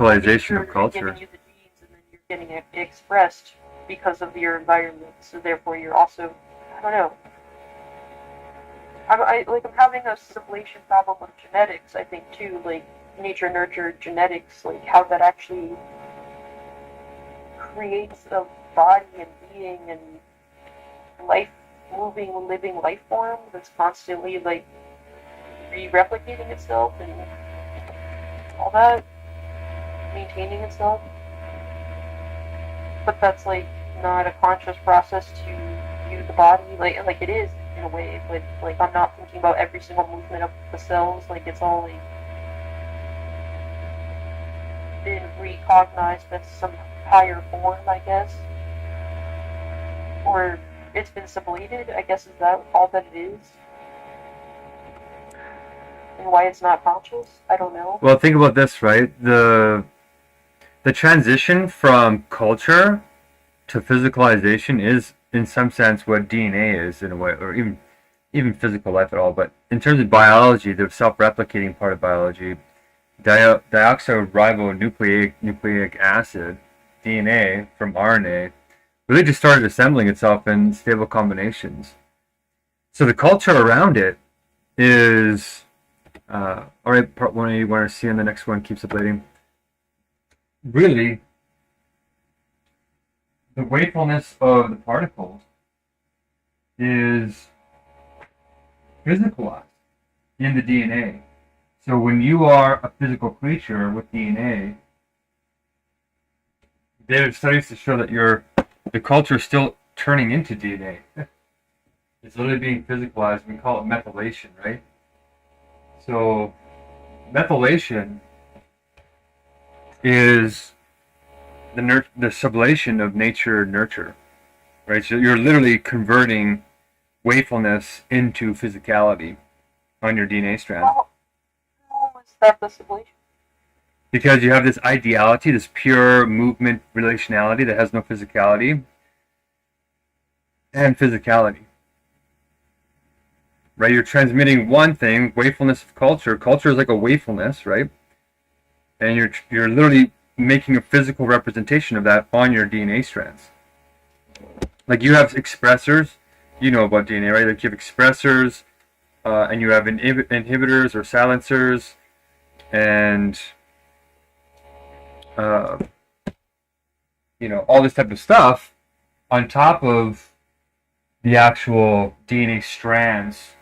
physicalization of culture. Giving you the genes, and then you're getting it expressed because of your environment. So therefore, you're also, I don't know. I'm having a sublation problem with genetics. I think too, like nature nurture genetics, like how that actually creates a body and being and life, moving, living life form that's constantly like re-replicating itself and all that, maintaining itself. But that's like not a conscious process to view the body, like it is in a way, but like I'm not thinking about every single movement of the cells, like it's all like been recognized as some higher form, I guess. Or it's been sublated, I guess, is that all that it is? And why it's not conscious? I don't know. Well, think about this, right? The transition from culture to physicalization is, in some sense, what DNA is, in a way, or even physical life at all. But in terms of biology, the self-replicating part of biology, deoxyribonucleic acid, DNA, from RNA, really just started assembling itself in stable combinations. So the culture around it is... all right, part 180, and the next one keeps ablating. Really, the wakefulness of the particles is physicalized in the DNA. So when you are a physical creature with DNA, there are studies to show that the culture is still turning into DNA. It's literally being physicalized. We call it methylation, right? So methylation is the sublation of nature nurture, right? So you're literally converting wakefulness into physicality on your DNA strand. How is that the sublation? Because you have this ideality, this pure movement relationality that has no physicality, and physicality. Right, you're transmitting one thing, wakefulness of culture. Culture is like a wakefulness, right? And you're literally making a physical representation of that on your DNA strands. Like you have expressors, you know about DNA, right? Like you have expressors, and you have inhibitors or silencers, and all this type of stuff on top of the actual DNA strands.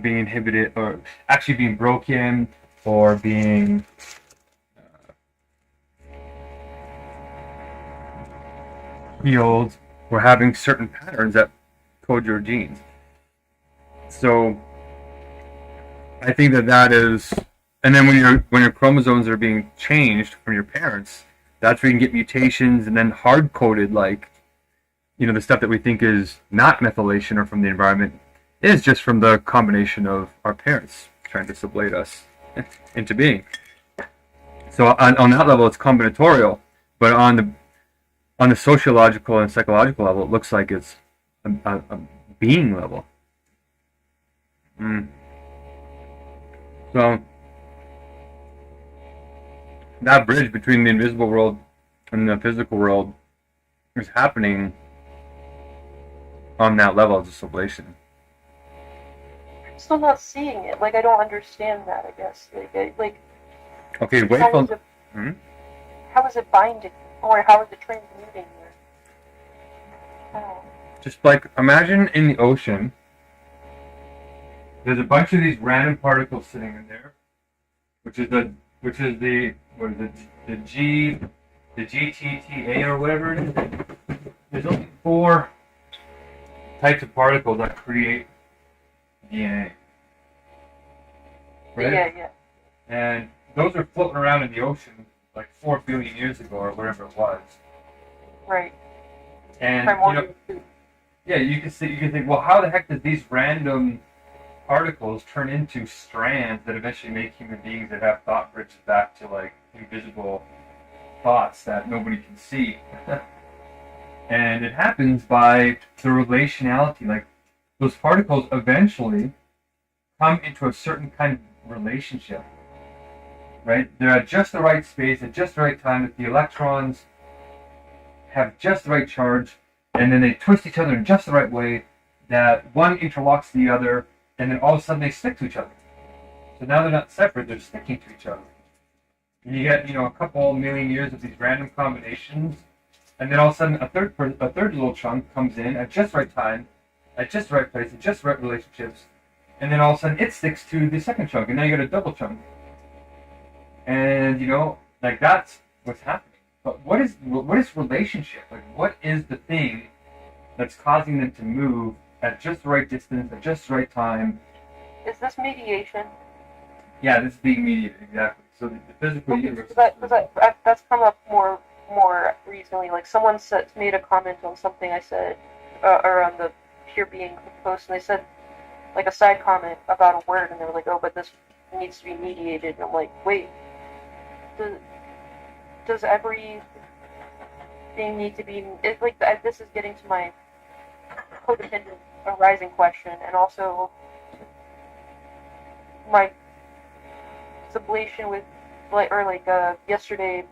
Being inhibited or actually being broken or being healed or having certain patterns that code your genes. So I think that is, and then when your chromosomes are being changed from your parents, that's where you can get mutations and then hard-coded, like, the stuff that we think is not methylation or from the environment is just from the combination of our parents trying to sublate us into being. So on that level, it's combinatorial, but on the sociological and psychological level, it looks like it's a being level. So that bridge between the invisible world and the physical world is happening on that level of sublation. I'm still not seeing it. Like I don't understand that. I guess. Okay, wakeful. How is it binding, or how is it transmuting? Just like imagine in the ocean, there's a bunch of these random particles sitting in there, which is the GTTA or whatever it is. There's only 4 types of particles that create DNA. Right? Yeah. And those are floating around in the ocean like 4 billion years ago or whatever it was. Right. And you can think, well, how the heck does these random particles turn into strands that eventually make human beings that have thought bridges back to like invisible thoughts that nobody can see? And it happens by the relationality. Like those particles eventually come into a certain kind of relationship right? They're at just the right space, at just the right time, that the electrons have just the right charge, and then they twist each other in just the right way, that one interlocks the other, and then all of a sudden they stick to each other. So now they're not separate, they're sticking to each other. And you get, a couple million years of these random combinations, and then all of a sudden a third little chunk comes in at just the right time, at just the right place, at just the right relationships, and then all of a sudden it sticks to the second chunk, and now you got a double chunk. And that's what's happening. But what is relationship? Like, what is the thing that's causing them to move at just the right distance, at just the right time? Is this mediation? Yeah, this is being mediated, exactly. So the physical universe. Because that's come up more recently. Like, someone made a comment on something I said, or on the Pure Being post, and they said, like, a side comment about a word, and they were like, oh, but this needs to be mediated. And I'm like, wait, does every thing need to be... this is getting to my codependent arising question, and also my sublation with, yesterday,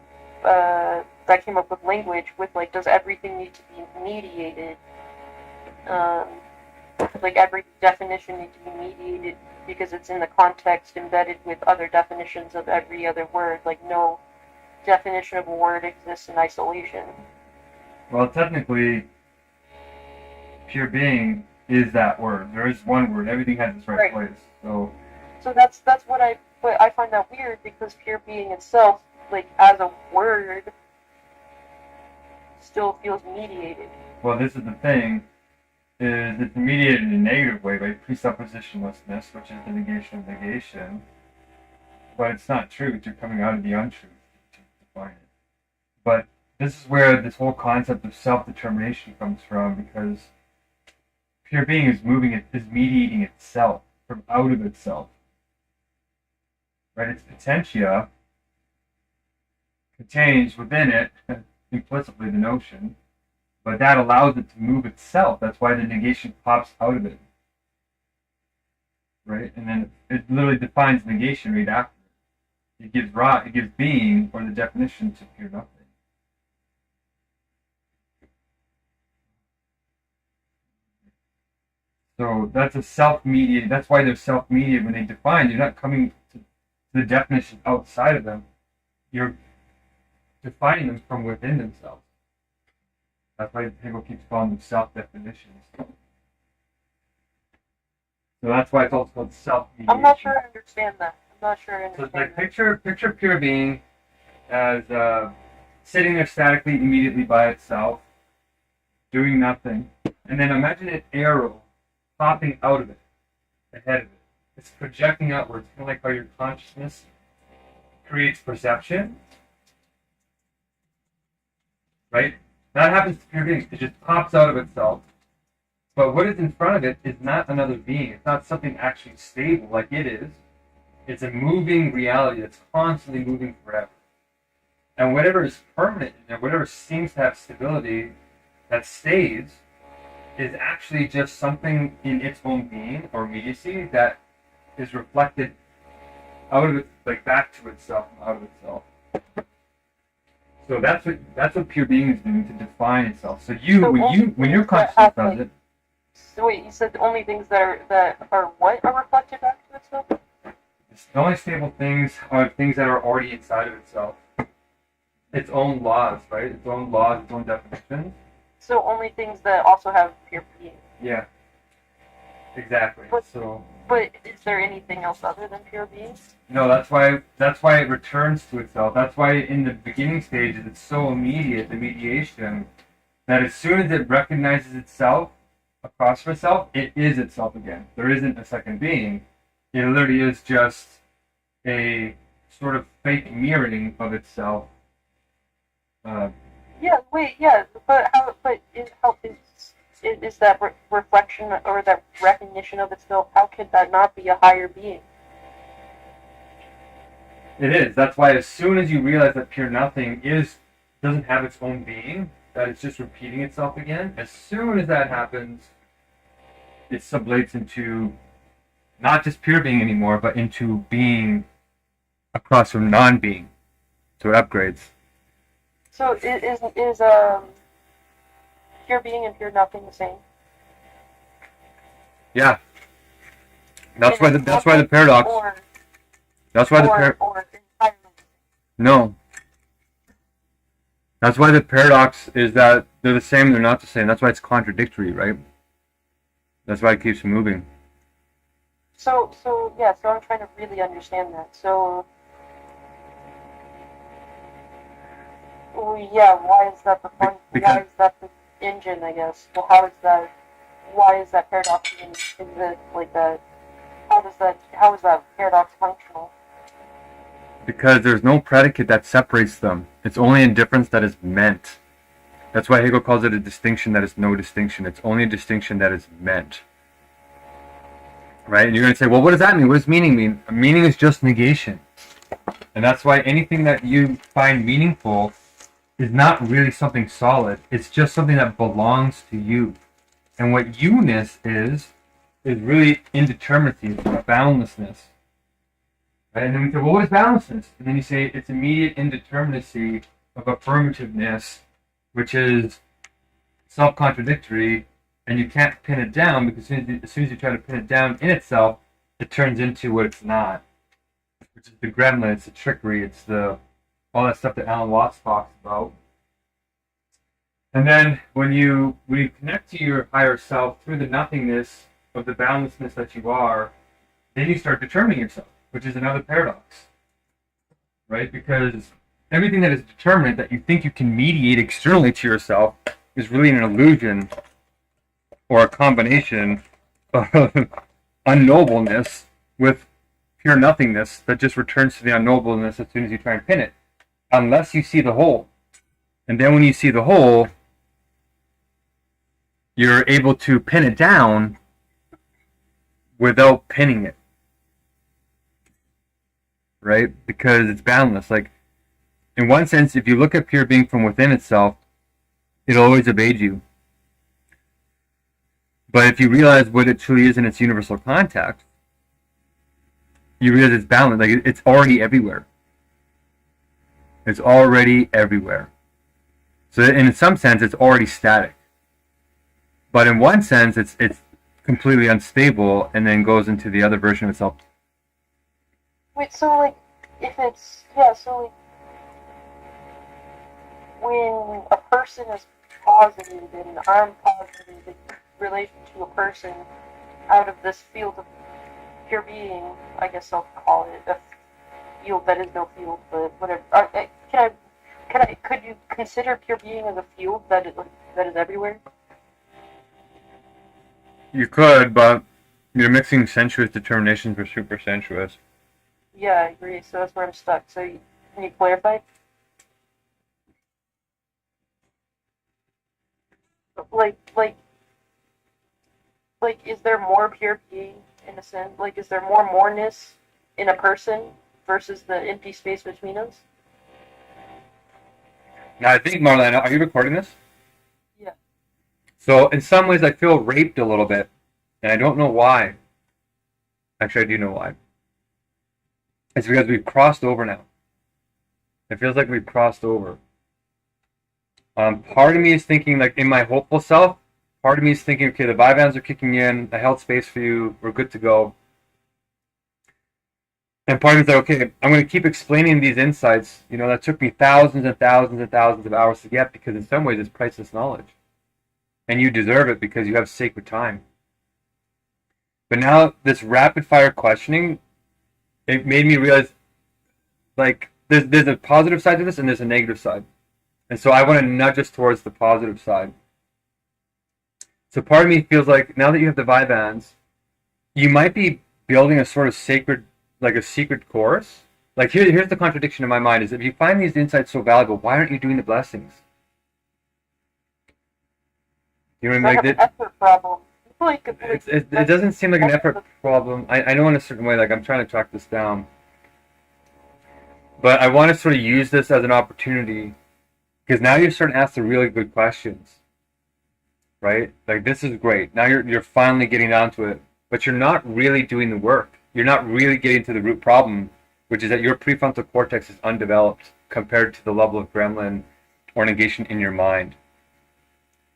that came up with language with, does everything need to be mediated? Every definition needs to be mediated because it's in the context embedded with other definitions of every other word. No definition of a word exists in isolation. Well, technically, pure being is that word. There is one word. Everything has its right place. So that's what I find that weird, because pure being itself, as a word, still feels mediated. Well, this is the thing, is it's mediated in a negative way by presuppositionlessness, which is the negation of negation. But it's not truth. You're coming out of the untruth to define it. But this is where this whole concept of self-determination comes from, because pure being is mediating itself from out of itself. Right? Its potentia contains within it, implicitly, the notion, but that allows it to move itself. That's why the negation pops out of it. Right? And then it literally defines negation right after it. It gives being, or the definition, to pure nothing. So that's a self-mediated. That's why they're self-mediated. When they define, you're not coming to the definition outside of them. You're defining them from within themselves. That's why people keep calling them self-definitions. So that's why it's also called self-mediation. I'm not sure I understand that. So it's picture pure being as sitting there statically, immediately by itself, doing nothing, and then imagine an arrow popping out of it, ahead of it. It's projecting outwards, kind of like how your consciousness creates perception, right? That happens to pure being. It just pops out of itself. But what is in front of it is not another being. It's not something actually stable like it is. It's a moving reality that's constantly moving forever. And whatever is permanent and whatever seems to have stability that stays is actually just something in its own being or immediacy that is reflected out of it, back to itself and out of itself. So that's what pure being is doing, to define itself. So when your consciousness does it. So wait, you said the only things that are what are reflected back to itself? The only stable things are things that are already inside of itself. Its own laws, right? Its own laws, its own definitions. So only things that also have pure being. Yeah. Exactly. But is there anything else other than pure being? No, that's why it returns to itself. That's why in the beginning stages it's so immediate, the mediation, that as soon as it recognizes itself across from itself, it is itself again. There isn't a second being. It literally is just a sort of fake mirroring of itself. But is that reflection or that recognition of itself, how could that not be a higher being? It is. That's why as soon as you realize that pure nothing doesn't have its own being, that it's just repeating itself again, as soon as that happens, it sublates into not just pure being anymore, but into being across from non-being. So it upgrades. So is pure being and pure nothing the same? Yeah. That's In why the paradox. Or That's why the entirely. No. That's why the paradox is that they're the same, they're not the same. That's why it's contradictory, right? That's why it keeps moving. So I'm trying to really understand that. So, yeah, why is that the fun? Why is that the engine? I guess. Well, how is that? Why is that paradox even exist like that? How is that paradox functional? Because there's no predicate that separates them. It's only a difference that is meant. That's why Hegel calls it a distinction that is no distinction. It's only a distinction that is meant. Right? And you're going to say, well, what does that mean? What does meaning mean? Meaning is just negation. And that's why anything that you find meaningful is not really something solid. It's just something that belongs to you. And what you-ness is really indeterminacy. It's boundlessness. Right? And then we say, well, what is boundlessness? And then you say it's immediate indeterminacy of affirmativeness, which is self-contradictory, and you can't pin it down because as soon as you try to pin it down in itself, it turns into what it's not, which is the gremlin, it's the trickery, it's all that stuff that Alan Watts talks about. And then when you connect to your higher self through the nothingness of the boundlessness that you are, then you start determining yourself, which is another paradox, right? Because everything that is determinate that you think you can mediate externally to yourself is really an illusion or a combination of unknowableness with pure nothingness that just returns to the unknowableness as soon as you try and pin it, unless you see the whole. And then when you see the whole, you're able to pin it down without pinning it. Right? Because it's boundless. Like, in one sense, if you look at pure being from within itself, it'll always evade you. But if you realize what it truly is in its universal context, you realize it's boundless. Like, it's already everywhere. It's already everywhere. So in some sense, it's already static. But in one sense, it's completely unstable and then goes into the other version of itself. Wait, so like, if it's, yeah, so like, when a person is positive and I'm positive in relation to a person out of this field of pure being, I guess I'll call it a field that is no field, but whatever. Could you consider pure being as a field that is everywhere? You could, but you're mixing sensuous determinations with super sensuous. Yeah, I agree. So that's where I'm stuck. So can you clarify? Like, is there more pure being in a sense? Like, is there more moreness in a person versus the empty space between us? Now, I think, Marlena, are you recording this? Yeah. So, in some ways, I feel raped a little bit, and I don't know why. Actually, I do know why. It's because we've crossed over now. It feels like we've crossed over. Part of me is thinking, like, in my hopeful self, part of me is thinking, okay, the Vivans are kicking in, I held space for you, we're good to go. And part of me is like, okay, I'm going to keep explaining these insights, that took me thousands and thousands and thousands of hours to get, because in some ways it's priceless knowledge. And you deserve it because you have sacred time. But now, this rapid-fire questioning, it made me realize, like, there's a positive side to this and there's a negative side. And so I want to nudge us towards the positive side. So part of me feels like now that you have the Vivans, you might be building a sort of sacred, like a secret course. Like here's the contradiction in my mind is if you find these insights so valuable, why aren't you doing the blessings? You know what I mean? Like an effort problem. It doesn't seem like an effort problem. I know in a certain way, like I'm trying to track this down. But I want to sort of use this as an opportunity because now you're starting to ask the really good questions. Right? Like this is great. Now you're finally getting down to it. But you're not really doing the work. You're not really getting to the root problem. which is that your prefrontal cortex is undeveloped compared to the level of gremlin or negation in your mind.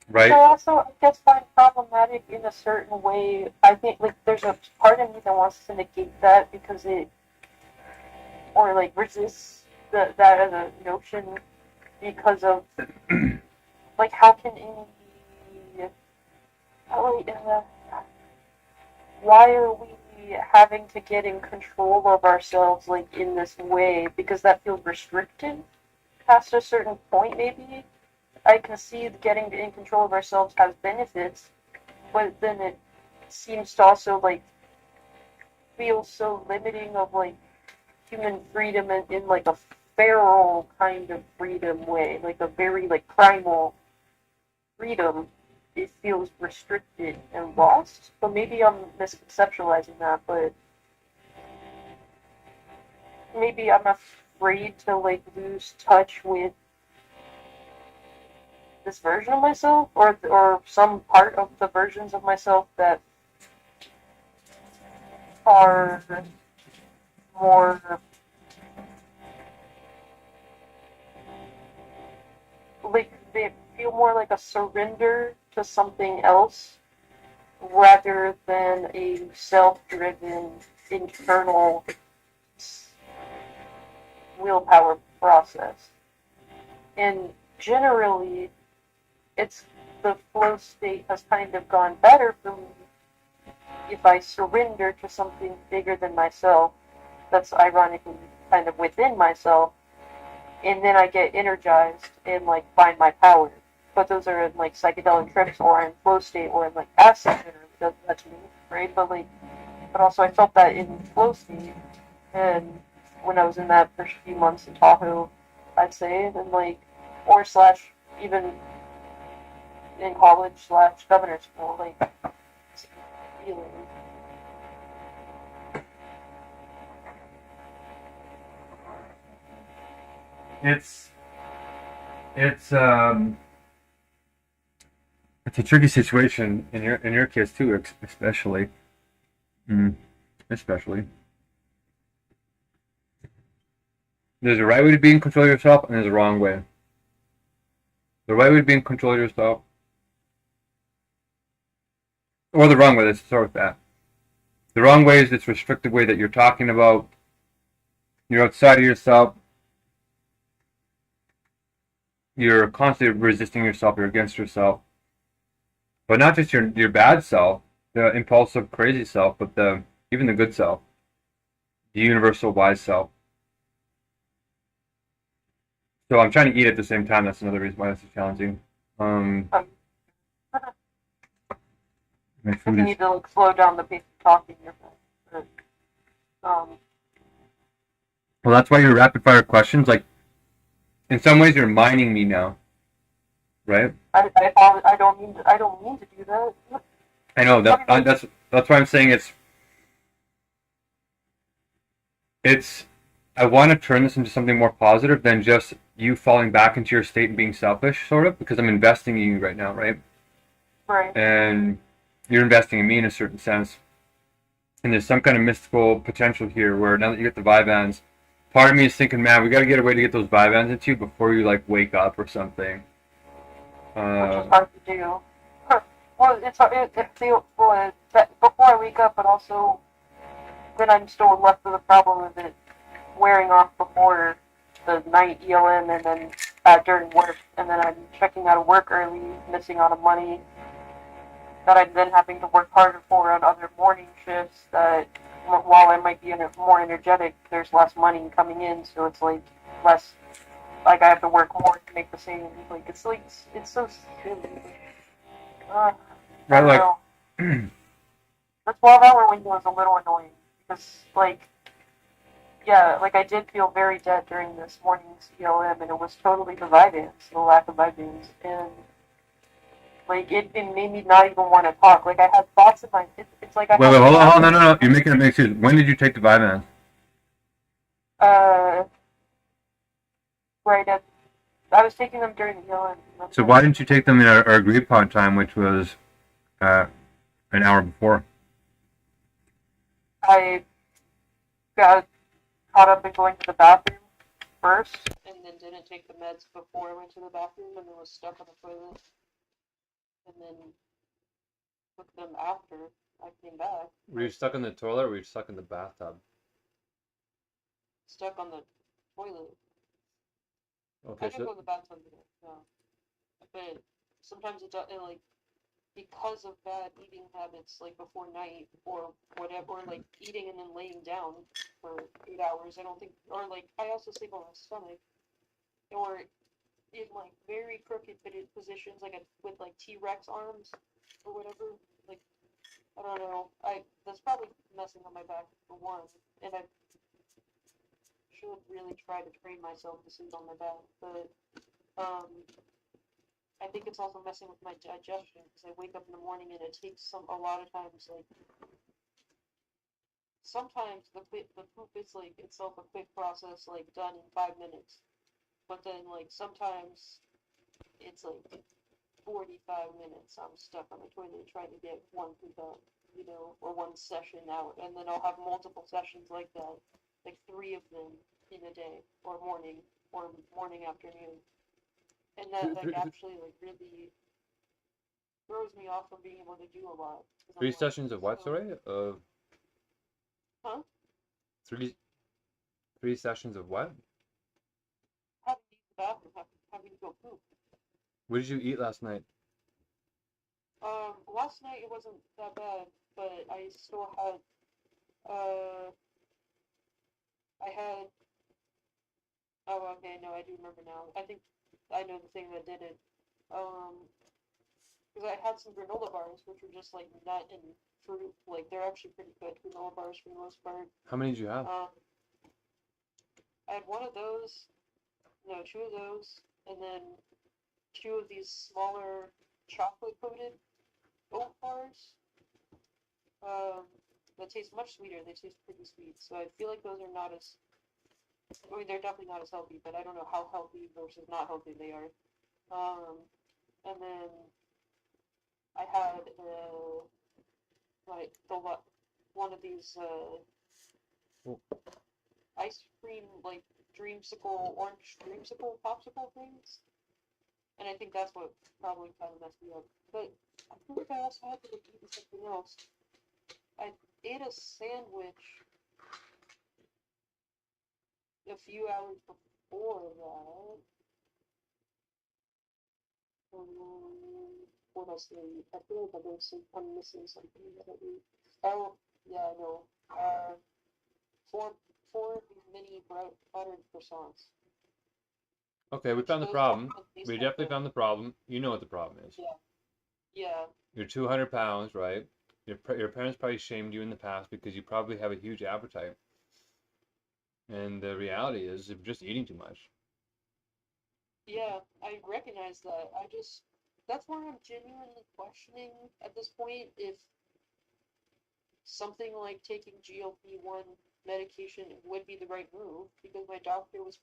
Right? I also, I guess, find problematic in a certain way. I think, like, there's a part of me that wants to negate that because it, or, like, resists that as a notion because of, like, how can any, why are we having to get in control of ourselves, like, in this way? Because that feels restricted past a certain point, maybe. I can see getting in control of ourselves has benefits, but then it seems to also, like, feel so limiting of, like, human freedom in like, a feral kind of freedom way, like, a very, like, primal freedom. It feels restricted and lost, but maybe I'm misconceptualizing that, but maybe I'm afraid to, like, lose touch with this version of myself, or some part of the versions of myself that are more, like, they feel more like a surrender to something else rather than a self-driven internal willpower process. And generally, the flow state has kind of gone better for me if I surrender to something bigger than myself that's ironically kind of within myself, and then I get energized and, like, find my power. But those are in, like, psychedelic trips or in flow state or in, like, acid generally does that to me, right? But also I felt that in flow state, and when I was in that first few months in Tahoe, I'd say, and, like, or slash even in college / governor's school, like, feeling. It's a tricky situation in your case too, especially. Especially. There's a right way to be in control of yourself, and there's a wrong way. The right way to be in control of yourself, or the wrong way. Let's start with that. The wrong way is this restrictive way that you're talking about. You're outside of yourself. You're constantly resisting yourself. You're against yourself. But not just your bad self, the impulsive, crazy self, but even the good self, the universal wise self. So I'm trying to eat at the same time. That's another reason why this is challenging. My food You is. need to, like, slow down the pace of talking. Well, that's why your rapid fire questions, like, in some ways, you're mining me now, right? I don't mean to do that. I know that's why I'm saying it's. I want to turn this into something more positive than just you falling back into your state and being selfish, sort of, because I'm investing in you right now, right? Right. And you're investing in me in a certain sense. And there's some kind of mystical potential here where now that you get the Vyvanse, part of me is thinking, man, we got to get a way to get those Vyvanse into you before you, like, wake up or something. Which is hard to do. Well, it's hard. Before I wake up, but also then I'm still left with the problem of it wearing off before the night ELM, and then during work, and then I'm checking out of work early, missing out on money that I'm then having to work harder for on other morning shifts. That while I might be more energetic, there's less money coming in, so it's, like, less. Like, I have to work more to make the same. Like, it's so silly. Right, like. The 12-hour window is a little annoying because, like, yeah, like, I did feel very dead during this morning's ELM, and it was totally the Vyvanse, the lack of Vyvanse, and, like, it made me not even want to talk. Like, I had thoughts in my. It's like I. Wait, hold on, no. You're making it make sense. When did you take the Vyvanse? Right at. I was taking them during the ELM. So why didn't you take them in our agreed upon time, which was an hour before? I got caught up in going to the bathroom first, and then didn't take the meds before I went to the bathroom, and then was stuck on the toilet, and then took them after I came back. Were you stuck in the toilet or were you stuck in the bathtub? Stuck on the toilet. Okay, I didn't so go in the bathtub today, no. But sometimes it does, like, because of bad eating habits, like before night or whatever, like eating and then laying down for 8 hours, I don't think, or like, I also sleep on my stomach, or in like very crooked positions, like with like T-Rex arms or whatever, like, I don't know, that's probably messing on my back for one, and I should really try to train myself to sleep on my back, but, I think it's also messing with my digestion, because I wake up in the morning and it takes a lot of times, like, sometimes the poop is, like, itself a quick process, like, done in 5 minutes, but then, like, sometimes it's, like, 45 minutes I'm stuck on the toilet trying to get one poop out, you know, or one session out, and then I'll have multiple sessions like that, like 3 of them in a day, or morning, afternoon. And that, like, actually, like, really throws me off from being able to do a lot. 3 sessions of what, sorry? Huh? 3 sessions of what? Having to use the bathroom, having to go poop. What did you eat last night? Last night it wasn't that bad, but I still had, I had, oh, okay, no, I do remember now. I think I know the thing that did it. Because I had some granola bars, which were just like nut and fruit. Like, they're actually pretty good granola bars for the most part. How many did you have? I had one of those, no, 2 of those, and then 2 of these smaller chocolate coated oat bars. That taste much sweeter. They taste pretty sweet. So I feel like those are not as, I mean, they're definitely not as healthy, but I don't know how healthy versus not healthy they are. And then I had like one of these ice cream, like, orange dreamsicle popsicle things, and I think that's what probably kind of messed me up. But I feel like I also had to eat something else. I ate a sandwich a few hours before that. What else did I eat? I feel like I'm missing something that I ate. Oh, yeah, I know. Four of these mini buttered croissants. Okay, we found the problem. We definitely found the problem. You know what the problem is. Yeah. Yeah. You're 200 pounds, right? Your parents probably shamed you in the past because you probably have a huge appetite. And the reality is, you're just eating too much. Yeah, I recognize that. That's why I'm genuinely questioning at this point if something like taking GLP-1 medication would be the right move, because my doctor was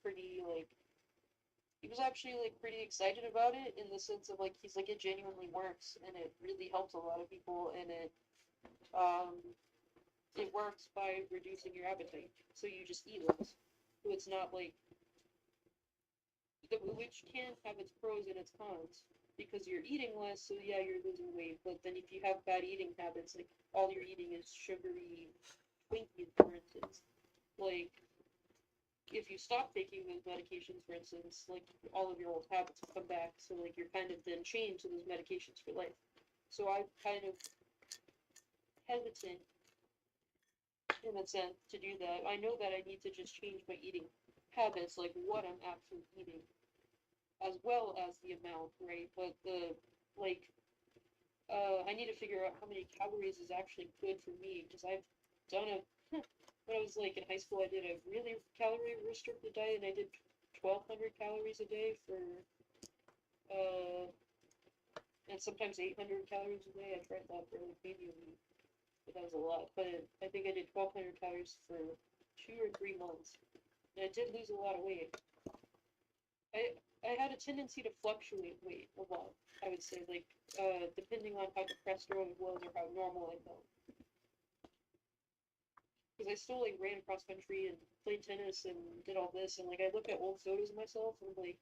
he was actually, like, pretty excited about it, in the sense of, like, he's like, it genuinely works, and it really helps a lot of people, and it works by reducing your appetite, so you just eat less. So it's not like, which can have its pros and its cons, because you're eating less, so yeah, you're losing weight, but then if you have bad eating habits, like, all you're eating is sugary Twinkies, for instance, like, if you stop taking those medications, for instance, like, all of your old habits will come back, so, like, you're kind of then chained to those medications for life. So I'm kind of hesitant, in a sense, to do that. I know that I need to just change my eating habits, like what I'm actually eating, as well as the amount, right? But I need to figure out how many calories is actually good for me, because I've done when I was, like, in high school, I did a really calorie restricted diet, and I did 1,200 calories a day for, and sometimes 800 calories a day. I tried that for, like, maybe a week, but that was a lot. But I think I did 1,200 calories for 2 or 3 months, and I did lose a lot of weight. I had a tendency to fluctuate weight a lot, I would say, like, depending on how depressed I was or how normal I felt. because I still like ran cross country and played tennis and did all this, and like I look at old photos of myself and I'm like,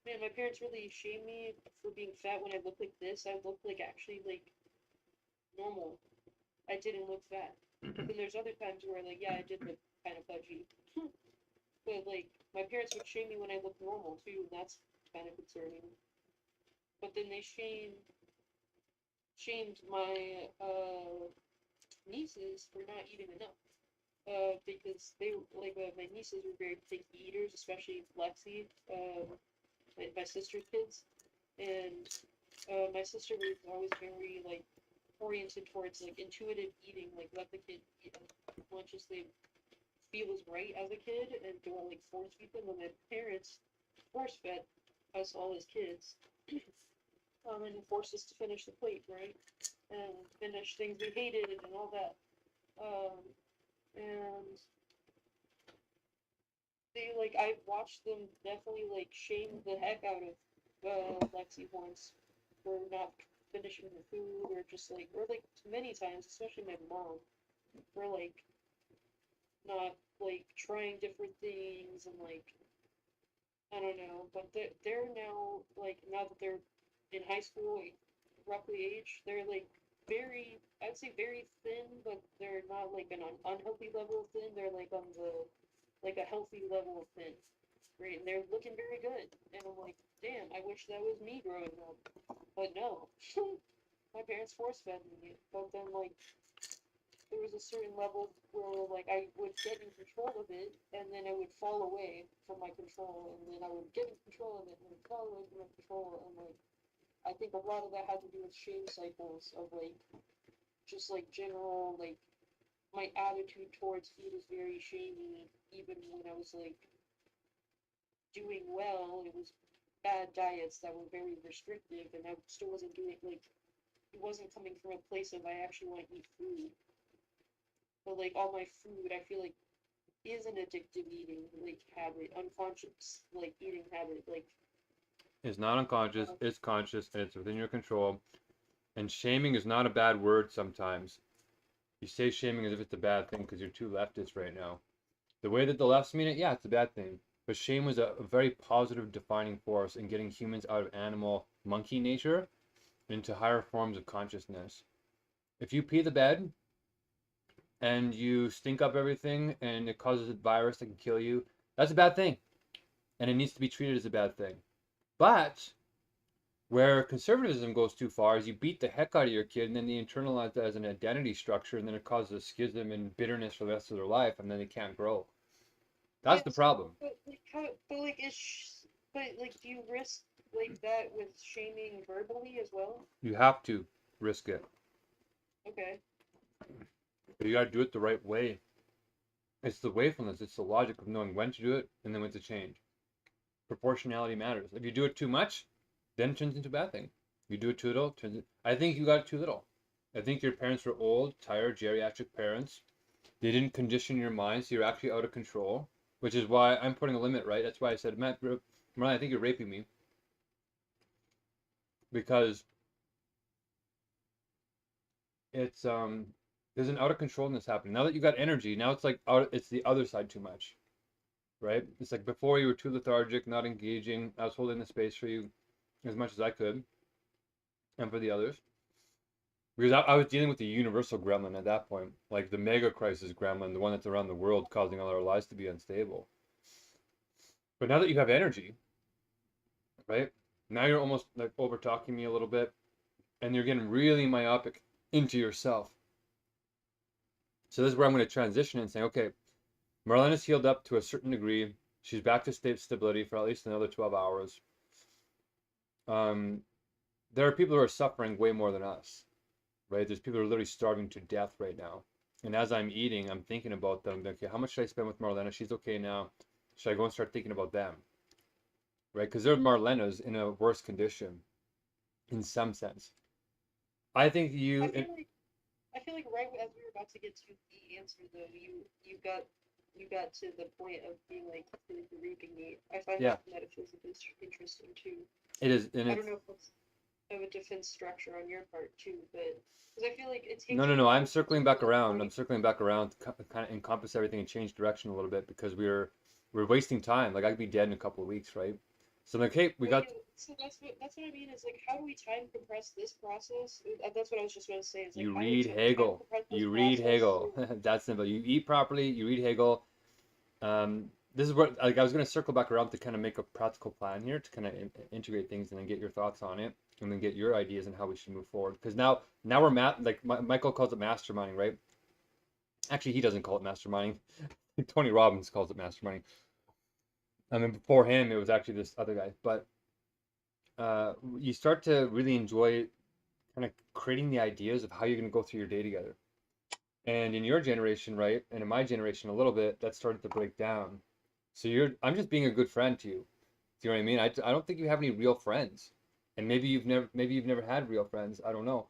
man, my parents really shamed me for being fat when I look like this. I look like actually like normal. I didn't look fat. But then there's other times where like yeah, I did look kind of pudgy. But like my parents would shame me when I look normal too, and that's kind of concerning. But then they shamed my nieces for not eating enough. Because they like my nieces were very picky eaters, especially Lexi, my sister's kids, and my sister was always very like oriented towards like intuitive eating, like let the kid eat as much as they feel is right as a kid, and don't like force feed them. And my parents force fed us all as kids, and forced us to finish the plate, right, and finish things we hated and all that. And they like I watched them definitely like shame the heck out of Lexi once for not finishing the food or just like or like many times, especially my mom, for like not like trying different things and like I don't know, but they're now like now that they're in high school, roughly age, they're like very I'd say very thin, but they're not like an unhealthy level of thin. They're like on the like a healthy level of thin, right? And they're looking very good. And I'm like, damn, I wish that was me growing up. But no, my parents force fed me. But then like there was a certain level where like I would get in control of it, and then it would fall away from my control, and then I would get in control of it, and it would fall away from my control, and like I think a lot of that had to do with shame cycles of like just like general like my attitude towards food is very shamey, even when I was like doing well. It was bad diets that were very restrictive, and I still wasn't doing like it wasn't coming from a place of I actually want to eat food. But like all my food, I feel like is an addictive eating like habit, unconscious like eating habit, like It's not unconscious, it's conscious, and it's within your control. And shaming is not a bad word sometimes. You say shaming as if it's a bad thing because you're too leftist right now. The way that the lefts mean it, yeah, it's a bad thing. But shame was a very positive defining force in getting humans out of animal monkey nature into higher forms of consciousness. If you pee the bed and you stink up everything and it causes a virus that can kill you, that's a bad thing. And it needs to be treated as a bad thing. But where conservatism goes too far is you beat the heck out of your kid and then they internalize that as an identity structure and then it causes a schism and bitterness for the rest of their life and then they can't grow. That's the problem. But like how, but like but like do you risk like that with shaming verbally as well? You have to risk it. Okay. But you got to do it the right way. It's the wayfulness. It's the logic of knowing when to do it and then when to change. Proportionality matters. If you do it too much, then it turns into a bad thing. You do it too little, I think you got it too little. I think your parents were old, tired, geriatric parents. They didn't condition your mind, so you're actually out of control. Which is why I'm putting a limit, right? That's why I said, Matt, Mariah, I think you're raping me. Because it's there's an out of controlness happening. Now that you got energy, now it's like it's the other side too much. Right? It's like before you were too lethargic, not engaging. I was holding the space for you as much as I could, and for the others. Because I was dealing with the universal gremlin at that point, like the Megacrisis gremlin, the one that's around the world causing all our lives to be unstable. But now that you have energy, right? Now you're almost like over talking me a little bit, and you're getting really myopic into yourself. So this is where I'm going to transition and say, okay, Marlene is healed up to a certain degree. She's back to stability for at least another 12 hours. There are people who are suffering way more than us, right? There's people who are literally starving to death right now. And as I'm eating, I'm thinking about them. Okay, how much should I spend with Marlena? She's okay now. Should I go and start thinking about them? Right? Because they're Marlena's in a worse condition, in some sense. I think you. I feel like right as we were about to get to the answer though, you got to the point of being like raping me. I find that metaphysically interesting too. It is, and I don't know if it's of a defense structure on your part too, but because I feel like it takes. No. I'm circling back around. I'm circling back around to kind of encompass everything and change direction a little bit because we're wasting time. Like I could be dead in a couple of weeks, right? So I'm like, hey, we got. Yeah, so that's what I mean. Is like, how do we time compress this process? That's what I was just going to say. Is like, You how read do we Hegel. time compress this You read process? Hegel. That's simple. You eat properly. You read Hegel. This is what like I was going to circle back around to kind of make a practical plan here to kind of integrate things and then get your thoughts on it and then get your ideas on how we should move forward. Because now we're Michael calls it masterminding, right? Actually, he doesn't call it masterminding. Tony Robbins calls it masterminding. I mean, before him, it was actually this other guy. But you start to really enjoy kind of creating the ideas of how you're going to go through your day together. And in your generation, right, and in my generation a little bit, that started to break down. So I'm just being a good friend to you. Do you know what I mean? I don't think you have any real friends, and maybe you've never had real friends. I don't know.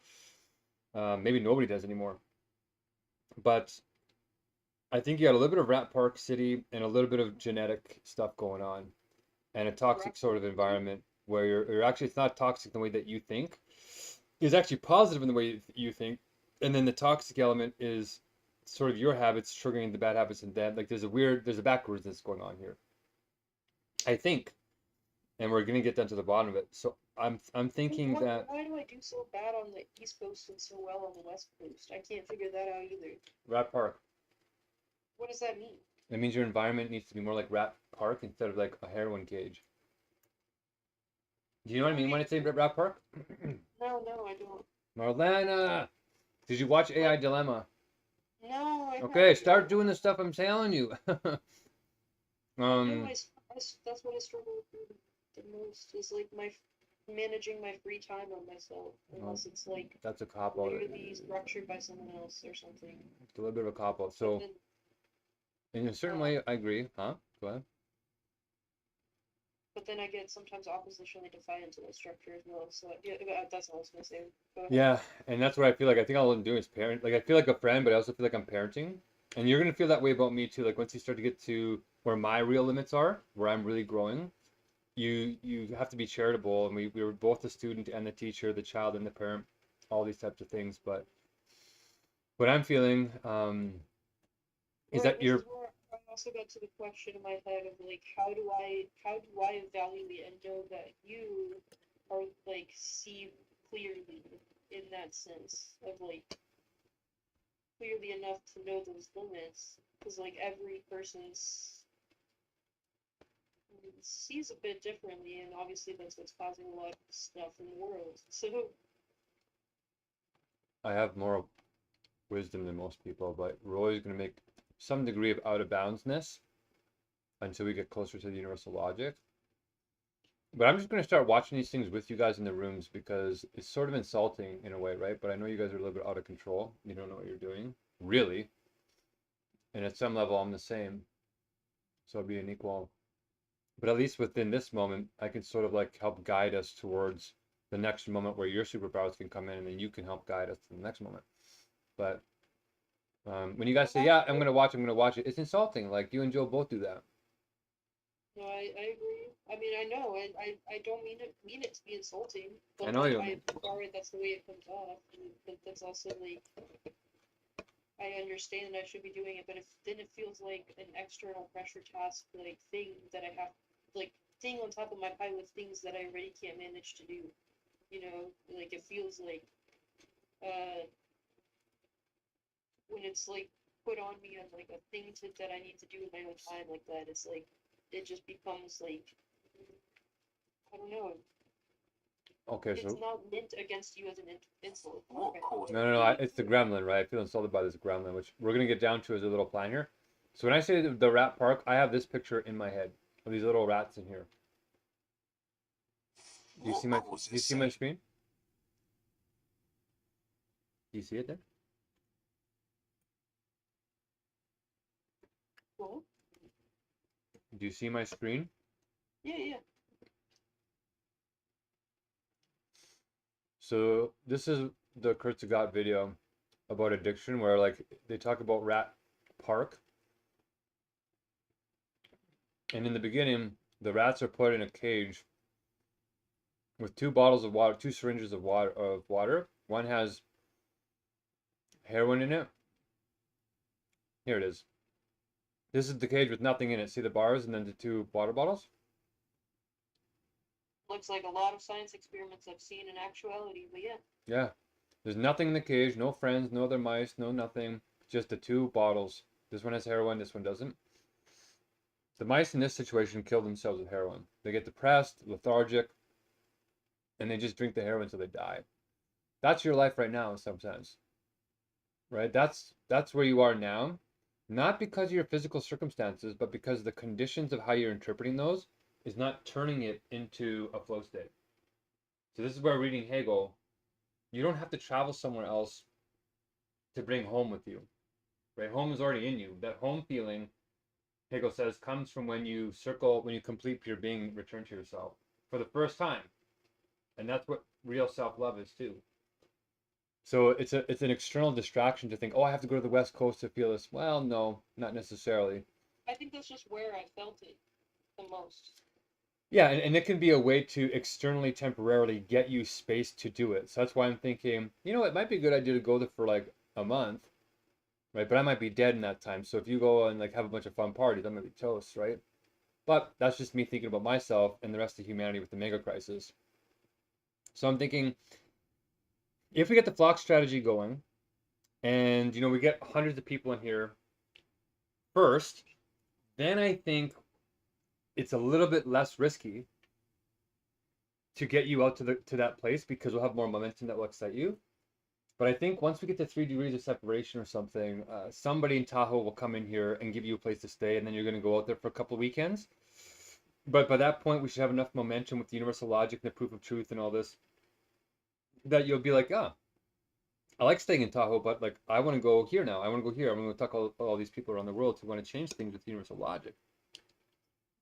Maybe nobody does anymore. But I think you got a little bit of Rat Park City and a little bit of genetic stuff going on, and a toxic sort of environment where you're actually it's not toxic the way that you think. It's actually positive in the way you think, and then the toxic element is sort of your habits triggering the bad habits in them. Like there's a backwardsness going on here. I think, and we're gonna get down to the bottom of it. So I'm thinking that Why do I do so bad on the East Coast and so well on the West Coast? I can't figure that out either. Rat Park. What does that mean? That means your environment needs to be more like Rat Park instead of like a heroin cage. Do you know what I mean when I say Rat Park? No, I don't. Marlena, did you watch AI Dilemma? No, I Okay, haven't. start doing the stuff I'm telling you. No, that's what I struggle with the most is like managing my free time on myself, unless it's like that's a cop out. literally structured by someone else or something. It's a little bit of a cop out. So, in a certain way, I agree. Huh? Go ahead. But then I get sometimes oppositionally defiant to the structure as well. So yeah, that's all I was gonna say. Yeah, and that's what I feel like. I think all I'm doing is parent. Like I feel like a friend, but I also feel like I'm parenting. And you're gonna feel that way about me too. Like once you start to get to where my real limits are, where I'm really growing, you have to be charitable. And we were both the student and the teacher, the child and the parent, all these types of things. But what I'm feeling is that you're. I also got to the question in my head of like how do I evaluate and know that you are like see clearly in that sense of like clearly enough to know those limits because like every person sees a bit differently and obviously that's what's causing a lot of stuff in the world. So I have more wisdom than most people, but we're always going to make some degree of out of boundsness until we get closer to the universal logic. But I'm just going to start watching these things with you guys in the rooms because it's sort of insulting in a way, right? But I know you guys are a little bit out of control. You don't know what you're doing, really. And at some level, I'm the same. So I'll be an equal. But at least within this moment, I can sort of like help guide us towards the next moment where your superpowers can come in and then you can help guide us to the next moment. But when you guys say, yeah, I'm going to watch it, it's insulting. Like you and Joe both do that. no, I agree. I mean, I know, and I don't mean it to be insulting. But I know you. I'm sorry that's the way it comes off. But that's also like I understand I should be doing it, but if then it feels like an external pressure task, like thing that I have, like thing on top of my pile of things that I already can't manage to do. You know, like it feels like when it's like put on me as like a thing that I need to do in my own time like that. It's like it just becomes like I don't know. Okay, It's so not meant against you as an insult. no, it's the gremlin, right? I feel insulted by this gremlin, which we're gonna get down to as a little plan here. So when I say the rat park, I have this picture in my head of these little rats in here. Do you see my screen? Do you see it there? Cool. Do you see my screen? Yeah. So this is the Kurt Sagat video about addiction where like they talk about Rat Park. And in the beginning, the rats are put in a cage with 2 bottles of water, 2 syringes of water. One has heroin in it. Here it is. This is the cage with nothing in it. See the bars and then the 2 water bottles? Looks like a lot of science experiments I've seen in actuality, but yeah. Yeah. There's nothing in the cage, no friends, no other mice, no nothing. Just the 2 bottles. This one has heroin, this one doesn't. The mice in this situation kill themselves with heroin. They get depressed, lethargic, and they just drink the heroin until they die. That's your life right now in some sense. Right? That's where you are now. Not because of your physical circumstances, but because the conditions of how you're interpreting those is not turning it into a flow state. So this is where reading Hegel, you don't have to travel somewhere else to bring home with you. Right? Home is already in you. That home feeling, Hegel says, comes from when you complete your being, return to yourself for the first time. And that's what real self-love is too. So it's an external distraction to think, oh, I have to go to the West Coast to feel this. Well, no, not necessarily. I think that's just where I felt it the most. Yeah, and it can be a way to externally, temporarily get you space to do it. So that's why I'm thinking, it might be a good idea to go there for like a month, right? But I might be dead in that time. So if you go and like have a bunch of fun parties, I'm gonna be toast, right? But that's just me thinking about myself and the rest of humanity with the mega crisis. So I'm thinking, if we get the flock strategy going, and we get hundreds of people in here first, then I think it's a little bit less risky to get you out to that place because we'll have more momentum that will excite you. But I think once we get to 3 degrees of separation or something, somebody in Tahoe will come in here and give you a place to stay, and then you're going to go out there for a couple of weekends. But by that point, we should have enough momentum with the universal logic and the proof of truth and all this that you'll be like, I like staying in Tahoe, but like I want to go here now. I want to go here. I want to talk to all these people around the world who want to change things with universal logic.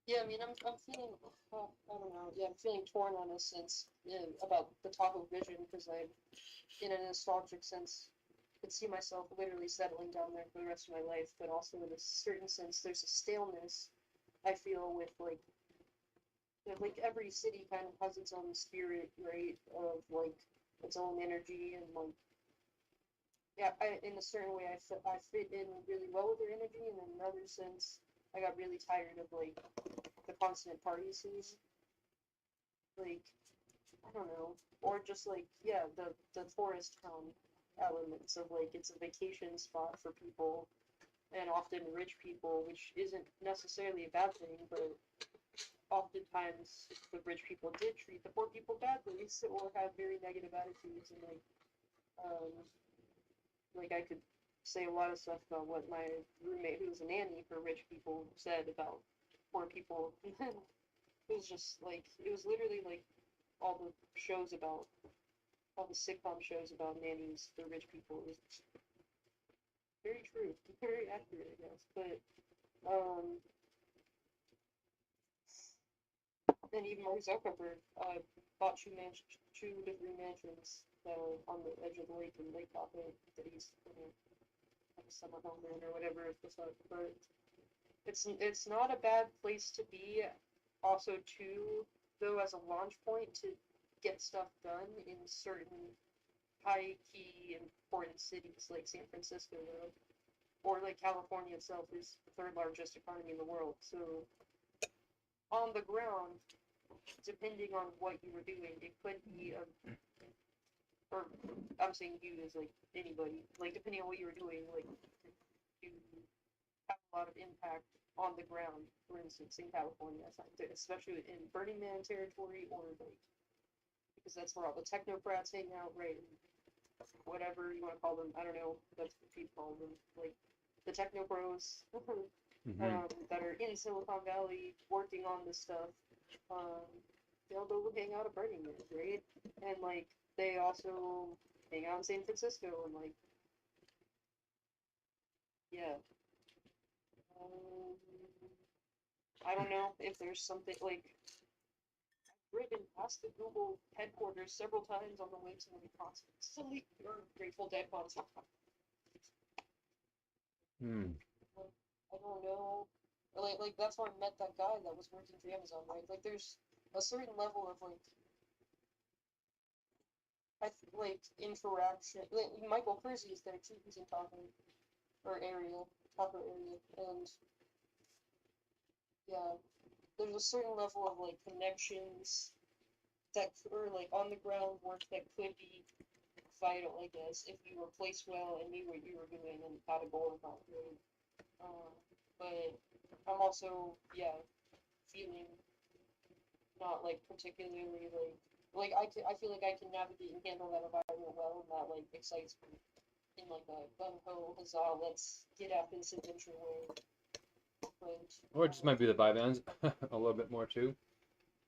Yeah, I mean, I'm feeling, I don't know, yeah, I'm feeling torn on this sense about the Tahoe vision because I'm, in a nostalgic sense, could see myself literally settling down there for the rest of my life, but also in a certain sense, there's a staleness I feel with like every city kind of has its own spirit, right, of like its own energy and like, yeah, in a certain way, I fit in really well with their energy, and in another sense, I got really tired of like the constant party scene. Like, I don't know, or just like, yeah, the tourist town elements of like it's a vacation spot for people and often rich people, which isn't necessarily a bad thing, but oftentimes the rich people did treat the poor people badly, or have very negative attitudes, and um, like I could say a lot of stuff about what my roommate, who was a nanny for rich people, said about poor people. It was just like, it was literally like all the shows about, all the sitcom shows about nannies for rich people. It was very true, very accurate, I guess. But and even Mark Zuckerberg bought two different mansions on the edge of the lake in Lake Tahoe that he's have a summer home in or whatever it's like. But it's not a bad place to be. Also, too, though, as a launch point to get stuff done in certain high key important cities like San Francisco, or like California itself is the third largest economy in the world. So on the ground, depending on what you were doing, it could be or I'm saying you as like anybody, like depending on what you were doing, like you have a lot of impact on the ground. For instance, in California, especially in Burning Man territory, or like because that's where all the technocrats hang out, right? Whatever you want to call them, I don't know. That's what people call them, like the techno bros that are in Silicon Valley working on this stuff. Um, they'll go hang out at Burning Man, right? And like they also hang out in San Francisco and like yeah. Um, I don't know if there's something like driven past the Google headquarters several times on the way to the concert. Silly or Grateful Dead concert. I don't know. Like that's how I met that guy that was working for Amazon, right? Like there's a certain level of like like interaction. Like, Michael Kersey is there too. He's in Tahoe or area, Tahoe area, and yeah, there's a certain level of like connections that or like on the ground work that could be vital, I guess, if you were placed well and knew what you were doing and had a goal in mind, right? But I'm also, yeah, feeling not like particularly I feel like I can navigate and handle that environment well, and that like excites me in like a gung ho huzzah, let's get at this adventure way. But Or it just might be the vibe ends a little bit more too.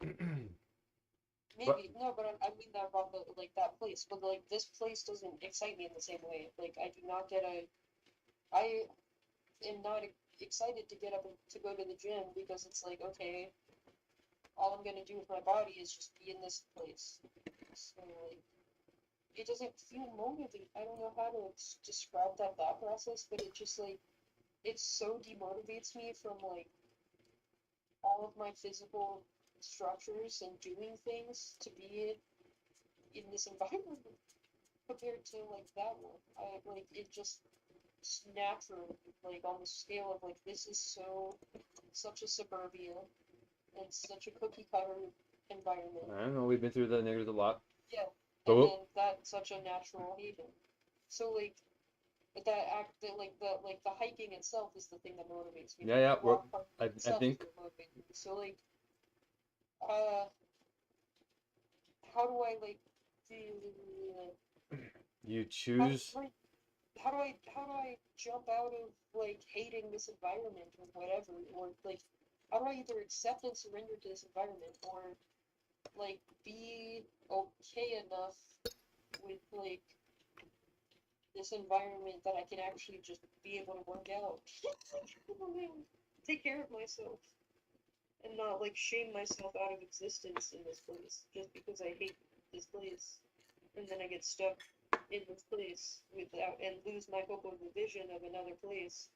maybe no, but I mean that about the like that place. But like this place doesn't excite me in the same way. Like I do not get a I am not excited to get up and to go to the gym because it's like, okay, all I'm gonna do with my body is just be in this place. So like, it doesn't feel motivating. I don't know how to describe that thought process, but it just like it so demotivates me from like all of my physical structures and doing things to be in this environment compared to like that one. I like it just natural, like on the scale of like this is so such a suburbia and such a cookie cutter environment. I don't know. We've been through the negatives a lot. Yeah, But and then that's such a natural haven. So like that act that like the hiking itself is the thing that motivates me. yeah. The rock part I itself is think what motivates me. So like uh how do I like do you how choose. like how do I jump out of like hating this environment or whatever, or like how do I either accept and surrender to this environment or like be okay enough with like this environment that I can actually just be able to work out take care of myself and not like shame myself out of existence in this place just because I hate this place, and then I get stuck in this place without and lose my hope of the vision of another place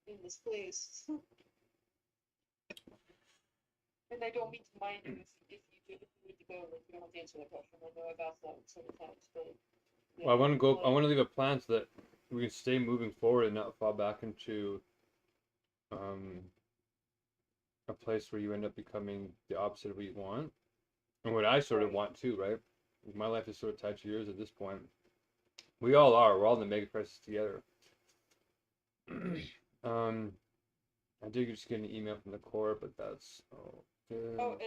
in this place. And I don't mean to mind you if you need to go, like you don't have to answer that question. I know I've asked that several times, but yeah, Well, I want to go. I like, want to leave a plan so that we can stay moving forward and not fall back into um, a place where you end up becoming the opposite of what you want and what I sort of right. want too, right? My life is sort of tied to yours at this point. We all are. We're all in the mega crisis together. um, I did just get an email from the core, but that's Oh, okay.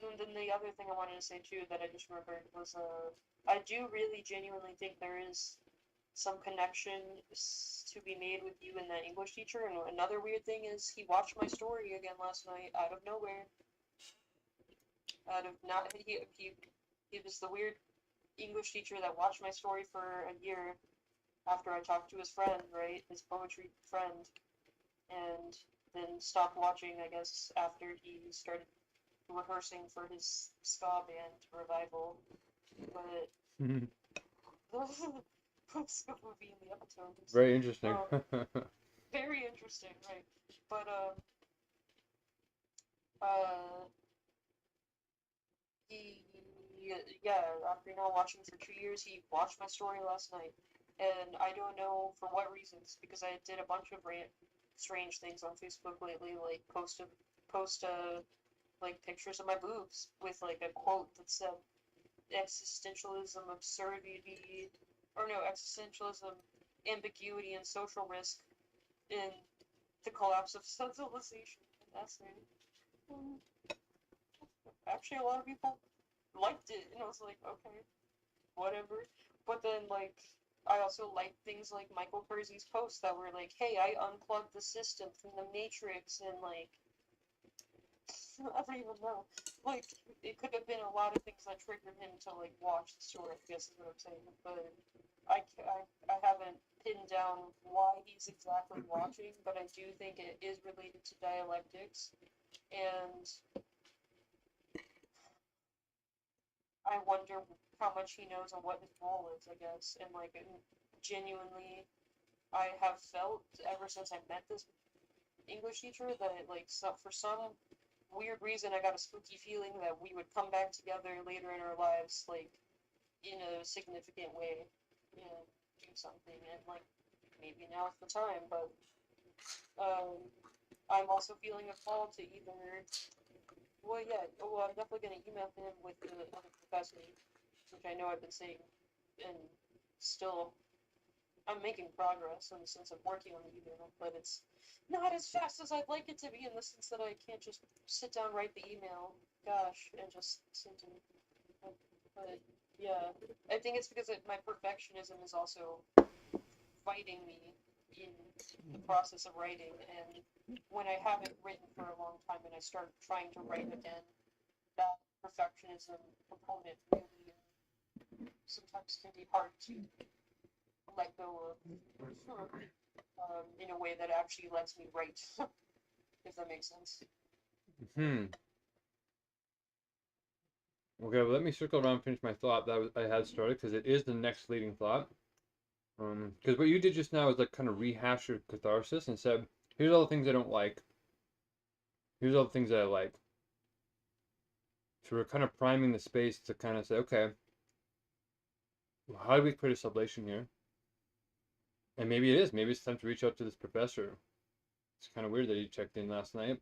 and then the other thing I wanted to say too that I just remembered was I do really genuinely think there is some connection to be made with you and that English teacher. And another weird thing is he watched my story again last night out of nowhere. Out of not he was the weird English teacher that watched my story for a year after I talked to his friend, right, his poetry friend, and then stopped watching, I guess, after he started rehearsing for his ska band revival. But the ska movie in the Epitones. Very interesting. Um, very interesting, right? But uh, he, yeah, after not watching for 2 years, he watched my story last night, and I don't know for what reasons because I did a bunch of strange things on Facebook lately, like post like pictures of my boobs with like a quote that said existentialism absurdity or no existentialism ambiguity and social risk in the collapse of civilization. And that's it. Actually, a lot of people liked it, and I was like, okay, whatever. But then, like, I also liked things like Michael Kersey's posts that were like, hey, I unplugged the system from the Matrix, and like, I don't even know. Like, it could have been a lot of things that triggered him to like watch the story. I guess is what I'm saying. But I haven't pinned down why he's exactly watching, but I do think it is related to dialectics, and I wonder how much he knows and what his role is, I guess. And like, genuinely, I have felt ever since I met this English teacher that like for some weird reason I got a spooky feeling that we would come back together later in our lives, like in a significant way, do something, and like maybe now's the time. But I'm also feeling a call to either. Well, yeah. Well, I'm definitely gonna email him with the other professor, which I know I've been saying, and still I'm making progress in the sense of working on the email, but it's not as fast as I'd like it to be in the sense that I can't just sit down, write the email, gosh, and just send it. But yeah, I think it's because my perfectionism is also fighting me in the process of writing, and when I haven't written for a long time and I start trying to write again, that perfectionism component really sometimes can be hard to let go of in a way that actually lets me write, if that makes sense. Hmm. Okay, well, let me circle around and finish my thought that I had started, because it is the next leading thought. Because what you did just now is like kind of rehash your catharsis and said, here's all the things I don't like. Here's all the things that I like. So we're kind of priming the space to kind of say, okay, well, how do we create a sublation here? And maybe it is. Maybe it's time to reach out to this professor. It's kind of weird that he checked in last night.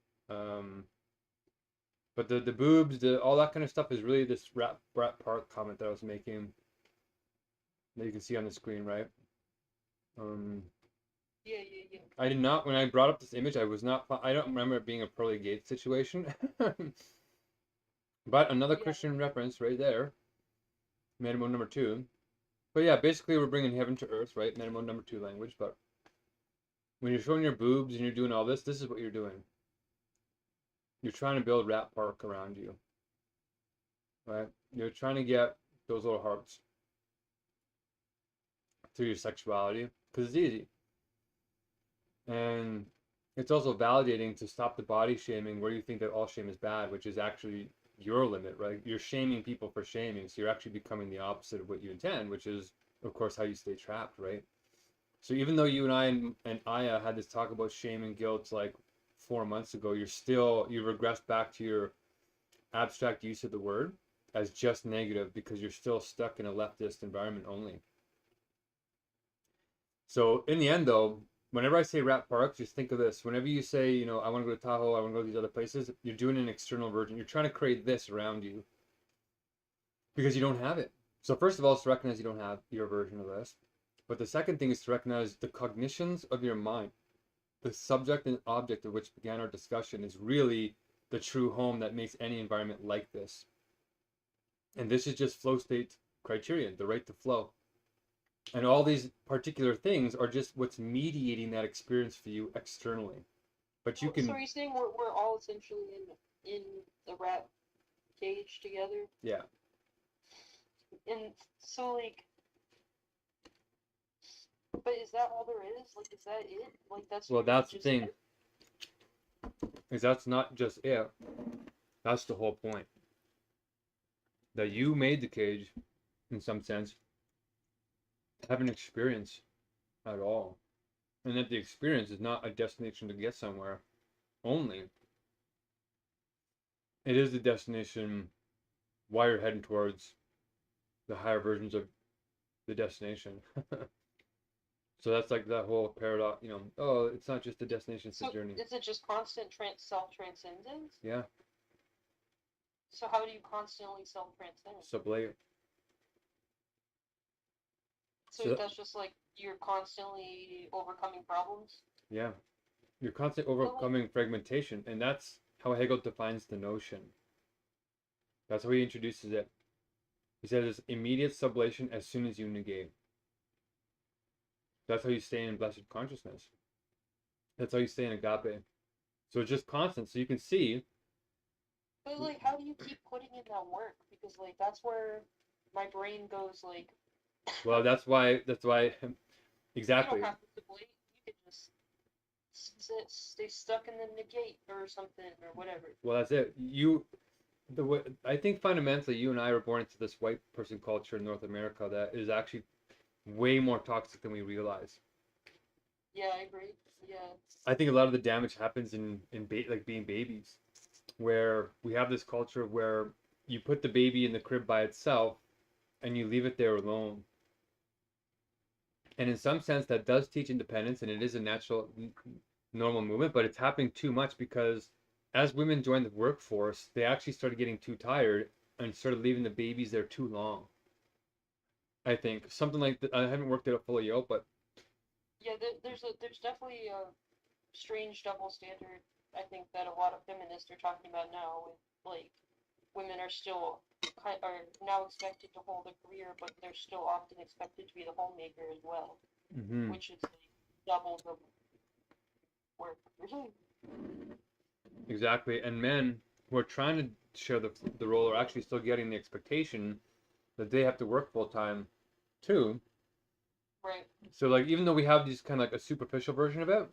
But the boobs, all that kind of stuff is really this Rat Park comment that I was making that you can see on the screen, right? Yeah. I did not, when I brought up this image, I don't remember it being a pearly gate situation. But another Yeah. Christian reference right there, Minimum number 2. But yeah, basically we're bringing heaven to earth, right? Minimum number 2 language. But when you're showing your boobs and you're doing all this is what you're doing. You're trying to build Rat Park around you, right? You're trying to get those little hearts through your sexuality, because it's easy. And it's also validating to stop the body shaming where you think that all shame is bad, which is actually your limit, right? You're shaming people for shaming, so you're actually becoming the opposite of what you intend, which is, of course, how you stay trapped, right? So even though you and I and Aya had this talk about shame and guilt like 4 months ago, you regressed back to your abstract use of the word as just negative because you're still stuck in a leftist environment only. So in the end, though, whenever I say Rat Park, just think of this. Whenever you say, I want to go to Tahoe, I want to go to these other places, you're doing an external version. You're trying to create this around you because you don't have it. So first of all, it's to recognize you don't have your version of this. But the second thing is to recognize the cognitions of your mind. The subject and object of which began our discussion is really the true home that makes any environment like this. And this is just flow state criterion, the right to flow. And all these particular things are just what's mediating that experience for you externally. But you can. So are you saying we're all essentially in the rat cage together? Yeah. And so like, but is that all there is? Like, is that it? Like that's. Well, that's the just thing. it? Is that's not just it. That's the whole point. That you made the cage, in some sense, have an experience at all. And that the experience is not a destination to get somewhere only. It is the destination while you're heading towards the higher versions of the destination. So that's like that whole paradox, oh, it's not just the destination, it's the journey. Is it just constant self-transcendence? Yeah. So how do you constantly self-transcend? Sublate. So that's just like you're constantly overcoming problems? Yeah. You're constantly overcoming fragmentation, and that's how Hegel defines the notion. That's how he introduces it. He says it's immediate sublation as soon as you negate. That's how you stay in blessed consciousness. That's how you stay in agape. So it's just constant. So you can see. But like, how do you keep putting in that work? Because like that's where my brain goes like. Well, that's why. Exactly. You don't have to sublate. You could just stay stuck in the negate or something or whatever. Well, that's it. I think fundamentally, you and I were born into this white person culture in North America that is actually way more toxic than we realize. Yeah, I agree. Yeah. I think a lot of the damage happens in like being babies, where we have this culture where you put the baby in the crib by itself, and you leave it there alone. And in some sense, that does teach independence, and it is a natural, normal movement, but it's happening too much because as women joined the workforce, they actually started getting too tired and started leaving the babies there too long. I think something like that. I haven't worked it out fully out, but Yeah, there's definitely a strange double standard. I think that a lot of feminists are talking about now, with like women are still are now expected to hold a career, but they're still often expected to be the homemaker as well, which is like double the work. exactly. And men who are trying to share the role are actually still getting the expectation that they have to work full time too. Right. So like even though we have these kind of like a superficial version of it,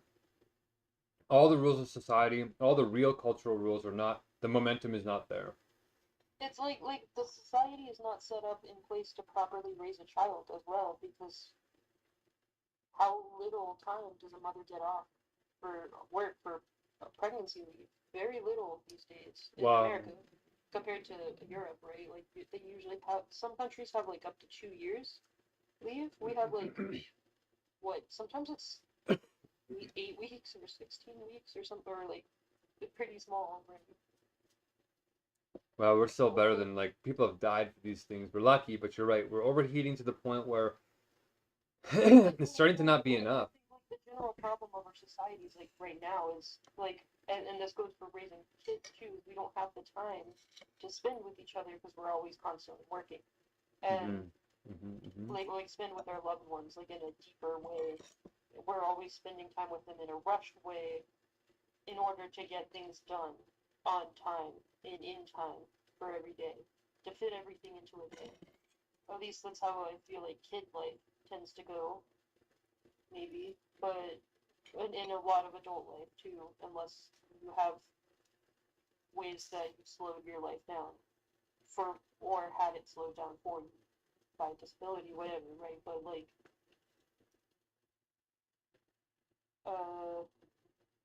all the rules of society, all the real cultural rules are not. The momentum is not there. It's like the society is not set up in place to properly raise a child as well, because how little time does a mother get off for work for pregnancy leave? Very little these days in America compared to Europe, right? Like they usually have, some countries have like up to 2 years leave. We have like what? Sometimes it's 8 weeks or 16 weeks or something, or like pretty small. Right? Well, we're still better than like people have died for these things. We're lucky, but you're right. We're overheating to the point where it's starting to not be enough. Like the general problem of our societies, like right now, is like, and this goes for raising kids too. We don't have the time to spend with each other because we're always constantly working, and like spend with our loved ones like in a deeper way. We're always spending time with them in a rushed way in order to get things done on time and in time for every day to fit everything into a day. At least that's how I feel like kid life tends to go, maybe, but in a lot of adult life too, unless you have ways that you slowed your life down for, or had it slowed down for you by disability, whatever, right? But like,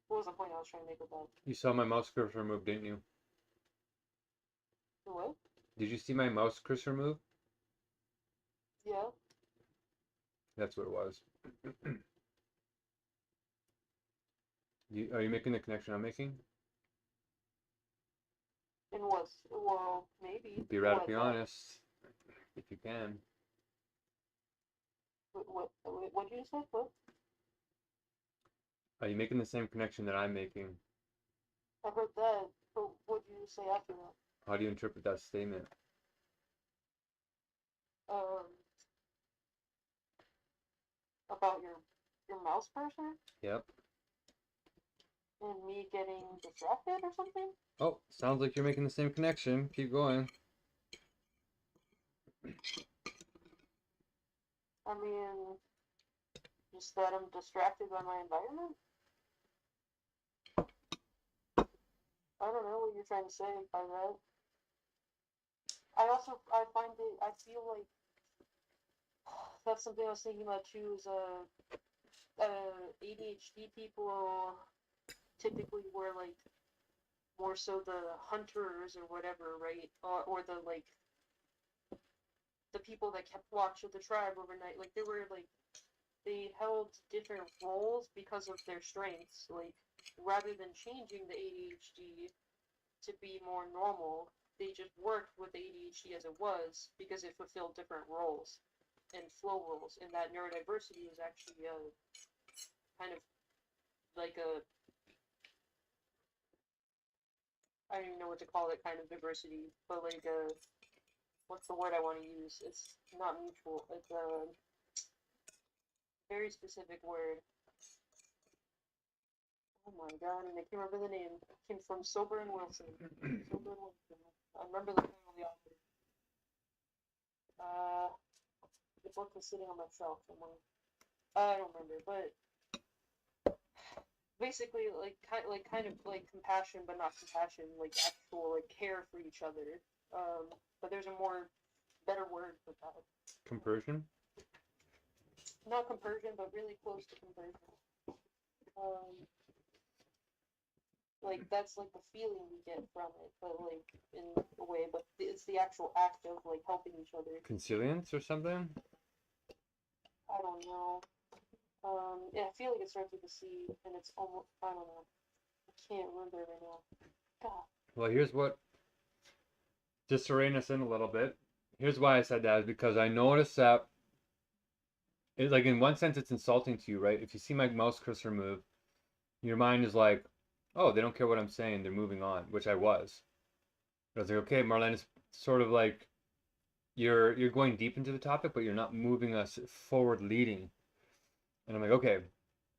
what was the point I was trying to make with that? You saw my mouse cursor move, didn't you? What? Did you see my mouse cursor move? Yeah. That's what it was. Are you making the connection I'm making? And was, well, maybe. Be radically honest, if you can. What did you say? What? Are you making the same connection that I'm making? I heard that, but what did you say after that? How do you interpret that statement? Um, about your mouse person Yep. and me getting distracted or something? Oh, sounds like you're making the same connection. Keep going. I mean, just that I'm distracted by my environment? I don't know what you're trying to say by that. I find it, I feel like that's something I was thinking about too, is ADHD people typically were like more so the hunters or whatever, right? Or the like the people that kept watch of the tribe overnight. Like they held different roles because of their strengths. Like rather than changing the ADHD to be more normal, they just worked with the ADHD as it was because it fulfilled different roles and flow roles, and that neurodiversity is actually a kind of like a, I don't even know what to call it, kind of diversity, but like a, what's the word I want to use? It's not mutual. It's a very specific word. Oh my god, and I can't remember the name. It came from Sober and Wilson. Sober and Wilson. I remember the name of the author. The book was sitting on my shelf somewhere. I don't remember, but basically, kind of like compassion, but not compassion, like actual like care for each other. But there's a more better word for that. Compersion? Not compersion, but really close to compersion. Um, Like, that's, like, the feeling we get from it, but, like, in a way, but it's the actual act of, like, helping each other. Consilience or something? I don't know. Yeah, I feel like it starts with a C, and it's almost, I don't know. I can't remember it right now. God. Well, here's what, just to rein us in a little bit, here's why I said that is because I noticed that, like, in one sense, it's insulting to you, right? If you see my mouse cursor move, your mind is like, oh, they don't care what I'm saying, they're moving on, which I was. I was like, okay, Marlene, it's sort of like you're going deep into the topic, but you're not moving us forward leading. And I'm like, okay,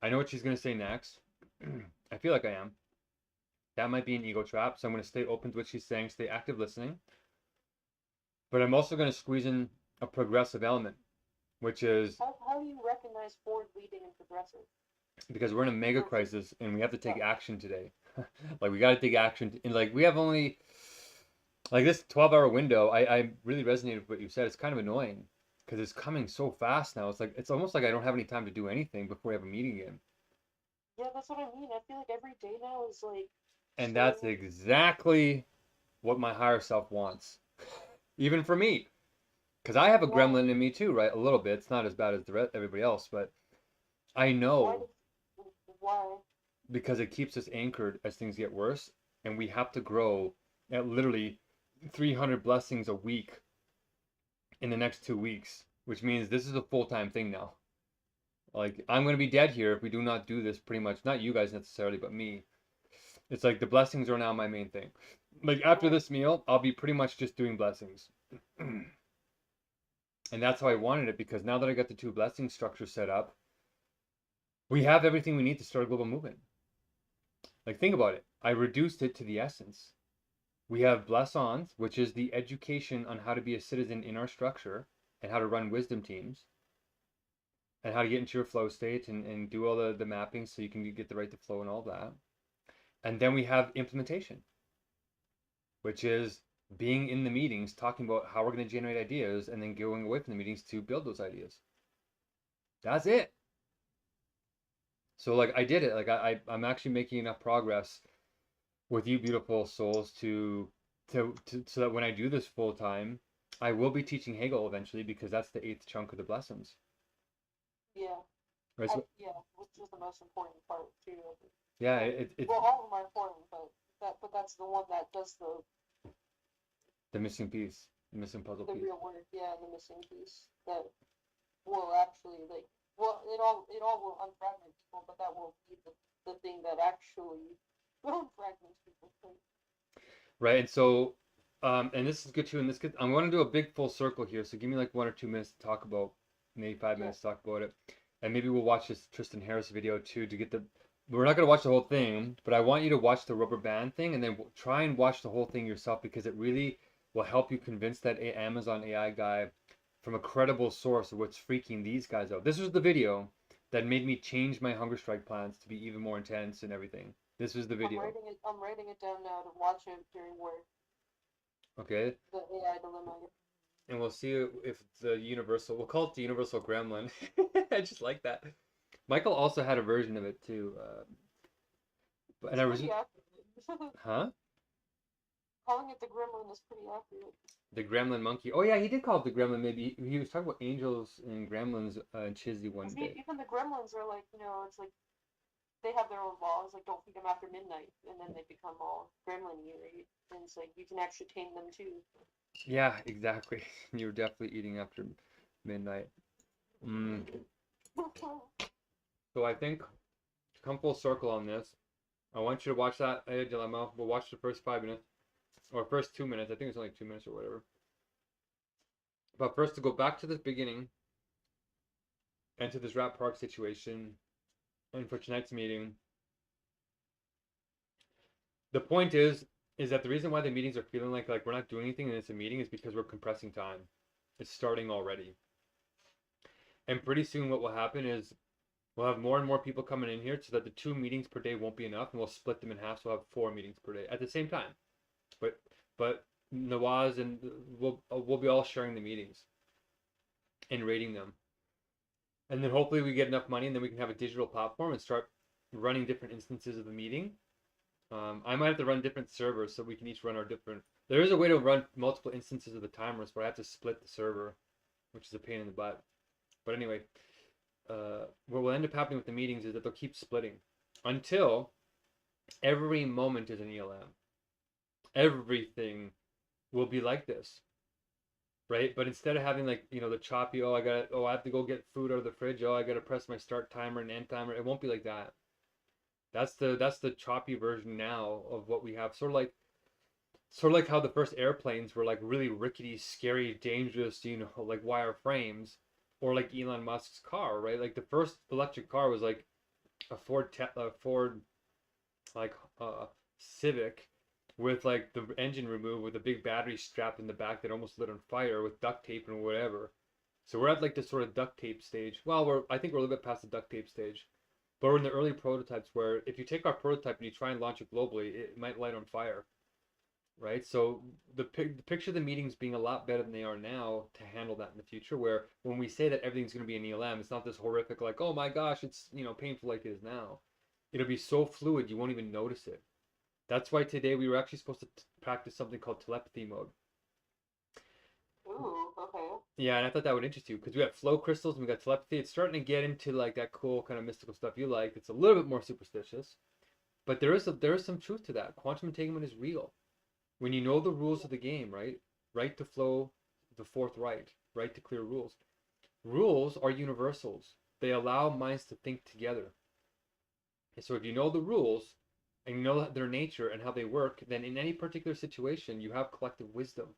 I know what she's gonna say next. I feel like I am. That might be an ego trap, so I'm gonna stay open to what she's saying, stay active listening. But I'm also gonna squeeze in a progressive element, which is How do you recognize forward leading and progressive? because we're in a mega crisis and we have to take Oh. action today. Like we got to take action, and like we have only like this 12-hour window. I really resonated with what you said. It's kind of annoying because it's coming so fast now. It's like it's almost like I don't have any time to do anything before we have a meeting again. Yeah, that's what I mean. I feel like every day now is like And that's so. exactly what my higher self wants, even for me, because I have a Why? gremlin in me too, right? A little bit. It's not as bad as everybody else, but I Why? know Why? because it keeps us anchored as things get worse, and we have to grow at literally 300 blessings a week in the next 2 weeks, which means this is a full-time thing now. Like I'm gonna be dead here if we do not do this. Pretty much, not you guys necessarily, but me. It's like the blessings are now my main thing. Like after Right. this meal, I'll be pretty much just doing blessings. And that's how I wanted it because now that I got the two blessing structures set up, we have everything we need to start a global movement. Like think about it. I reduced it to the essence. We have bless-ons, which is the education on how to be a citizen in our structure and how to run wisdom teams and how to get into your flow state and do all the mapping so you can get the right to flow and all that. And then we have implementation, which is being in the meetings, talking about how we're going to generate ideas and then going away from the meetings to build those ideas. That's it. So like I did it. Like I'm actually making enough progress with you beautiful souls to so that when I do this full time, I will be teaching Hegel eventually because that's the eighth chunk of the blessings. Yeah. Right. So, Yeah, which is the most important part too. yeah, Well, it's well, all of them are important, but that's the one that does the missing piece, the missing puzzle the piece. real work. Yeah, the missing piece that will actually like. Well, it all will unfragment people, but that will be the thing that actually unfragments people. Right. And so, and this is good too. And this good. I'm going to do a big full circle here. So give me like 1 or 2 minutes to talk about, maybe 5 minutes to talk about it, and maybe we'll watch this Tristan Harris video too to get the. We're not going to watch the whole thing, but I want you to watch the rubber band thing and then try and watch the whole thing yourself because it really will help you convince that Amazon AI guy from a credible source of what's freaking these guys out. This was the video that made me change my Hungerstrike plans to be even more intense and everything. This was the video. I'm writing it down now to watch it during work. Okay. The AI dilemma. And we'll see if the universal, we'll call it the universal gremlin. I just like that. Michael also had a version of it too. And I was, Pretty accurate. huh? Calling it the gremlin is pretty accurate. The gremlin monkey. Oh yeah, he did call it the gremlin. Maybe he was talking about angels and gremlins and Chizzy one day. Even the gremlins are like, it's like they have their own laws, like don't feed them after midnight, and then they become all gremlin-y, right? And it's like you can actually tame them too. Yeah, exactly. You're definitely eating after midnight. Mm. So I think to come full circle on this, I want you to watch that dilemma. We'll watch the first 5 minutes or first 2 minutes. I think it's only 2 minutes or whatever. But first, to go back to the beginning and to this Rat Park situation, and for tonight's meeting, the point is that the reason why the meetings are feeling like we're not doing anything and it's a meeting is because we're compressing time. It's starting already, and pretty soon what will happen is we'll have more and more people coming in here so that the 2 meetings per day won't be enough, and we'll split them in half. So we'll have 4 meetings per day at the same time. But Nawaz and we'll be all sharing the meetings and rating them. And then hopefully we get enough money and then we can have a digital platform and start running different instances of the meeting I might have to run different servers so we can each run our different. There is a way to run multiple instances of the timers, but I have to split the server, which is a pain in the butt. But anyway, what will end up happening with the meetings is that they'll keep splitting until every moment is an ELM. Everything will be like this, right? But instead of having like the choppy, I have to go get food out of the fridge. Oh, I gotta press my start timer and end timer. It won't be like that. That's the choppy version now of what we have. Sort of like how the first airplanes were like really rickety, scary, dangerous, like wire frames, or like Elon Musk's car, right? Like the first electric car was like a Ford like Civic with like the engine removed with a big battery strapped in the back that almost lit on fire with duct tape and whatever. So we're at like this sort of duct tape stage. Well, I think we're a little bit past the duct tape stage, but we're in the early prototypes where if you take our prototype and you try and launch it globally, it might light on fire, right? So the picture of the meetings being a lot better than they are now to handle that in the future. Where when we say that everything's going to be an ELM, it's not this horrific like, oh my gosh, it's painful like it is now. It'll be so fluid you won't even notice it. That's why today we were actually supposed to practice something called telepathy mode. Ooh, okay. Yeah, and I thought that would interest you because we got flow crystals and we got telepathy. It's starting to get into like that cool kind of mystical stuff you like. It's a little bit more superstitious, but there is some truth to that. Quantum entanglement is real. When you know the rules of the game, right? Right to flow, the fourth right to clear rules. Rules are universals. They allow minds to think together. And so if you know the rules and you know their nature and how they work, then in any particular situation you have collective wisdom.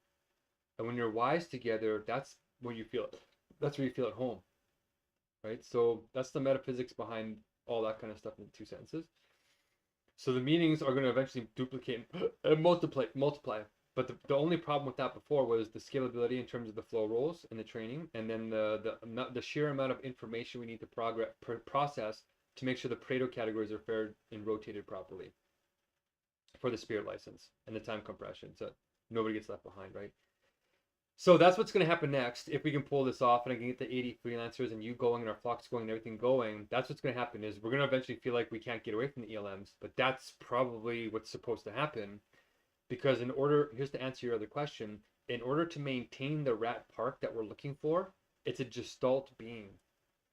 And when you're wise together, that's where you feel it. That's where you feel at home, right? So that's the metaphysics behind all that kind of stuff in 2 sentences. So the meanings are going to eventually duplicate and multiply. But the only problem with that before was the scalability in terms of the flow rules and the training, and then the sheer amount of information we need to process to make sure the Pareto categories are fair and rotated properly for the spirit license and the time compression, so nobody gets left behind, right? So that's what's going to happen next. If we can pull this off and I can get the 80 freelancers and you going and our flocks going and everything going, that's what's going to happen is we're going to eventually feel like we can't get away from the ELMs, but that's probably what's supposed to happen because here's to answer your other question, in order to maintain the rat park that we're looking for, it's a gestalt being.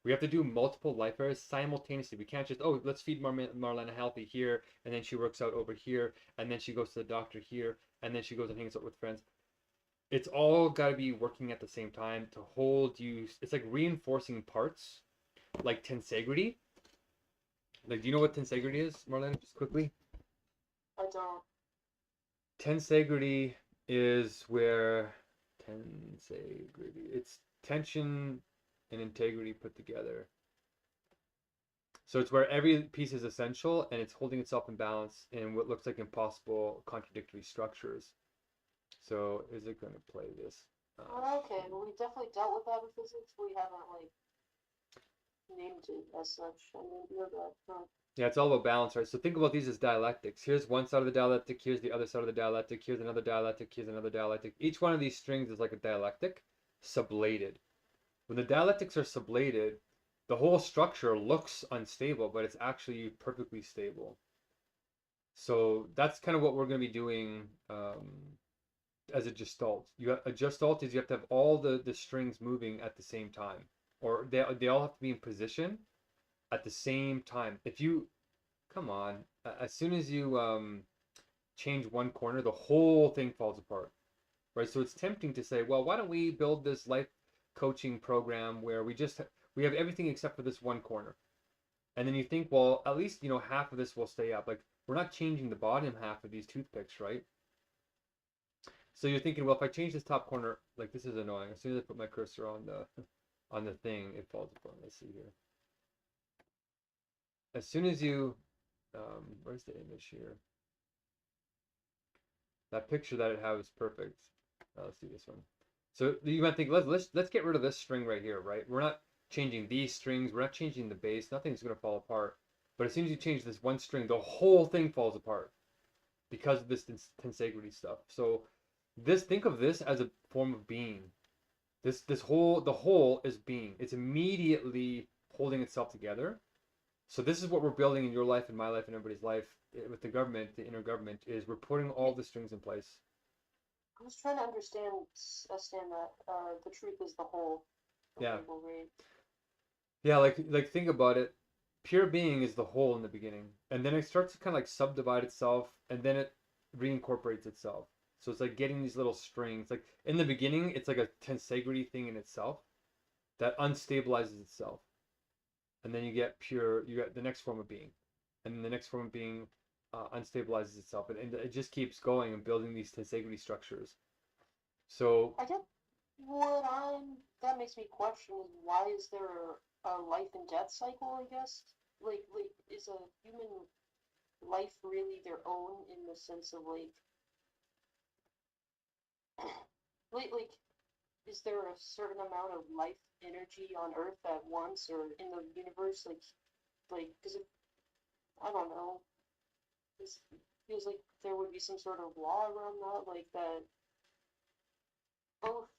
We have to do multiple life areas simultaneously. We can't just, let's feed Marlena healthy here, and then she works out over here, and then she goes to the doctor here, and then she goes and hangs out with friends. It's all got to be working at the same time to hold you. It's like reinforcing parts, like tensegrity. Like, do you know what tensegrity is, Marlena? Just quickly. I don't. Tensegrity is where tensegrity. It's tension and integrity put together. So it's where every piece is essential and it's holding itself in balance in what looks like impossible contradictory structures. So is it going to play this? Okay, well, we definitely dealt with that in physics. We haven't, like, named it as such. I didn't know that. Huh. Yeah, it's all about balance, right? So think about these as dialectics. Here's one side of the dialectic, here's the other side of the dialectic, here's another dialectic, here's another dialectic. Each one of these strings is like a dialectic, sublated. When the dialectics are sublated, the whole structure looks unstable, but it's actually perfectly stable. So that's kind of what we're going to be doing as a gestalt. A gestalt is you have to have all the strings moving at the same time, or they all have to be in position at the same time. If you come on, as soon as you change one corner, the whole thing falls apart, right? So it's tempting to say, well, why don't we build this life coaching program where we have everything except for this one corner, and then you think, well, at least half of this will stay up. Like we're not changing the bottom half of these toothpicks, right? So you're thinking, well, if I change this top corner, like this is annoying. As soon as I put my cursor on the thing, it falls apart. Let's see here. As soon as you, where's the image here? That picture that it has is perfect. Let's do this one. So you might think, let's get rid of this string right here, right? We're not changing these strings. We're not changing the bass. Nothing's going to fall apart. But as soon as you change this one string, the whole thing falls apart because of this tensegrity stuff. So think of this as a form of being. The whole is being. It's immediately holding itself together. So this is what we're building in your life and my life and everybody's life with the government, the inner government, is we're putting all the strings in place. I was trying to understand that the truth is the whole. Yeah. Right? Yeah, like think about it. Pure being is the whole in the beginning, and then it starts to kind of like subdivide itself, and then it reincorporates itself. So it's like getting these little strings. Like in the beginning, it's like a tensegrity thing in itself that unstabilizes itself, and then you get the next form of being, and then the next form of being unstabilizes itself, and it just keeps going and building these tensegrity structures. So I get that makes me question is why is there a life and death cycle, I guess? Like is a human life really their own in the sense of like is there a certain amount of life energy on Earth at once or in the universe? Like does it I don't know. It feels like there would be some sort of law around that, like that both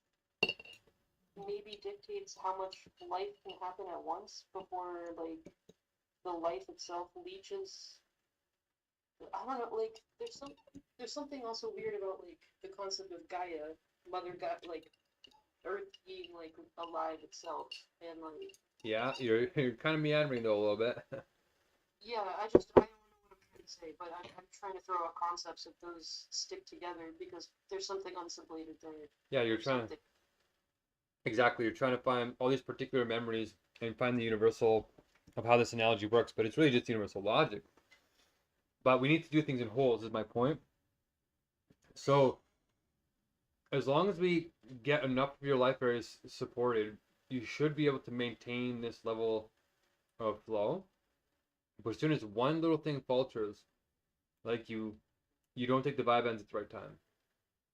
maybe dictates how much life can happen at once before like the life itself leeches. I don't know, like there's something also weird about like the concept of Gaia, Mother Gaia, like Earth being like alive itself, and like yeah, you're kind of meandering though a little bit. yeah, I don't know what I'm trying to say, but I'm trying to throw out concepts if those stick together because there's something unsublated there. Yeah, you're trying Something. exactly. You're trying to find all these particular memories and find the universal of how this analogy works, but it's really just universal logic. But we need to do things in wholes, is my point. So as long as we get enough of your life areas supported, you should be able to maintain this level of flow. But as soon as one little thing falters, like you don't take the Vyvanse at the right time,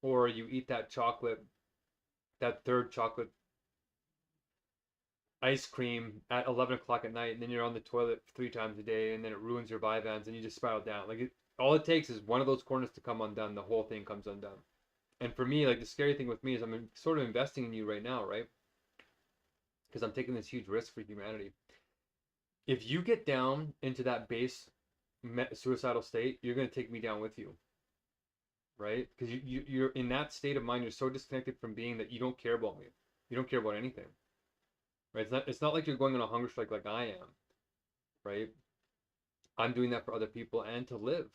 or you eat that chocolate, that third chocolate ice cream at 11 o'clock at night, and then you're on the toilet 3 times a day, and then it ruins your Vyvanse, and you just spiral down. All it takes is one of those corners to come undone, the whole thing comes undone. And for me, like the scary thing with me is I'm sort of investing in you right now, right? Because I'm taking this huge risk for humanity. If you get down into that base suicidal state, you're going to take me down with you, right? Because you're in that state of mind, you're so disconnected from being that you don't care about me. You don't care about anything, right? It's not like you're going on a hunger strike like I am, right? I'm doing that for other people and to live.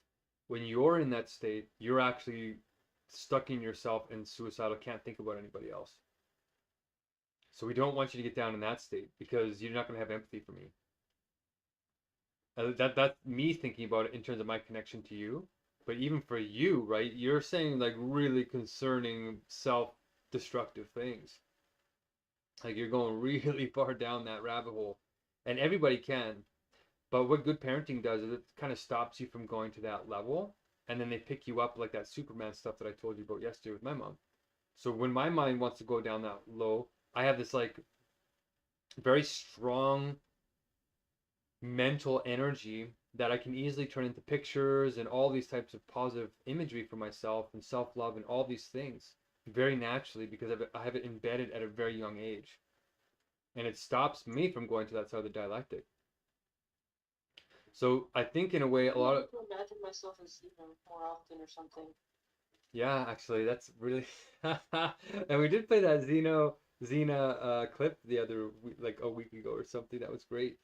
When you're in that state, you're actually stuck in yourself and suicidal, can't think about anybody else. So we don't want you to get down in that state because you're not going to have empathy for me. That's me thinking about it in terms of my connection to you. But even for you, right? You're saying like really concerning self-destructive things. Like you're going really far down that rabbit hole, and everybody can. But what good parenting does is it kind of stops you from going to that level, and then they pick you up like that Superman stuff that I told you about yesterday with my mom. So when my mind wants to go down that low, I have this like very strong mental energy that I can easily turn into pictures and all these types of positive imagery for myself and self-love and all these things very naturally because I have it embedded at a very young age. And it stops me from going to that side of the dialectic. So I think in a way a lot of imagine myself as more often or something. yeah, actually that's really and we did play that Xena clip the other like a week ago or something. That was great.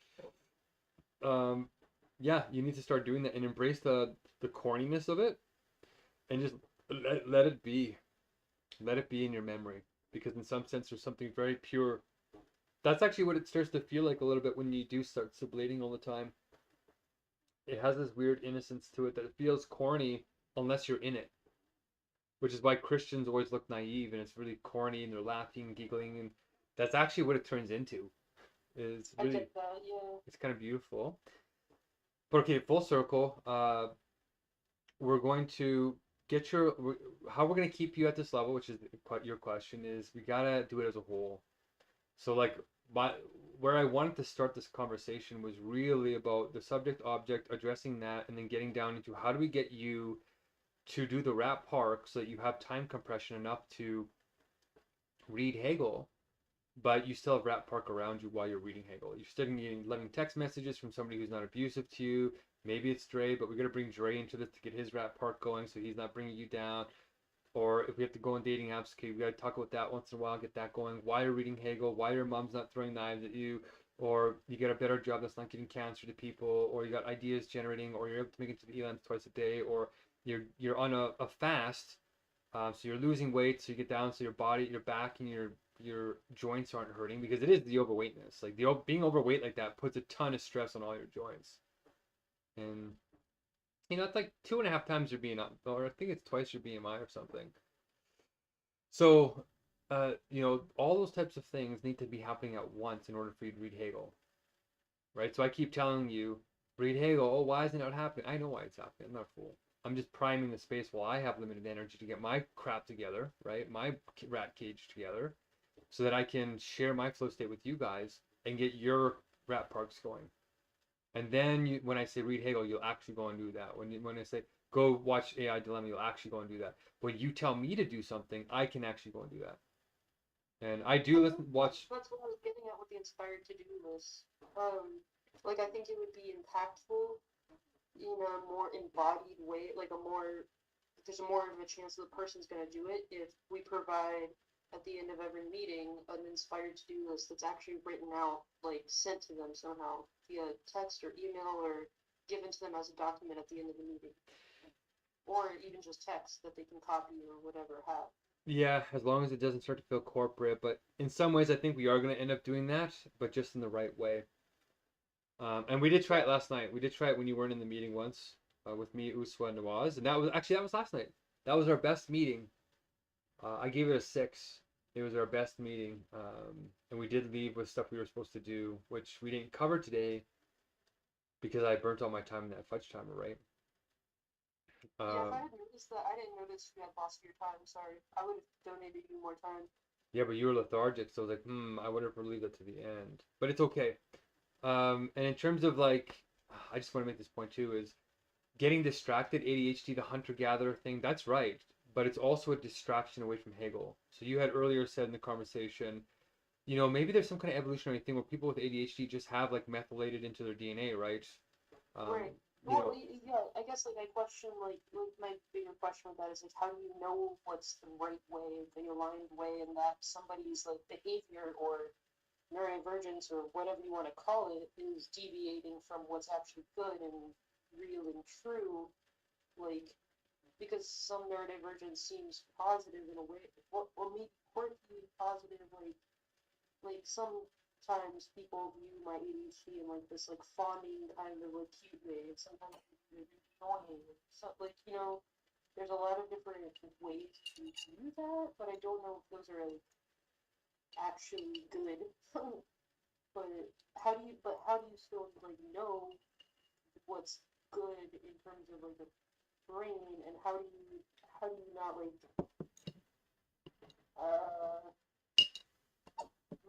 Yeah, you need to start doing that and embrace the corniness of it and just let it be. Let it be in your memory because in some sense there's something very pure. That's actually what it starts to feel like a little bit when you do start sublating all the time. It has this weird innocence to it that it feels corny unless you're in it, which is why Christians always look naive and it's really corny and they're laughing and giggling, and that's actually what it turns into. It's really, I get that, yeah. it's kind of beautiful. But okay, full circle. We're going to get how we're going to keep you at this level, which is your question, is we gotta do it as a whole. So like where I wanted to start this conversation was really about the subject object, addressing that, and then getting down into how do we get you to do the wrap park so that you have time compression enough to read Hegel but you still have Rat Park around you while you're reading Hegel. You're still getting loving text messages from somebody who's not abusive to you. Maybe it's Dre, but we're gonna bring Dre into this to get his Rat Park going, so he's not bringing you down. Or if we have to go on dating apps, okay, we gotta talk about that once in a while, get that going. Why you're reading Hegel? Why your mom's not throwing knives at you? Or you get a better job that's not getting cancer to people, or you got ideas generating, or you're able to make it to the ELAMs twice a day, or you're on a fast, so you're losing weight, so you get down, so your body, your back, and your joints aren't hurting because it is the overweightness. Like being overweight like that puts a ton of stress on all your joints, and it's like 2.5 times your BMI, or I think it's twice your BMI or something. So, all those types of things need to be happening at once in order for you to read Hegel, right? So I keep telling you, read Hegel. Oh, why isn't it happening? I know why it's happening. I'm not a fool. I'm just priming the space while I have limited energy to get my crap together, right? My rat cage together, so that I can share my flow state with you guys and get your rat parks going. And then when I say read Hegel, you'll actually go and do that. When I say go watch AI Dilemma, you'll actually go and do that. When you tell me to do something, I can actually go and do that. And I do watch. That's what I was getting at with the inspired to-do list. Like I think it would be impactful in a more embodied way, there's more of a chance that the person's going to do it if we provide at the end of every meeting an inspired to-do list that's actually written out, like sent to them somehow via text or email or given to them as a document at the end of the meeting. Or even just text that they can copy or whatever have. Yeah, as long as it doesn't start to feel corporate. But in some ways, I think we are going to end up doing that, but just in the right way. And we did try it last night. We did try it when you weren't in the meeting once with me, Uswa, and Nawaz. And that was last night. That was our best meeting. I gave it a 6. It was our best meeting. And we did leave with stuff we were supposed to do, which we didn't cover today because I burnt all my time in that fudge timer, right? Yeah, if I had noticed that, I didn't notice you had lost your time. Sorry, I would have donated you more time. Yeah, but you were lethargic, so I was like, I wonder if we'll leave that to the end. But it's okay. And in terms of like, I just want to make this point too, is getting distracted, ADHD, the hunter-gatherer thing, that's right. But it's also a distraction away from Hegel. So you had earlier said in the conversation, maybe there's some kind of evolutionary thing where people with ADHD just have like methylated into their DNA, right? Right. Well, yeah, I guess I question like my bigger question with that is how do you know what's the right way, the aligned way, and that somebody's like behavior or neurodivergence or whatever you want to call it is deviating from what's actually good and real and true, like because some neurodivergence seems positive in a way, or maybe quirky positive, like sometimes people view my ADHD in like this like fawning kind of like cute way, and sometimes it's annoying. So like there's a lot of different ways to do that, but I don't know if those are like actually good. But how do you still like know what's good in terms of like a brain, and how do you not like uh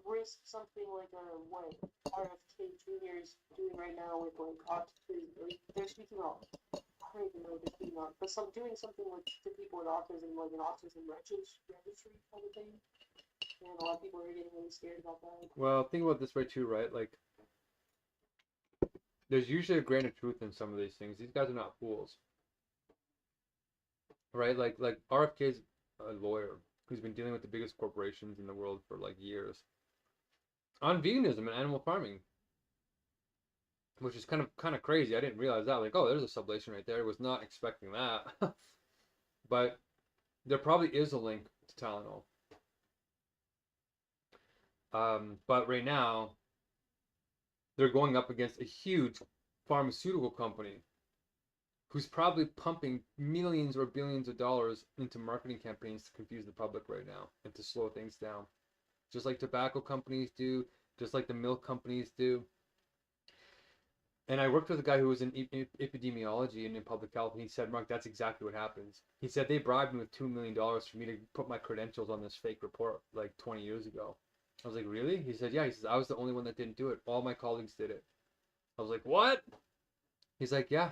risk something like what RFK Jr. is doing right now with like autism? Like they're speaking out. I don't even know what they're speaking out, but doing something with the people with autism, like an autism registry kind of thing. And a lot of people are getting really scared about that. Well, think about it this way too, right? Like, there's usually a grain of truth in some of these things. These guys are not fools, right? Like RFK's a lawyer who's been dealing with the biggest corporations in the world for like years on veganism and animal farming, which is kind of crazy. I didn't realize that. Like, oh, there's a sublation right there. I was not expecting that, but there probably is a link to Tylenol. But right now, they're going up against a huge pharmaceutical company who's probably pumping millions or billions of dollars into marketing campaigns to confuse the public right now and to slow things down. Just like tobacco companies do, just like the milk companies do. And I worked with a guy who was in epidemiology and in public health, and he said, Mark, that's exactly what happens. He said they bribed me with $2 million for me to put my credentials on this fake report like 20 years ago. I was like, really? He said, yeah. He says, I was the only one that didn't do it. All my colleagues did it. I was like, what? He's like, yeah.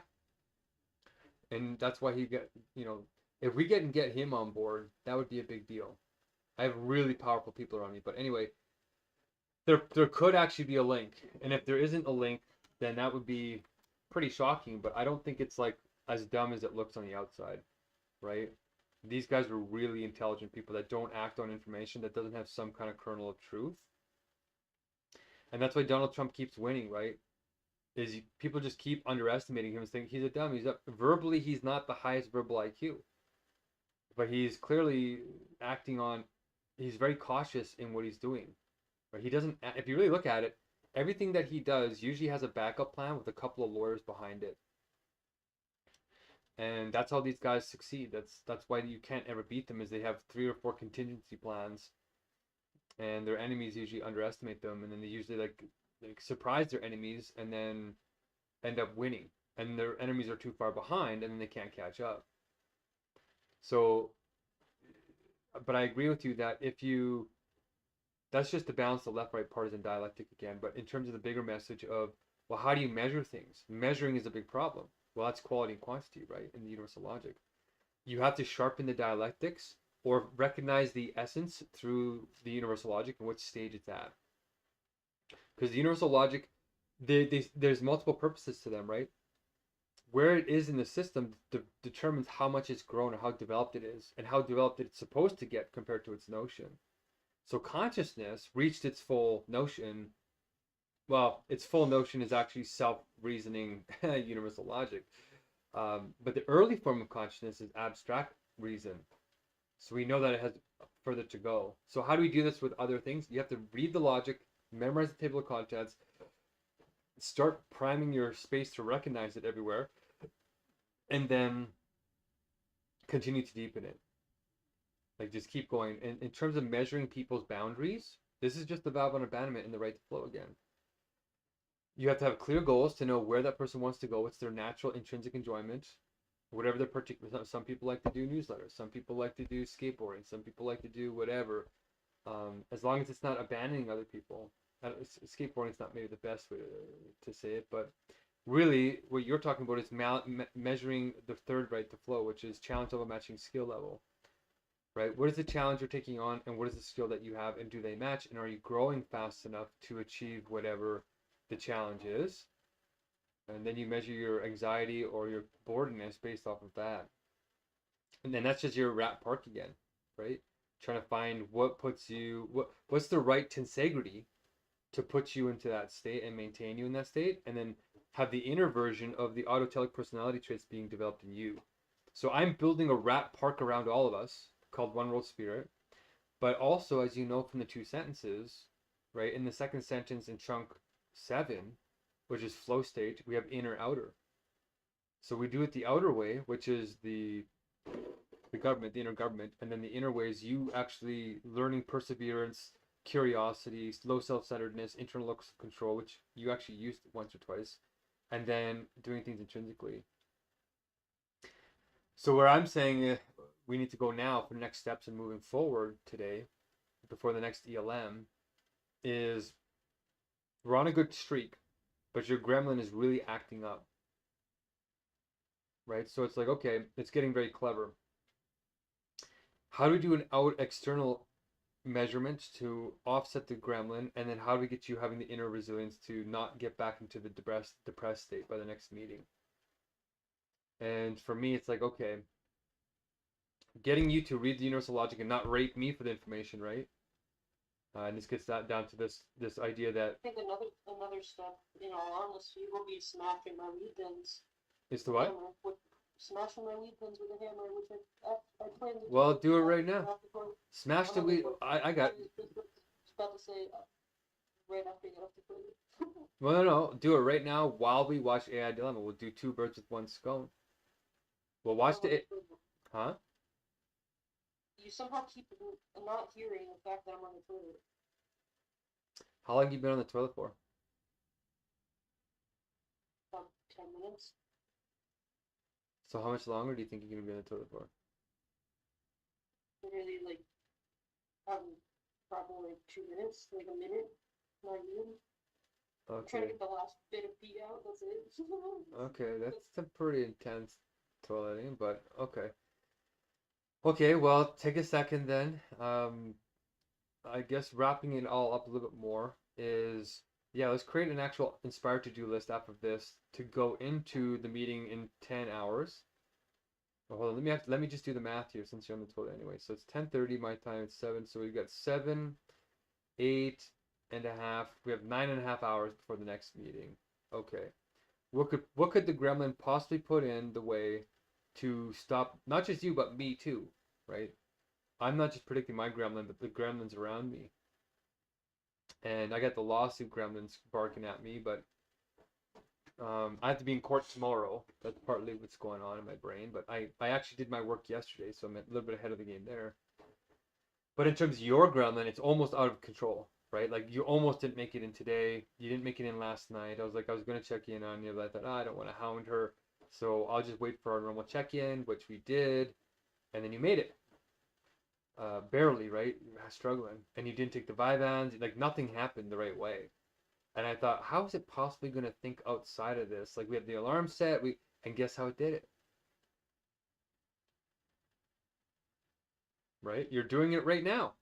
And that's why if we get him on board, that would be a big deal. I have really powerful people around me. But anyway, There could actually be a link, and if there isn't a link, then that would be pretty shocking. But I don't think it's like as dumb as it looks on the outside, right? These guys were really intelligent people that don't act on information that doesn't have some kind of kernel of truth, and that's why Donald Trump keeps winning, right? People just keep underestimating him and think he's a dummy. Verbally, he's not the highest verbal IQ, but he's clearly acting on. He's very cautious in what he's doing. Right? He doesn't. If you really look at it, everything that he does usually has a backup plan with a couple of lawyers behind it, and that's how these guys succeed. That's why you can't ever beat them. Is they have 3 or 4 contingency plans, and their enemies usually underestimate them, and then they usually like surprise their enemies, and then end up winning. And their enemies are too far behind, and then they can't catch up. So, but I agree with you that if you that's just to balance the left-right partisan dialectic again. But in terms of the bigger message of, well, how do you measure things? Measuring is a big problem. Well, that's quality and quantity, right? In the universal logic, you have to sharpen the dialectics or recognize the essence through the universal logic and which stage it's at. Because the universal logic, there's multiple purposes to them, right? Where it is in the system determines how much it's grown or how developed it is and how developed it's supposed to get compared to its notion. So consciousness reached its full notion. Well, its full notion is actually self-reasoning universal logic. But the early form of consciousness is abstract reason. So we know that it has further to go. So how do we do this with other things? You have to read the logic, memorize the table of contents, start priming your space to recognize it everywhere, and then continue to deepen it. Like just keep going. And in terms of measuring people's boundaries, this is just the valve on abandonment and the right to flow again. You have to have clear goals to know where that person wants to go. What's their natural intrinsic enjoyment, whatever their particular. Some people like to do newsletters. Some people like to do skateboarding. Some people like to do whatever. As long as it's not abandoning other people. Skateboarding is not maybe the best way to say it, but really what you're talking about is measuring the third right to flow, which is challenge level matching skill level. Right? What is the challenge you're taking on, and what is the skill that you have, and do they match? And are you growing fast enough to achieve whatever the challenge is? And then you measure your anxiety or your boredness based off of that. And then that's just your rat park again, right? Trying to find what puts you, what's the right tensegrity to put you into that state and maintain you in that state, and then have the inner version of the autotelic personality traits being developed in you. So I'm building a rat park around all of us, called One World Spirit, but also, as you know from the 2 sentences, right, in the second sentence in chunk 7, which is flow state, we have inner outer. So we do it the outer way, which is the government, the inner government, and then the inner way is you actually learning perseverance, curiosity, low self-centeredness, internal locus of control, which you actually used once or twice, and then doing things intrinsically. So where I'm saying we need to go now for the next steps and moving forward today, before the next ELM, is we're on a good streak, but your gremlin is really acting up. Right? So it's like, okay, it's getting very clever. How do we do an out external measurement to offset the gremlin, and then how do we get you having the inner resilience to not get back into the depressed state by the next meeting? And for me, it's like, okay, getting you to read the universal logic and not rate me for the information, right? And this gets that down to this idea that I think another step, in all honesty, will be smashing my weed pins. is the what? Smashing my weed pins with a hammer, which I plan to do. Well, do it right now. Smash the weed. I got. I was about to say right after you get off the toilet. Well, no, do it right now while we watch AI Dilemma. We'll do 2 birds with 1 stone. We'll watch the. Huh? You somehow keep not hearing the fact that I'm on the toilet. How long have you been on the toilet for? About 10 minutes. So how much longer do you think you're gonna be on the toilet for? Literally, like, probably like 2 minutes, like a minute, not even. I'm trying to Okay. get the last bit of pee out. That's it. Okay, that's a pretty intense toileting, but okay. Okay, well, take a second then. I guess wrapping it all up a little bit more. is, yeah, let's create an actual inspired to-do list after this to go into the meeting in 10 hours. Oh, hold on, let me just do the math here since you're on the toilet anyway. So it's 10:30 my time, it's 7, so we've got 7, 8.5. We have 9.5 hours before the next meeting. Okay. What could the gremlin possibly put in the way to stop not just you but me too, right? I'm not just predicting my gremlin, but the gremlins around me. And I got the lawsuit gremlins barking at me, but I have to be in court tomorrow. That's partly what's going on in my brain. But I actually did my work yesterday, so I'm a little bit ahead of the game there. But in terms of your gremlin, it's almost out of control, right? Like you almost didn't make it in today. You didn't make it in last night. I was going to check in on you, but I thought, I don't want to hound her. So I'll just wait for our normal check-in, which we did. And then you made it. Barely, right? You were struggling. And you didn't take the Vyvanse. Like nothing happened the right way. And I thought, how is it possibly going to think outside of this? Like we have the alarm set, and guess how it did it? Right? You're doing it right now.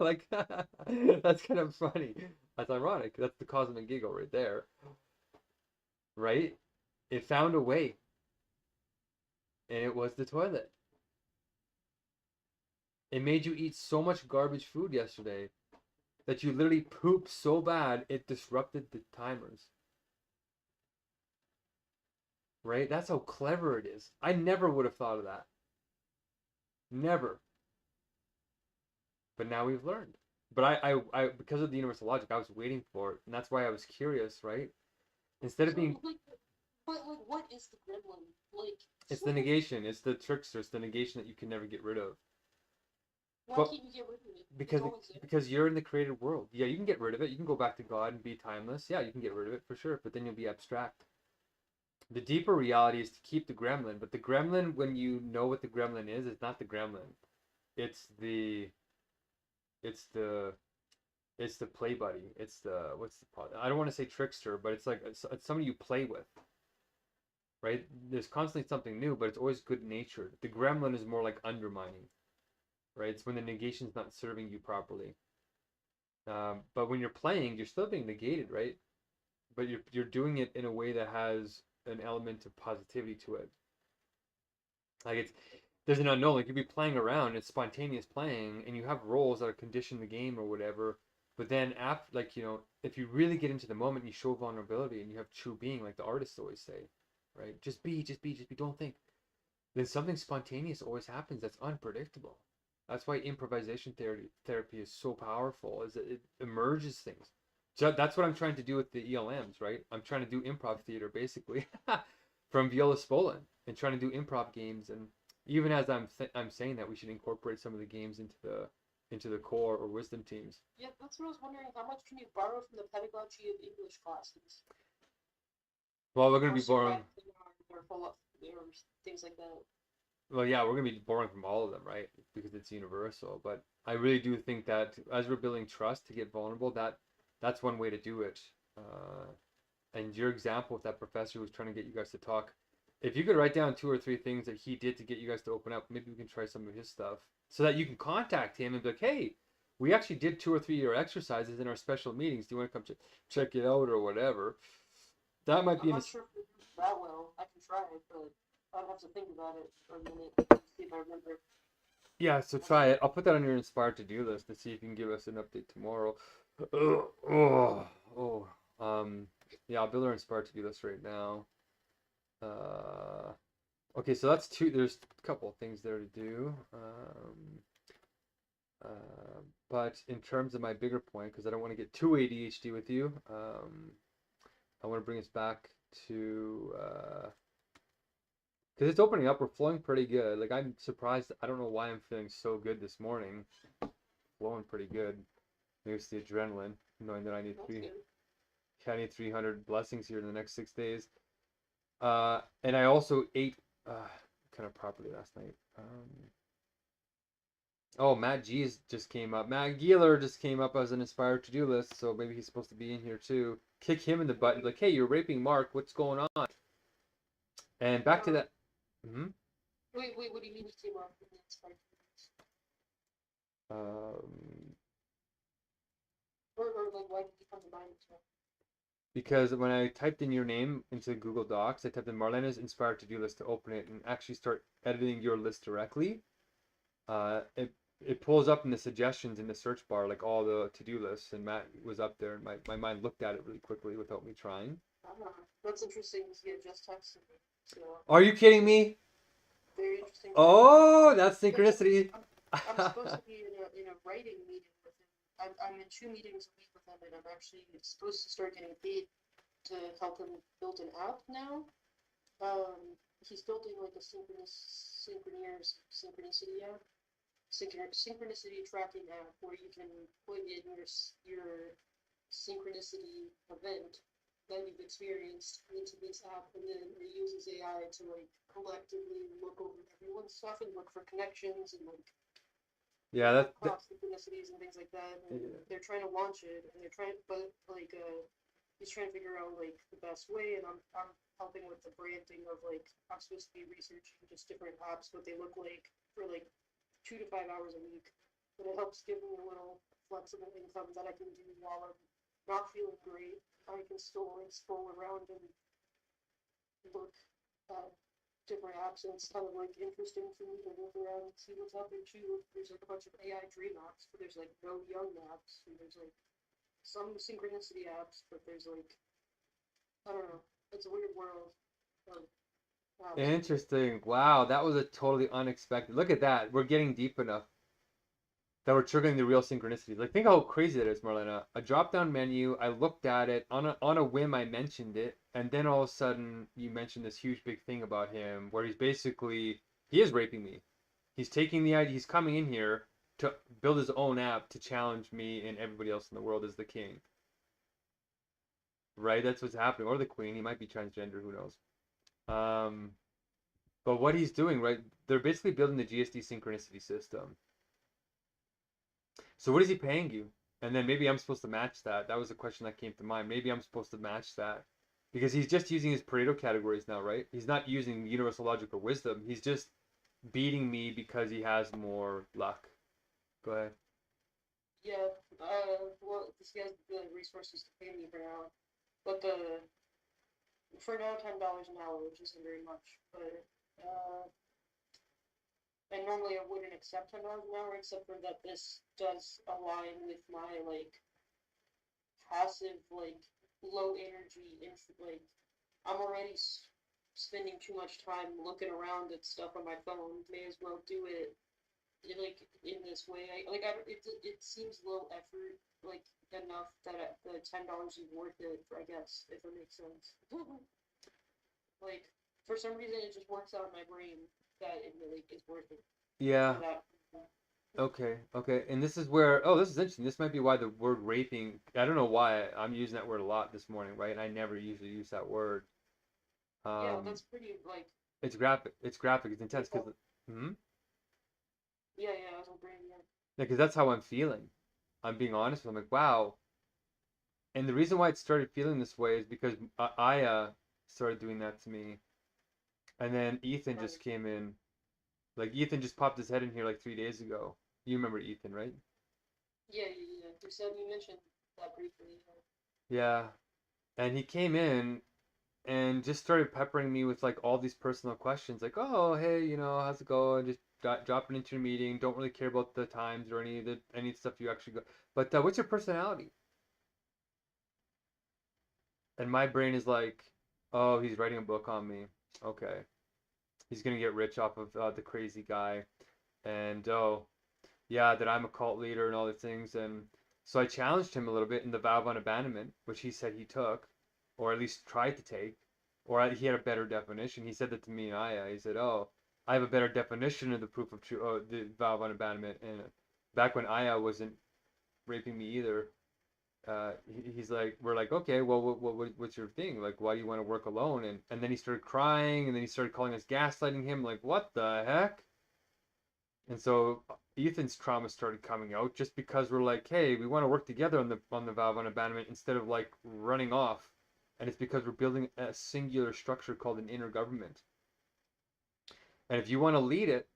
Like that's kind of funny. That's ironic. That's the cosmic giggle right there. Right? It found a way. And it was the toilet. It made you eat so much garbage food yesterday that you literally pooped so bad it disrupted the timers. Right? That's how clever it is. I never would have thought of that. Never. But now we've learned. But I because of the universal logic, I was waiting for it, and that's why I was curious, right? Instead of being, But like, what is the gremlin? Like, it's the negation, it's the trickster, it's the negation that you can never get rid of. why But can't you get rid of it? because It's always there. because you're in the created world. Yeah, you can get rid of it. You can go back to God and be timeless. Yeah, you can get rid of it for sure, but then you'll be abstract. The deeper reality is to keep the gremlin, but the gremlin, when you know what the gremlin is not the gremlin. It's the it's the it's the play buddy. It's the I don't want to say trickster, but it's like it's somebody you play with. Right? There's constantly something new, but it's always good natured. The gremlin is more like undermining. Right? It's when the negation's not serving you properly. But when you're playing, you're still being negated, right? But you're doing it in a way that has an element of positivity to it. Like there's an unknown. Like you'd be playing around, it's spontaneous playing, and you have roles that are conditioned the game or whatever. But then after, like if you really get into the moment, you show vulnerability and you have true being, like the artists always say, right? Just be, just be, just be. Don't think. Then something spontaneous always happens that's unpredictable. That's why improvisation therapy is so powerful, is that it emerges things. So that's what I'm trying to do with the ELMs, right? I'm trying to do improv theater basically from Viola Spolin and trying to do improv games. And even as I'm saying that we should incorporate some of the games into the core or wisdom teams. Yeah, that's what I was wondering. How much can you borrow from the pedagogy of English classes? Well, we're gonna Or be borrowing. or things like that. Well, yeah, we're gonna be borrowing from all of them, right? Because it's universal. But I really do think that as we're building trust to get vulnerable, that's one way to do it. And your example with that professor who was trying to get you guys to talk, if you could write down 2 or 3 things that he did to get you guys to open up, maybe we can try some of his stuff so that you can contact him and be like, hey, we actually did 2 or 3 of your exercises in our special meetings. Do you want to come check it out or whatever? That might be I'm not sure if it works that well. I can try it, but I'd have to think about it for a minute see if I remember. Yeah, so try it. I'll put that on your inspired to-do list to see if you can give us an update tomorrow. Yeah, I'll build our inspired to-do list right now. Okay, so that's 2. There's a couple of things there to do. But in terms of my bigger point, because I don't want to get too ADHD with you, I want to bring us back to because it's opening up. We're flowing pretty good. Like I'm surprised. I don't know why I'm feeling so good this morning. Flowing pretty good. Maybe it's the adrenaline, knowing that I need 300 blessings here in the next 6 days. And I also ate kind of properly last night. Oh, Matt G's just came up. Matt Geeler just came up as an inspired to-do list, so maybe he's supposed to be in here too. Kick him in the butt. Like, hey, you're raping Mark. What's going on? And back to that. Wait, what do you mean he came up with that? Or like, why did you come to mind? So, Because when I typed in your name into Google Docs, I typed in Marlena's inspired to-do list to open it and actually start editing your list directly. It pulls up in the suggestions in the search bar like all the to-do lists, and Matt was up there, and my mind looked at it really quickly without me trying. that's interesting to get just texted me. So, Are you kidding me? very interesting. Oh, that's Because synchronicity. I'm supposed to be in a writing meeting with him. I'm in 2 meetings a week with him, and I'm actually supposed to start getting paid to help him build an app now. He's building like a synchronicity app, synchronicity tracking app where you can put in your synchronicity event that you've experienced into this app, and then it uses AI to like collectively look over everyone's stuff and look for connections and like Yeah, that cross synchronicities and things like that. And Yeah. they're trying to launch it, and they're trying, but like he's trying to figure out like the best way, and I'm helping with the branding of like I'm supposed to be researching just different apps, what they look like for like 2 to 5 hours a week, but it helps give me a little flexible income that I can do while I'm not feeling great. I can still like scroll around and look at different apps, and it's kind of like interesting for me to look around and see what's out there too. There's like a bunch of AI dream apps, but there's like no young apps, and there's like some synchronicity apps, but there's like I don't know. It's a weird world of apps. Interesting. Wow, that was a totally unexpected. Look at that. We're getting deep enough that we're triggering the real synchronicities. Like, think how crazy that is, Marlena. A drop-down menu. I looked at it on a whim. I mentioned it, and then all of a sudden, you mentioned this huge big thing about him, where he is raping me. He's taking the idea. He's coming in here to build his own app to challenge me and everybody else in the world as the king. Right? That's what's happening. Or the queen. He might be transgender. Who knows? But what he's doing, right? They're basically building the GSD synchronicity system. So what is he paying you? And then maybe I'm supposed to match that. That was a question that came to mind. Maybe I'm supposed to match that. Because he's just using his Pareto categories now, right? He's not using universal logic or wisdom. He's just beating me because he has more luck. Go ahead. Yeah, well, this has the resources to pay me for now, but for now, $10 an hour, which isn't very much, but and normally I wouldn't accept $10 an hour, except for that this does align with my like passive, like low energy, like I'm already spending too much time looking around at stuff on my phone. May as well do it like in this way. It seems low effort, like enough that the $10 is worth it. I guess if it makes sense. Like for some reason, it just works out in my brain that it really is worth it. Yeah. For that. Okay. Okay. And this is where, oh, this is interesting. This might be why the word raping, I don't know why I'm using that word a lot this morning, right? And I never usually use that word. Yeah, that's pretty like. It's graphic. It's graphic. It's intense. Cause, Yeah, I was agreeing. Yeah. Yeah, because that's how I'm feeling. I'm being honest with him. Like, wow. And the reason why it started feeling this way is because Aya started doing that to me. And then Ethan just came in. Like, Ethan just popped his head in here like 3 days ago. You remember Ethan, right? Yeah. You mentioned that briefly. Yeah. And he came in and just started peppering me with like all these personal questions. Like, oh, hey, how's it going? Just dropping into a meeting. Don't really care about the times or any stuff you actually go. But what's your personality? And my brain is like, oh, he's writing a book on me. Okay. He's gonna get rich off of the crazy guy. And oh, yeah, that I'm a cult leader and all these things. And so I challenged him a little bit in the vow of abandonment, which he said he took, or at least tried to take, or he had a better definition. He said that to me and Aya. He said, oh, I have a better definition of the proof of true, the vow of abandonment. And back when Aya wasn't raping me either, he's like, we're like, okay, well, what's your thing? Like, why do you want to work alone? And then he started crying, and then he started calling us gaslighting him. Like, what the heck? And so Ethan's trauma started coming out just because we're like, hey, we want to work together on the vow of abandonment instead of like running off. And it's because we're building a singular structure called an inner government. And if you want to lead it,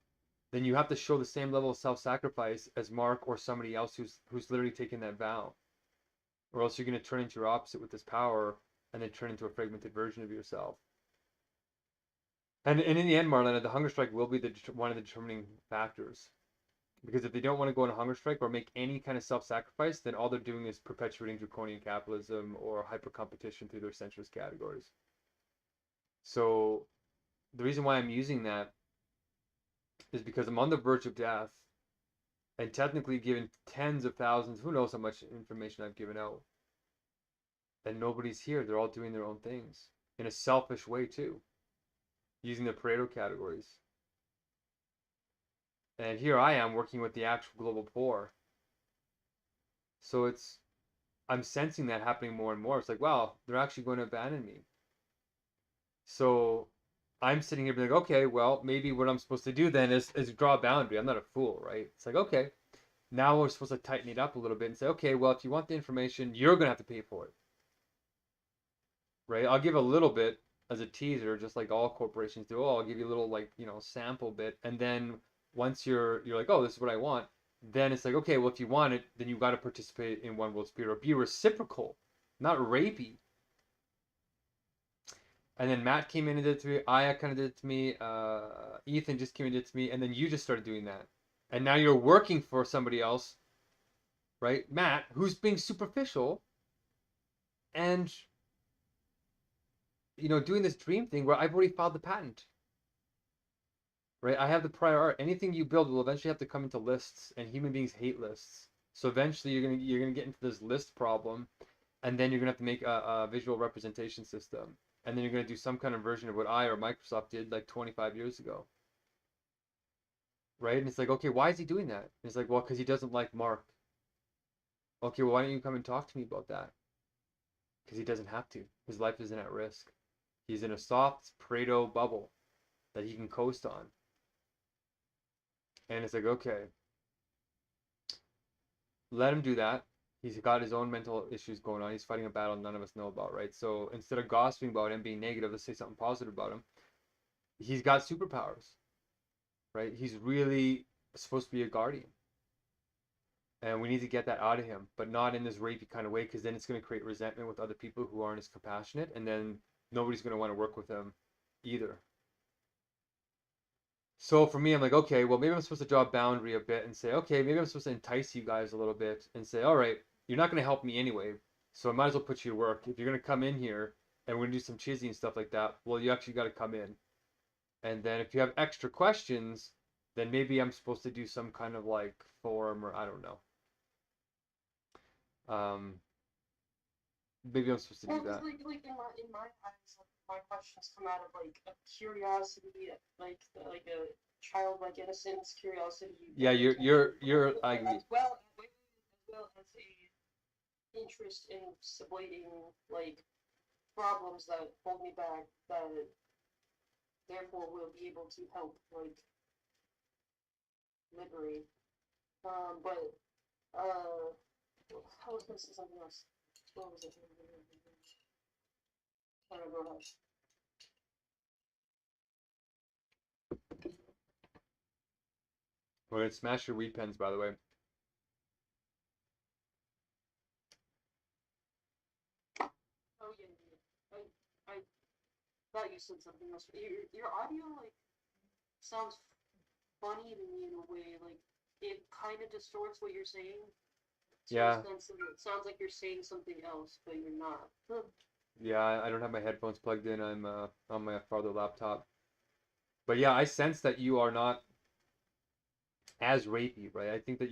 then you have to show the same level of self-sacrifice as Mark or somebody else who's literally taken that vow. or else you're going to turn into your opposite with this power and then turn into a fragmented version of yourself. And in the end, Marlena, the hunger strike will be one of the determining factors. Because if they don't want to go on a hunger strike or make any kind of self-sacrifice, then all they're doing is perpetuating draconian capitalism or hyper-competition through their centrist categories. So the reason why I'm using that is because I'm on the verge of death and technically given tens of thousands, who knows how much information I've given out. And nobody's here. They're all doing their own things in a selfish way too, using the Pareto categories. And here I am working with the actual global poor. So I'm sensing that happening more and more. It's like, wow, they're actually going to abandon me. So I'm sitting here being like, okay, well, maybe what I'm supposed to do then is draw a boundary. I'm not a fool, right? It's like, okay, now we're supposed to tighten it up a little bit and say, okay, well, if you want the information, you're going to have to pay for it. Right? I'll give a little bit as a teaser, just like all corporations do. Oh, I'll give you a little, like, sample bit. And then once you're like, oh, this is what I want, then it's like, okay, well, if you want it, then you got to participate in One World Spirit or be reciprocal, not rapey. And then Matt came in and did it to me. Aya kind of did it to me. Ethan just came in and did it to me. And then you just started doing that. And now you're working for somebody else, right? Matt, who's being superficial and, doing this dream thing where I've already filed the patent. Right? I have the prior art. Anything you build will eventually have to come into lists, and human beings hate lists. So eventually you're gonna get into this list problem, and then you're gonna have to make a visual representation system. And then you're going to do some kind of version of what I or Microsoft did like 25 years ago. Right? And it's like, okay, why is he doing that? And it's like, well, because he doesn't like Mark. Okay, well, why don't you come and talk to me about that? Because he doesn't have to. His life isn't at risk. He's in a soft Pareto bubble that he can coast on. And it's like, okay, let him do that. He's got his own mental issues going on. He's fighting a battle none of us know about, right? So instead of gossiping about him, being negative, let's say something positive about him. He's got superpowers, right? He's really supposed to be a guardian. And we need to get that out of him, but not in this rapey kind of way, because then it's going to create resentment with other people who aren't as compassionate, and then nobody's going to want to work with him either. So for me, I'm like, okay, well, maybe I'm supposed to draw a boundary a bit and say, okay, maybe I'm supposed to entice you guys a little bit and say, all right, you're not going to help me anyway, so I might as well put you to work. If you're going to come in here and we're going to do some chizzy and stuff like that, well, you actually got to come in. And then if you have extra questions, then maybe I'm supposed to do some kind of like forum, or I don't know. Maybe I'm supposed to do that. Like in my eyes, like, my questions come out of like a curiosity, like a childlike innocence, curiosity. Yeah, you're I agree. As well as a interest in sublating like problems that hold me back, that therefore will be able to help like liberate. But I was gonna say something else. What was it? I don't know. We're gonna smash your weed pens, by the way. Oh yeah, yeah. I thought you said something else. Your audio like sounds funny to me in a way. Like it kind of distorts what you're saying. Yeah. It sounds like you're saying something else, but you're not. Yeah, I don't have my headphones plugged in. I'm on my father laptop. But yeah, I sense that you are not as rapey, right? I think that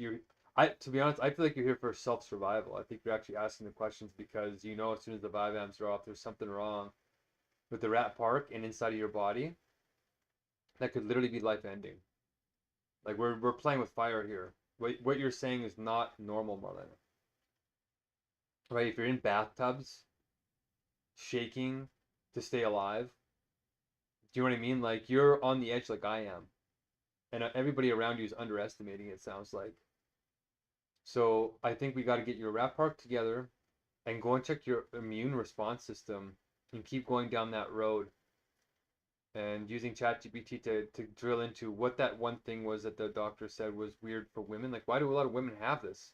to be honest, I feel like you're here for self-survival. I think you're actually asking the questions because you know as soon as the vibe amps are off, there's something wrong with the rat park and inside of your body that could literally be life-ending. Like we're playing with fire here. What you're saying is not normal, Marlena. Right? If you're in bathtubs, shaking to stay alive, do you know what I mean? Like you're on the edge like I am. And everybody around you is underestimating it, sounds like. So I think we got to get your rat park together and go and check your immune response system and keep going down that road and using ChatGPT to drill into what that one thing was that the doctor said was weird for women. Like, why do a lot of women have this?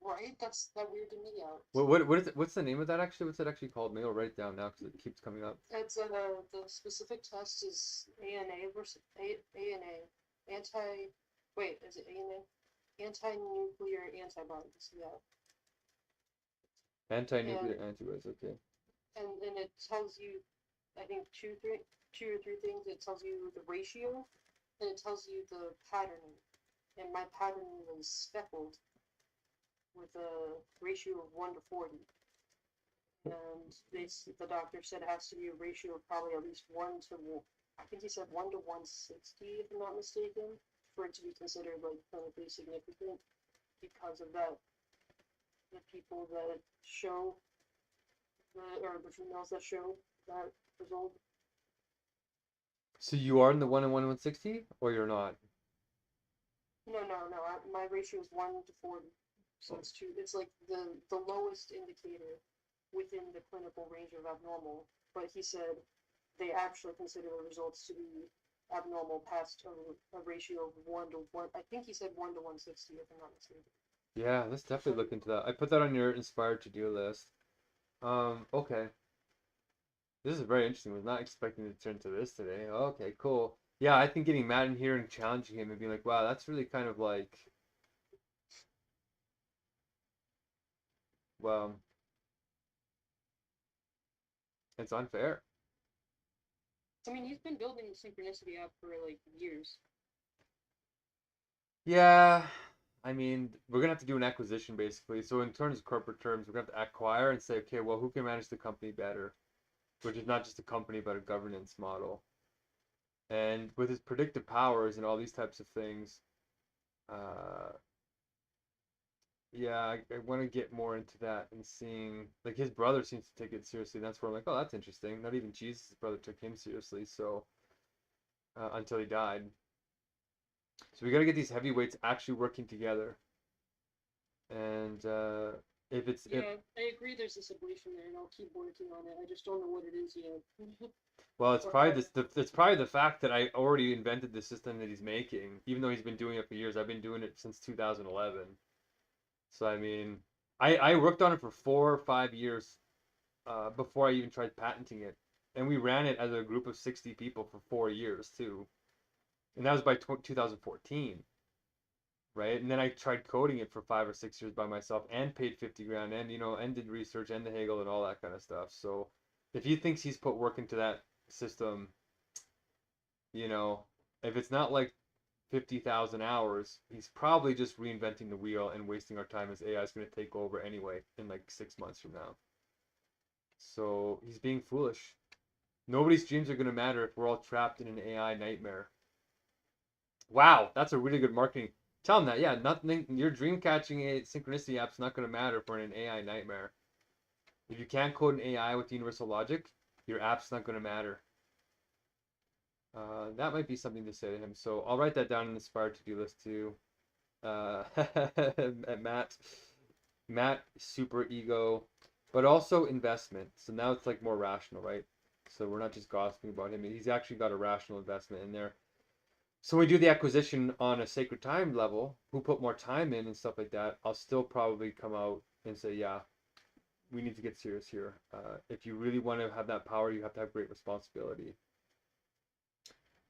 Right? That weirded me out. What is it? What's the name of that actually? What's it actually called? Maybe I'll write it down now because it keeps coming up. It's the specific test is ANA versus ANA anti. Wait, is it ANA? Anti-nuclear antibodies. Yeah, Anti-nuclear and antibodies. Okay. and it tells you, I think two or three things. It tells you the ratio, and it tells you the patterning. And my patterning was speckled with a ratio of 1 to 40. And the doctor said it has to be a ratio of probably at least I think he said 1 to 160, if I'm not mistaken, for it to be considered like clinically significant because of that. The people that show or the females that show that result. So you are in the 1 and 160, or you're not? No, no, no. My ratio is 1 to 40, so it's two. It's like the lowest indicator within the clinical range of abnormal. But he said they actually consider the results to be abnormal past a ratio of 1 to 1. I think he said 1 to 160, if I'm not mistaken. Yeah, let's definitely look into that. I put that on your inspired to-do list. Okay. This is very interesting. I was not expecting to turn to this today. Okay, cool. Yeah, I think getting Matt in here and challenging him and being like, wow, that's really kind of like, well, it's unfair. I mean, he's been building the synchronicity app for like years. Yeah, I mean, we're gonna have to do an acquisition basically. So in terms of corporate terms, we're gonna have to acquire and say, okay, well, who can manage the company better? Which is not just a company, but a governance model. And with his predictive powers and all these types of things, uh, yeah, I want to get more into that and seeing like his brother seems to take it seriously. That's where I'm like, oh, that's interesting. Not even Jesus' brother took him seriously, so until he died. So we got to get these heavyweights actually working together. And if it's if Yeah, I agree. There's this ablation there, and I'll keep working on it. I just don't know what it is yet. well, it's Or probably how. it's probably the fact that I already invented the system that he's making, even though he's been doing it for years. I've been doing it since 2011. So I mean, I worked on it for 4 or 5 years before I even tried patenting it. And we ran it as a group of 60 people for 4 years too. And that was by 2014, right? And then I tried coding it for 5 or 6 years by myself and paid 50 grand and, and did research and the Hegel and all that kind of stuff. So if he thinks he's put work into that system, you know, if it's not like 50,000 hours, he's probably just reinventing the wheel and wasting our time as AI is going to take over anyway in like 6 months from now. So he's being foolish. Nobody's dreams are going to matter if we're all trapped in an AI nightmare. Wow, that's a really good marketing. Tell him that. Yeah, nothing. Your dream catching a synchronicity app's not going to matter for an AI nightmare. If you can't code an AI with universal logic, your app's not going to matter. That might be something to say to him. So I'll write that down in the inspired to-do list too. Matt, super ego, but also investment. So now it's like more rational, right? So we're not just gossiping about him. He's actually got a rational investment in there. So when we do the acquisition on a sacred time level, who put more time in and stuff like that, I'll still probably come out and say, yeah, we need to get serious here. If you really want to have that power, you have to have great responsibility.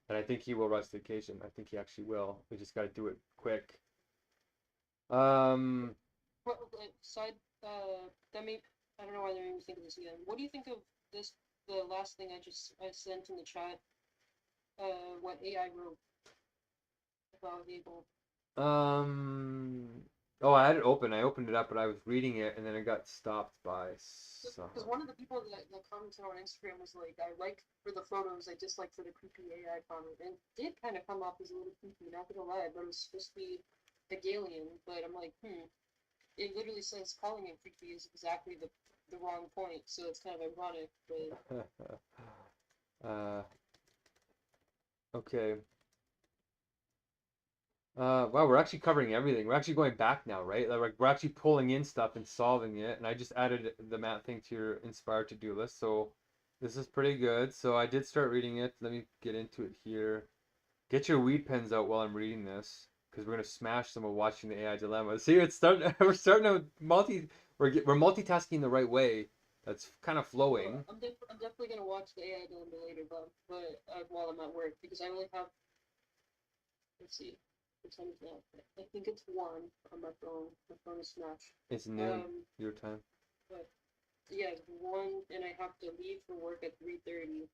And I think he will rise to the occasion. I think he actually will. We just got to do it quick. Well, side, that may, I don't know why they're even thinking this again. What do you think of this, the last thing I sent in the chat, what AI wrote about Hegel? Oh, I had it open. I opened it up, but I was reading it, and then it got stopped by some. Because one of the people that commented on Instagram was like, I like for the photos, I dislike for the creepy AI comment. And it did kind of come off as a little creepy, not gonna lie, but it was supposed to be Hegelian, but I'm like, it literally says calling it creepy is exactly the wrong point, so it's kind of ironic, but Okay. Wow, we're actually covering everything. We're actually going back now, right? Like we're actually pulling in stuff and solving it. And I just added the map thing to your inspired to-do list. So this is pretty good. So I did start reading it. Let me get into it here. Get your weed pens out while I'm reading this, because we're gonna smash them while watching the AI dilemma. See, it's starting. We're starting to we're multitasking the right way. That's kind of flowing. I'm definitely gonna watch the AI dilemma later, but while I'm at work because I only have. Let's see. What time is that? I think it's 1 on my phone. My phone is smashed. It's noon Um, your time. but yeah, it's 1, and I have to leave for work at 3:30,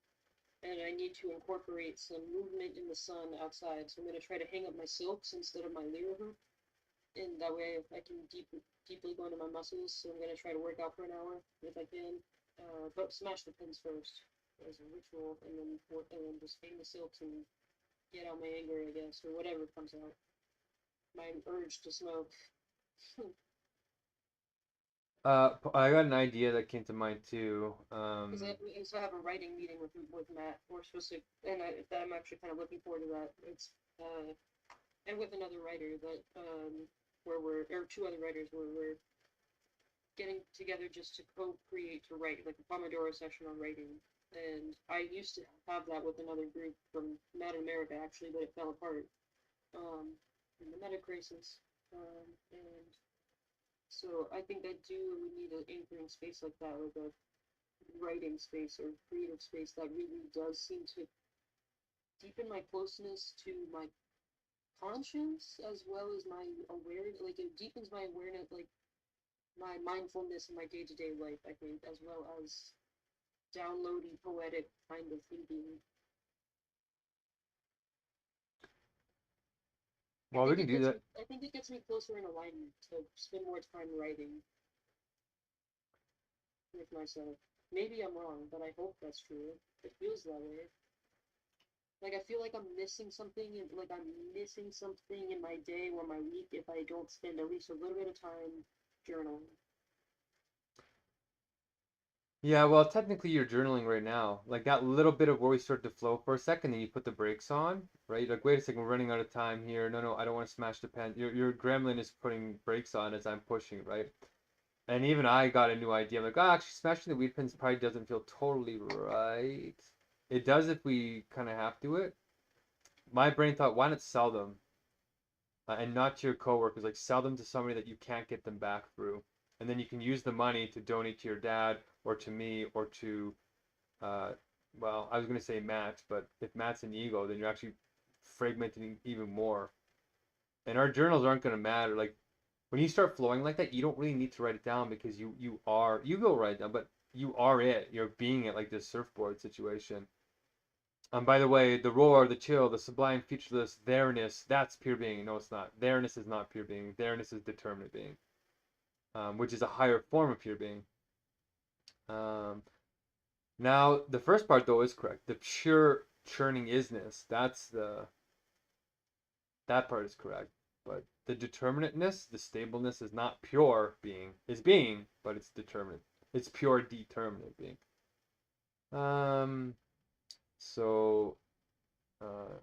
and I need to incorporate some movement in the sun outside. So I'm gonna try to hang up my silks instead of my lyra hoop, and that way I can deeply go into my muscles. So I'm gonna try to work out for an hour if I can, but smash the pins first as a ritual, and then just hang the silks and get out my anger, I guess, or whatever comes out. My urge to smoke. I got an idea that came to mind too. Because I have a writing meeting with Matt. We're supposed to, and I'm actually kind of looking forward to that. It's and with another writer that where we're or 2 other writers where we're getting together just to co-create to write like a Pomodoro session on writing. And I used to have that with another group from Mad America actually, but it fell apart. In the Megacrisis. And so I think I do need an anchoring space like that, like a writing space or creative space that really does seem to deepen my closeness to my conscience as well as my awareness. Like it deepens my awareness, like my mindfulness in my day-to-day life, I think, as well as downloading poetic kind of thinking. Well, we can do that. I think it gets me closer in alignment to spend more time writing with myself. Maybe I'm wrong, but I hope that's true. It feels that way. Like I feel like I'm missing something, in my day or my week if I don't spend at least a little bit of time journaling. Yeah, well, technically you're journaling right now. Like that little bit of where we start to flow for a second, then you put the brakes on, right? Like, wait a second, we're running out of time here. No, I don't want to smash the pen. Your gremlin is putting brakes on as I'm pushing, right? And even I got a new idea. I'm like, oh, actually, smashing the weed pens probably doesn't feel totally right. It does if we kind of have to it. My brain thought, why not sell them? And not to your coworkers. Like, sell them to somebody that you can't get them back through. And then you can use the money to donate to your dad or to me or to, uh, well, I was going to say Matt, but if Matt's an ego, then you're actually fragmenting even more. And our journals aren't going to matter. Like, when you start flowing like that, you don't really need to write it down because you will write it down, but you are it. You're being it, like this surfboard situation. By the way, the roar, the chill, the sublime, featureless there-ness, that's pure being. No, it's not. There-ness is not pure being. There-ness is determinate being, which is a higher form of pure being. Um, Now, the first part, though, is correct. The pure churning isness, that part is correct. But the determinateness, the stableness is not pure being. It's being, but it's determinate. It's pure determinate being. Um, so, uh,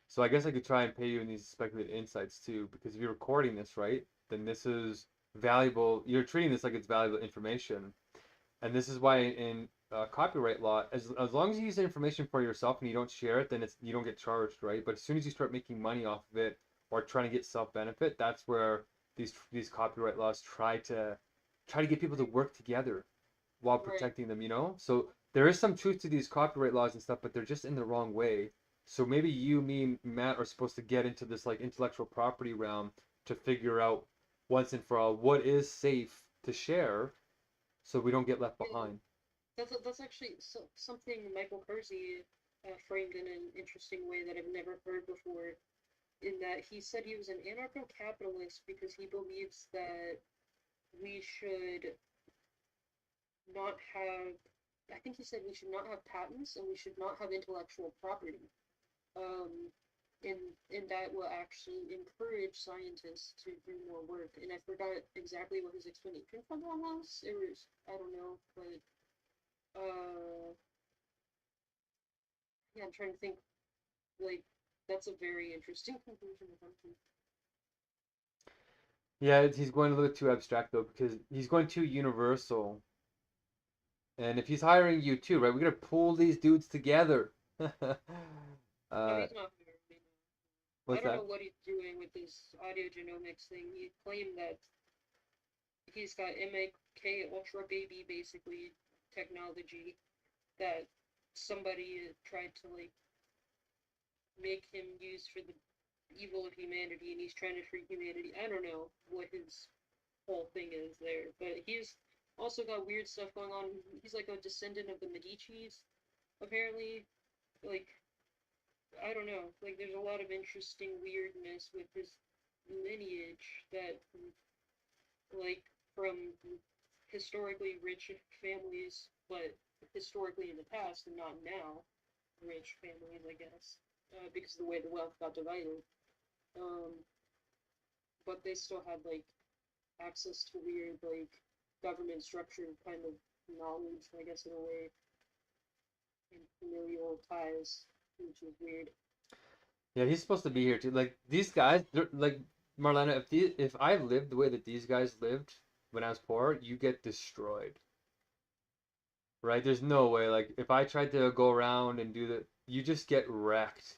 so I guess I could try and pay you in these speculative insights too, because if you're recording this, right, then this is valuable. You're treating this like it's valuable information, and this is why in copyright law, as long as you use the information for yourself and you don't share it, then you don't get charged, right? But as soon as you start making money off of it or trying to get self benefit, that's where these copyright laws try to get people to work together while protecting them, you know? So there is some truth to these copyright laws and stuff, but they're just in the wrong way. So maybe you, me, and Matt are supposed to get into this like intellectual property realm to figure out once and for all what is safe to share, so we don't get left behind. That's actually something Michael Kersey framed in an interesting way that I've never heard before. In that he said he was an anarcho-capitalist because he believes that we should not have. I think he said we should not have patents and we should not have intellectual property. Um, and that will actually encourage scientists to do more work. And I forgot exactly what his explanation for that was. It was I don't know, but yeah, I'm trying to think. Like that's a very interesting conclusion to come to. Yeah, he's going a little too abstract though, because he's going too universal. And if he's hiring you too, right, we're gonna pull these dudes together. No, uh, he's not very. What's I don't that? know what he's doing with this audiogenomics thing. He claimed that he's got MAK Ultra Baby basically technology that somebody tried to like make him use for the evil of humanity, and he's trying to free humanity. I don't know what his whole thing is there, but he's also got weird stuff going on. He's like a descendant of the Medicis, apparently. Like, I don't know. Like, there's a lot of interesting weirdness with his lineage that, like, from historically rich families, but historically in the past and not now, rich families, I guess, because of the way the wealth got divided. Um, but they still had like access to weird like government structured kind of knowledge, I guess in a way, and familial ties, which is weird. Yeah, he's supposed to be here too. Like these guys, they're like Marlena. If I lived the way that these guys lived when I was poor, you get destroyed. Right? There's no way. Like if I tried to go around and do that, you just get wrecked.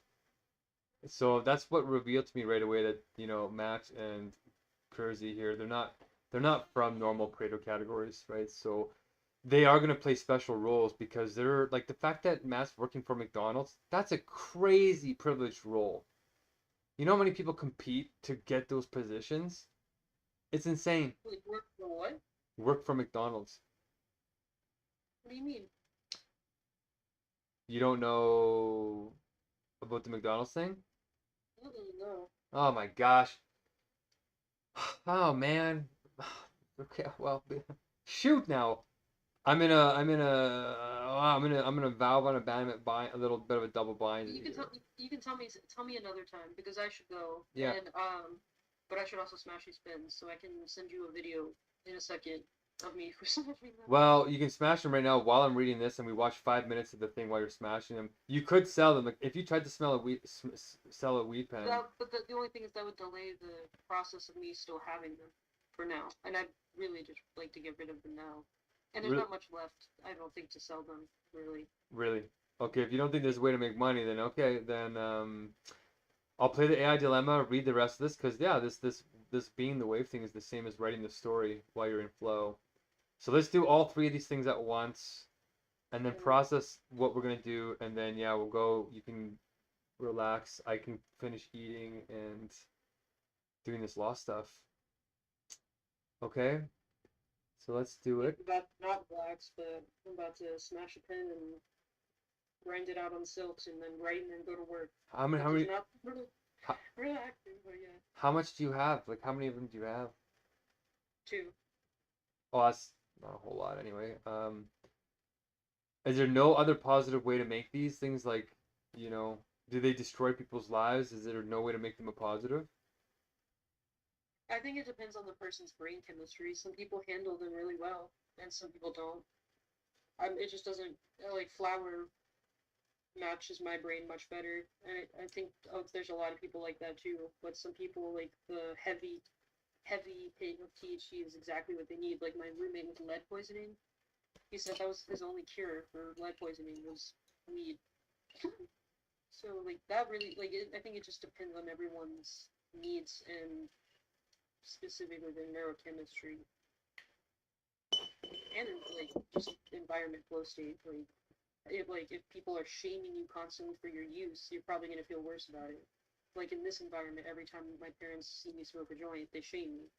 So that's what revealed to me right away that Matt and Kersey here, they're not from normal creator categories, right? So they are gonna play special roles because they're like the fact that Matt's working for McDonald's, that's a crazy privileged role. You know how many people compete to get those positions? It's insane. Like work for what? Work for McDonald's. What do you mean? You don't know about the McDonald's thing? I don't know. Oh my gosh. Oh man. Okay, well, shoot now. I'm in a valve on abandonment bind, a little bit of a double bind. You can tell me another time because I should go. Yeah. And but I should also smash these pins, so I can send you a video in a second of me for smashing them. Well, you can smash them right now while I'm reading this, and we watch 5 minutes of the thing while you're smashing them. You could sell them. Like, if you tried to sell a weed pen. But the only thing is that would delay the process of me still having them for now, and I'd really just like to get rid of them now. And there's not much left, I don't think, to sell them, really. Really? Okay, if you don't think there's a way to make money, then okay, then I'll play the AI dilemma, read the rest of this, because yeah, this being the wave thing is the same as writing the story while you're in flow. So let's do all three of these things at once, and then process what we're gonna do, and then yeah, we'll go. You can relax. I can finish eating and doing this law stuff. Okay, so let's do it. About not relax, but I'm about to smash a pen and grind it out on silks, and then write and then go to work. How many? Not relaxing, but yeah. How much do you have? Like, how many of them do you have? 2. Oh, that's not a whole lot anyway. Is there no other positive way to make these things like, do they destroy people's lives? Is there no way to make them a positive? I think it depends on the person's brain chemistry. Some people handle them really well, and some people don't. It just doesn't, like, flour matches my brain much better. And I think there's a lot of people like that too. But some people, like, the heavy hit of THC is exactly what they need. Like, my roommate with lead poisoning, he said that was his only cure for lead poisoning was weed. So, like, that really, like, I think it just depends on everyone's needs and specifically the neurochemistry and like just environment flow state. Like if people are shaming you constantly for your use, you're probably gonna feel worse about it. Like in this environment, every time my parents see me smoke a joint, they shame me.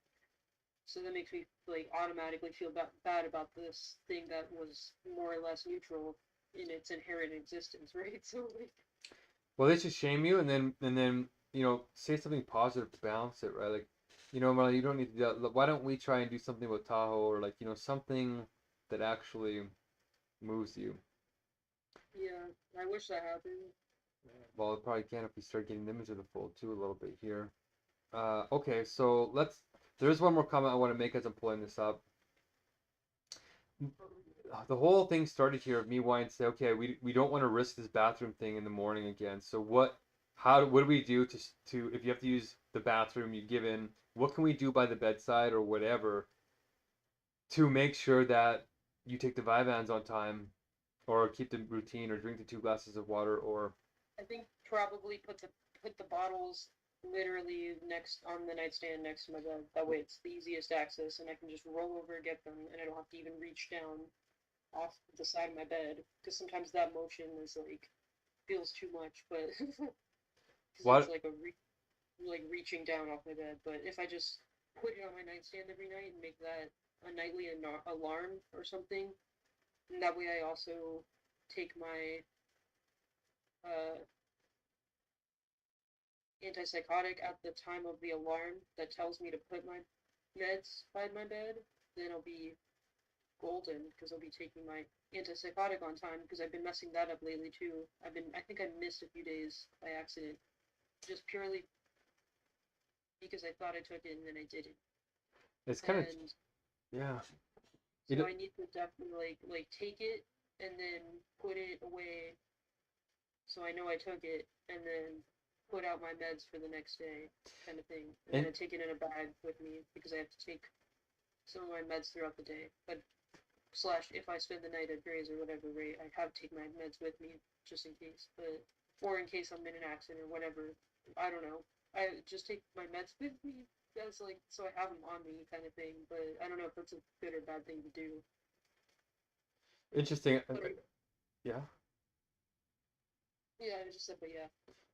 So that makes me like automatically feel bad about this thing that was more or less neutral in its inherent existence, right? So like, Well, they should shame you, and then say something positive to balance it, right? Like, Marlon, you don't need to do that. Why don't we try and do something with Tahoe, or like something that actually moves you? yeah, I wish that happened. Well, it probably can if we start getting them into the fold too a little bit here. Okay, so there's one more comment I want to make as I'm pulling this up. The whole thing started here of me wanting to say, okay, we don't want to risk this bathroom thing in the morning again. So what do we do to if you have to use the bathroom you give in, what can we do by the bedside or whatever to make sure that you take the Vyvanse on time or keep the routine or drink the 2 glasses of water or I think probably put the bottles literally next on the nightstand next to my bed. That way it's the easiest access, and I can just roll over, get them, and I don't have to even reach down off the side of my bed, because sometimes that motion is like feels too much, but because What? it's like like reaching down off my bed. But if I just put it on my nightstand every night and make that a nightly alarm or something, and that way I also take my uh, antipsychotic at the time of the alarm that tells me to put my meds by my bed, then I'll be golden, because I'll be taking my antipsychotic on time, because I've been messing that up lately too. I think I missed a few days by accident, just purely because I thought I took it and then I didn't. It's kind of, And yeah. so You I need to definitely like take it and then put it away so I know I took it, and then put out my meds for the next day, kind of thing. And then I take it in a bag with me, because I have to take some of my meds throughout the day. But slash, if I spend the night at Gray's or whatever, right, I have to take my meds with me just in case. But or in case I'm in an accident or whatever. I don't know. I just take my meds with me as like so I have them on me, kind of thing. But I don't know if that's a good or bad thing to do. interesting. But Yeah. yeah, I just said, but yeah.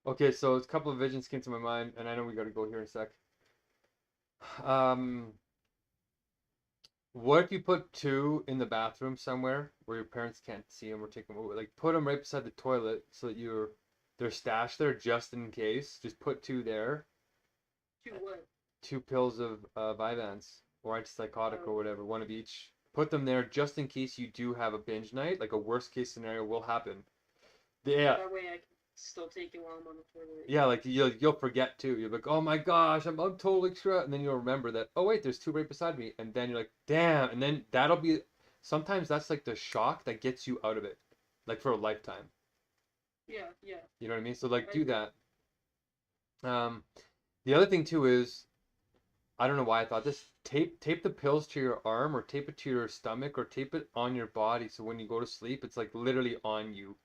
Okay, so a couple of visions came to my mind, and I know we got to go here in a sec. Um, what if you put two in the bathroom somewhere where your parents can't see them or take them over? Like put them right beside the toilet so that they're stashed there just in case. Just put two there. To what? Two pills of Vyvanse or antipsychotic or Oh, whatever, one of each. Put them there just in case you do have a binge night. Like a worst case scenario will happen. Yeah, that way I can still take it while I'm on the toilet. yeah, like you'll forget too. You're like, oh my gosh, I'm totally screwed, and then you'll remember that. Oh wait, there's two right beside me, and then you're like, damn, and then that'll be. Sometimes that's like the shock that gets you out of it, like for a lifetime. Yeah, yeah. You know what I mean? So like I do agree. that. The other thing too is I don't know why I thought this. Tape the pills to your arm, or tape it to your stomach, or tape it on your body, so when you go to sleep, it's like literally on you.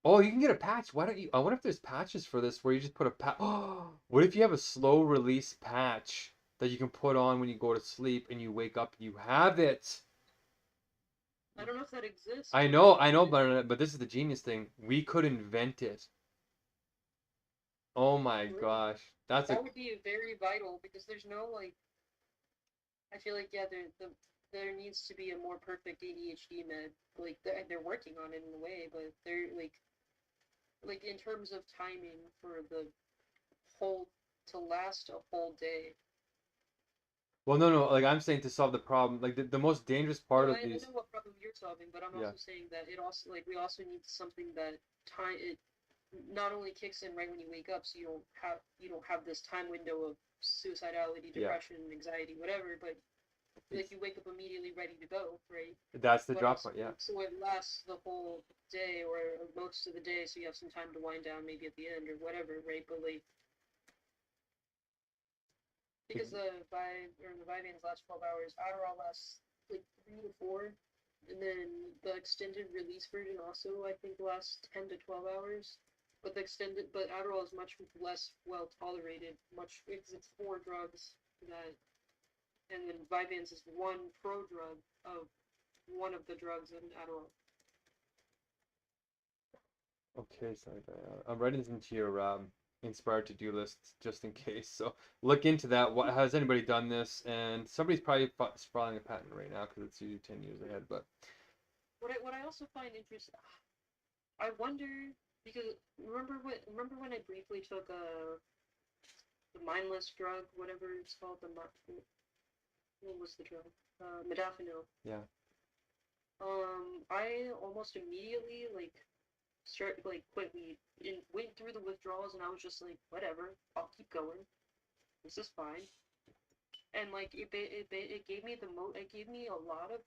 Oh, you can get a patch. Why don't you? I wonder if there's patches for this where you just put a patch. Oh, what if you have a slow release patch that you can put on when you go to sleep and you wake up and you have it? I don't know if that exists, I know, but this is the genius thing. We could invent it. Oh my really, gosh, that's a that would be very vital, because there's no like. I feel like yeah, there needs to be a more perfect ADHD med. Like they're working on it in a way, but they're like in terms of timing for the whole to last a whole day. well, no. Like I'm saying to solve the problem, like the most dangerous part No, of I these. know what problem you're solving, but I'm Yeah, also saying that it also like we also need something that time it not only kicks in right when you wake up, so you don't have this time window of suicidality, yeah. depression, anxiety, whatever, but like It's you wake up immediately ready to go, right? that's the But drop also point. Yeah. so it lasts the whole day or most of the day, so you have some time to wind down maybe at the end or whatever, right? But like because the Vyvanse lasts 12 hours, Adderall lasts like 3 to 4, and then the extended release version also I think lasts 10 to 12 hours. But Adderall is much less well tolerated, much because it's 4 drugs that, and then Vyvanse is one prodrug of one of the drugs in Adderall. Okay, sorry, I'm writing this into your inspired to-do list just in case. So look into that. What has anybody done this? And somebody's probably filing a patent right now because it's usually 10 years ahead. But What I also find interesting, I wonder, because remember when I briefly took the mindless drug, whatever it's called, what was the drug? Modafinil. yeah, I almost immediately quit weed and went through the withdrawals, and I was just like, whatever, I'll keep going. This is fine. And like it gave me it gave me a lot of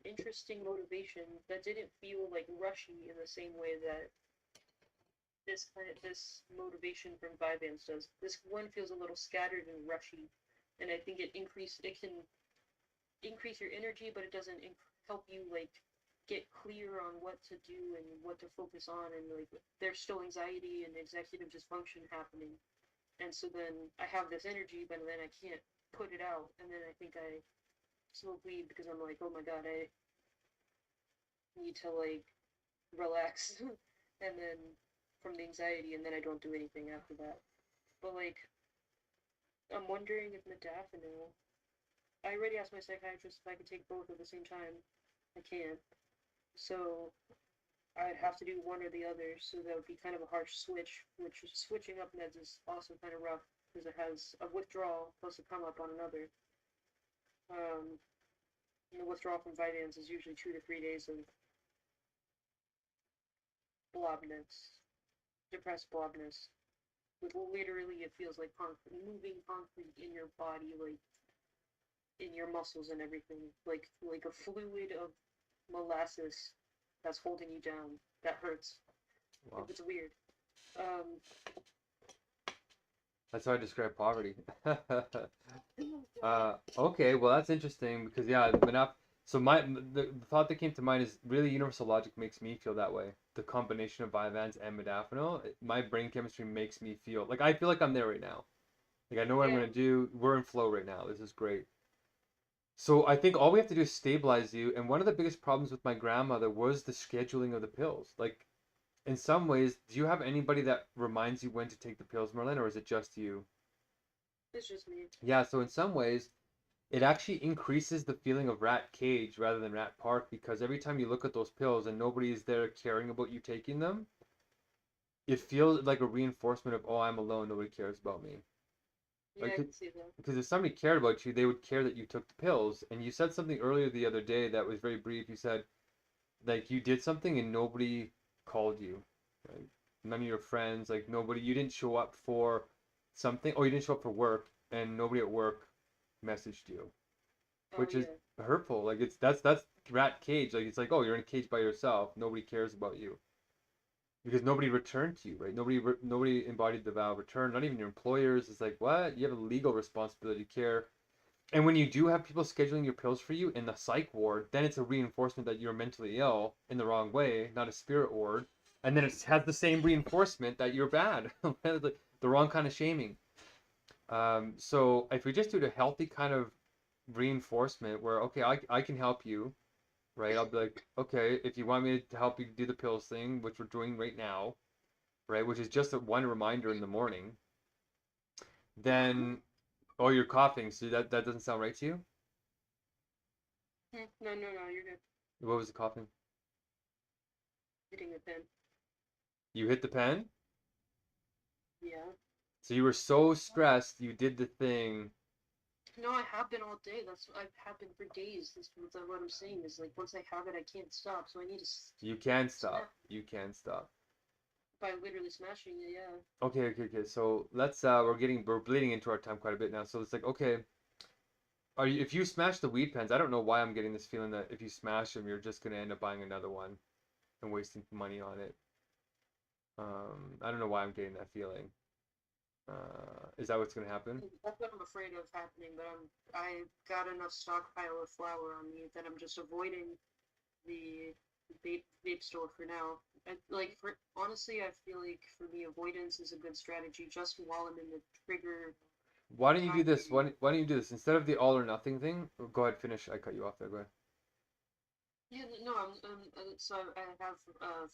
interesting motivation that didn't feel like rushy in the same way that this motivation from Vyvanse does. This one feels a little scattered and rushy, and I think it can increase your energy, but it doesn't help you like get clear on what to do and what to focus on, and like there's still anxiety and executive dysfunction happening, and so then I have this energy, but then I can't put it out, and then I think I smoke weed because I'm like, oh my god, I need to like relax, and then from the anxiety, and then I don't do anything after that. But like, I'm wondering if modafinil. I already asked my psychiatrist if I could take both at the same time. I can't. So I'd have to do one or the other, so that would be kind of a harsh switch, which switching up meds is also kind of rough, because it has a withdrawal plus a come up on another. The withdrawal from Vyvanse is usually 2 to 3 days of blobness, depressed blobness. With literally, it feels like moving concrete in your body, like in your muscles and everything, like a fluid of molasses that's holding you down. That hurts. Wow. It's weird. That's how I describe poverty. Okay, well that's interesting because yeah, so the thought that came to mind is really universal logic makes me feel that way. The combination of Vyvanse and modafinil, my brain chemistry makes me feel like I feel like I'm there right now. Like I know what I'm Yeah. gonna do. We're in flow right now. This is great. So I think all we have to do is stabilize you. And one of the biggest problems with my grandmother was the scheduling of the pills. Like in some ways, do you have anybody that reminds you when to take the pills, Merlin, or is it just you? It's just me. Yeah, so in some ways, it actually increases the feeling of rat cage rather than rat park because every time you look at those pills and nobody is there caring about you taking them, it feels like a reinforcement of, oh, I'm alone, nobody cares about me. Yeah, Like, I can see that. because if somebody cared about you, they would care that you took the pills. And you said something earlier the other day that was very brief. You said, like, you did something and nobody called you. Right? None of your friends, like, nobody, you didn't show up for something, or you didn't show up for work, and nobody at work messaged you, Oh which is yeah. hurtful. Like that's rat cage. Like it's like, oh, you're in a cage by yourself. Nobody cares about you because nobody returned to you, right? Nobody embodied the vow of return. Not even your employers. It's like what? You have a legal responsibility to care. And when you do have people scheduling your pills for you in the psych ward, then it's a reinforcement that you're mentally ill in the wrong way, not a spirit ward. And then it has the same reinforcement that you're bad, the wrong kind of shaming. So if we just do the healthy kind of reinforcement where okay I can help you, right? I'll be like, okay, if you want me to help you do the pills thing, which we're doing right now, right, which is just a one reminder in the morning, then oh you're coughing, so that doesn't sound right to you. No, no, no, you're good. What was the coughing? Hitting the pen. You hit the pen, Yeah. so you were so stressed you did the thing. No, I have been all day. I've had been for days. That's what I'm saying is like once I have it, I can't stop. So I need to You can stop, snap you can stop. by literally smashing it. Yeah. Okay, so let's we're bleeding into our time quite a bit now, so it's like okay, are you, if you smash the weed pens, I don't know why I'm getting this feeling that if you smash them, you're just gonna end up buying another one and wasting money on it. I don't know why I'm getting that feeling. Is that what's gonna happen? That's what I'm afraid of happening. But I got enough stockpile of flour on me that I'm just avoiding the vape store for now. Like for honestly, I feel like for me, avoidance is a good strategy just while I'm in the trigger Why don't you do time this? period. Why don't you do this instead of the all or nothing thing? Go ahead, finish. I cut you off there. Go ahead. Yeah, no, so I have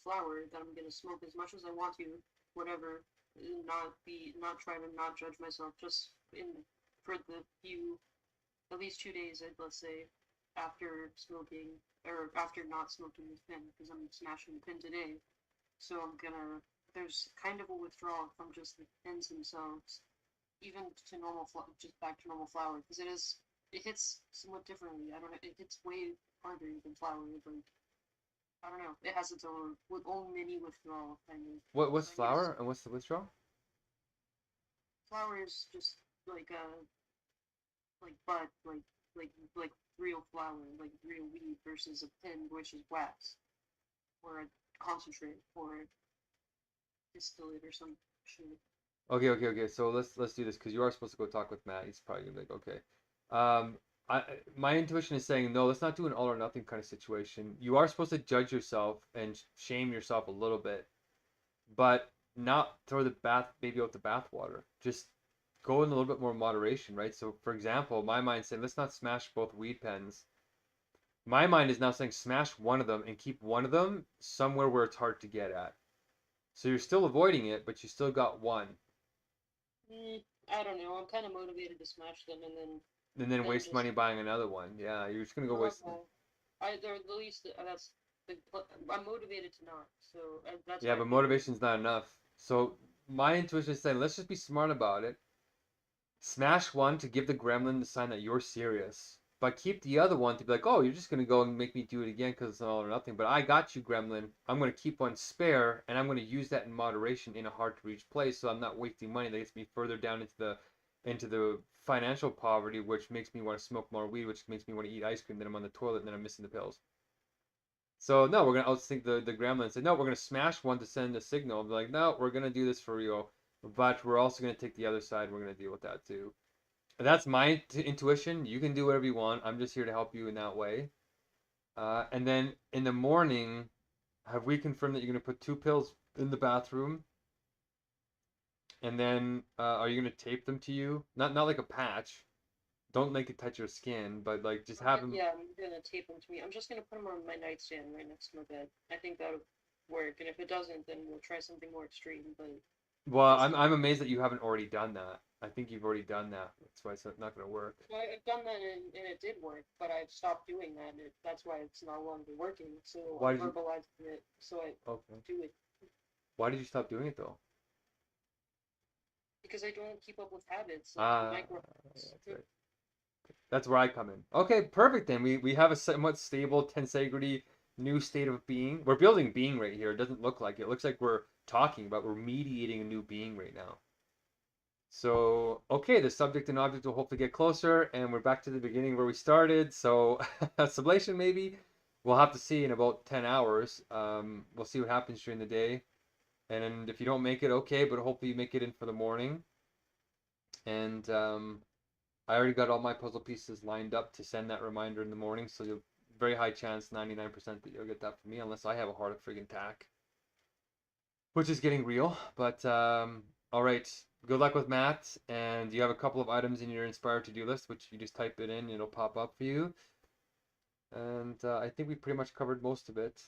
flour that I'm gonna smoke as much as I want to, whatever. Not try to not judge myself. Just in for the few, at least 2 days, let's say, after smoking or after not smoking this pen, because I'm smashing the pen today. So I'm gonna. There's kind of a withdrawal from just the pens themselves, even to just back to normal flour, because it hits somewhat differently. I don't know, it hits way harder than flour. Like I don't know, it has its own mini withdrawal kind of. What's So I need flour and what's the withdrawal? flour is just like bud, like real flour, like real weed versus a pen which is wax or a concentrate or distillate or some shit. Okay. So let's do this because you are supposed to go talk with Matt. He's probably gonna be like, okay. Um, my intuition is saying no. Let's not do an all or nothing kind of situation. You are supposed to judge yourself and shame yourself a little bit, but not throw the baby out the bathwater. Just go in a little bit more moderation, right? So, for example, my mind saying let's not smash both weed pens. My mind is now saying smash one of them and keep one of them somewhere where it's hard to get at. So you're still avoiding it, but you still got one. I don't know. I'm kind of motivated to smash them And then then waste just. money buying another one. Yeah, you're just gonna go waste. They're the least. That's I'm motivated to not. So that's. Yeah, why but I'm doing it. motivation's not enough. So my intuition is saying let's just be smart about it. Smash one to give the gremlin the sign that you're serious, but keep the other one to be like, oh, you're just gonna go and make me do it again because it's all or nothing. But I got you, gremlin. I'm gonna keep one spare, and I'm gonna use that in moderation in a hard to reach place, so I'm not wasting money that gets me further down into the financial poverty, which makes me want to smoke more weed, which makes me want to eat ice cream. Then I'm on the toilet, and then I'm missing the pills. So no, we're gonna outthink the gremlin and say no, we're gonna smash one to send a signal. Be like, no, we're gonna do this for real, but we're also gonna take the other side. We're gonna deal with that too. That's my intuition. You can do whatever you want. I'm just here to help you in that way. And then in the morning, have we confirmed that you're gonna put two pills in the bathroom? And then are you gonna tape them to you? Not like a patch. Don't make it touch your skin, but like just have them. Yeah, I'm gonna tape them to me. I'm just gonna put them on my nightstand right next to my bed. I think that'll work. And if it doesn't, then we'll try something more extreme. But Well, I'm amazed that you haven't already done that. I think you've already done that. That's why it's not gonna work. well, I've done that and it did work. But I've stopped doing that, and that's why it's no longer working. So Why I'm did you? verbalizing it. So I Okay. do it Why did you stop doing it though? because I don't keep up with habits like Ah, micro that's habits. right. That's where I come in. Okay, perfect then. We have a somewhat stable tensegrity new state of being. We're building being right here. It doesn't look like it. It looks like we're talking about we're mediating a new being right now. So, okay, the subject and object will hopefully get closer, and we're back to the beginning where we started. So, sublation maybe. We'll have to see in about 10 hours. We'll see what happens during the day. And if you don't make it, okay, but hopefully you make it in for the morning. And I already got all my puzzle pieces lined up to send that reminder in the morning, so you'll very high chance, 99% that you'll get that from me, unless I have a heart friggin' attack, which is getting real. But all right, good luck with Matt, and you have a couple of items in your inspired to-do list, which you just type it in, it'll pop up for you. And I think we pretty much covered most of it.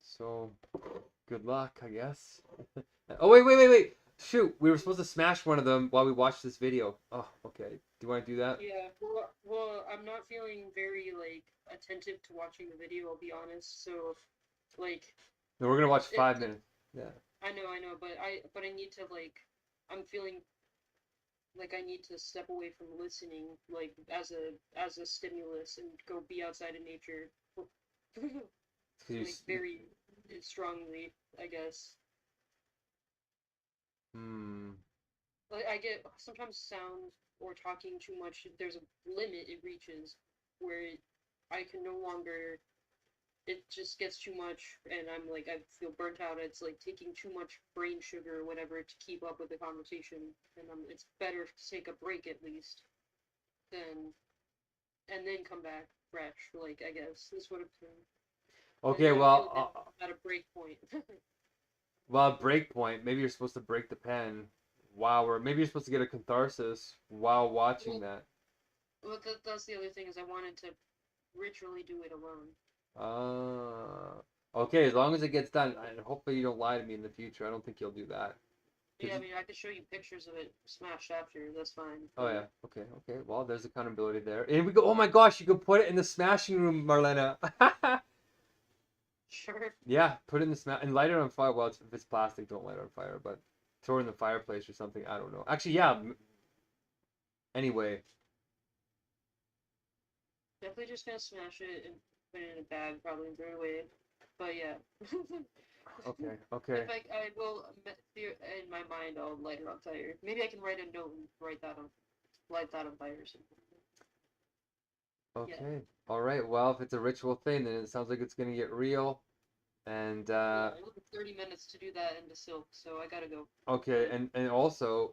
So good luck, I guess. Oh wait! Shoot, we were supposed to smash one of them while we watched this video. Oh, okay. Do you want to do that? Yeah, well, I'm not feeling very like attentive to watching the video. I'll be honest. So, like, No, we're gonna watch it, 5 minutes. Yeah. I know, but I need to like, I'm feeling like I need to step away from listening, like as a stimulus, and go be outside in nature, like very strongly, I guess. Hmm. Like I get sometimes sound or talking too much. There's a limit it reaches where I can no longer. It just gets too much, and I'm like I feel burnt out. It's like taking too much brain sugar or whatever to keep up with the conversation, and it's better to take a break at least than and then come back fresh. Like I guess is what I'm saying. Okay, I feel like well, I'm at a break point. break point. Maybe you're supposed to break the pen while we're. Maybe you're supposed to get a catharsis while watching well, that. that's the other thing is I wanted to ritually do it alone. Okay, as long as it gets done, and hopefully you don't lie to me in the future. I don't think you'll do that. Yeah, I mean, I could show you pictures of it smashed after. That's fine. Oh yeah. Okay. Well, there's accountability there. And we go. Oh my gosh, you could put it in the smashing room, Marlena. Sure. Yeah, put it in the smash and light it on fire. Well, if it's plastic, don't light it on fire. But throw it in the fireplace or something. I don't know. Actually, yeah. Anyway. Definitely just gonna smash it and put it in a bag, probably and throw it away. But yeah. Okay. If I will, in my mind, I'll light it on fire. Maybe I can write a note and light that on fire or something. Okay. Yeah. All right. Well, if it's a ritual thing, then it sounds like it's gonna get real. And Yeah, I look at 30 minutes to do that into silk, so I gotta go. okay, and also,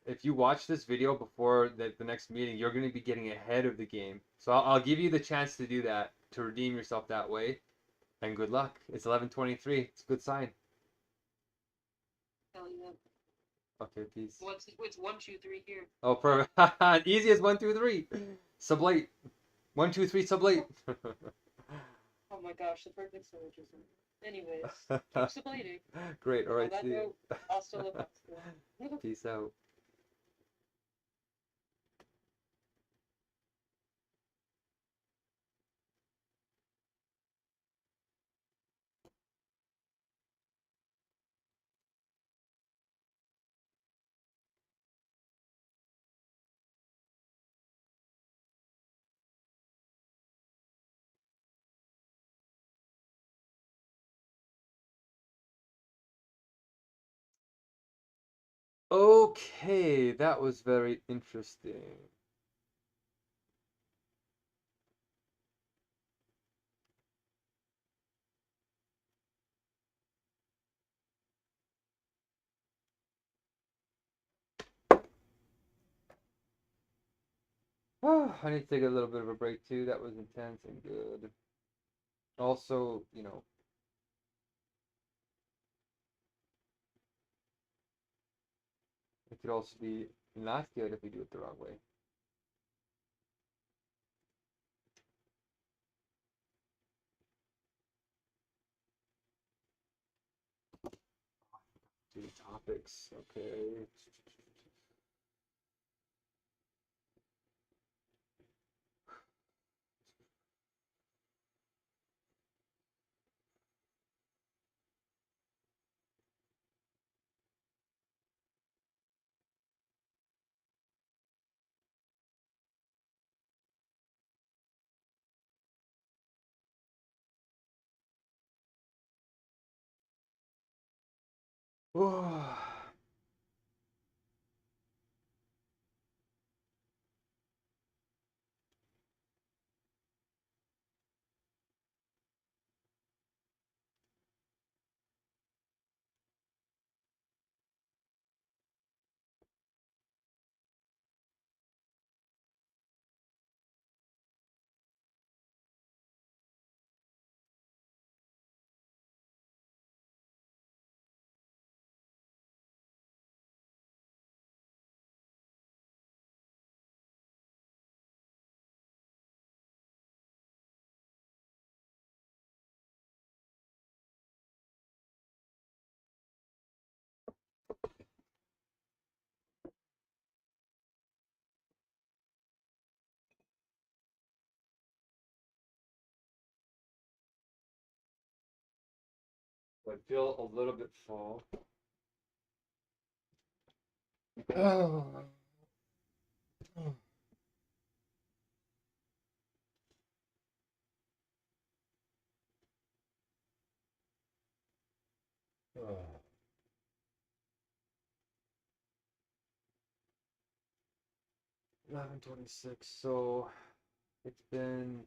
if you watch this video before the next meeting, you're going to be getting ahead of the game. So I'll give you the chance to do that, to redeem yourself that way. And good luck. It's 11:23. It's a good sign. Hell yeah. Okay, peace. What's 1, 2, 3 here? Oh, perfect. Easy as 1, 2, 3. Sublate. 1, 2, 3. Sublate. Oh my gosh, the perfect syllogism. Anyways, keep sublating. Great. All On right. that See you. note, hasta la vista. Peace out. Okay, that was very interesting. I need to take a little bit of a break too. That was intense and good. Also, it could also be not good if we do it the wrong way. Do the topics. Okay. Oh, 'Cause I feel a little bit full. Oh. 11:26. So it's been.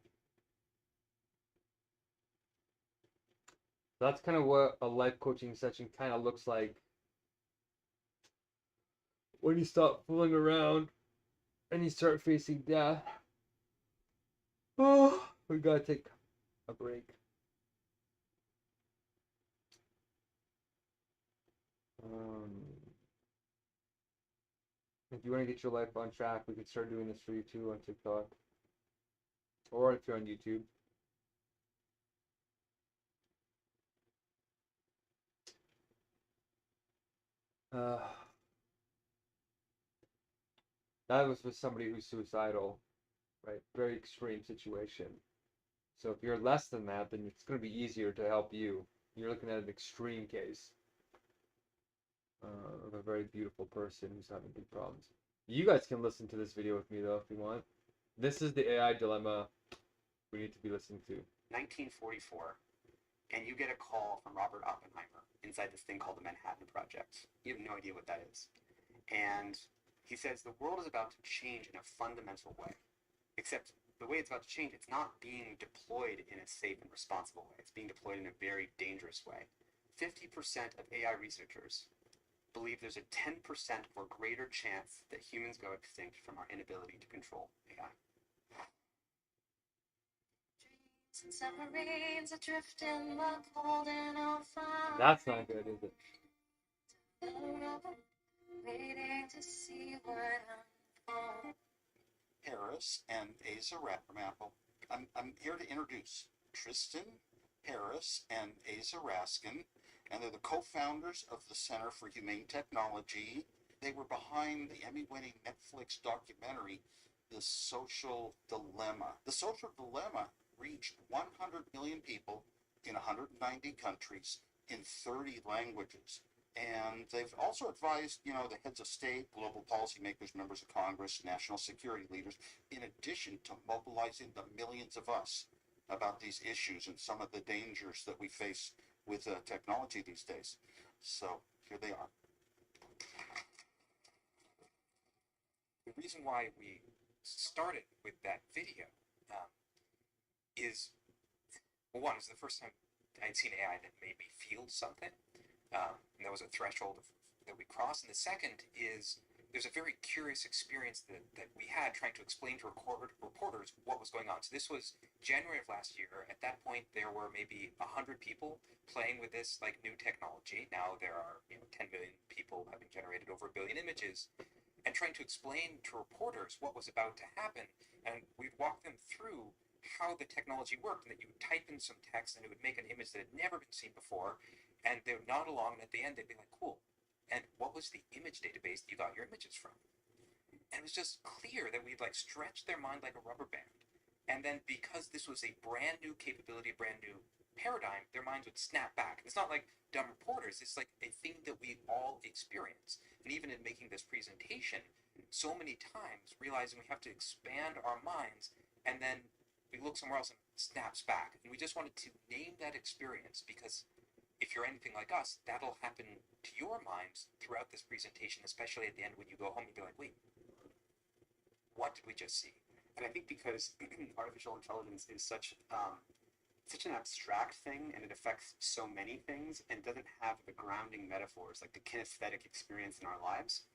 That's kind of what a life coaching session kind of looks like when you stop fooling around and you start facing death. Oh, we gotta take a break. Um, if you want to get your life on track, we could start doing this for you too on TikTok or if you're on YouTube. Uh, that was with somebody who's suicidal, right? Very extreme situation. So if you're less than that, then it's going to be easier to help you. You're looking at an extreme case of a very beautiful person who's having big problems. You guys can listen to this video with me though if you want. This is the AI dilemma we need to be listening to. 1944, and you get a call from Robert Oppenheimer inside this thing called the Manhattan Project. You have no idea what that is. And he says the world is about to change in a fundamental way. Except the way it's about to change, it's not being deployed in a safe and responsible way. It's being deployed in a very dangerous way. 50% of AI researchers believe there's a 10% or greater chance that humans go extinct from our inability to control AI. And submarines adrift in the cold and I'll find That's not good, is it? the road, waiting to see what unfolds. Harris and Asa Rappermaple. I'm here to introduce Tristan Harris and Asa Raskin, and they're the co-founders of the Center for Humane Technology. They were behind the Emmy-winning Netflix documentary, The Social Dilemma. The Social Dilemma reached 100 million people in 190 countries in 30 languages. And they've also advised, the heads of state, global policymakers, members of Congress, national security leaders, in addition to mobilizing the millions of us about these issues and some of the dangers that we face with technology these days. So here they are. The reason why we started with that video is, well, one, it was the first time I'd seen AI that made me feel something. And that was a threshold that we crossed. And the second is there's a very curious experience that we had trying to explain to reporters what was going on. So this was January of last year. At that point, there were maybe 100 people playing with this like new technology. Now there are 10 million people having generated over 1 billion images, and trying to explain to reporters what was about to happen. And we'd walk them through how the technology worked, and that you would type in some text and it would make an image that had never been seen before. And they would nod along, and at the end they'd be like, cool. And what was the image database that you got your images from? And it was just clear that we'd like stretched their mind like a rubber band. And then because this was a brand new capability, a brand new paradigm, their minds would snap back. It's not like dumb reporters, it's like a thing that we all experience. And even in making this presentation, so many times realizing we have to expand our minds, and then we look somewhere else and it snaps back. And we just wanted to name that experience because if you're anything like us, that'll happen to your minds throughout this presentation, especially at the end when you go home and be like, wait, what did we just see? And I think because artificial intelligence is such an abstract thing, and it affects so many things and doesn't have the grounding metaphors, like the kinesthetic experience in our lives,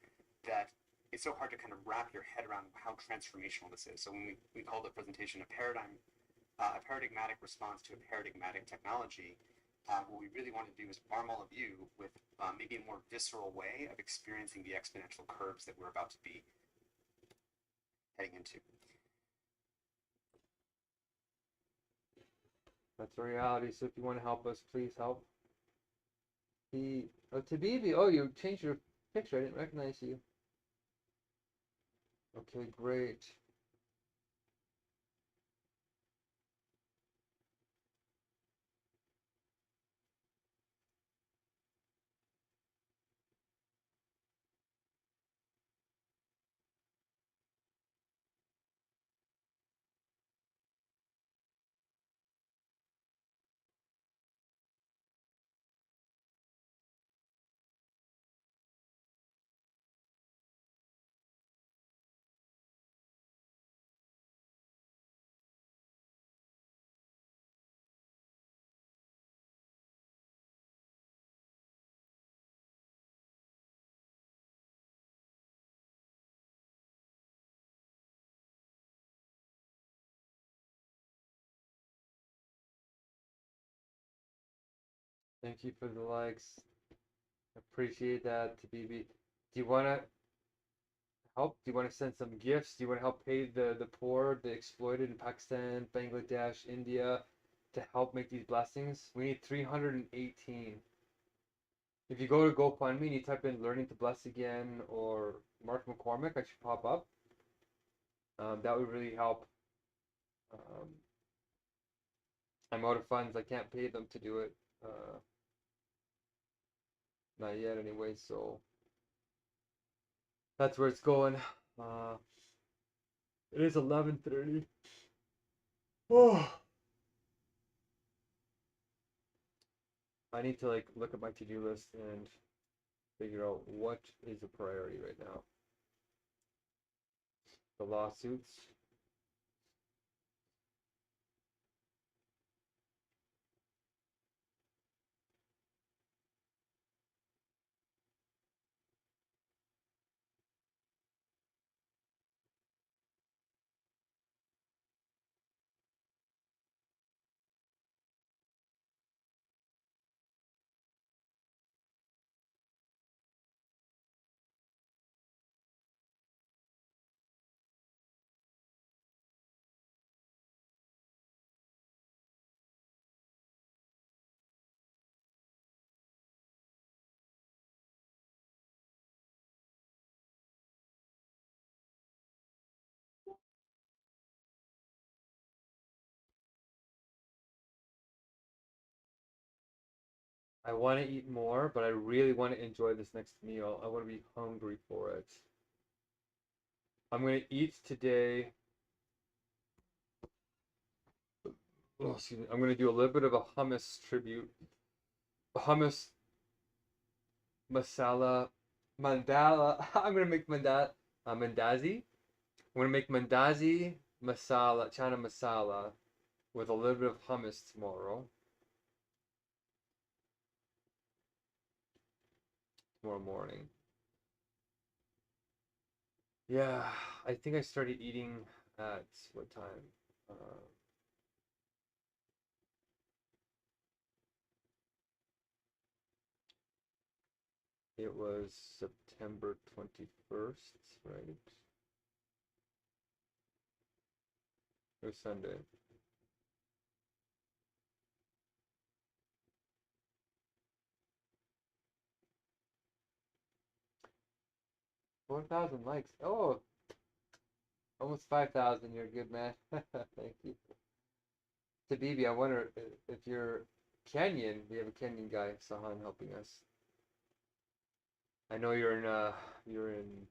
that it's so hard to kind of wrap your head around how transformational this is. So when we call the presentation a paradigmatic response to a paradigmatic technology, what we really want to do is arm all of you with maybe a more visceral way of experiencing the exponential curves that we're about to be heading into. That's a reality. So if you want to help us, please help. Tabibi, oh, you changed your picture. I didn't recognize you. Okay, great. Thank you for the likes. Appreciate that, Tabibi. Do you want to help? Do you want to send some gifts? Do you want to help pay the poor, the exploited in Pakistan, Bangladesh, India, to help make these blessings? We need 318. If you go to GoFundMe and you type in "Learning to Bless Again" or Mark McCormick, I should pop up. That would really help. I'm out of funds. I can't pay them to do it. Not yet, anyway. So that's where it's going. It is 11:30. Oh. I need to look at my to-do list and figure out what is a priority right now. The lawsuits. I want to eat more, but I really want to enjoy this next meal. I want to be hungry for it. I'm gonna eat today. Oh, excuse me. I'm gonna do a little bit of a hummus tribute. Hummus masala mandala. I'm gonna make mandazi. I'm gonna make mandazi masala, chana masala, with a little bit of hummus tomorrow. Tomorrow morning. Yeah, I think I started eating at what time? It was September 21st, right? It was Sunday. 4,000 likes. Oh, almost 5,000. You're a good man. Thank you. Tabibi, I wonder if you're Kenyan. We have a Kenyan guy, Sahan, helping us. I know you're in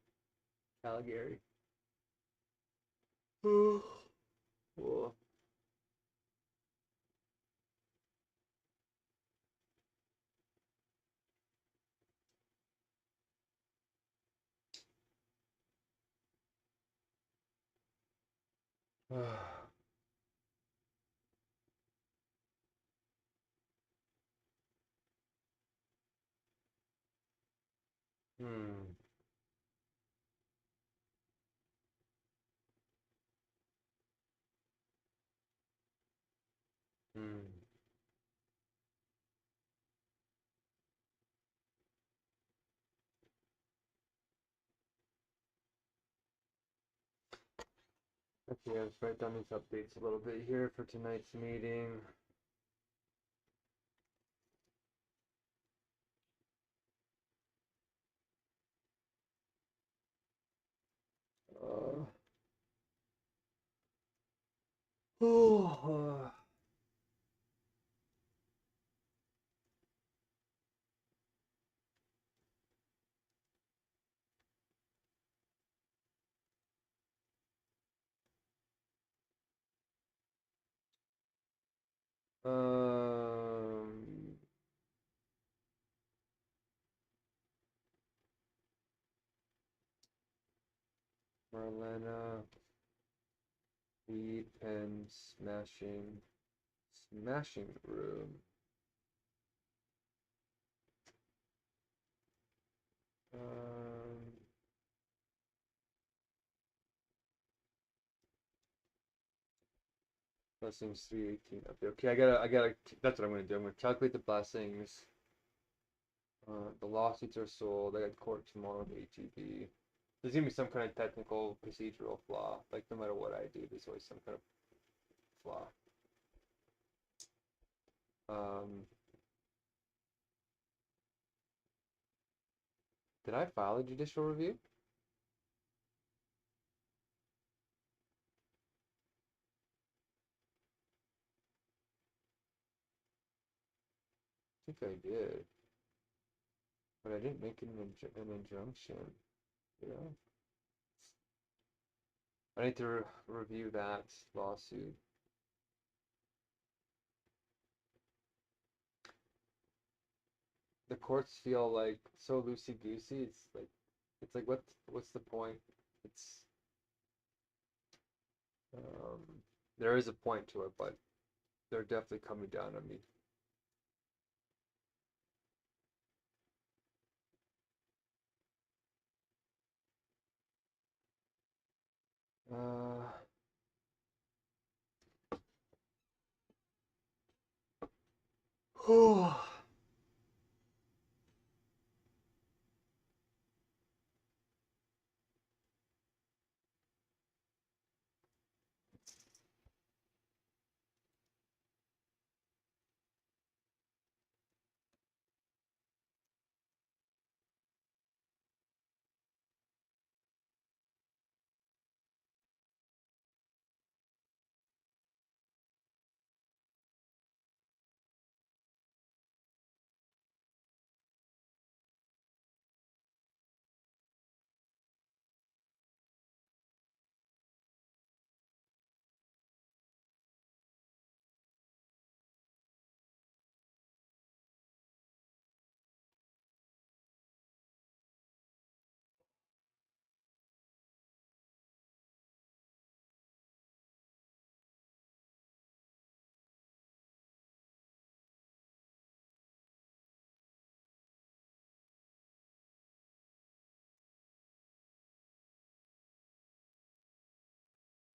Calgary. Cool. Hmm. Hmm. Okay, let's write down these updates a little bit here for tonight's meeting. Uh, oh, um, Marlena, weed pen smashing room. Um, Blessings 318 up there. Okay, I gotta. That's what I'm gonna do. I'm gonna calculate the blessings. The lawsuits are sold. I got court tomorrow with ATV. There's gonna be some kind of technical procedural flaw. Like no matter what I do, there's always some kind of flaw. Um, did I file a judicial review? I think I did, but I didn't make an injunction. Yeah, I need to review that lawsuit. The courts feel like so loosey goosey. It's like what's the point? It's um, there is a point to it, but they're definitely coming down on me. Uh,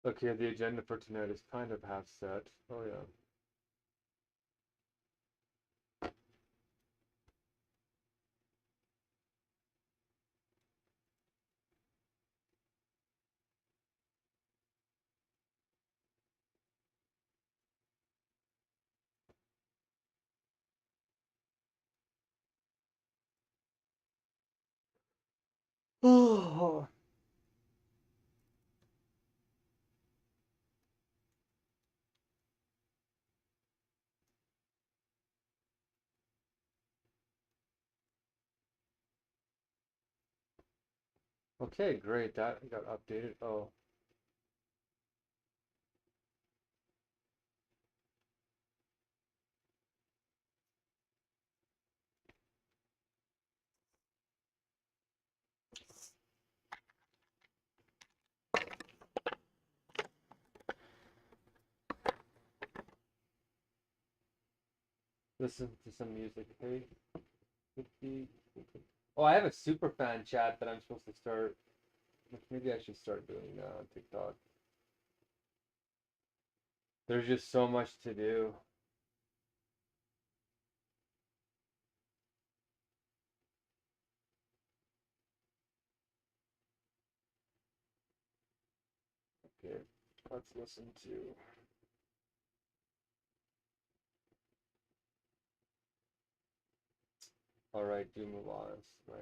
Okay, the agenda for tonight is kind of half set. Oh yeah. Oh. Okay, great. That got updated. Oh. Listen to some music. Hey, 50. Oh, I have a super fan chat that I'm supposed to start. Which maybe I should start doing on TikTok. There's just so much to do. Okay, let's listen to. All right, do move on. Right.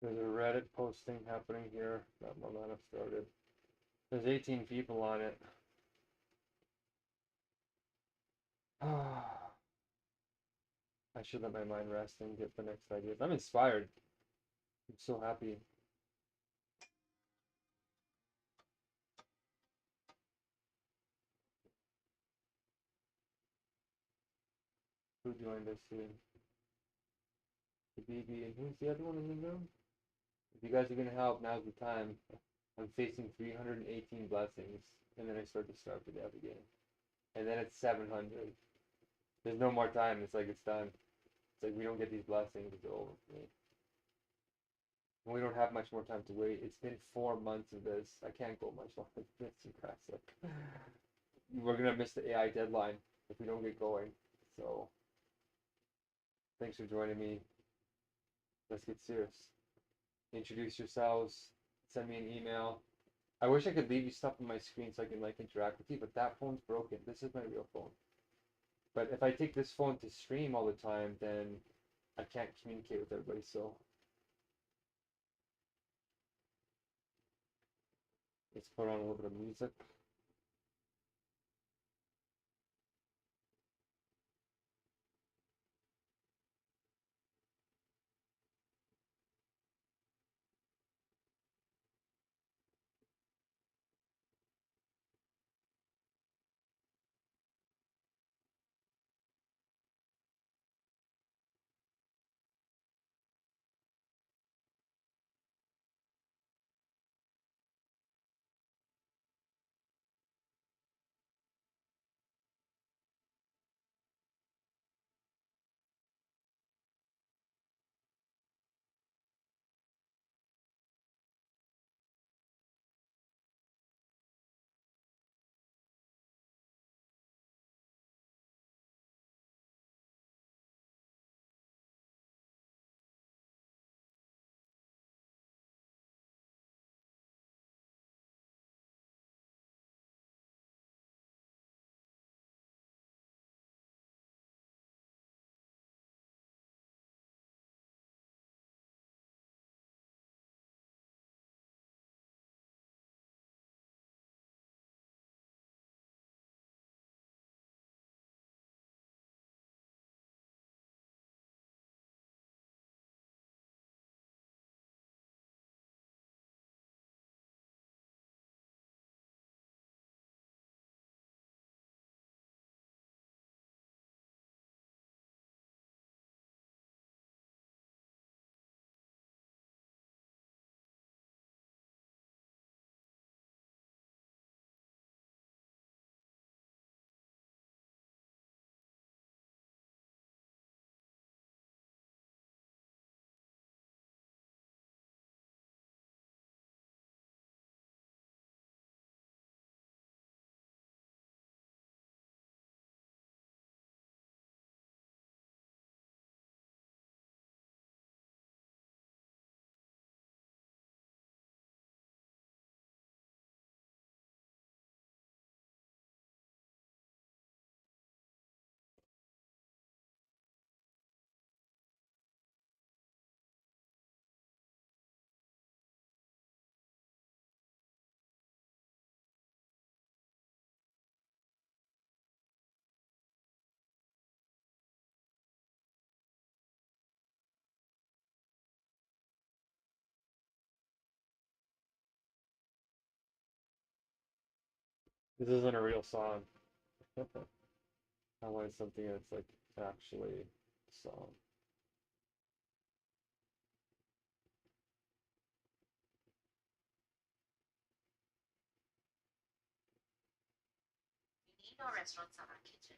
There's a Reddit posting happening here that Milana started. There's 18 people on it. I should let my mind rest and get the next ideas. I'm inspired. I'm so happy. Who joined us here? The BB and who's the other one in the room? If you guys are gonna help, now's the time. I'm facing 318 blessings, and then I start to starve to death again. And then it's 700. There's no more time. It's like it's done. It's like we don't get these blessings, it's over for me. And we don't have much more time to wait. It's been 4 months of this. I can't go much longer. It's impressive. We're gonna miss the AI deadline if we don't get going. So, thanks for joining me. Let's get serious. Introduce yourselves. Send me an email. I wish I could leave you stuff on my screen so I can like interact with you, but that phone's broken. This is my real phone. But if I take this phone to stream all the time, then I can't communicate with everybody. So let's put on a little bit of music. This isn't a real song. I wanted something that's like actually a song. We need our restaurants and our kitchen.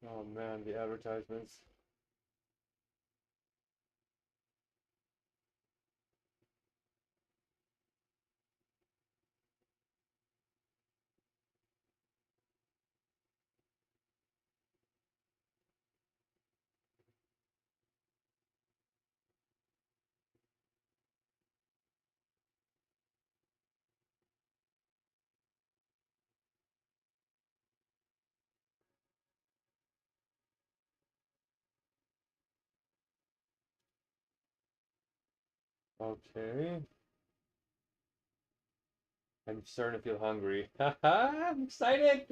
Oh man, the advertisements. Okay. I'm starting to feel hungry. I'm excited.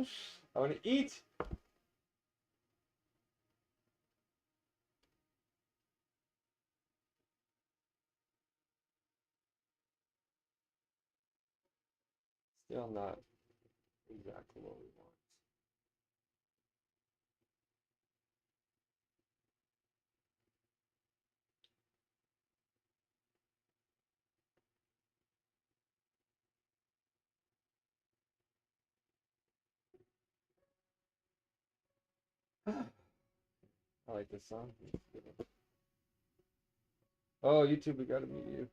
I want to eat. Still not exactly what we want. I like this song. Oh, YouTube, we gotta meet you.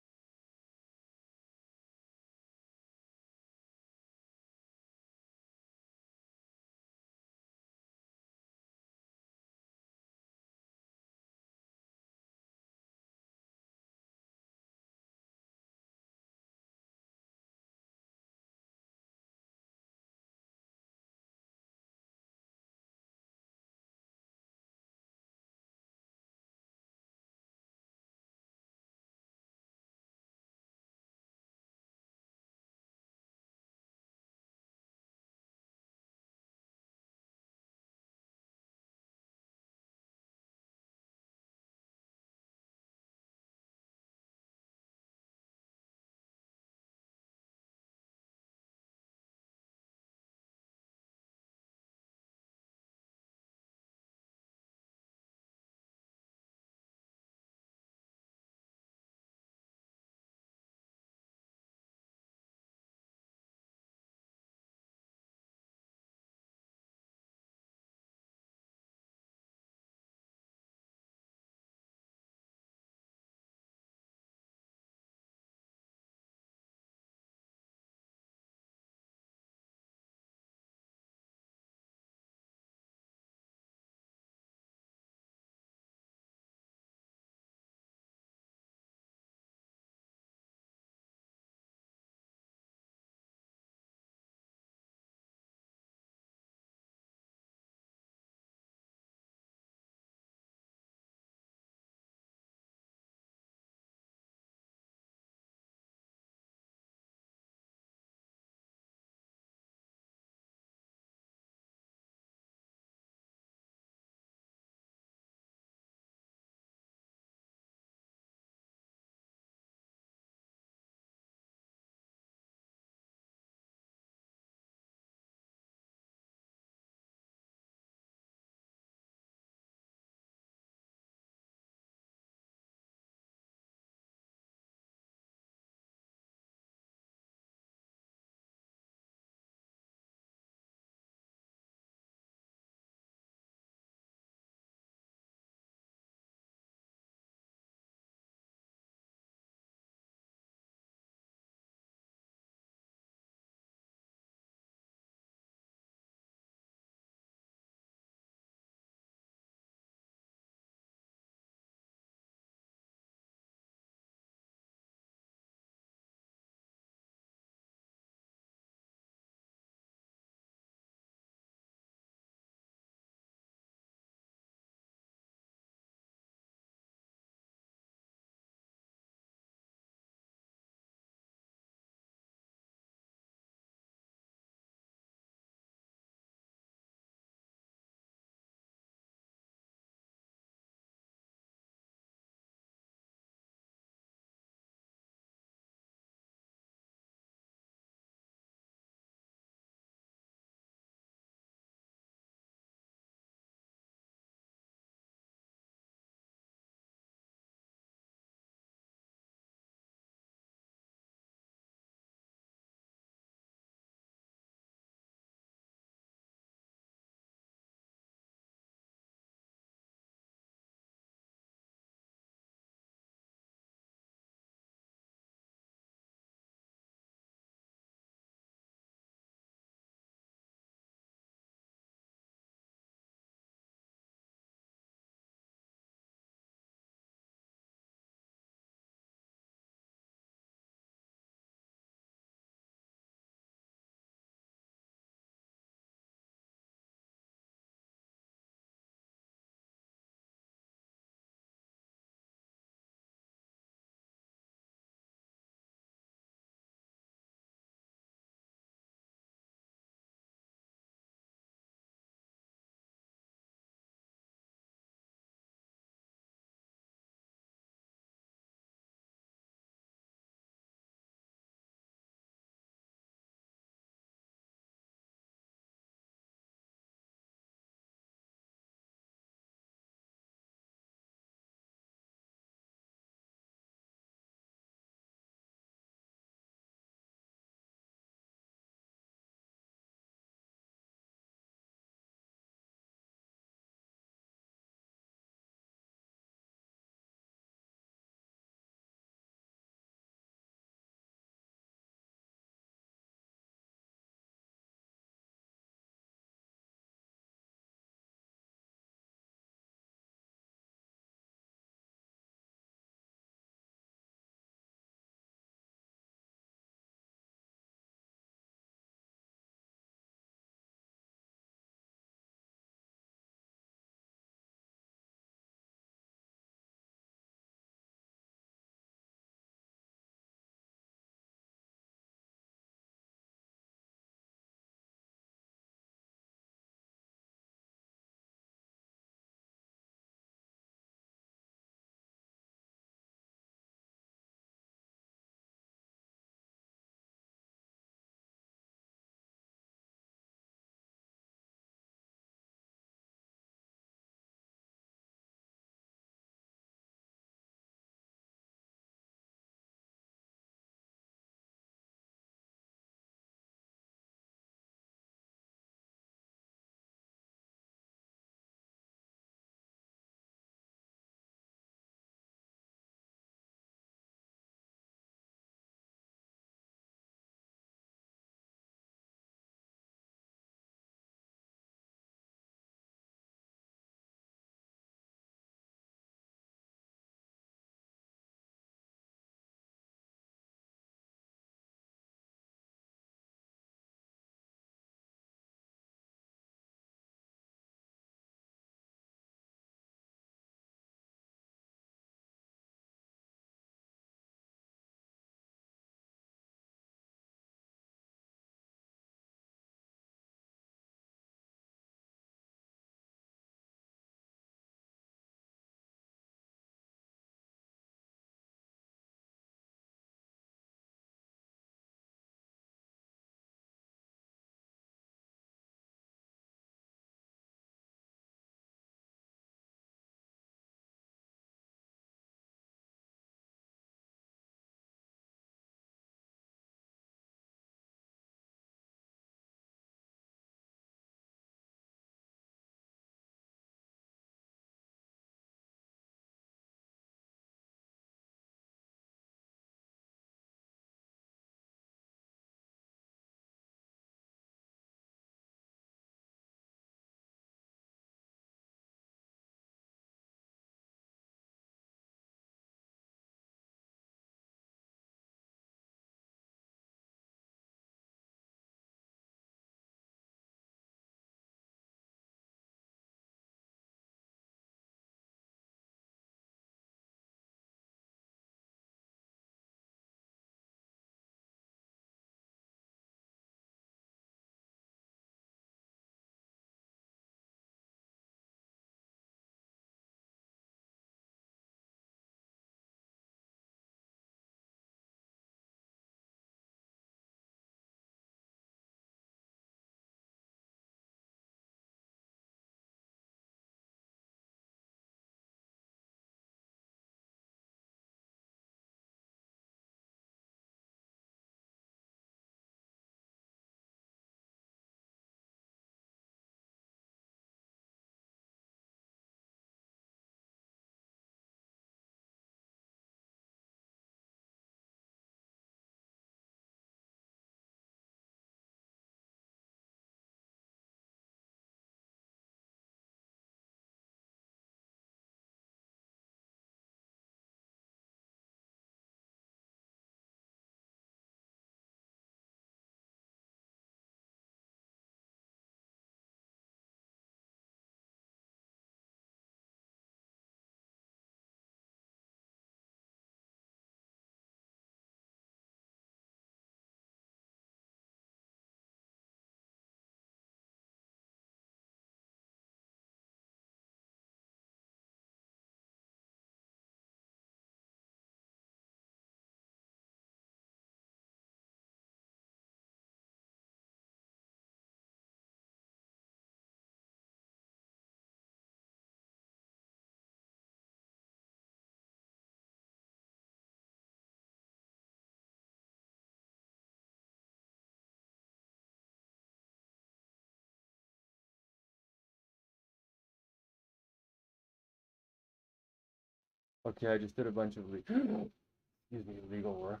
Okay, I just did a bunch of excuse me, legal work.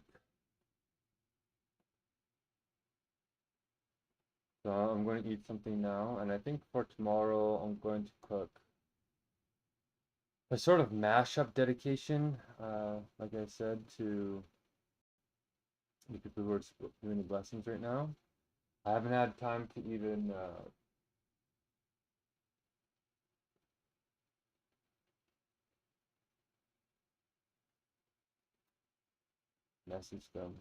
So I'm going to eat something now, and I think for tomorrow I'm going to cook a sort of mashup dedication, like I said, to the people who are doing the blessings right now. I haven't had time to even message them.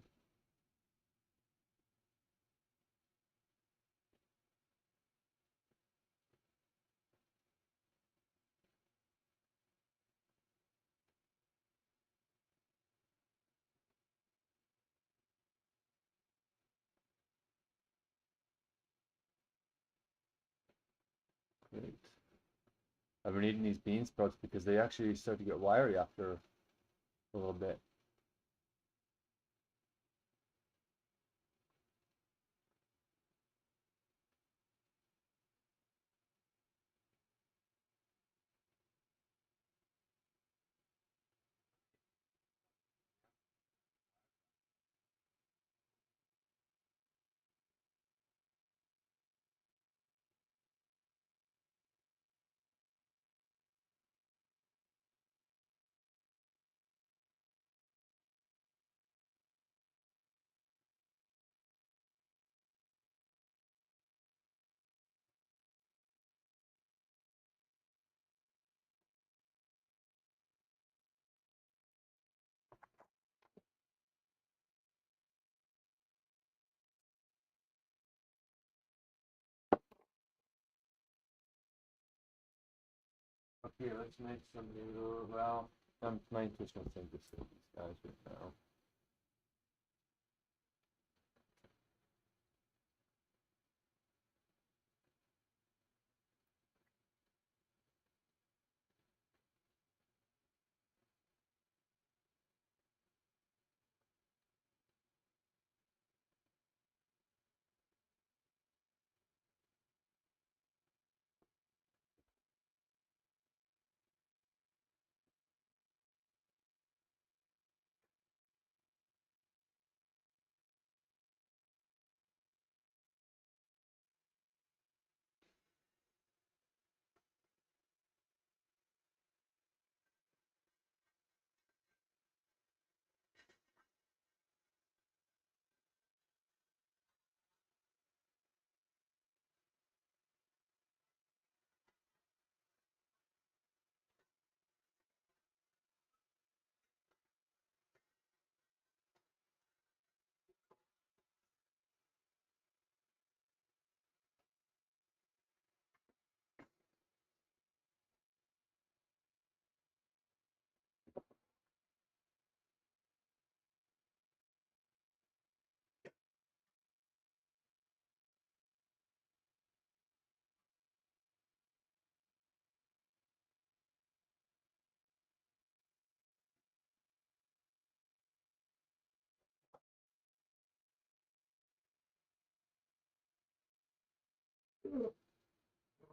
Great. I've been eating these bean sprouts because they actually start to get wiry after a little bit. Okay, let's make some noodles. Well, my intuition will think this is these guys right now.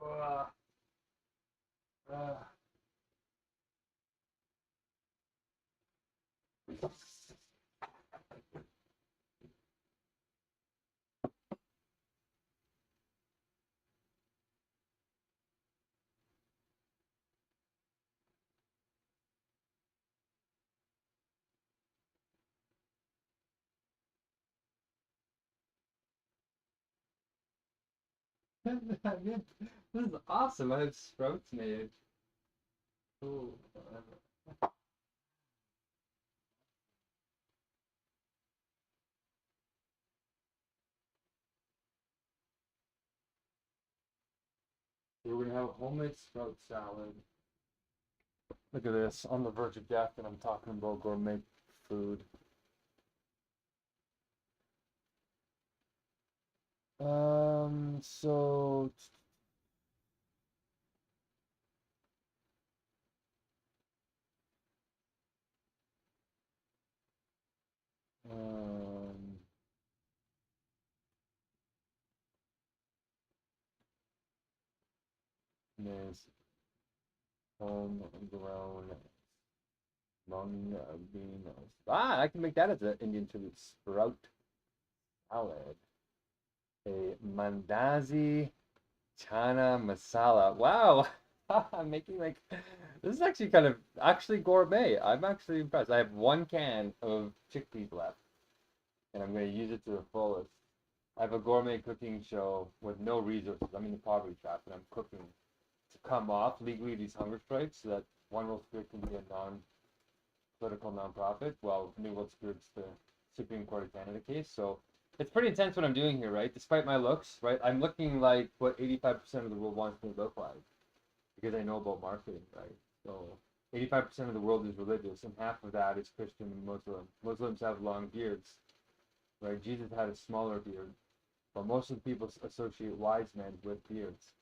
Uh, uh. This is awesome. I have sprouts made. Cool. We're gonna have a homemade sprout salad. Look at this, on the verge of death, and I'm talking about gourmet food. So um, there's homegrown Mung bean. I can make that as an Indian tribute sprout salad. A mandazi chana masala. Wow, I'm making like this is actually kind of actually gourmet. I'm actually impressed. I have 1 can of chickpeas left, and I'm going to use it to the fullest. I have a gourmet cooking show with no resources. I'm in the poverty trap, and I'm cooking to come off legally these hunger strikes so that One World Spirit can be a non-political nonprofit. Well, New World Spirit's the Supreme Court of Canada case. So it's pretty intense what I'm doing here, right? Despite my looks, right? I'm looking like what 85% of the world wants me to look like because I know about marketing, right? So 85% of the world is religious, and half of that is Christian and Muslim. Muslims have long beards, right? Jesus had a smaller beard, but most of the people associate wise men with beards.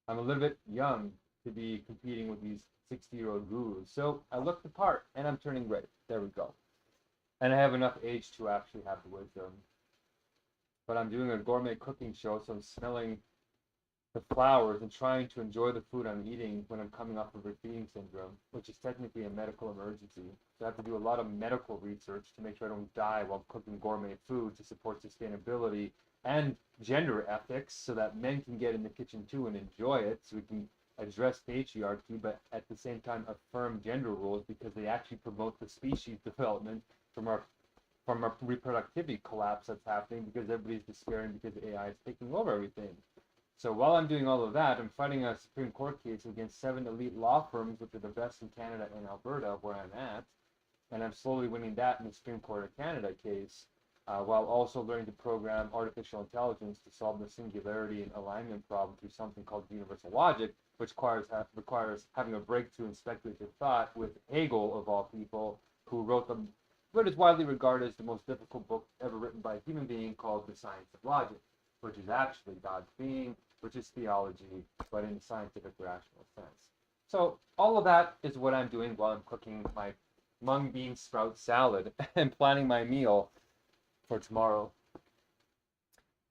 I'm a little bit young to be competing with these 60-year-old gurus. So I look the part, and I'm turning red. There we go. And I have enough age to actually have the wisdom. But I'm doing a gourmet cooking show, so I'm smelling the flowers and trying to enjoy the food I'm eating when I'm coming off of feeding syndrome, which is technically a medical emergency. So I have to do a lot of medical research to make sure I don't die while cooking gourmet food to support sustainability and gender ethics so that men can get in the kitchen too and enjoy it so we can address patriarchy but at the same time affirm gender roles because they actually promote the species development from our reproductivity collapse that's happening because everybody's despairing because AI is taking over everything. So while I'm doing all of that, I'm fighting a Supreme Court case against 7 elite law firms, which are the best in Canada and Alberta, where I'm at. And I'm slowly winning that in the Supreme Court of Canada case, while also learning to program artificial intelligence to solve the singularity and alignment problem through something called universal logic, which requires having a breakthrough in speculative thought with Hegel, of all people, who wrote what is widely regarded as the most difficult book ever written by a human being called The Science of Logic, which is actually God's being, which is theology, but in a scientific, rational sense. So all of that is what I'm doing while I'm cooking my mung bean sprout salad and planning my meal for tomorrow.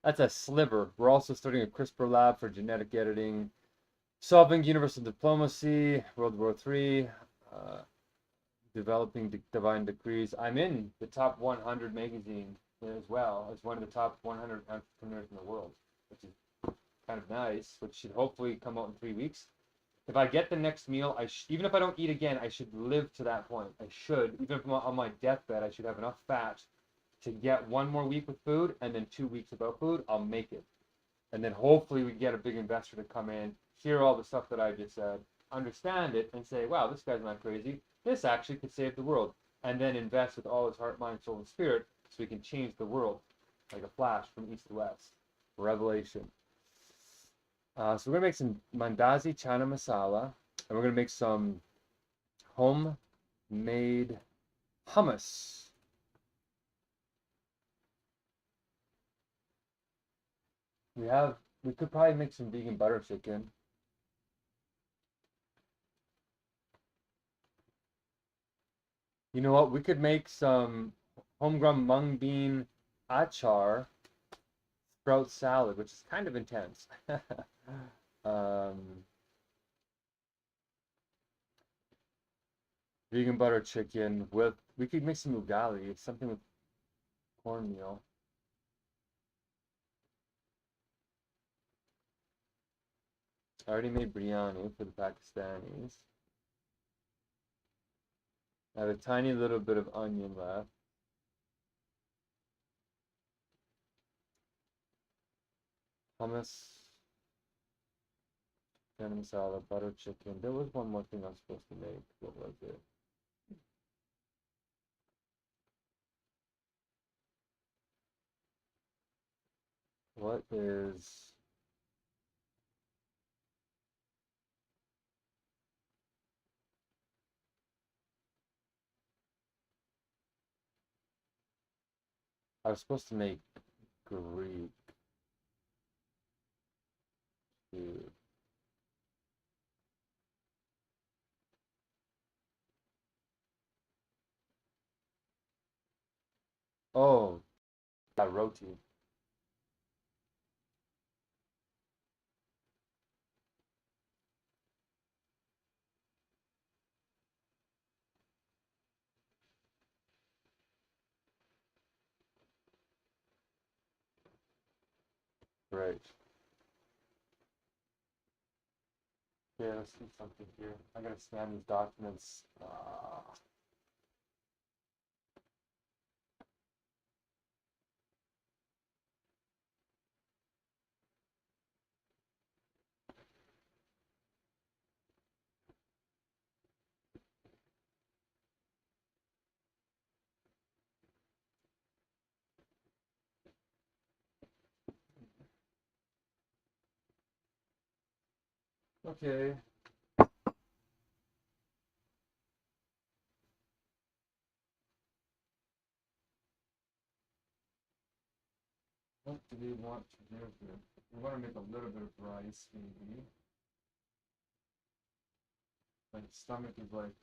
That's a sliver. We're also starting a CRISPR lab for genetic editing, solving universal diplomacy, World War III, developing divine decrees. I'm in the top 100 magazine as well as one of the top 100 entrepreneurs in the world, which is kind of nice, which should hopefully come out in 3 weeks. If I get the next meal, even if I don't eat again, I should live to that point. I should, even if I'm on my deathbed, I should have enough fat to get 1 more week with food and then 2 weeks without food. I'll make it. And then hopefully we get a big investor to come in, hear all the stuff that I just said, understand it, and say, wow, this guy's not crazy. This actually could save the world. And then invest with all his heart, mind, soul, and spirit so we can change the world like a flash from east to west. Revelation. So we're going to make some mandazi chana masala, and we're going to make some homemade hummus. We could probably make some vegan butter chicken. You know what? We could make some homegrown mung bean achar sprout salad, which is kind of intense. Vegan butter chicken with, we could make some ugali, something with cornmeal. I already made biryani for the Pakistanis. I have a tiny little bit of onion left. Hummus, chana masala, butter chicken. There was one more thing I was supposed to make. What was it? What is... I was supposed to make Greek food. Oh, roti. Right. Yeah, let's do something here. I gotta scan these documents. Okay. What do we want to do here? We want to make a little bit of rice, maybe. My stomach is like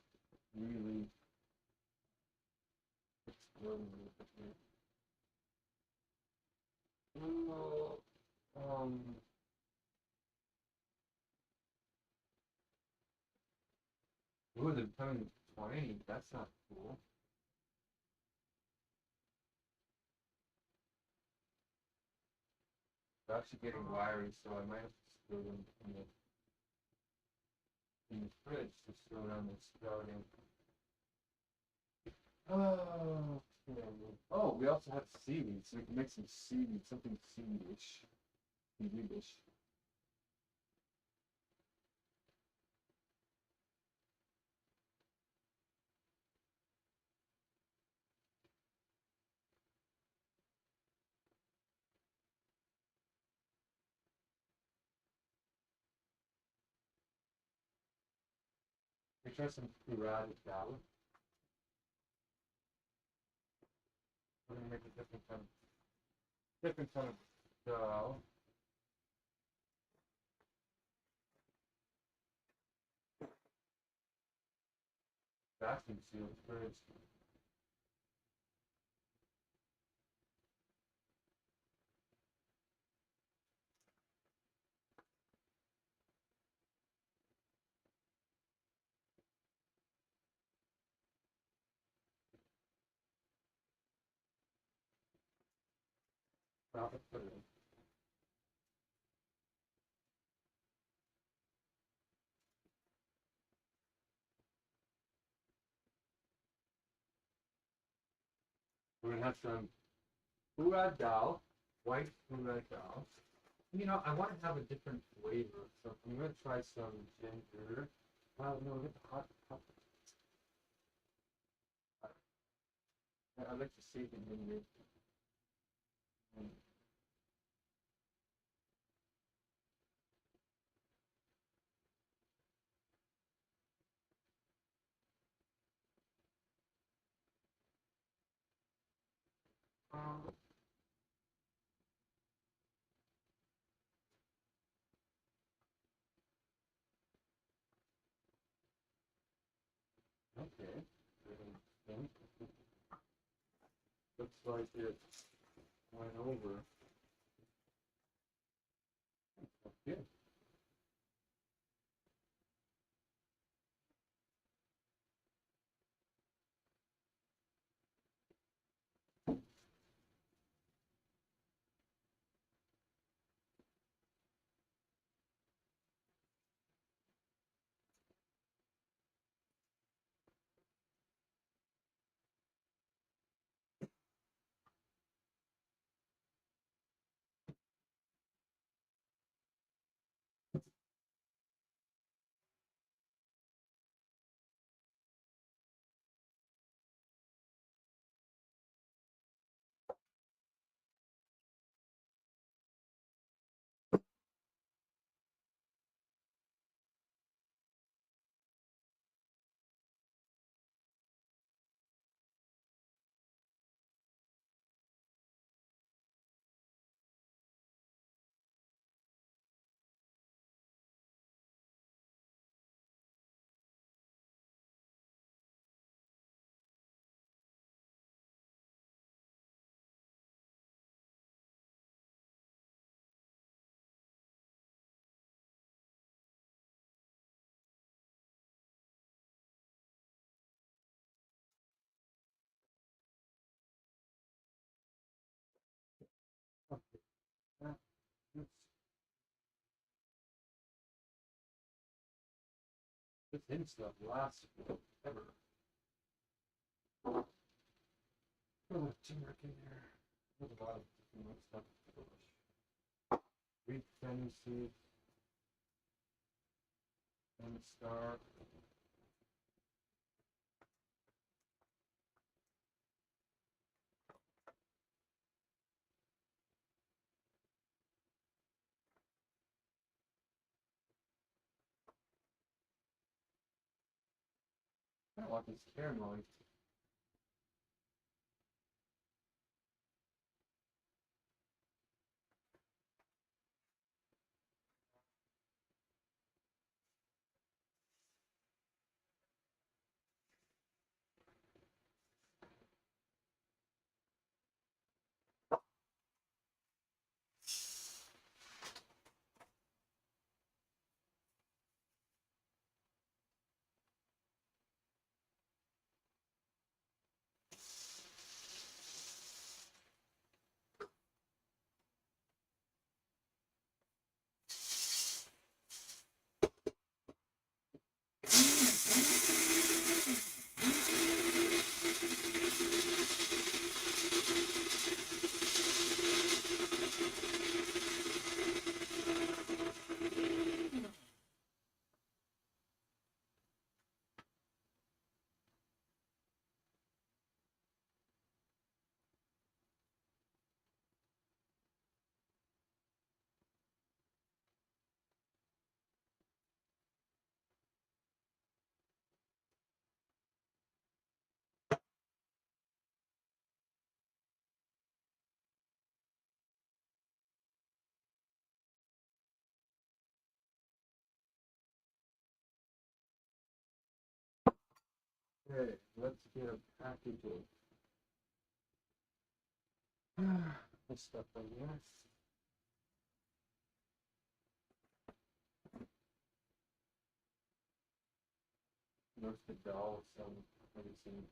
really exploding a little bit here. Ooh, ooh, they're becoming 20. That's not cool. They're actually getting wiry, so I might have to screw them in the fridge to slow down their sprouting. Oh, okay. Oh, we also have seaweed, so we can make some seaweed, something seaweedish. Seaweedish. We try some curad salad. We're gonna make a different kind of dal. Vacuum sealed fridge. Let's put it in. We're gonna have some curad dal, white curad dal. You know, I want to have a different flavor, so I'm gonna try some ginger. Well, no, get the hot. I like to see it in the. Okay. Looks like it went over. Okay. thin stuff lasts forever. Oh, turmeric in there. There's a lot of different stuff to push. Wheat fennel seeds. And star. I don't want this caramel. Okay, let's get a package of this stuff right here. Roasted doll, some medicine.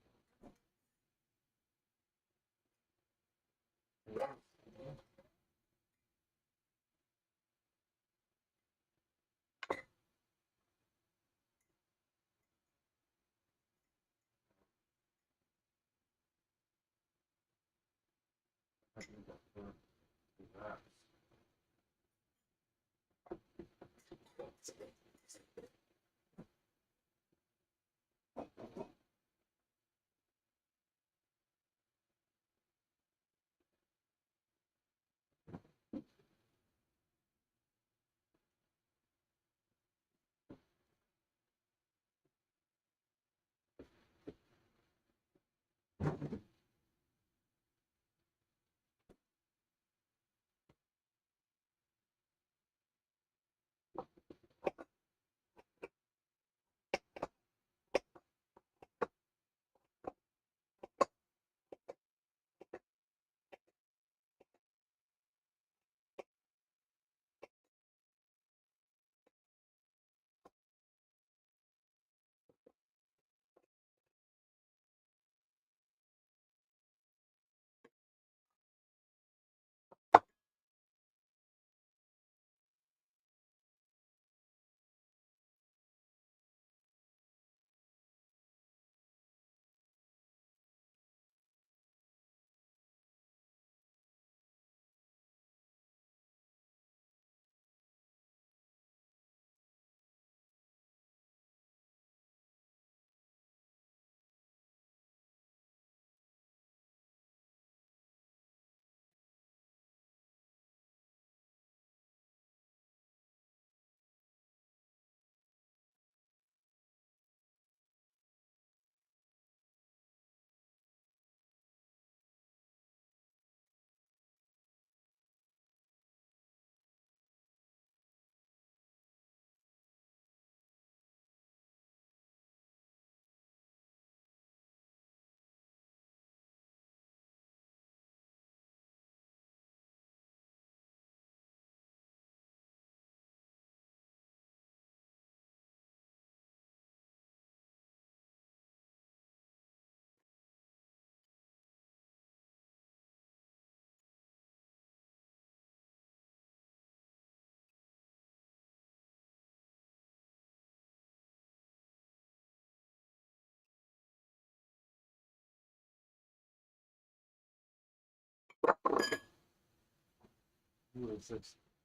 Ooh, it's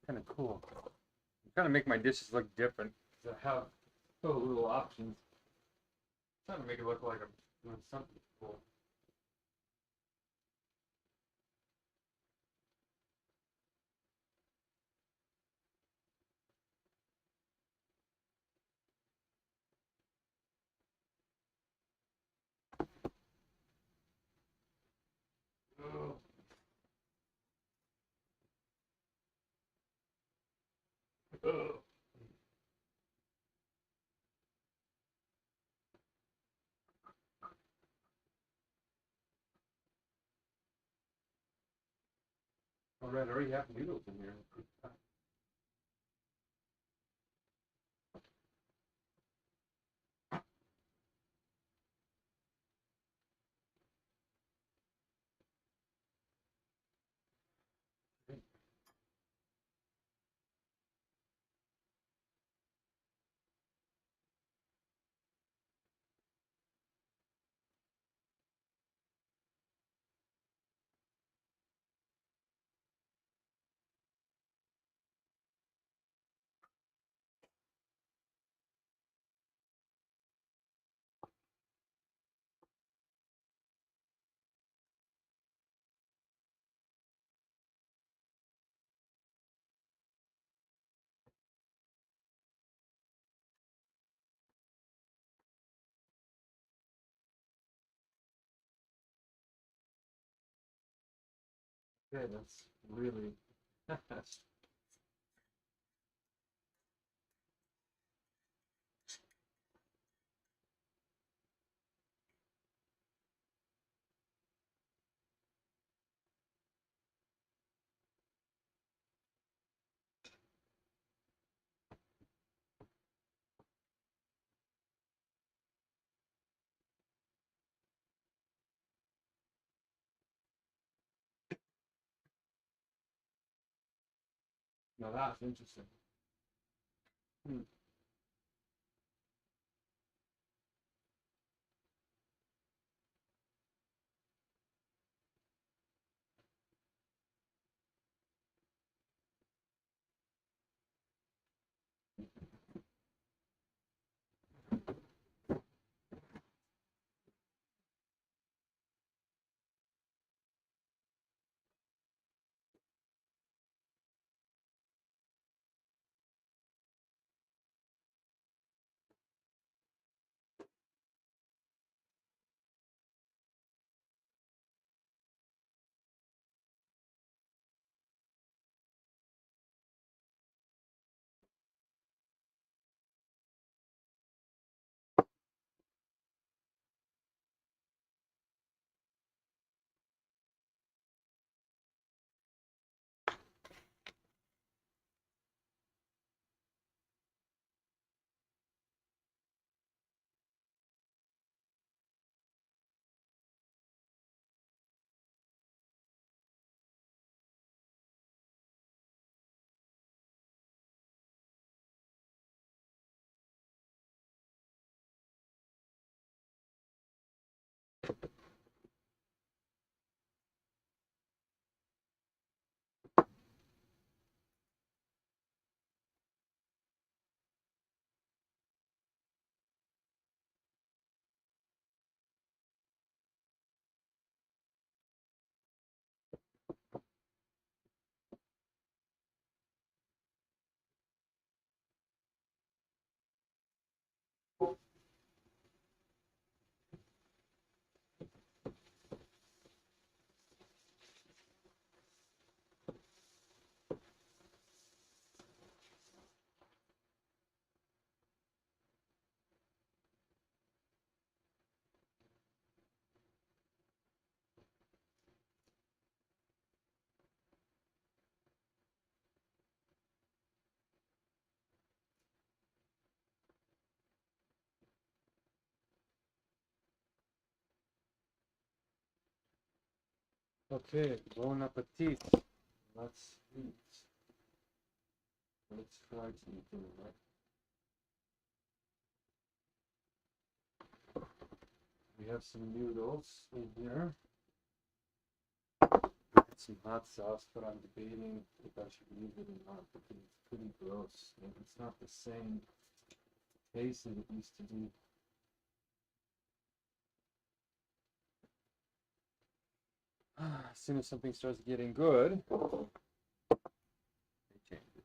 kind of cool. I'm trying to make my dishes look different. To have so little options. I'm trying to make it look like I'm doing something cool. Oh. Oh. All right, I already have noodles in here. Okay, that's really. Now that's interesting. Hmm. Okay, bon appetit. Let's eat. Let's try something, right? We have some noodles in here. some hot sauce, but I'm debating if I should use it or not because it's pretty gross. And it's not the same taste as it used to be. As soon as something starts getting good, they change it.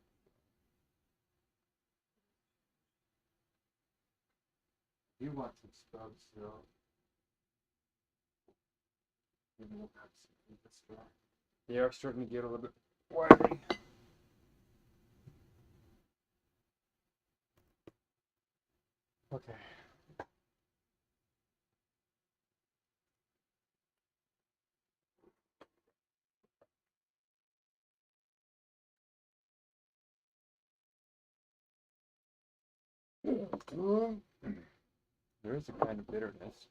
You want some Scrubs though? Maybe we'll have some of this guy. They are starting to get a little bit wiry. Okay. There is a kind of bitterness.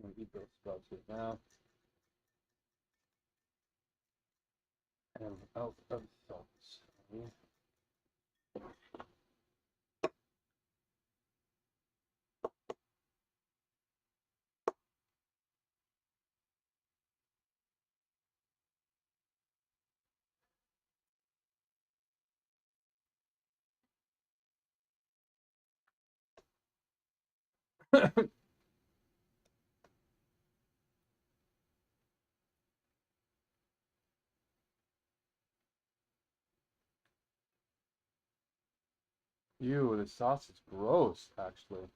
I'm gonna eat those Scrubs right now. And I'm out of thoughts. Ew, the sauce is gross, actually.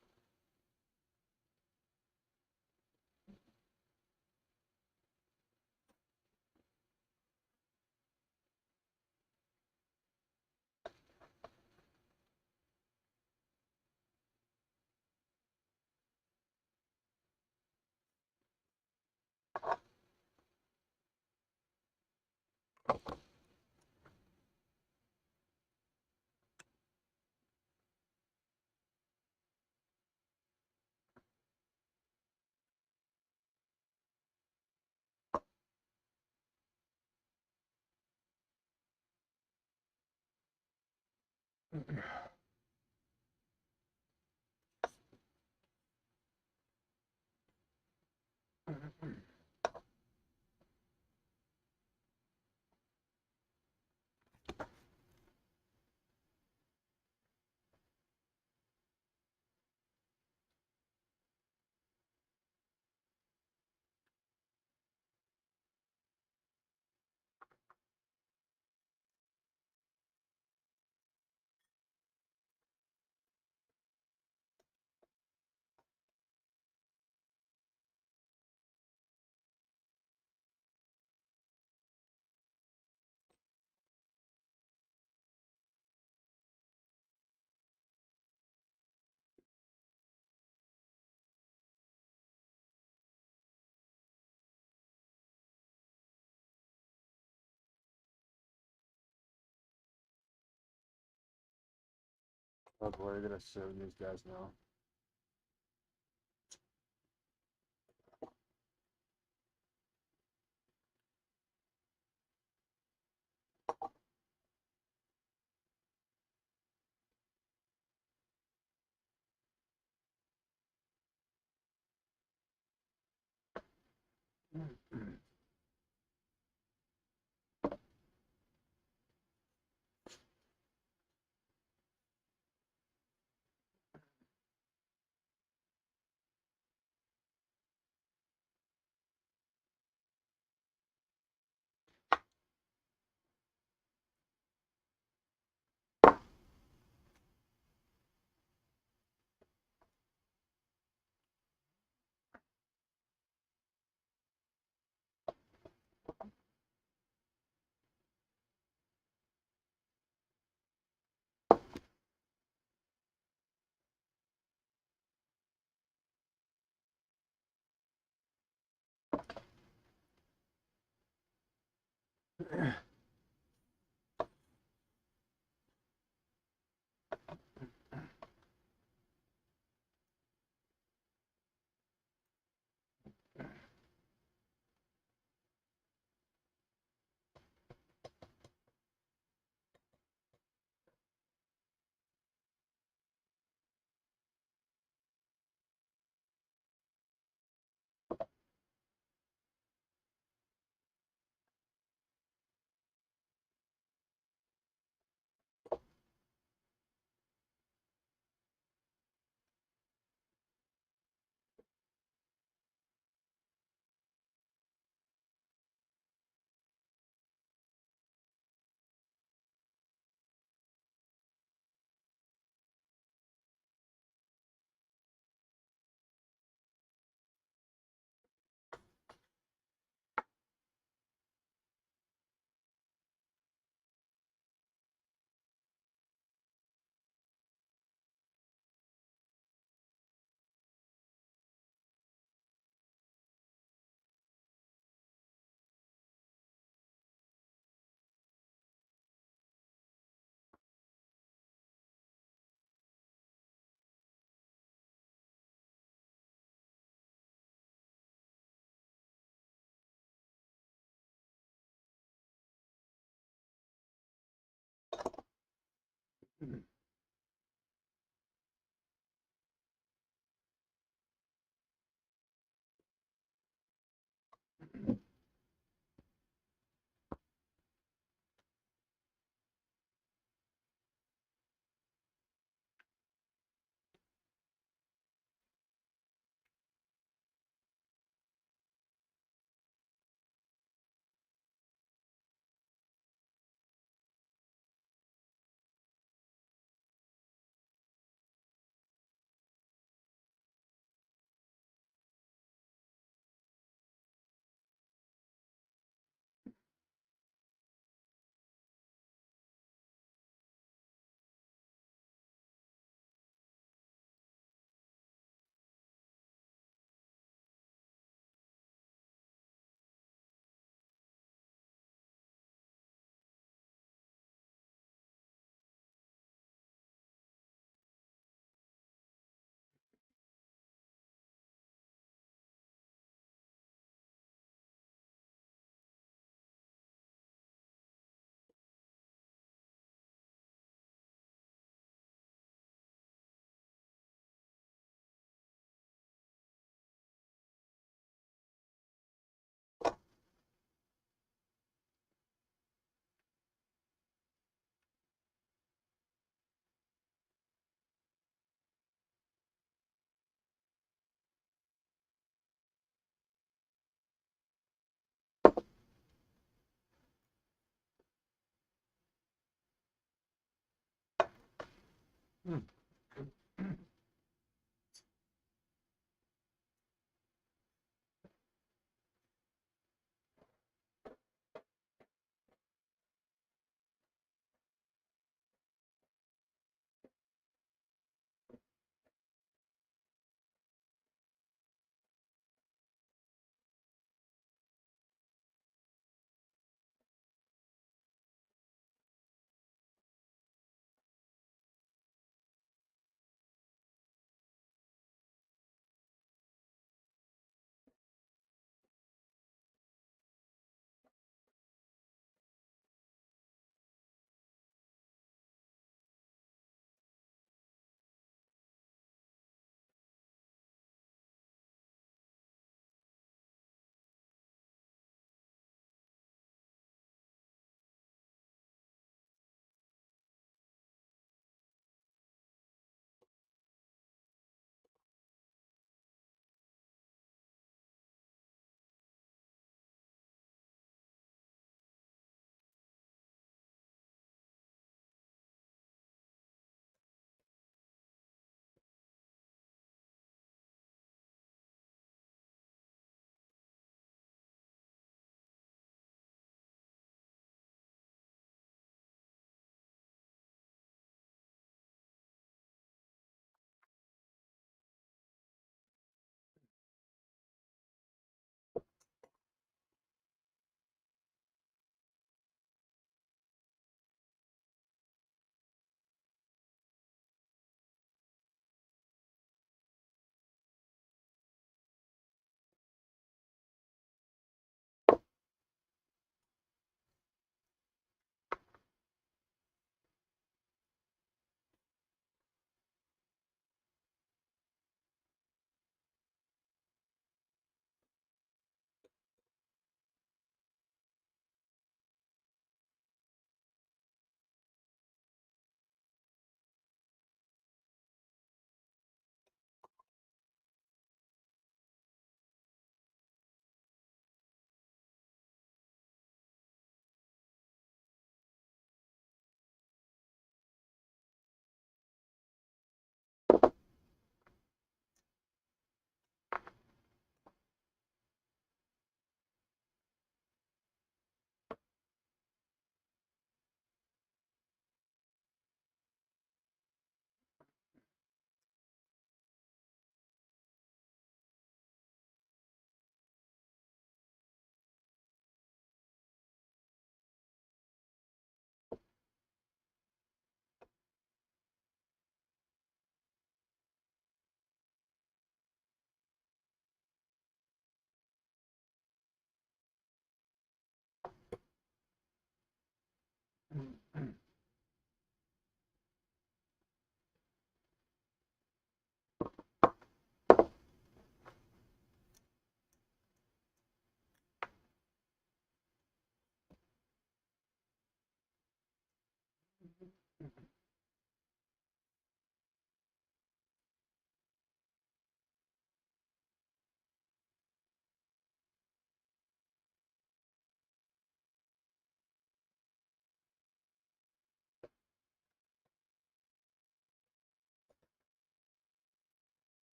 Oh boy, I gotta serve these guys now.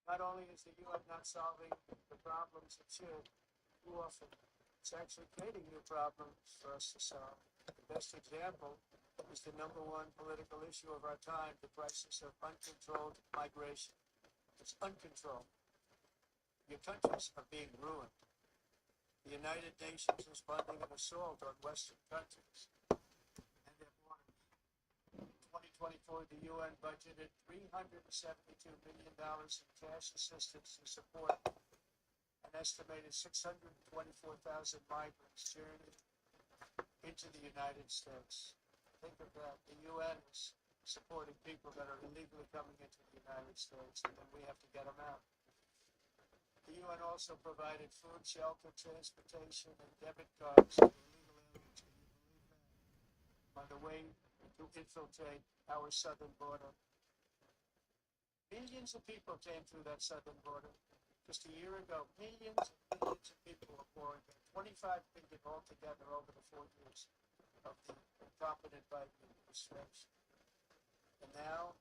Not only is the UN not solving the problems it should, too often, it's actually creating new problems for us to solve. The best example is the number one political issue of our time, the crisis of uncontrolled migration. It's uncontrolled. Your countries are being ruined. The United Nations is funding an assault on Western countries and their borders. In 2024, the UN budgeted $372 million in cash assistance to support an estimated 624,000 migrants journeying into the United States. Think of that. The UN is supporting people that are illegally coming into the United States, and then we have to get them out. The UN also provided food, shelter, transportation, and debit cards to illegal aliens. Can you believe that? On the way to infiltrate our southern border. Millions of people came through that southern border. Just a year ago, millions and millions of people were pouring in. 25 million altogether over the 4 years of the incompetent Biden administration. And now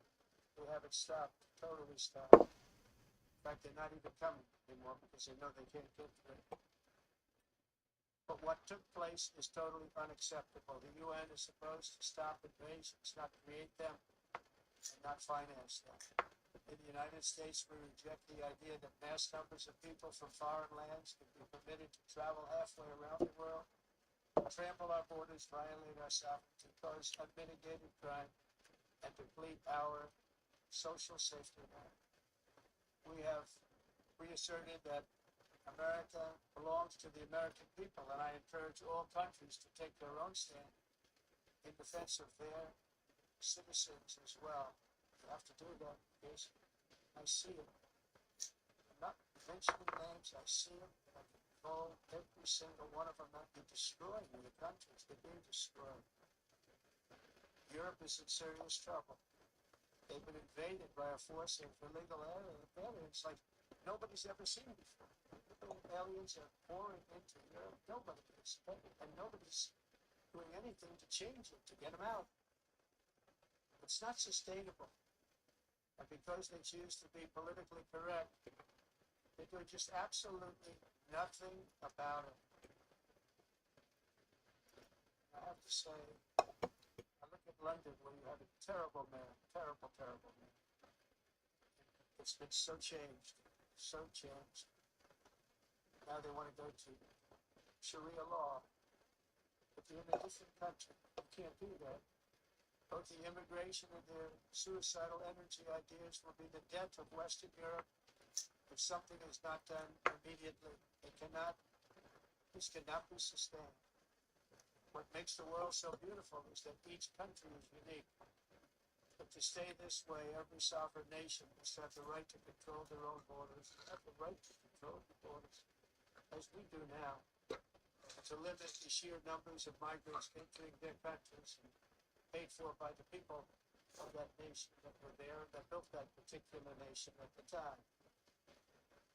they have it stopped, totally stopped. In fact, they're not even coming anymore because they know they can't get through it. But what took place is totally unacceptable. The UN is supposed to stop invasions, not create them, and not finance them. In the United States, we reject the idea that mass numbers of people from foreign lands can be permitted to travel halfway around the world, trample our borders, violate our sovereignty, cause unmitigated crime, and deplete our social safety net. We have reasserted that America belongs to the American people, and I encourage all countries to take their own stand in defense of their citizens as well. You have to do that because I see it. I'm not mentioning names, I see them, and I can call every single one of them out. You're destroying the countries, they're being destroyed. Europe is in serious trouble. They've been invaded by a force of illegal aliens like nobody's ever seen before. Illegal aliens are pouring into Europe. Nobody is, and nobody's doing anything to change it, to get them out. It's not sustainable. And because they choose to be politically correct, they do just absolutely nothing about it. I have to say, I look at London where you have a terrible man, terrible man. It's been so changed. Now they want to go to Sharia law. If you're in a different country, you can't do that. Both the immigration and their suicidal energy ideas will be the death of Western Europe if something is not done immediately. This cannot be sustained. What makes the world so beautiful is that each country is unique. But to stay this way, every sovereign nation must have the right to control their own borders, have the right to control the borders, as we do now, to limit the sheer numbers of migrants entering their countries and paid for by the people of that nation that were there, that built that particular nation at the time.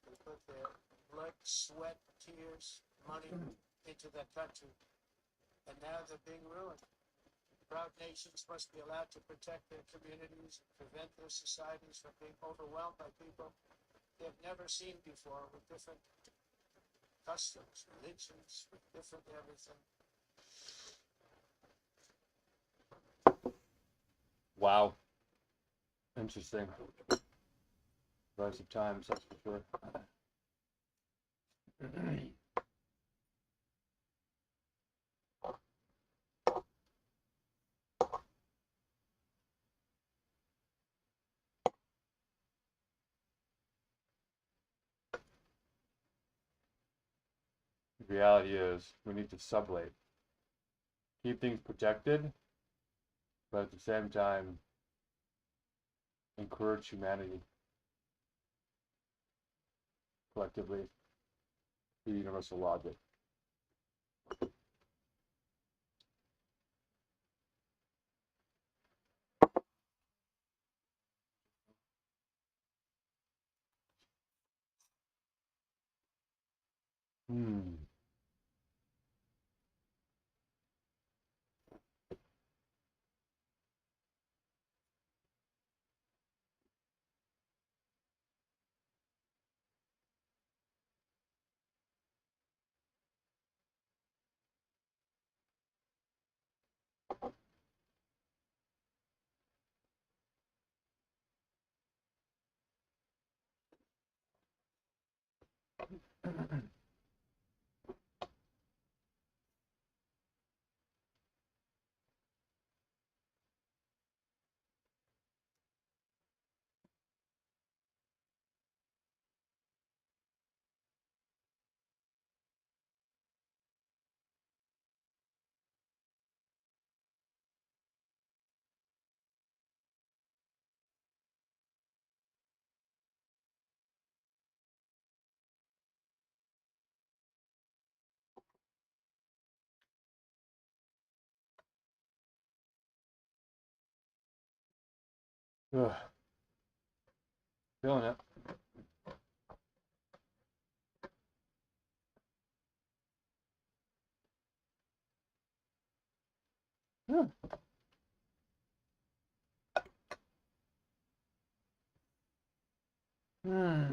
They put their blood, sweat, tears, money into that country, and now they're being ruined. Proud nations must be allowed to protect their communities and prevent their societies from being overwhelmed by people they've never seen before, with different customs, religions, with different everything. Wow. Interesting. Rise of times, that's for sure. The reality is we need to sublate. Keep things protected, but at the same time encourage humanity collectively through universal logic. Ugh. Feeling it. Hmm.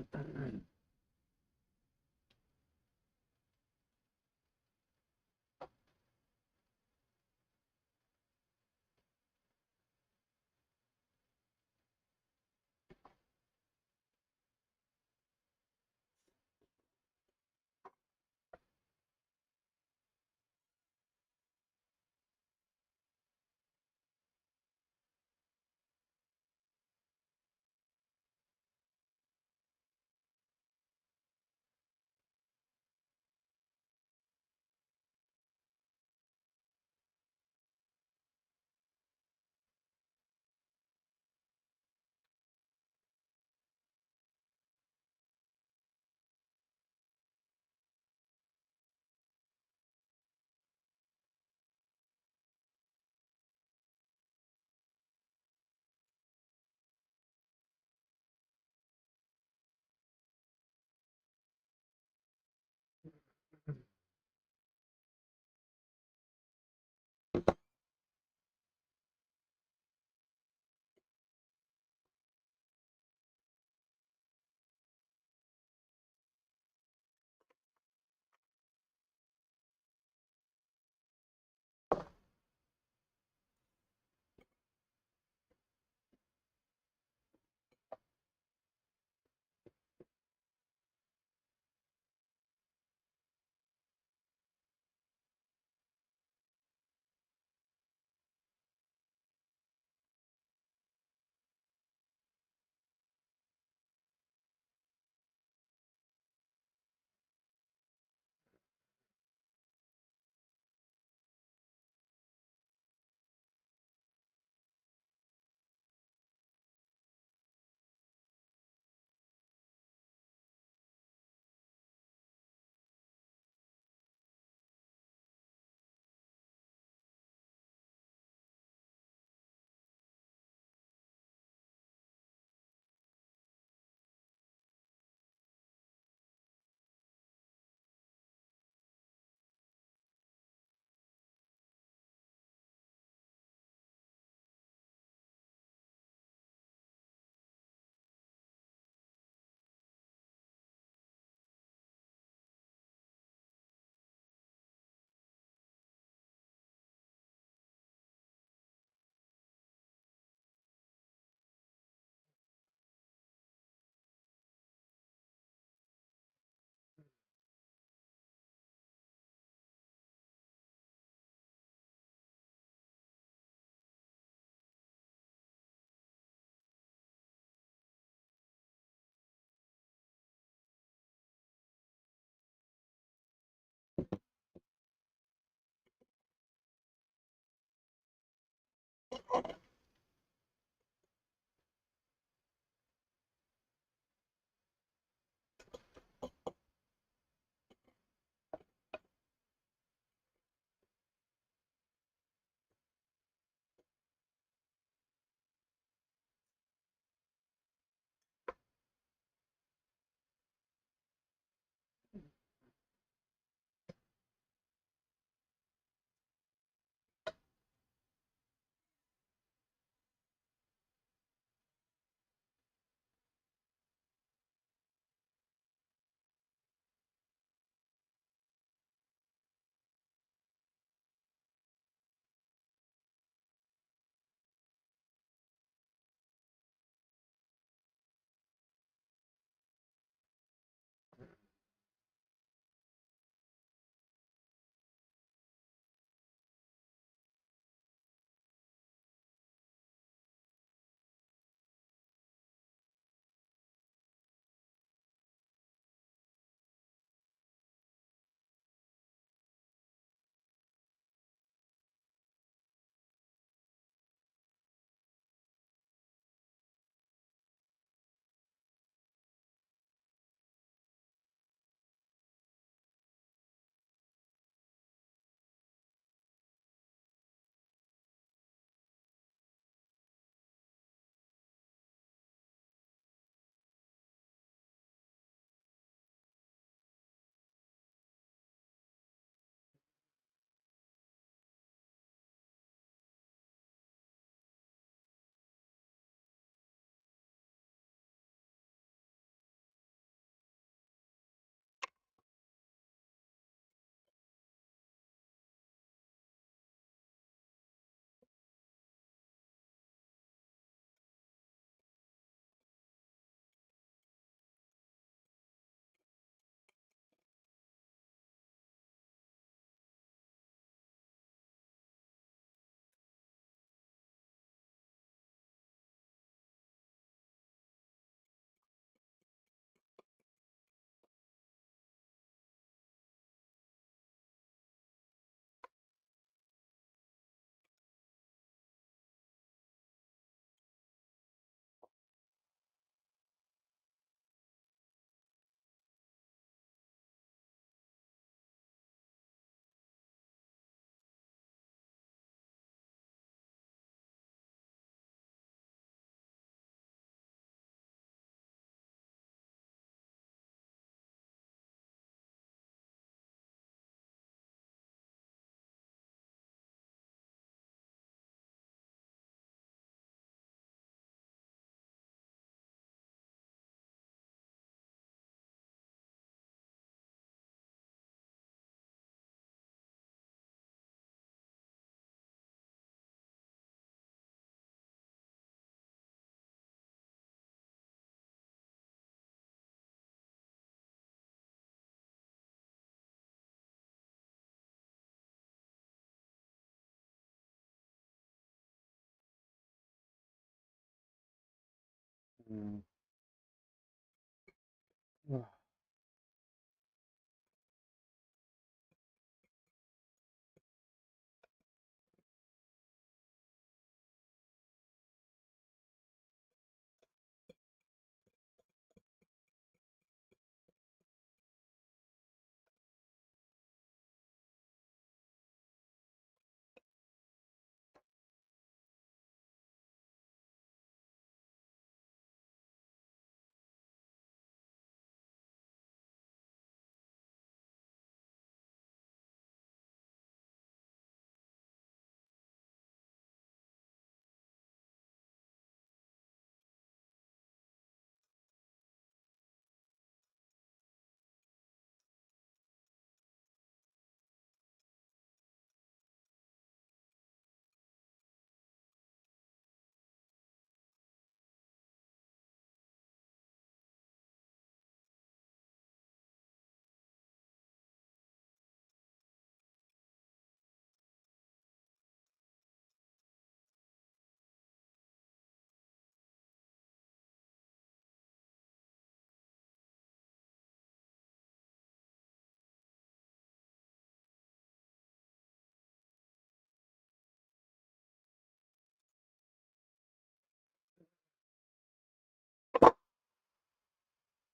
Mm.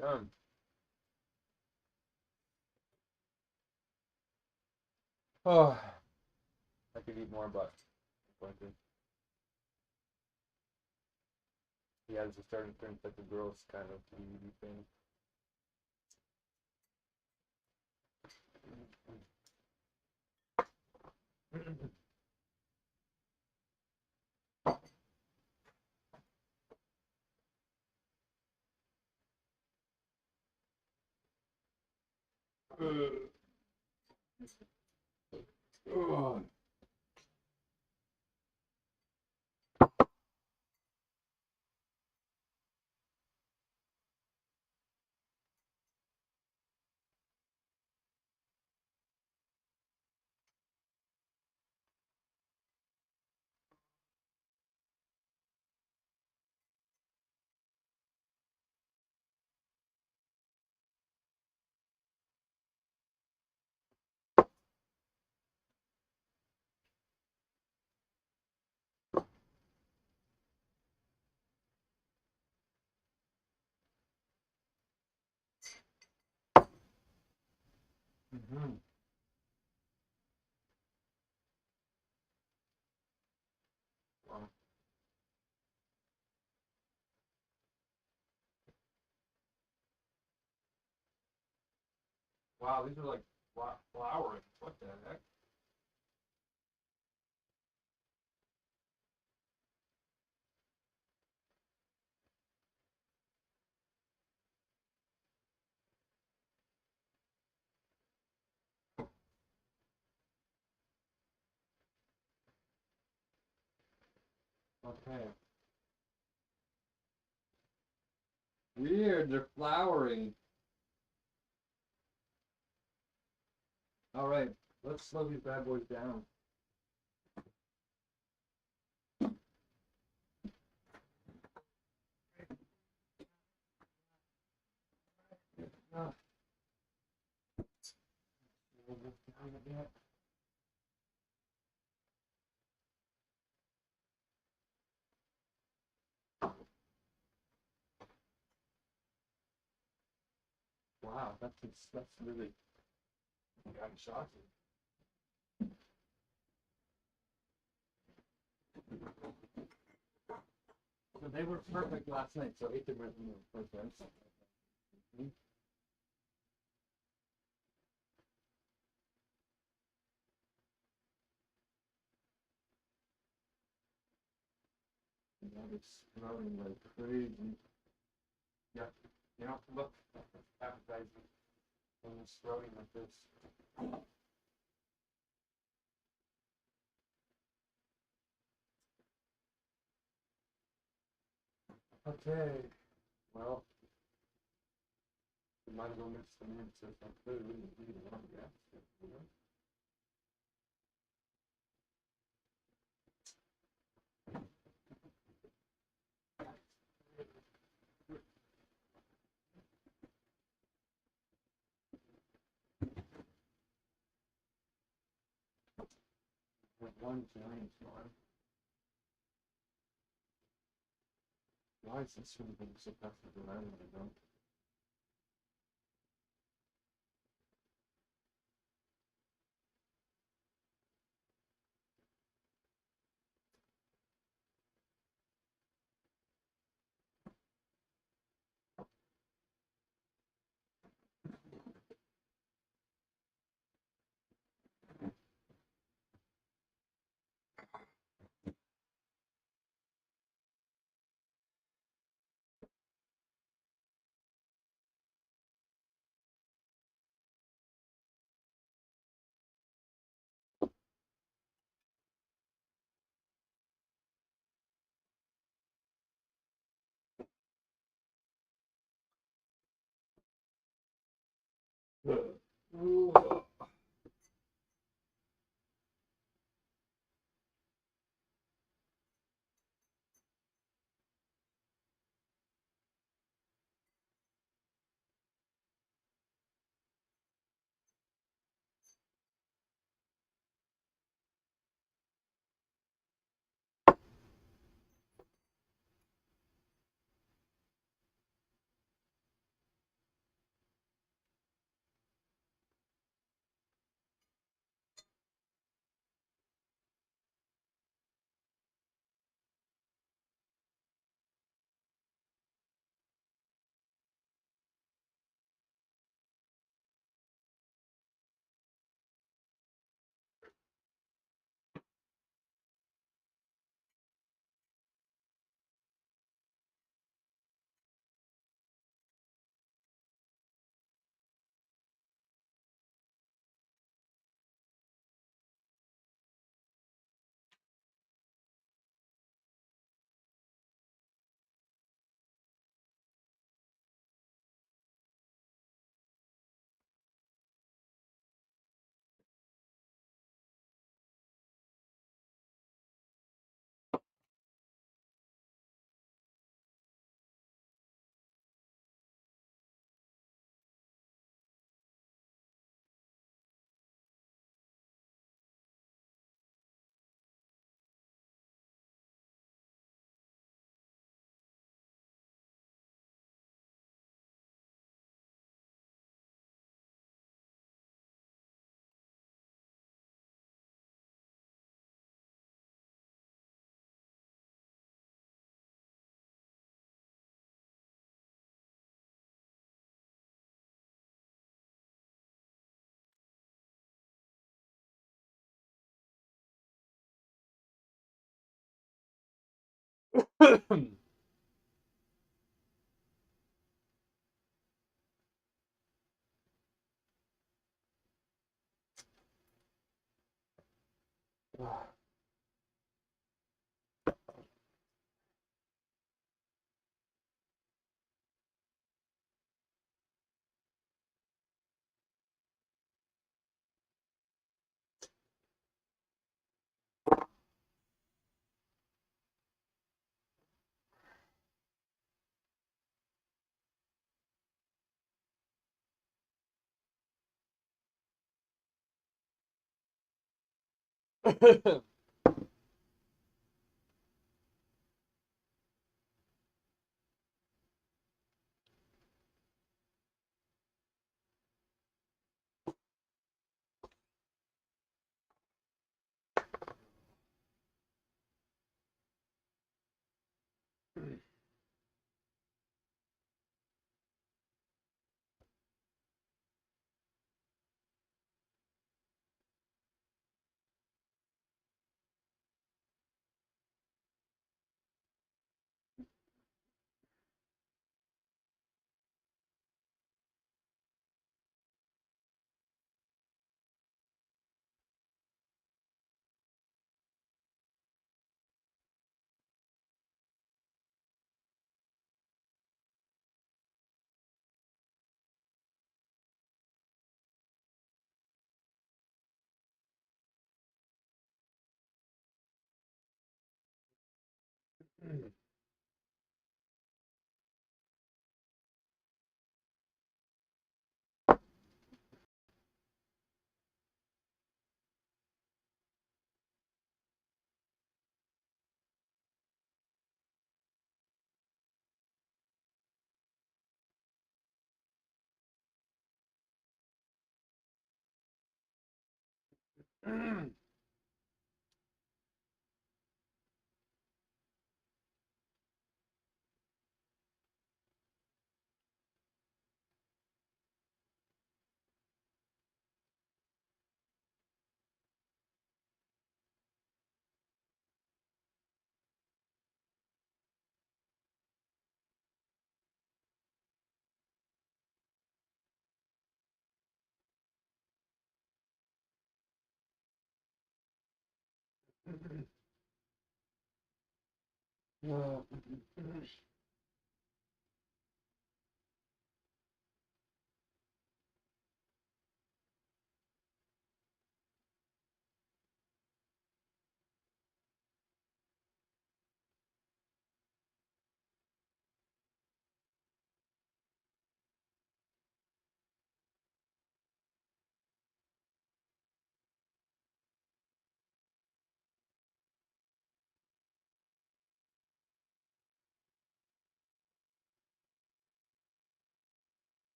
Done. Oh, I could eat more, but I'm going to. Yeah, this is starting to turn into like a gross kind of TV thing. Oh. Mm-hmm. Wow, these are like flowering. What the heck? Okay. Weird, they're flowering. All right, let's slow these bad boys down. Ah. Slow this down a bit. Wow, that's really kind of shocking. So they were perfect last night, so 8 different perfect. That is smelling like crazy. Yeah, you know, look, appetizing when it's sprouting like this. Okay, well, we might as well mix them in since I'm clearly eating one gas. You know? One giant one. Why is this one being so fast to go around? I don't.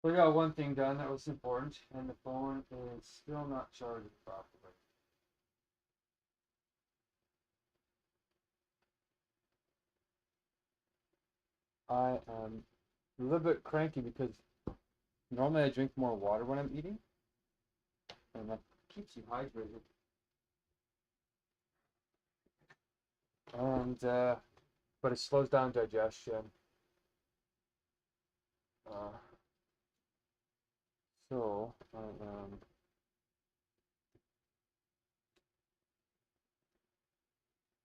We got one thing done that was important, and the phone is still not charging properly. I am a little bit cranky because normally I drink more water when I'm eating, and that keeps you hydrated. And but it slows down digestion. So I am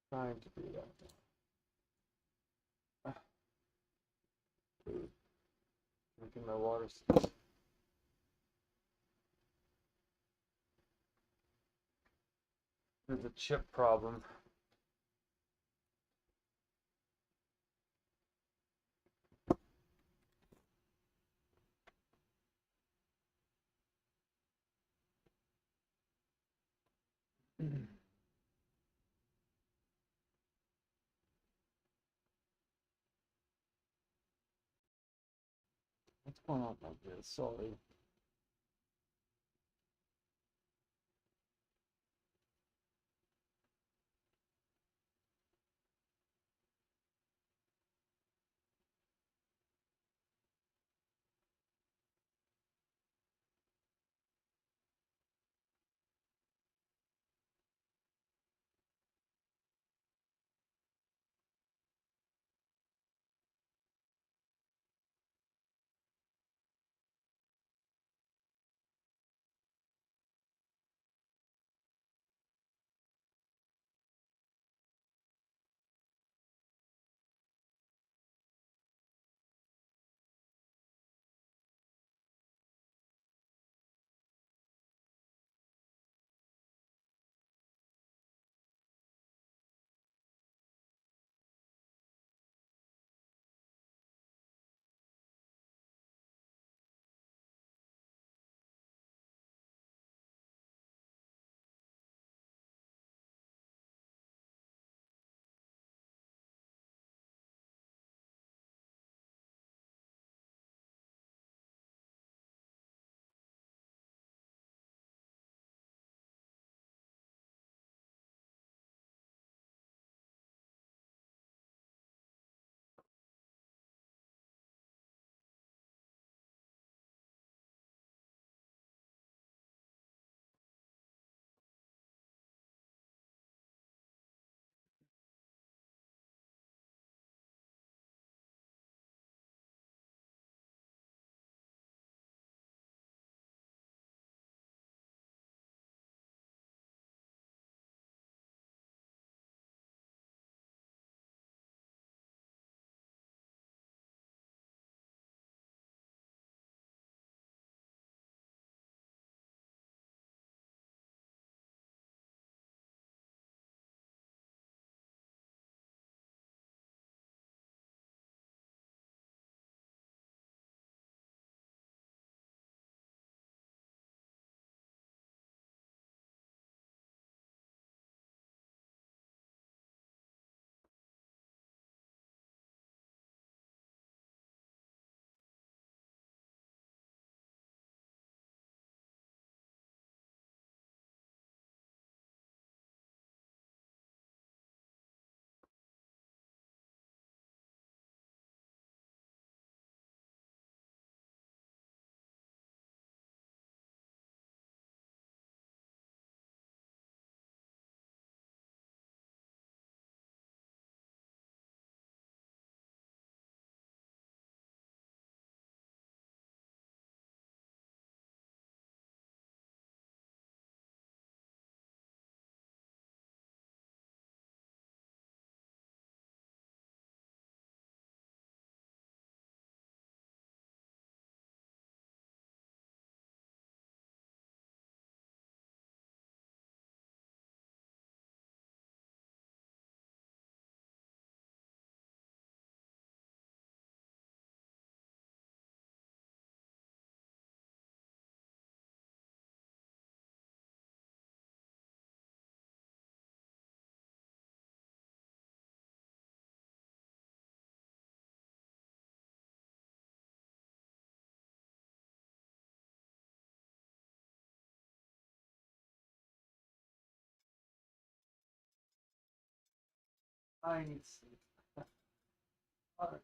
trying to do that. Drinking my water. There's a chip problem. What's going on like this? Sorry. I need sleep. All right.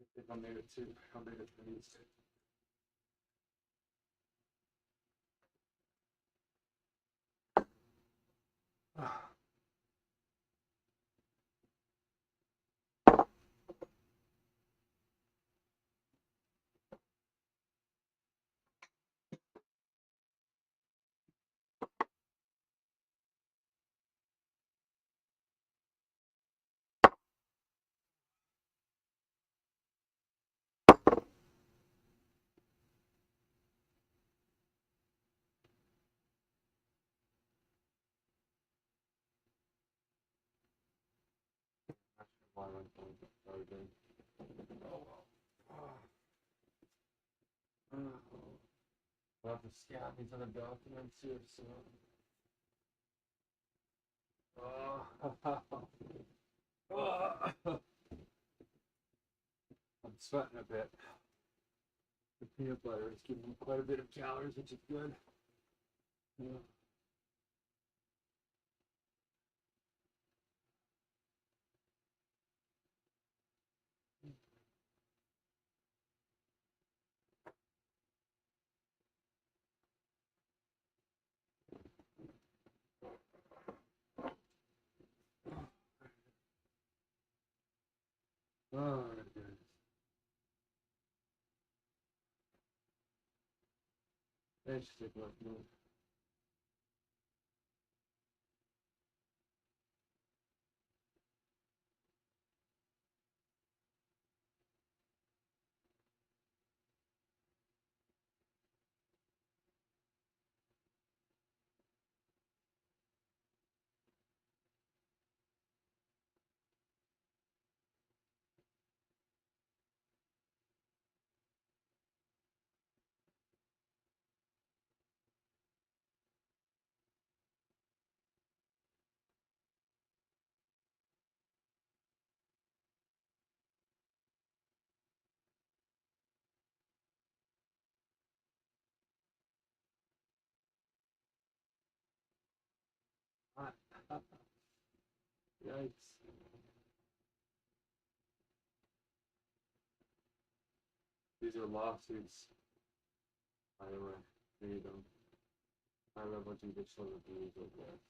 I think I made it too. I made it pretty easy. Why am I going to start again? Oh well. We'll have to scan these other documents here soon. I'm sweating a bit. The peanut butter is giving me quite a bit of calories, which is good. Yeah. Oh, my goodness. Let's take a look. Yikes. These are lawsuits. By the way, read them. High-level judicial reviews of this.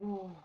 Okay.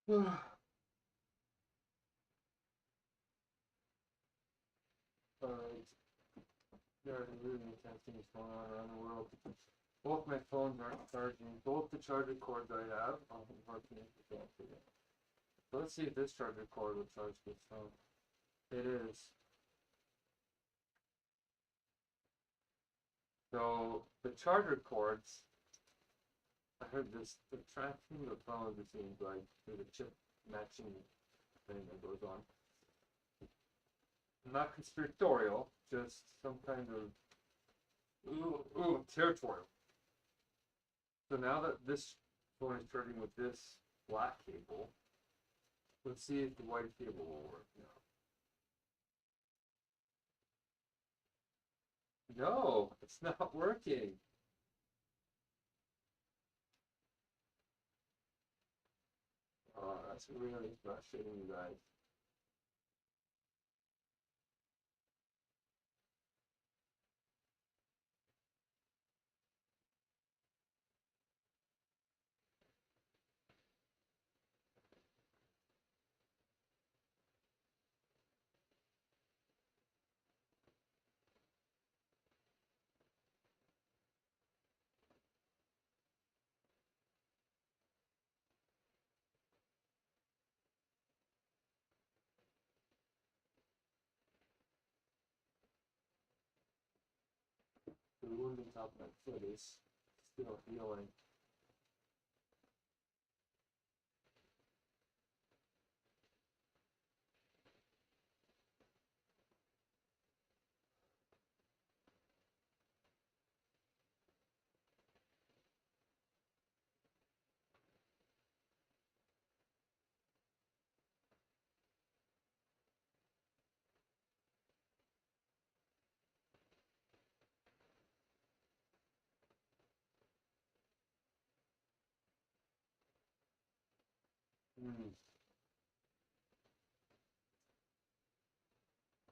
Alright. There are really intense things going on around the world. Both my phones aren't charging. Both the charger cords I have aren't working. So let's see if this charger cord will charge this phone. It is. So the charger cords, I heard this, the tracking of the phones, it seems like there's a chip matching thing that goes on. Not conspiratorial, just some kind of territorial. So now that this phone is charging with this black cable, let's see if the white cable will work now. No, it's not working. Oh, that's really frustrating, you guys. The wound on top of my foot is still healing. Mm.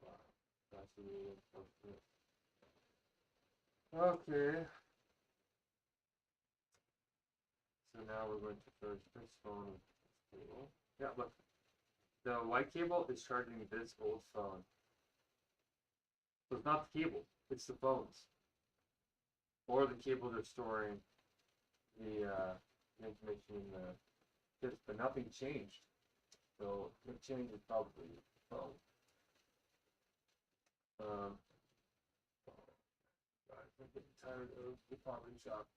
Wow, that's really unfortunate. Okay. So now we're going to charge this phone with this cable. Yeah, look. The white cable is charging this old phone. So it's not the cable, it's the phones. Or the cables are storing the information in the chips, but nothing changed. So the change is probably the phone. Guys, I'm getting tired of the popping shop.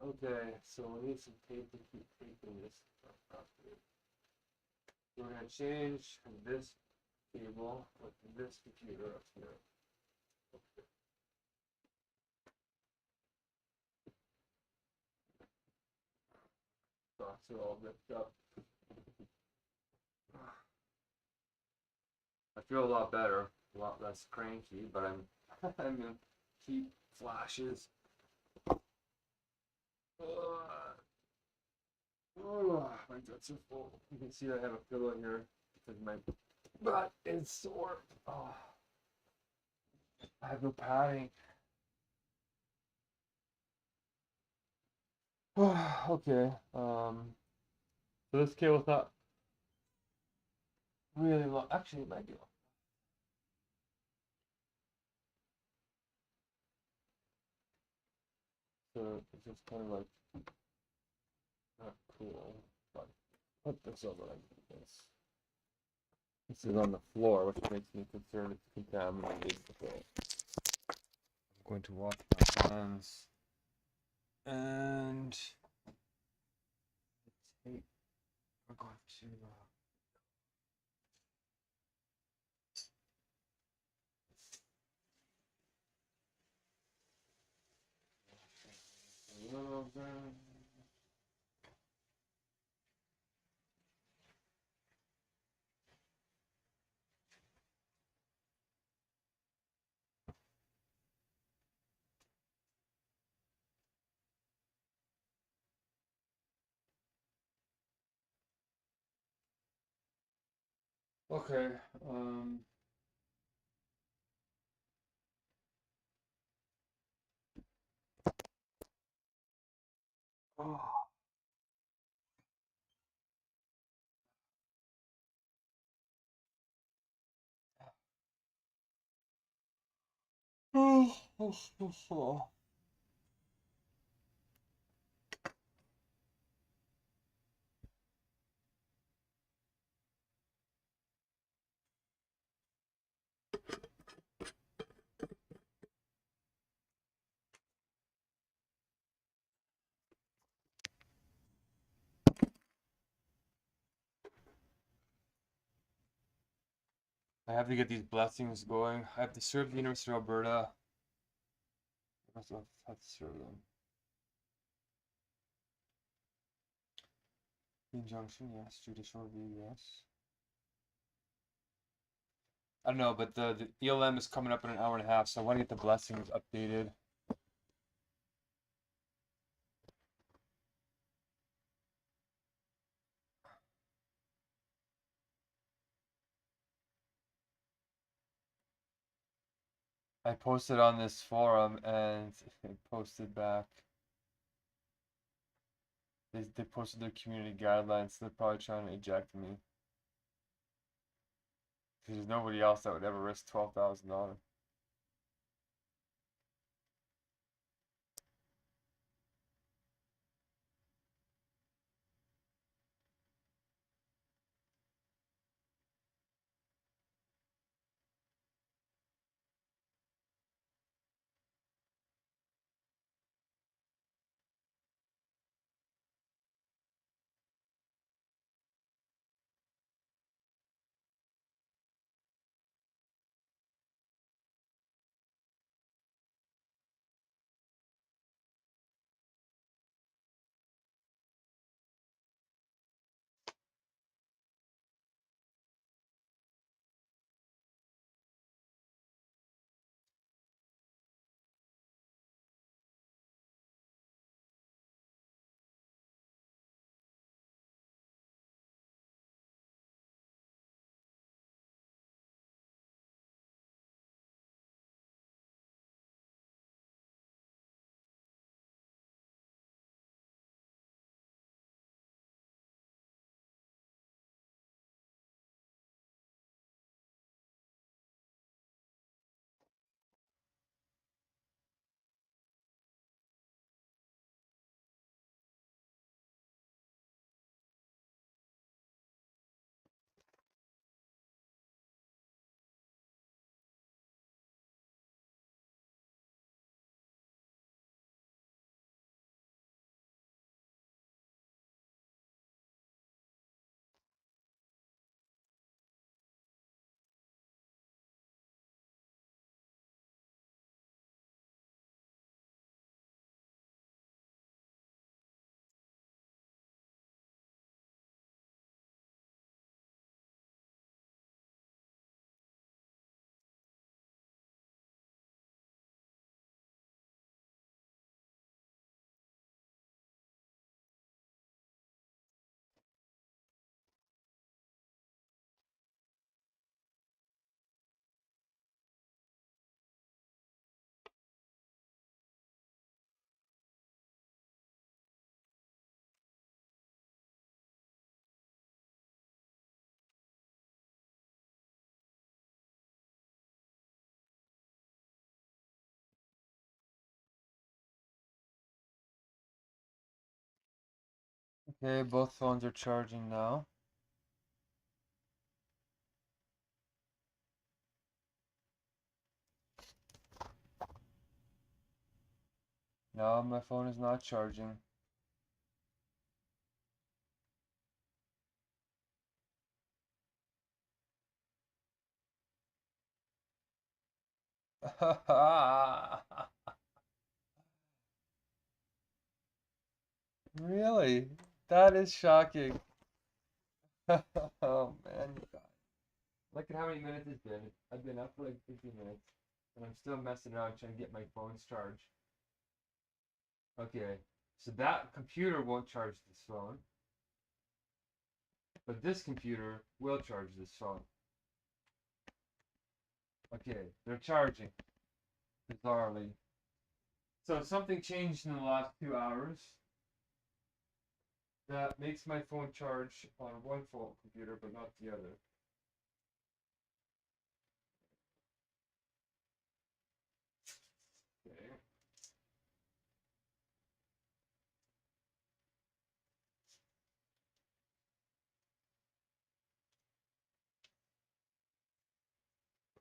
Okay, so we need some tape to keep taping this properly. So we're gonna change this cable with this computer up here. Okay. Box are all ripped up. I feel a lot better, a lot less cranky, but I'm in heat flashes. My guts are full. You can see I have a pillow here because my butt is sore. Oh, I have no padding. Okay. So this cable's not really long. Actually, it might be long. So it's just kind of like not cool. But put this over like this. This is on the floor, which makes me concerned it's contaminated. Okay. I'm going to wash my hands and the tape. We're going to. A little bit. Okay, oh, I have to get these blessings going. I have to serve the University of Alberta. I also have to serve them. Injunction, yes. Judicial review, yes. I don't know, but the ELM is coming up in an hour and a half, so I want to get the blessings updated. I posted on this forum and it posted back. They posted their community guidelines, so they're probably trying to eject me. Because there's nobody else that would ever risk $12,000. Okay, both phones are charging now. No, my phone is not charging. Really? That is shocking. Oh man, you guys. Look at how many minutes it's been. I've been up for like 50 minutes, and I'm still messing around trying to get my phone's charged. Okay, so that computer won't charge this phone, but this computer will charge this phone. Okay, they're charging, bizarrely. So something changed in the last 2 hours that makes my phone charge on one phone computer, but not the other.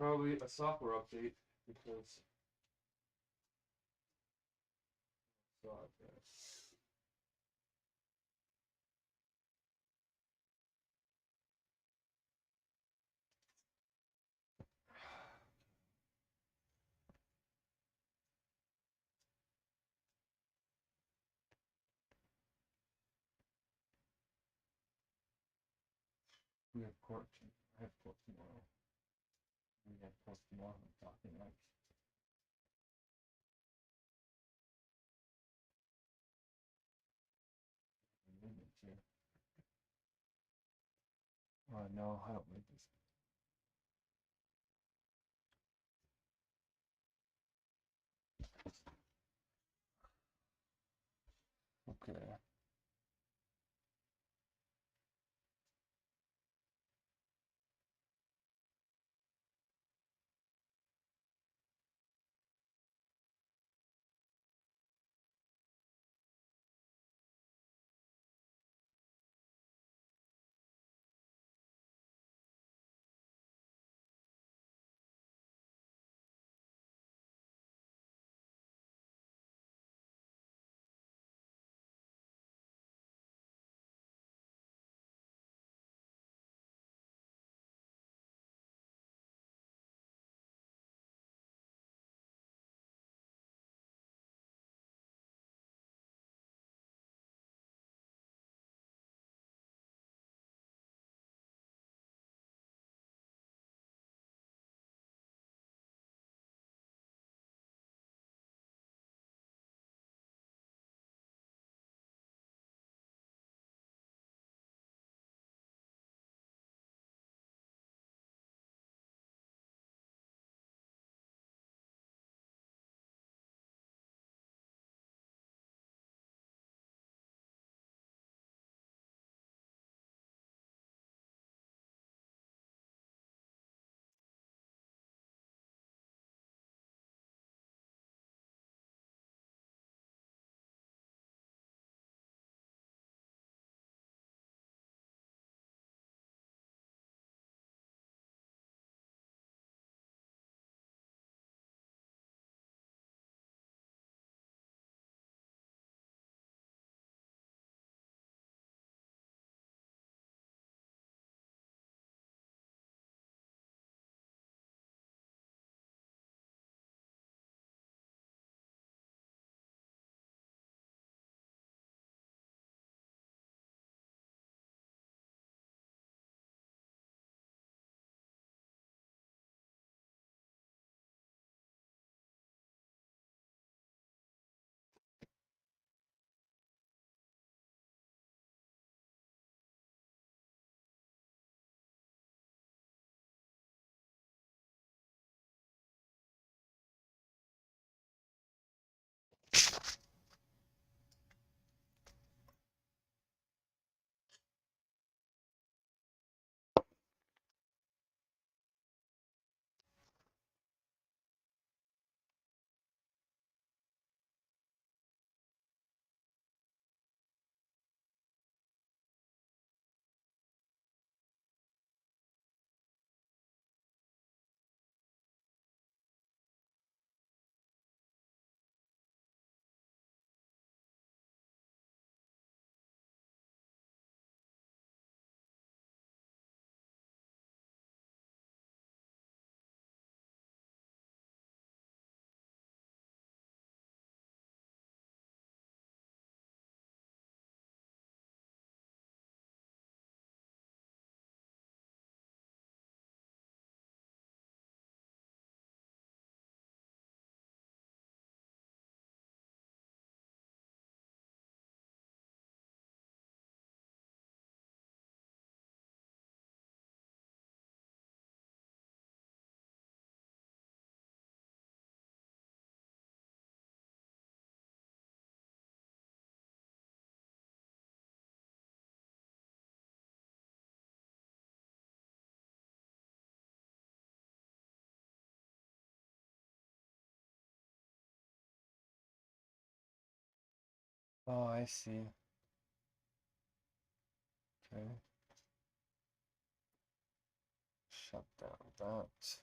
Probably a software update because. We have court. I have court tomorrow. We have court tomorrow. I'm talking like. Oh no, I don't like this. Okay. Oh, I see. Okay. Shut down that.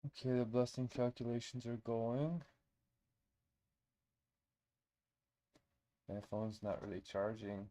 Okay, the blessing calculations are going. My phone's not really charging.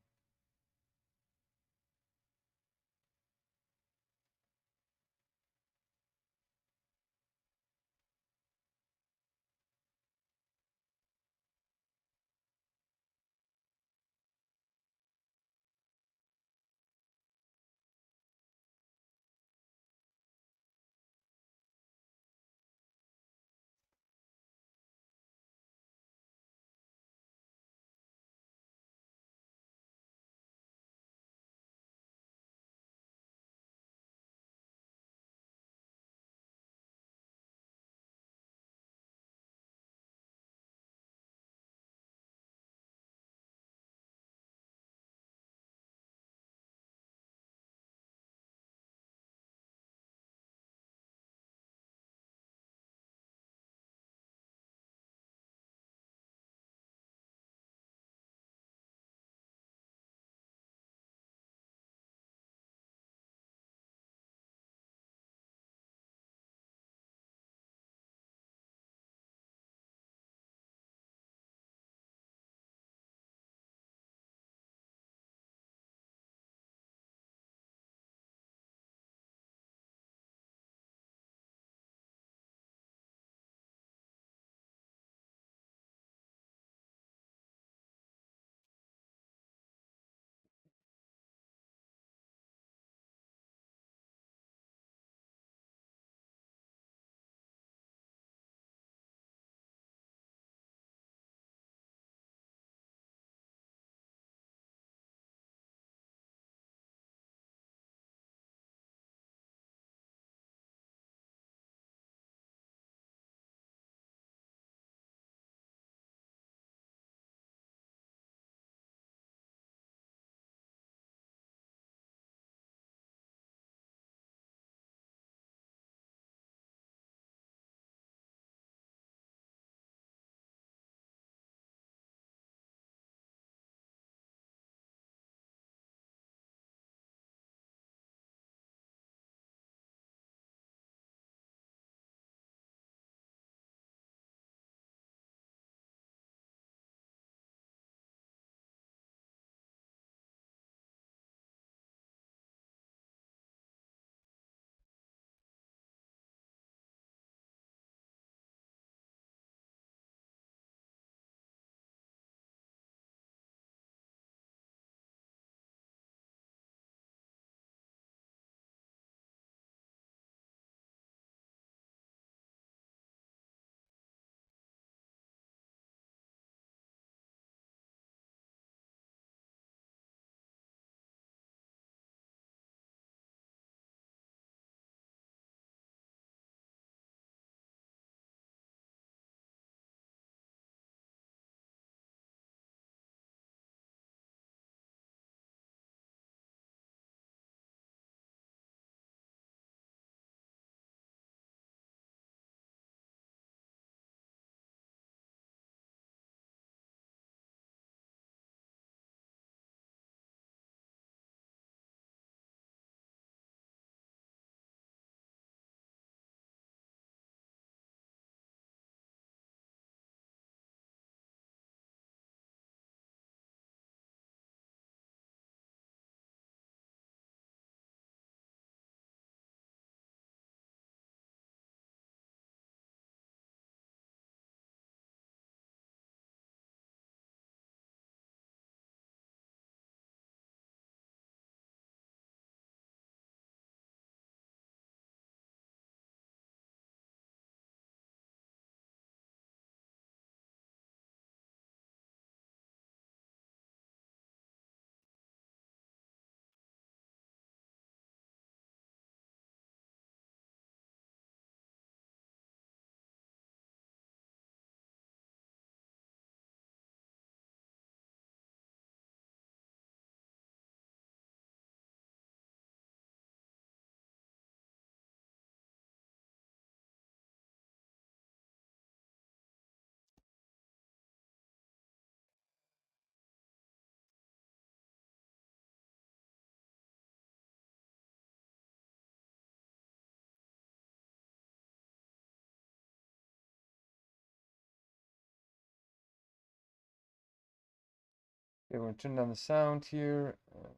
Okay, we're gonna turn down the sound here. And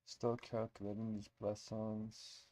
still calculating these blessings.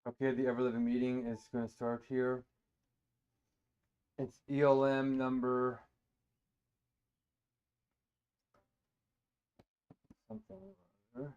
Okay, the ever living meeting is going to start here. It's ELM number something. or other.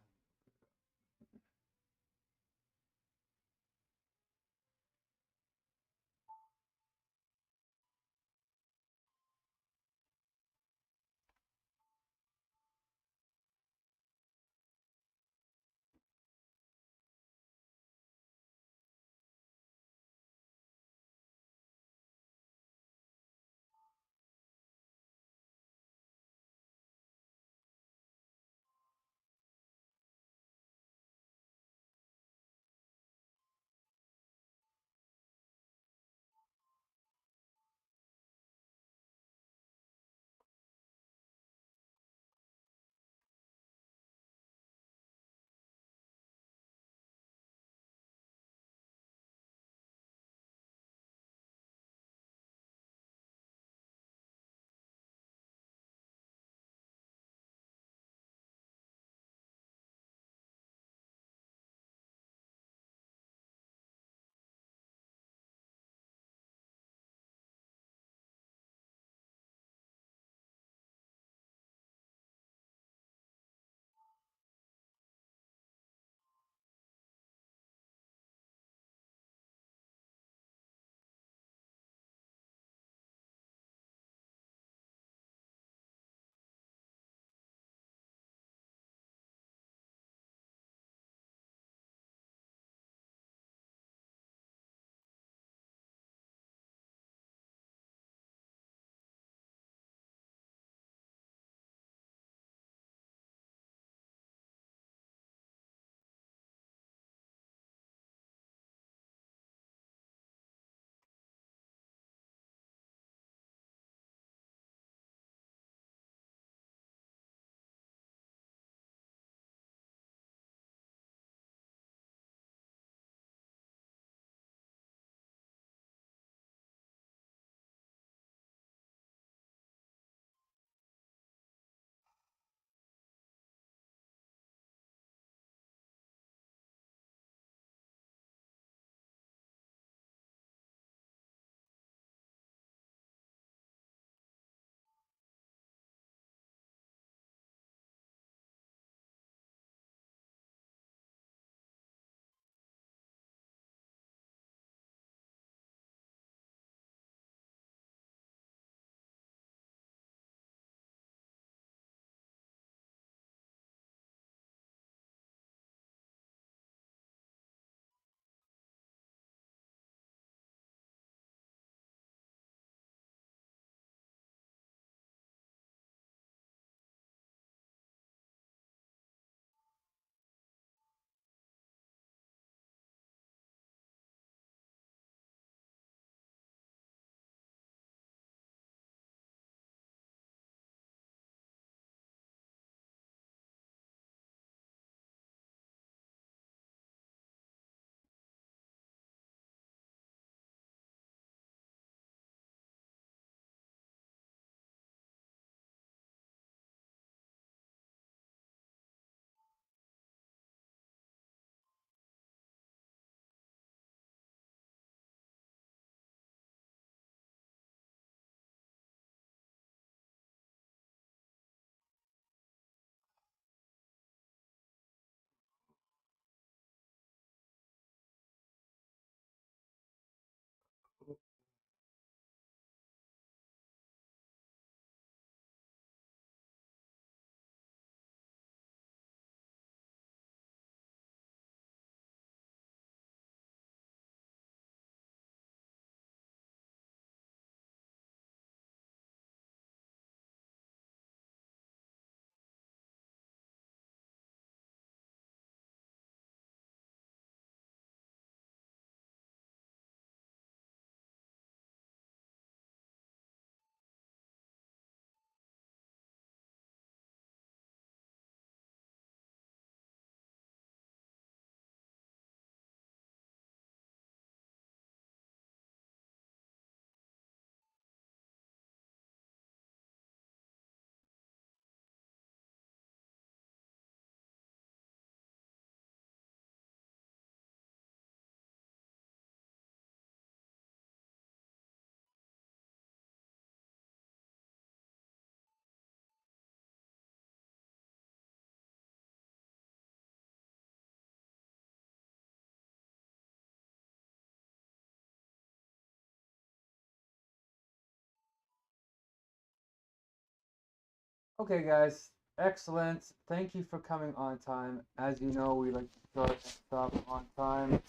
Okay, guys, excellent. Thank you for coming on time. As you know, we like to start and stop on time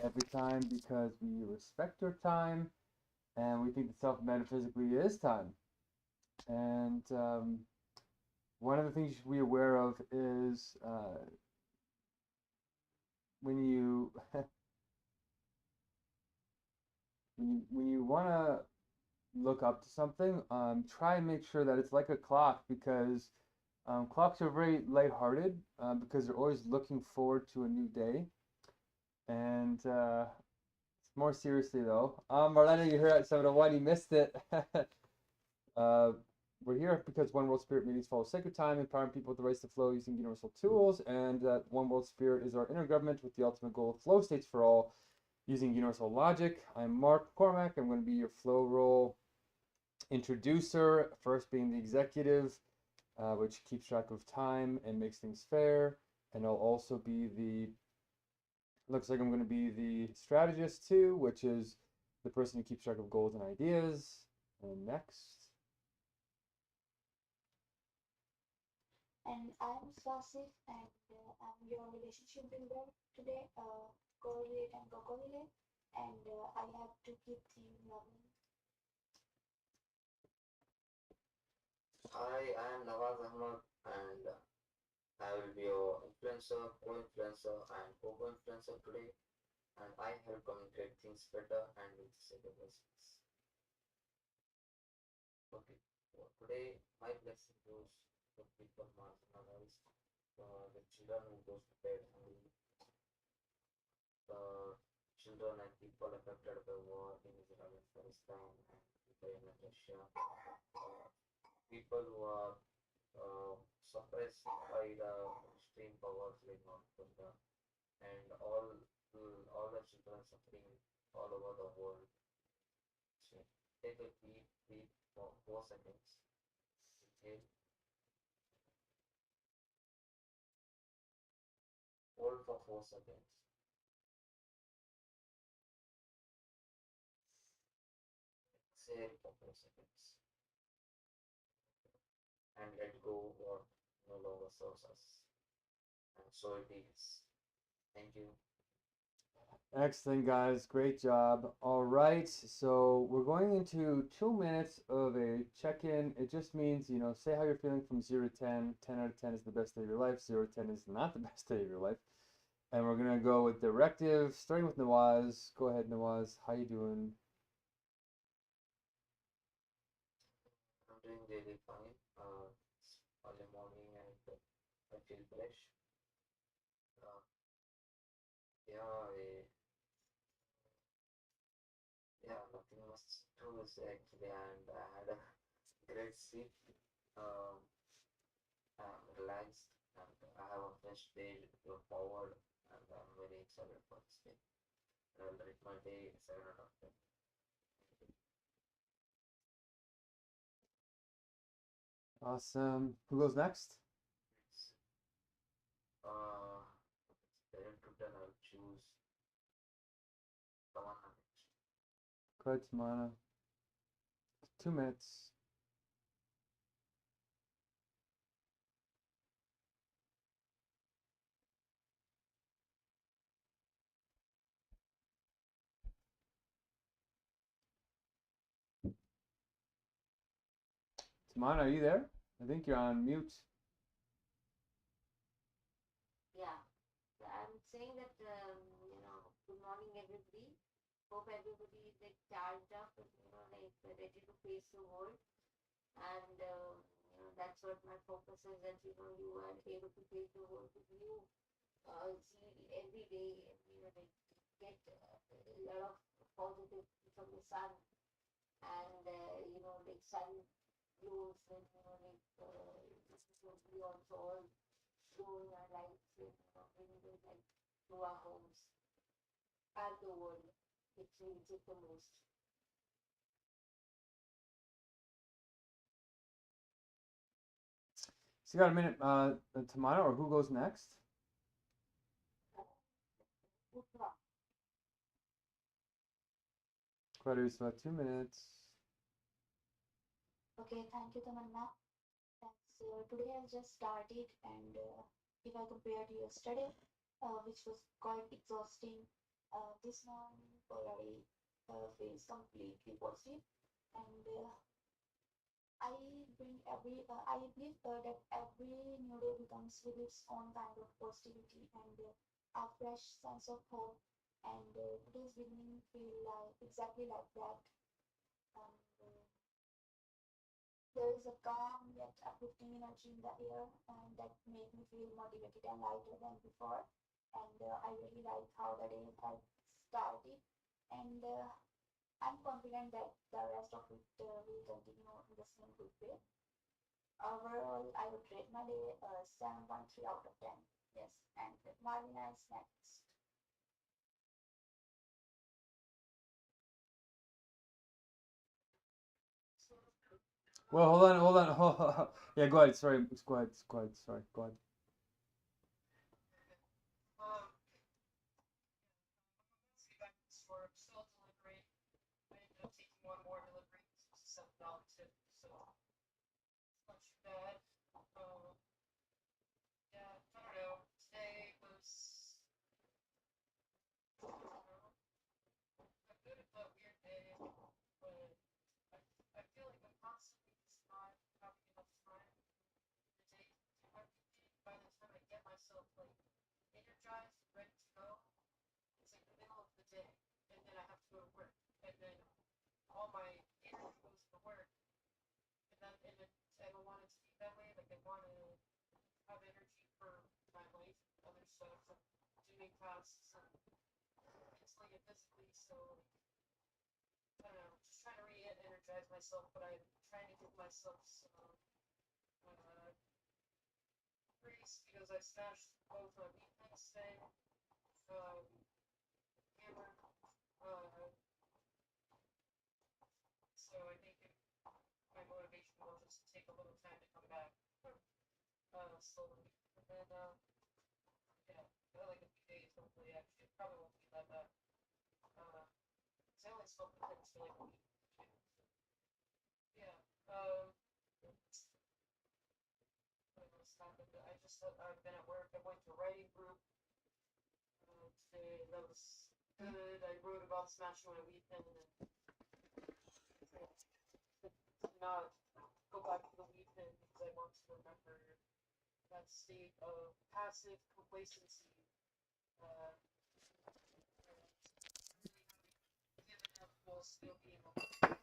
every time because we respect your time and we think that self metaphysically is time. And one of the things you should be aware of is when you when you want to look up to something, try and make sure that it's like a clock because clocks are very lighthearted because they're always looking forward to a new day. And more seriously though, Marlena, you heard episode 1, you missed it. uh, we're here because One World Spirit meetings follow sacred time, empowering people with the rights to flow using universal tools, and that One World Spirit is our intergovernment with the ultimate goal of flow states for all using universal logic. I'm Mark Cormack. I'm going to be your flow role introducer, first being the executive, which keeps track of time and makes things fair. And I'll also be the, looks like I'm going to be the strategist too, which is the person who keeps track of goals and ideas. And next. And I'm Swasif, and I'm your relationship builder today. Correlate and co-correlate, and I have to keep things loving. Hi, I am Nawaz Ahmad, and I will be your influencer, co-influencer, and co-influencer today. And I help communicate things better and with synchronicities. Okay, so today my blessing goes to people marginalized, the children who goes to bed hungry, the children and people affected by war in Israel and Palestine and Ukraine and Russia, people who are suppressed by the extreme powers like North Korea, and all the children suffering all over the world. So take a deep breath for 4 seconds. Inhale, hold for 4 seconds. Exhale for 4 seconds. And let go what no longer serves us. And so it is. Thank you. Excellent, guys. Great job. All right. So we're going into 2 minutes of a check-in. It just means, say how you're feeling from 0 to 10. 10 out of 10 is the best day of your life. 0 to 10 is not the best day of your life. And we're going to go with directive, starting with Nawaz. Go ahead, Nawaz. How you doing? I'm doing really fine. It's early morning and I feel fresh. Uh, yeah, nothing much to say actually, and I had a great sleep. Um, I'm relaxed, and I have a fresh day to go forward, and I'm very excited for this day. And I'll rate my day 7 out of 10. Awesome. Who goes next? It's, uh, it's 10 to 10. I'll choose someone next. Go ahead, Tamana. 2 minutes. Tamana, are you there? I think you're on mute. Yeah, so I'm saying that good morning everybody. Hope everybody is like charged up and like ready to face the world. And that's what my focus is. That you are able to face the world with new see every day, and like get a lot of positive from the sun, and like sun glows, and we also all glow in our lives, and bring the light to our homes and the world, which needs it the most. So you got a minute, Tamana, or who goes next? Quite so 2 minutes. Okay, thank you, Tamanna. Thanks. So today I just started, and if I compare to yesterday, which was quite exhausting, this morning already feels completely positive, and I I believe that every new day becomes with its own kind of positivity and a fresh sense of hope. And today's beginning feel like exactly like that. And there is a calm yet uplifting energy in the air, and that made me feel motivated and lighter than before. And I really like how the day had started, and I'm confident that the rest of it will continue in the same good way. Overall, I would rate my day 7.3 out of 10. Yes, and Marlena is next. Well, hold on. Yeah, go ahead. Sorry, go ahead. Go ahead. Sorry, go ahead. See back to the store. I'm still delivering. I ended up taking one more delivery. It was a $7 tip, so it's not too bad. Yeah, I don't know. Today was, I don't know, a bit of a weird day, but I feel like I'm constantly just not having enough time in the day to do everything. By the time I get myself like energized and ready to go, it's like the middle of the day, and then I have to go to work, and then all my energy goes to work, and then I don't want it to be that way. Like I want to have energy for my life and other stuff, and doing tasks and mentally and physically. So I don't know, just trying to re-energize myself, but I'm trying to give myself some grace because I smashed both my weakness thing, hammer. So I think my motivation will just take a little time to come back slowly. And then, yeah, like a few days, hopefully, actually, it probably won't be that bad. I only smoked the things for like a week or two. Yeah. What else happened? I've been at work. I went to a writing group today. That was good. I wrote about smashing my weekend and not go back to the weekend because I want to remember that state of passive complacency. Uh, really having given up while still being alive.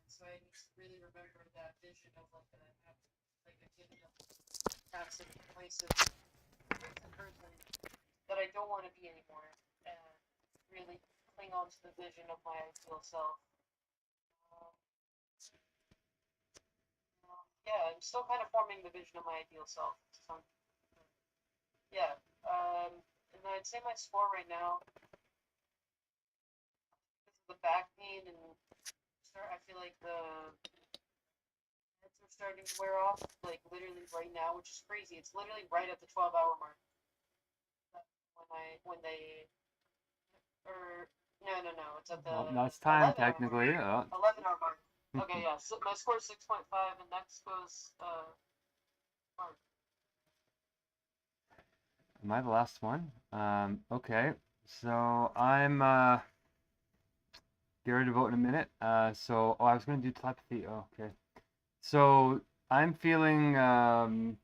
So I need to really remember that vision of like a given up passive complacive person that I don't want to be anymore, and really cling on to the vision of my ideal self. Um, yeah, I'm still kind of forming the vision of my ideal self. So, yeah, and I'd say my score right now, because of the back pain and I feel like the meds are starting to wear off, like literally right now, which is crazy. It's literally right at the 12-hour mark. When they, or no, it's at the Well, no, it's time 11-hour technically. mark. 11-hour mark. Okay, yeah. So my score is 6.5, and next goes Mark. Am I the last one? Okay. So I'm get ready to vote in a minute. I was gonna do telepathy. Oh, okay. So I'm feeling more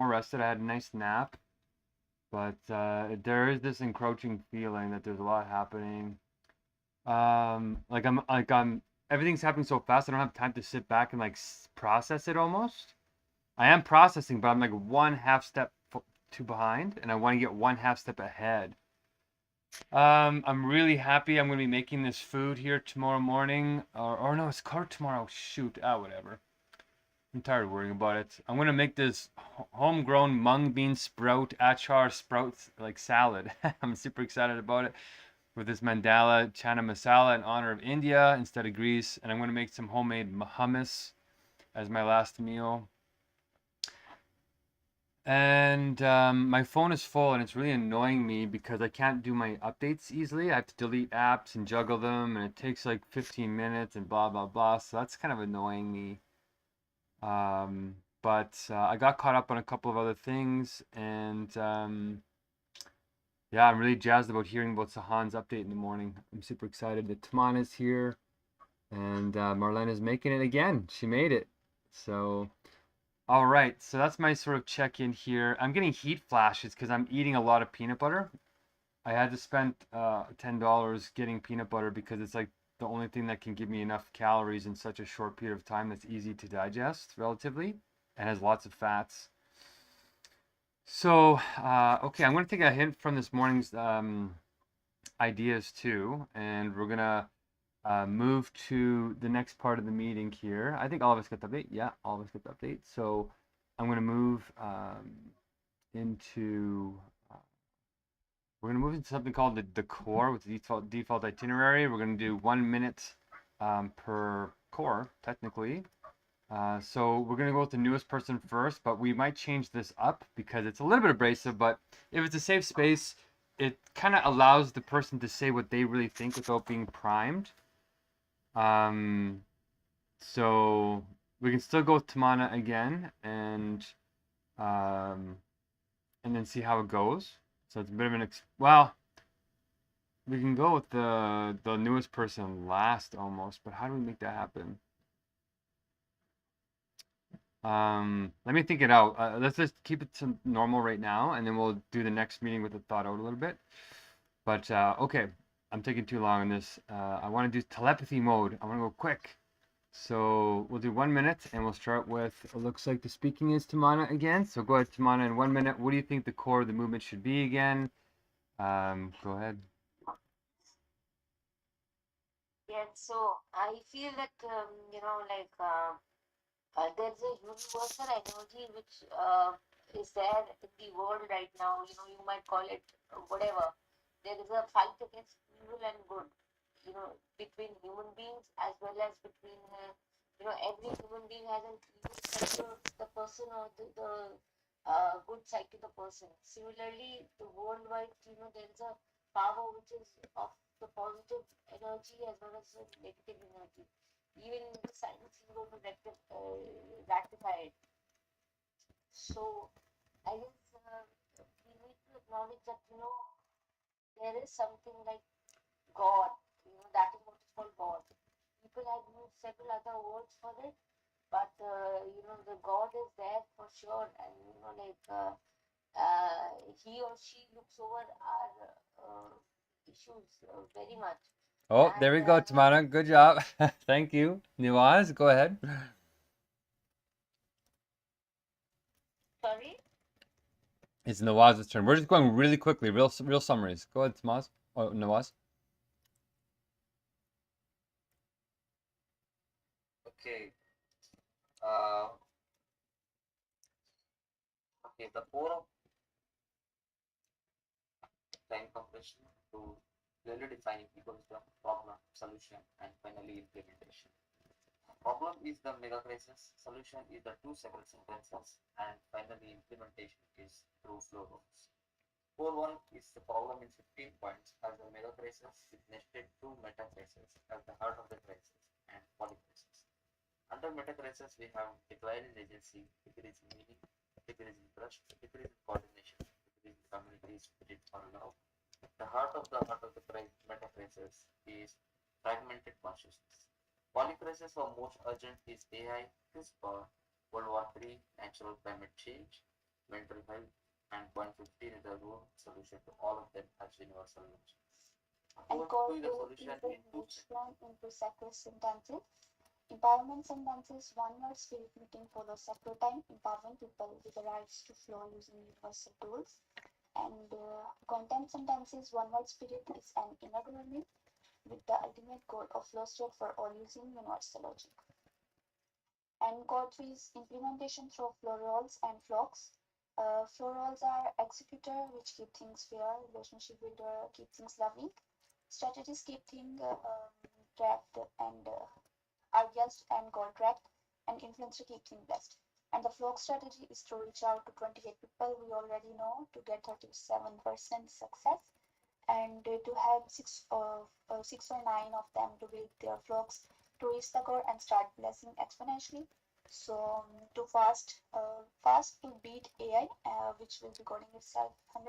rested. I had a nice nap, but there is this encroaching feeling that there's a lot happening. I'm everything's happening so fast. I don't have time to sit back and like process it almost. I am processing, but I'm like one half step too behind, and I want to get one half step ahead. I'm really happy. I'm gonna be making this food here tomorrow morning, or no, it's covered tomorrow. Shoot, whatever. I'm tired of worrying about it. I'm gonna make this homegrown mung bean sprout achar sprouts like salad. I'm super excited about it with this mandala chana masala in honor of India instead of Greece, and I'm gonna make some homemade hummus as my last meal. And my phone is full and it's really annoying me because I can't do my updates easily. I have to delete apps and juggle them, and it takes like 15 minutes and blah blah blah. So that's kind of annoying me. But I got caught up on a couple of other things, and yeah, I'm really jazzed about hearing about Sahan's update in the morning. I'm super excited that Tamana's here, and Marlena's making it again. She made it. So, all right. So that's my sort of check-in here. I'm getting heat flashes because I'm eating a lot of peanut butter. I had to spend $10 getting peanut butter because it's like the only thing that can give me enough calories in such a short period of time that's easy to digest relatively and has lots of fats. So, okay, I'm going to take a hint from this morning's ideas too, and we're going to move to the next part of the meeting here. I think all of us got the update. Yeah, all of us got the update. So I'm going to move into we're going to move into something called the core with the default itinerary. We're going to do 1 minute per core, technically. So we're going to go with the newest person first, but we might change this up because it's a little bit abrasive, but if it's a safe space, it kind of allows the person to say what they really think without being primed. So we can still go with Tamana again and then see how it goes. So it's a bit of an well, we can go with the newest person last almost, but how do we make that happen? Let me think it out. Let's just keep it to normal right now, and then we'll do the next meeting with the thought out a little bit. But okay, I'm taking too long on this. I want to do telepathy mode. I want to go quick. So we'll do 1 minute, and we'll start with, it looks like the speaking is Tamana again. So go ahead, Tamana, in 1 minute. What do you think the core of the movement should be again? Go ahead. Yeah, so I feel that there's a universal energy which is there in the world right now. You might call it whatever. There is a fight against evil and good. Between human beings as well as between every human being has an evil side to the person or the good side to the person. Similarly, the worldwide, there is a power which is of the positive energy as well as the negative energy. Even the science is going to rectify it. So I guess we need to acknowledge that there is something like God. That is what is called God. People have used several other words for it, but the God is there for sure, and he or she looks over our issues very much. Oh, there we go, Tamana. Good job. Thank you. Niwaz, go ahead. Sorry? It's Nawaz's turn. We're just going really quickly, real summaries. Go ahead, Tamaz. Oh, Nawaz. Okay. Okay, the core of time compression to clearly defining ecosystem, problem, solution, and finally implementation. Problem is the megacrisis, solution is the two separate sentences, and finally implementation is through flow rules. Core 1 is the problem in 15 points as the megacrisis is nested two metacrises as the heart of the crisis and polycrisis. Under metacrisis, we have decline in agency, decrease in meaning, decrease in trust, decrease in coordination, decrease in community spirit or love. The heart of the metacrisis is fragmented consciousness. Polycrisis or most urgent is AI, CRISPR, World War III, natural climate change, mental health, and 115 is the rule solution to all of them as universal nature. And core The rule solution is the in two image plan into sacred sentences. Empowerment sentences, one word spirit meeting follows sacred time, empowering people with the rights to flow using universal tools. And content sentences, one word spirit is an inner government with the ultimate goal of flow state for all using universal logic. And core 3 is implementation through flow roles and flocks. Flow roles are executor, which keep things fair, relationship builder, keep things loving, strategies keep things trapped and are just and goal trapped, and influencer keep things blessed. And the flock strategy is to reach out to 28 people we already know to get 37% success, and to help six or nine of them to build their flocks to reach the goal and start blessing exponentially. So to fast to beat AI, which will be coding itself 100%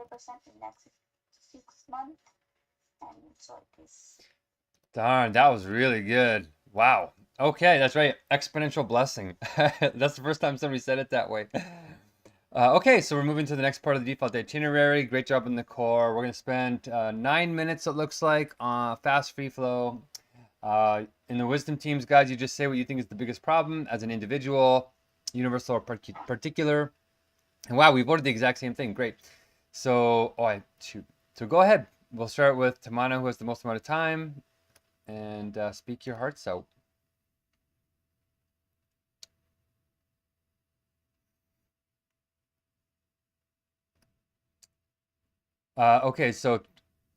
in next 6 months, and so it is. Darn, that was really good. Wow. Okay, that's right. Exponential blessing. That's the first time somebody said it that way. Okay, so we're moving to the next part of the default itinerary. Great job in the core. We're going to spend 9 minutes, it looks like, on fast free flow. In the wisdom teams, guys, you just say what you think is the biggest problem as an individual, universal or particular. And wow, we voted the exact same thing. Great. So, So go ahead. We'll start with Tamana, who has the most amount of time, and speak your hearts out. Okay, so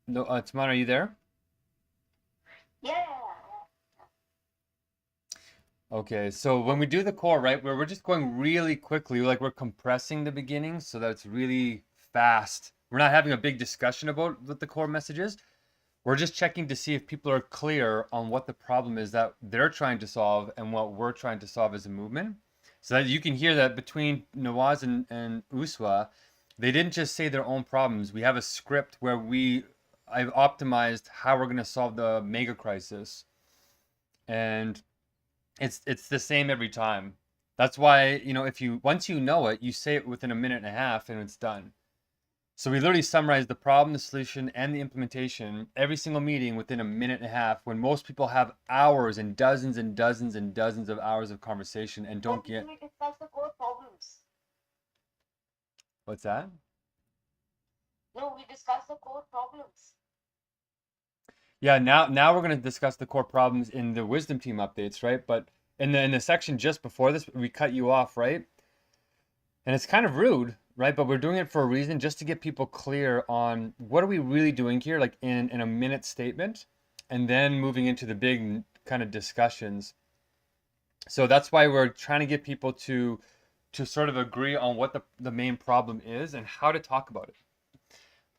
no, Tamana, are you there? Yeah. Okay, so when we do the core, right, we're just going really quickly, like we're compressing the beginning so that it's really fast. We're not having a big discussion about what the core message is. We're just checking to see if people are clear on what the problem is that they're trying to solve and what we're trying to solve as a movement. So that you can hear that between Nawaz and Uswa, they didn't just say their own problems. We have a script where I've optimized how we're going to solve the mega crisis. And it's the same every time. That's why, if once you know it, you say it within a minute and a half and it's done. So we literally summarize the problem, the solution, and the implementation every single meeting within a minute and a half, when most people have hours and dozens and dozens and dozens of hours of conversation and don't get. We discuss the core problems. What's that? No, we discuss the core problems. Yeah, now we're going to discuss the core problems in the wisdom team updates, right? But in the section just before this, we cut you off, right? And it's kind of rude, right? But we're doing it for a reason, just to get people clear on what are we really doing here, like in a minute statement, and then moving into the big kind of discussions. So that's why we're trying to get people to sort of agree on what the main problem is and how to talk about it.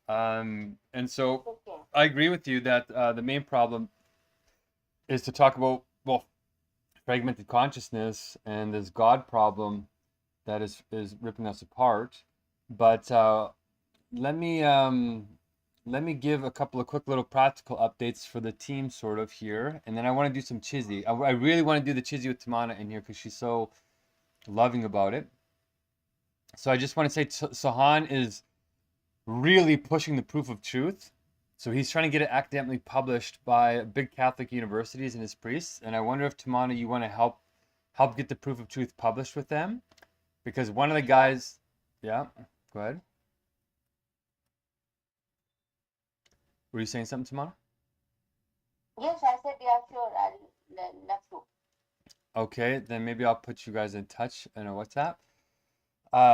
And so I agree with you that the main problem is to talk about, well, fragmented consciousness and this God problem that is ripping us apart. But let me give a couple of quick little practical updates for the team sort of here, and then I want to do some chizzy. I really want to do the chizzy with Tamana in here because she's so loving about it. So I just want to say Sahan is really pushing the proof of truth. So he's trying to get it academically published by big Catholic universities and his priests. And I wonder if Tamana, you want to help get the proof of truth published with them, because one of the guys, yeah, go ahead. Were you saying something, Tamana? Yes, I said yeah, sure. Let's go. Okay, then maybe I'll put you guys in touch in a WhatsApp.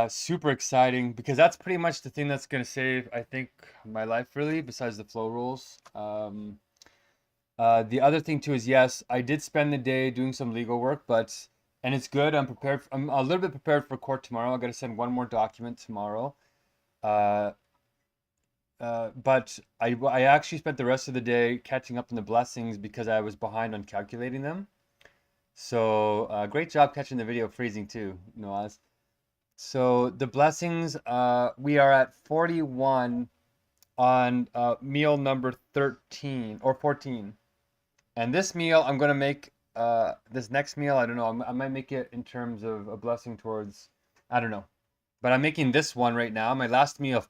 Super exciting, because that's pretty much the thing that's going to save, I think, my life, really, besides the flow rules. The other thing too is, yes, I did spend the day doing some legal work, and it's good. I'm prepared. I'm a little bit prepared for court tomorrow. I got to send one more document tomorrow. But I actually spent the rest of the day catching up on the blessings because I was behind on calculating them. So great job catching the video freezing too, Noaz. So the blessings, we are at 41 on meal number 13 or 14. And this meal, I'm going to make, this next meal, I don't know, I might make it in terms of a blessing towards, I don't know. But I'm making this one right now. My last meal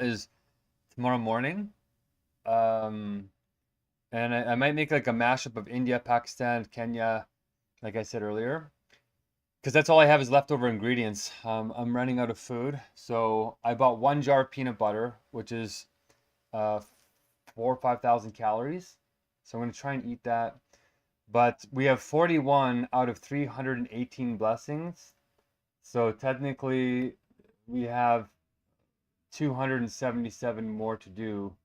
is tomorrow morning. And I might make like a mashup of India, Pakistan, Kenya, like I said earlier. Because that's all I have is leftover ingredients. I'm running out of food. So I bought 1 jar of peanut butter, which is 4,000 or 5,000 calories. So I'm going to try and eat that. But we have 41 out of 318 blessings. So technically we have 277 more to do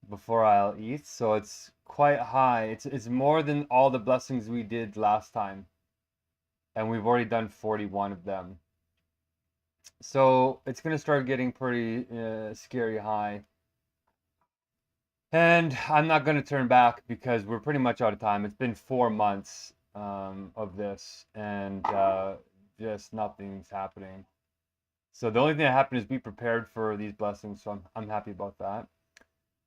before I'll eat. So it's quite high. It's more than all the blessings we did last time. and we've already done 41 of them. So it's going to start getting pretty scary high. And I'm not going to turn back because we're pretty much out of time. It's been 4 months of this, and just nothing's happening. So the only thing that happened is be prepared for these blessings. So I'm happy about that.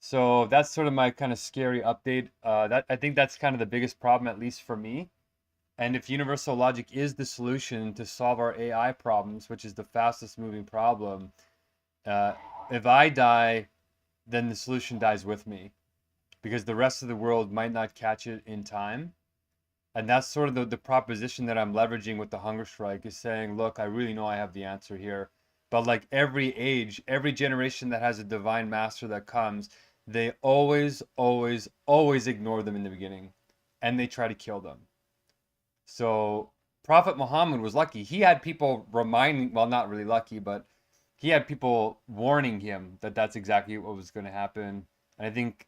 So that's sort of my kind of scary update. That I think that's kind of the biggest problem, at least for me. And if universal logic is the solution to solve our AI problems, which is the fastest moving problem, if I die, then the solution dies with me, because the rest of the world might not catch it in time. And that's sort of the proposition that I'm leveraging with the hunger strike, is saying, look, I really know I have the answer here. But like every age, every generation that has a divine master that comes, they always, always, always ignore them in the beginning, and they try to kill them. So Prophet Muhammad was lucky. He had people reminding, well, not really lucky, but he had people warning him that that's exactly what was going to happen. And I think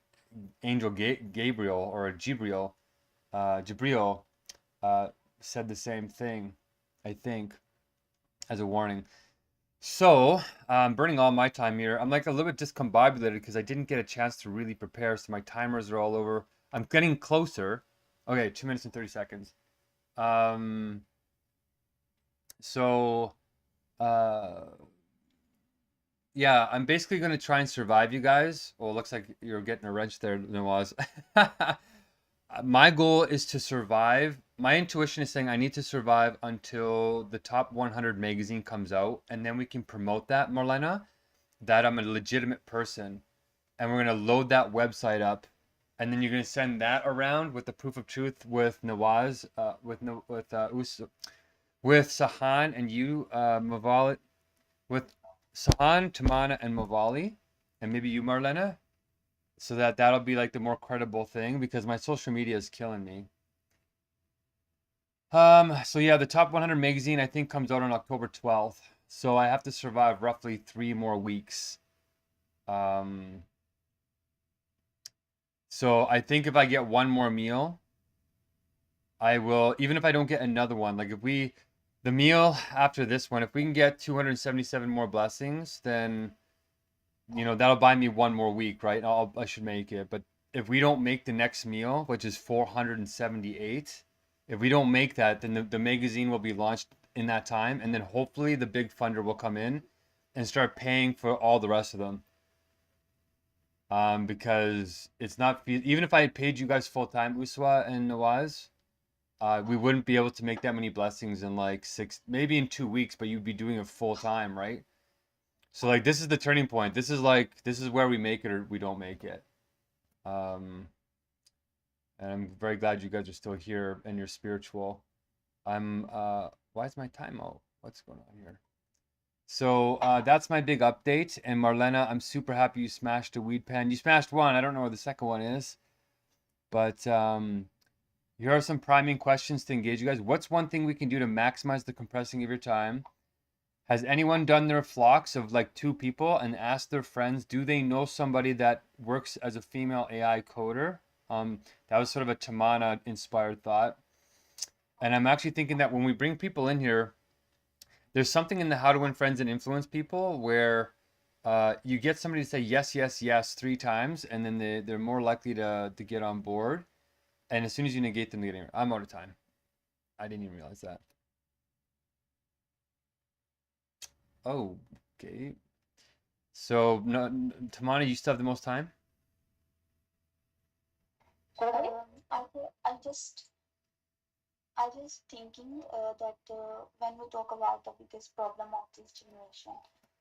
Angel Gabriel or Jibril said the same thing, I think, as a warning. So I'm burning all my time here. I'm like a little bit discombobulated because I didn't get a chance to really prepare. So my timers are all over. I'm getting closer. Okay, 2 minutes and 30 seconds. So, yeah, I'm basically going to try and survive, you guys. Well, it looks like you're getting a wrench there, Nawaz. My goal is to survive. My intuition is saying I need to survive until the top 100 magazine comes out, and then we can promote that, Marlena, that I'm a legitimate person. And we're going to load that website up, and then you're going to send that around with the proof of truth with Nawaz, with Sahan and you, Mavali, with Sahan, Tamana, and Mavali, and maybe you, Marlena, so that'll be like the more credible thing, because my social media is killing me. So yeah, the top 100 magazine I think comes out on October 12th. So I have to survive roughly 3 more weeks. So I think if I get one more meal, I will, even if I don't get another one, like if the meal after this one, if we can get 277 more blessings, then, that'll buy me one more week, right? I should make it. But if we don't make the next meal, which is 478, if we don't make that, then the magazine will be launched in that time. And then hopefully the big funder will come in and start paying for all the rest of them. Because it's not, even if I had paid you guys full time, Uswa and Nawaz, we wouldn't be able to make that many blessings in like maybe in 2 weeks, but you'd be doing it full time, right? So like this is the turning point. This is where we make it or we don't make it. And I'm very glad you guys are still here and you're spiritual. Why is my time out? What's going on here? So that's my big update. And Marlena, I'm super happy you smashed a weed pen. You smashed one. I don't know where the second one is. But here are some priming questions to engage you guys. What's one thing we can do to maximize the compressing of your time? Has anyone done their flocks of like 2 people and asked their friends, do they know somebody that works as a female AI coder? That was sort of a Tamana inspired thought. And I'm actually thinking that when we bring people in here, there's something in the how to win friends and influence people where you get somebody to say yes, yes, yes 3 times, and then they're more likely to get on board. And as soon as you negate them, I'm out of time. I didn't even realize that. Oh, okay. So, no, Tamana, you still have the most time? I just thinking that when we talk about the biggest problem of this generation,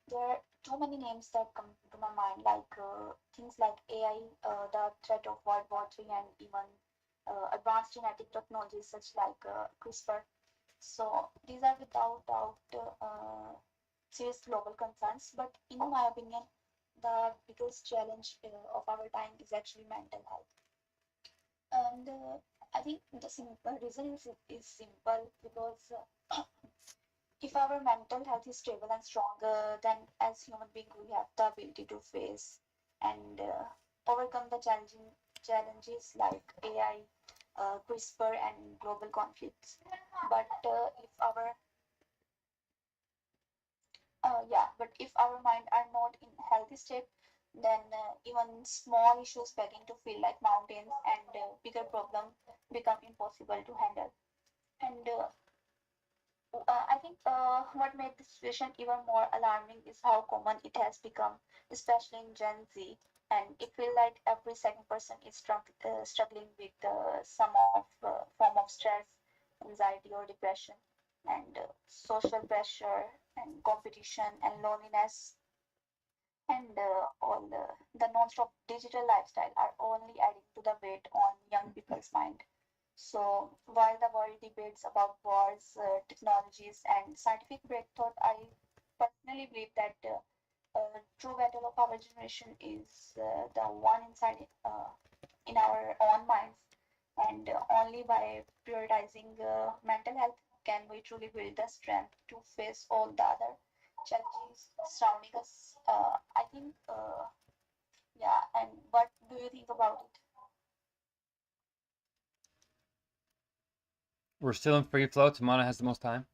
there are too many names that come to my mind, like things like AI, the threat of World War III, and even advanced genetic technologies such like CRISPR. So these are without doubt serious global concerns. But in my opinion, the biggest challenge of our time is actually mental health. And I think the simple reason is simple because if our mental health is stable and stronger, then as human beings we have the ability to face and overcome the challenges like AI CRISPR, and global conflicts. But if our but if our mind are not in healthy state, then even small issues beginning to feel like mountains, and bigger problems become impossible to handle. And I think what made this situation even more alarming is how common it has become, especially in Gen Z. And it feels like every second person is struggling with some of form of stress, anxiety, or depression, and social pressure, and competition, and loneliness, and all the non-stop digital lifestyle are only adding to the weight on young people's mind. So while the world debates about wars, technologies, and scientific breakthrough, I personally believe that true battle of our generation is the one inside in our own minds, and only by prioritizing mental health can we truly build the strength to face all the other challenges surrounding us. I think, yeah. And what do you think about it? We're still in free flow. Tamana has the most time.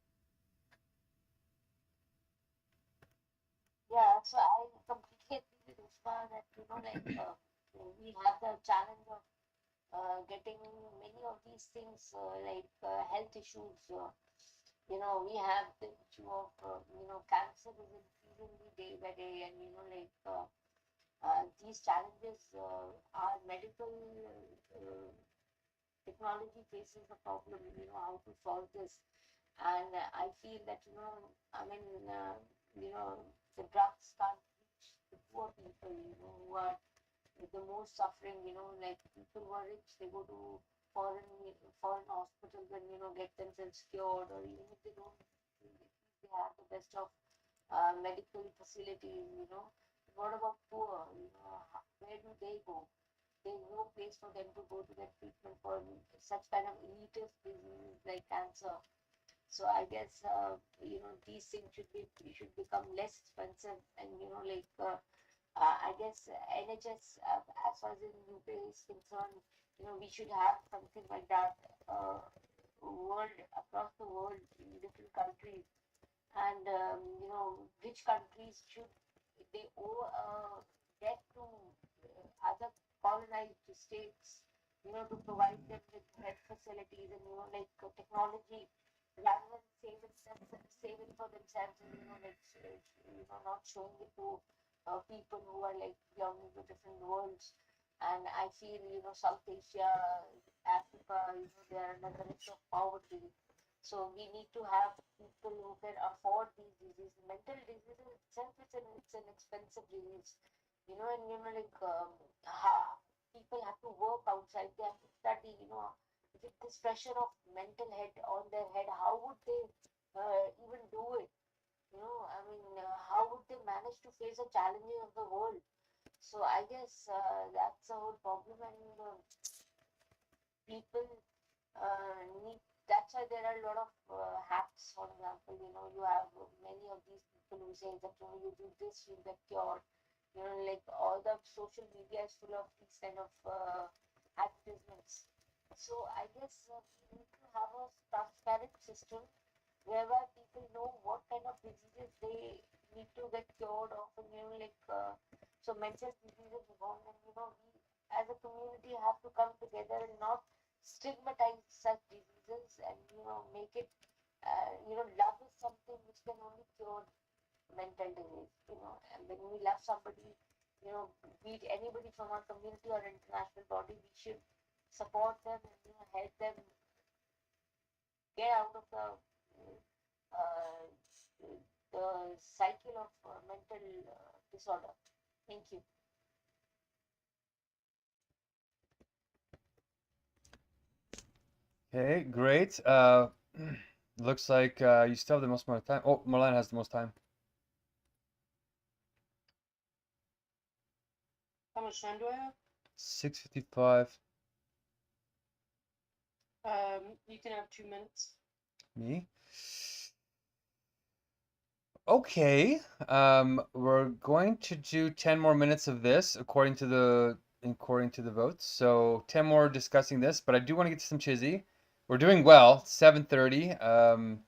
Yeah, so I completely agree with Usma that we have the challenge of getting many of these things health issues. We have the issue of cancer is increasingly day by day, and these challenges our medical technology faces a problem. How to solve this, and I feel that I mean the drugs can't reach the poor people who are the most suffering. Like people who are rich, they go to foreign hospitals and get themselves cured, or even if they don't, if they have the best of medical facilities. What about poor? Where do they go? There's no place for them to go to get treatment for such kind of elitist diseases like cancer. So I guess these things should become less expensive, and I guess NHS, as far as in UK is concerned, we should have something like that world across the world in different countries, and which countries should they owe debt to other colonized states, to provide them with health facilities and technology rather than saving for themselves, and not showing it to people who are like belonging to different worlds. And I feel South Asia, Africa, they are under the risk of poverty. So we need to have people who can afford these diseases. Mental disease in itself, it's an expensive disease, and people have to work outside. They have to study. With this pressure of mental head on their head, how would they even do it? I mean, how would they manage to face the challenges of the world? So I guess that's a whole problem, and people need. That's why there are a lot of hacks. For example, you have many of these people who say that you do this, you get cured. Like all the social media is full of these kind of advertisements. So I guess we need to have a transparent system whereby people know what kind of diseases they need to get cured of, and so mental diseases gone, and we as a community have to come together and not stigmatize such diseases, and make it love is something which can only cure mental disease. And when we love somebody, be it anybody from our community or international body, we should support them and help them get out of uh, the cycle of mental disorder. Thank you. Okay, great. Looks like you still have the most amount of time. Oh, Marlene has the most time. How much time do I have? 6:55. You can have 2 minutes. Me? Okay. We're going to do 10 more minutes of this according to the according to the votes. So 10 more discussing this, but I do want to get to some chizzy. We're doing well. 7:30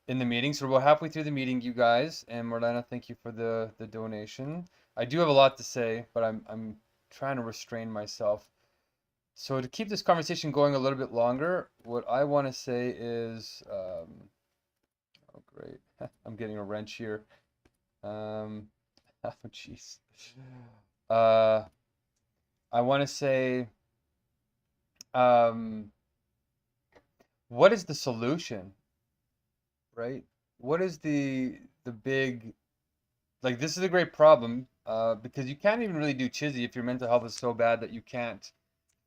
in the meeting, so we're about halfway through the meeting, you guys. And Marlena, thank you for the donation. I do have a lot to say, but I'm trying to restrain myself. So to keep this conversation going a little bit longer, what I want to say is, oh great, I'm getting a wrench here. Oh jeez. I want to say, what is the solution, right? What is the big, like, this is a great problem, because you can't even really do chizzy if your mental health is so bad that you can't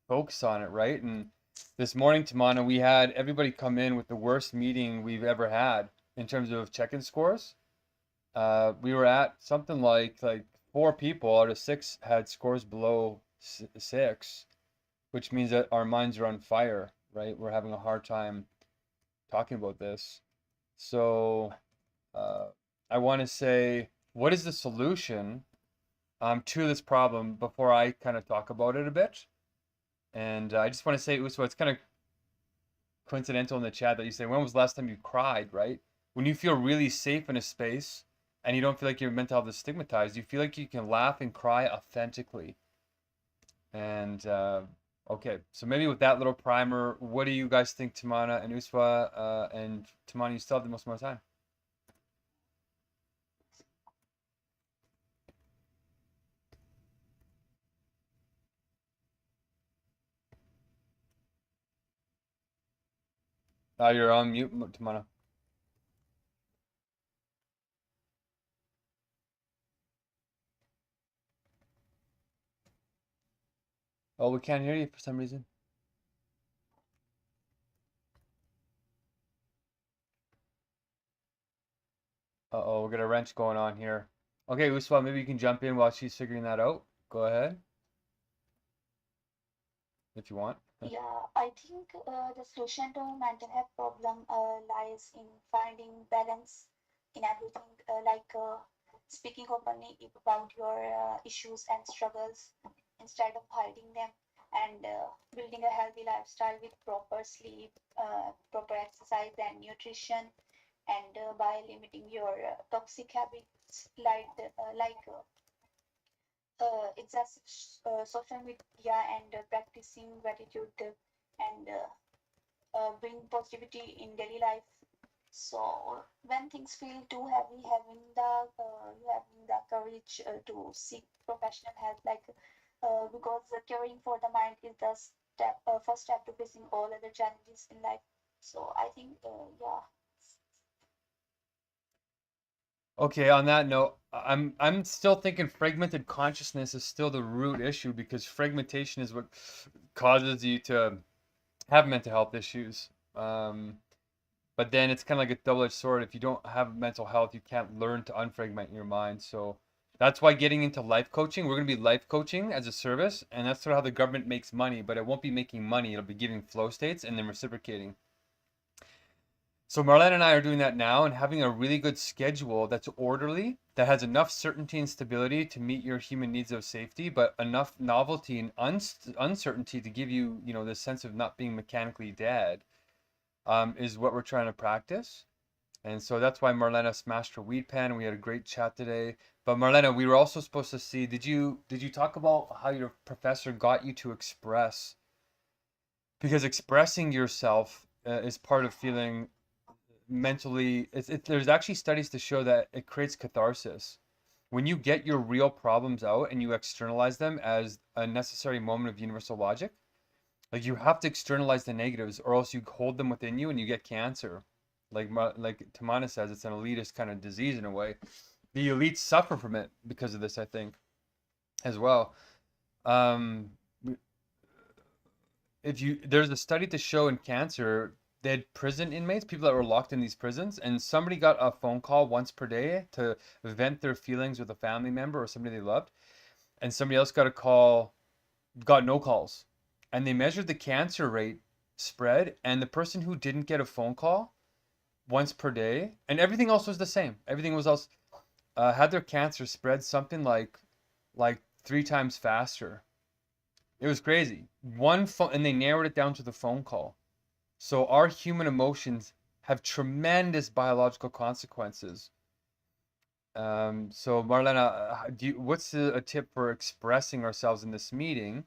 focus on it, right? And this morning, Tamana, we had everybody come in with the worst meeting we've ever had in terms of check-in scores. We were at something like 4 people out of 6 had scores below 6, which means that our minds are on fire, right? We're having a hard time talking about this. So I want to say, what is the solution to this problem before I kind of talk about it a bit? And I just want to say, Uswa, it's kind of coincidental in the chat that you say, when was the last time you cried, right? When you feel really safe in a space and you don't feel like your mental health is stigmatized, you feel like you can laugh and cry authentically. And okay, so maybe with that little primer, what do you guys think, Tamana and Uswa? And Tamana, you still have the most amount of time. You're on mute, Tamana. Oh, we can't hear you for some reason. Uh-oh, we got a wrench going on here. Okay, Uswa, maybe you can jump in while she's figuring that out. Go ahead, if you want. Yeah, I think the solution to mental health problem lies in finding balance in everything, speaking openly about your issues and struggles instead of hiding them, and building a healthy lifestyle with proper sleep, proper exercise, and nutrition, and by limiting your toxic habits excessive social media and practicing gratitude and bring positivity in daily life. So when things feel too heavy, having the courage to seek professional help, because caring for the mind is the first step to facing all other challenges in life. So I think, yeah. Okay, on that note, I'm still thinking fragmented consciousness is still the root issue, because fragmentation is what causes you to have mental health issues. But then it's kind of like a double-edged sword. If you don't have mental health, you can't learn to unfragment your mind. So that's why getting into life coaching, we're going to be life coaching as a service, and that's sort of how the government makes money, but it won't be making money. It'll be giving flow states and then reciprocating. So Marlene and I are doing that now and having a really good schedule that's orderly, that has enough certainty and stability to meet your human needs of safety, but enough novelty and uncertainty to give you, this sense of not being mechanically dead, is what we're trying to practice. And so that's why Marlena smashed her weed pen. We had a great chat today. But Marlena, we were also supposed to see, did you talk about how your professor got you to express? Because expressing yourself is part of feeling mentally, there's actually studies to show that it creates catharsis. When you get your real problems out and you externalize them as a necessary moment of universal logic, like, you have to externalize the negatives or else you hold them within you and you get cancer. Like Tamana says, it's an elitist kind of disease in a way. The elites suffer from it because of this, I think, as well. There's a study to show in cancer, they had prison inmates, people that were locked in these prisons, and somebody got a phone call once per day to vent their feelings with a family member or somebody they loved, and somebody else got no calls, and they measured the cancer rate spread, and the person who didn't get a phone call once per day, and everything else was the same, everything was else, had their cancer spread something like 3 times faster. It was crazy. One phone, and they narrowed it down to the phone call. So our human emotions have tremendous biological consequences. So Marlena, what's a tip for expressing ourselves in this meeting?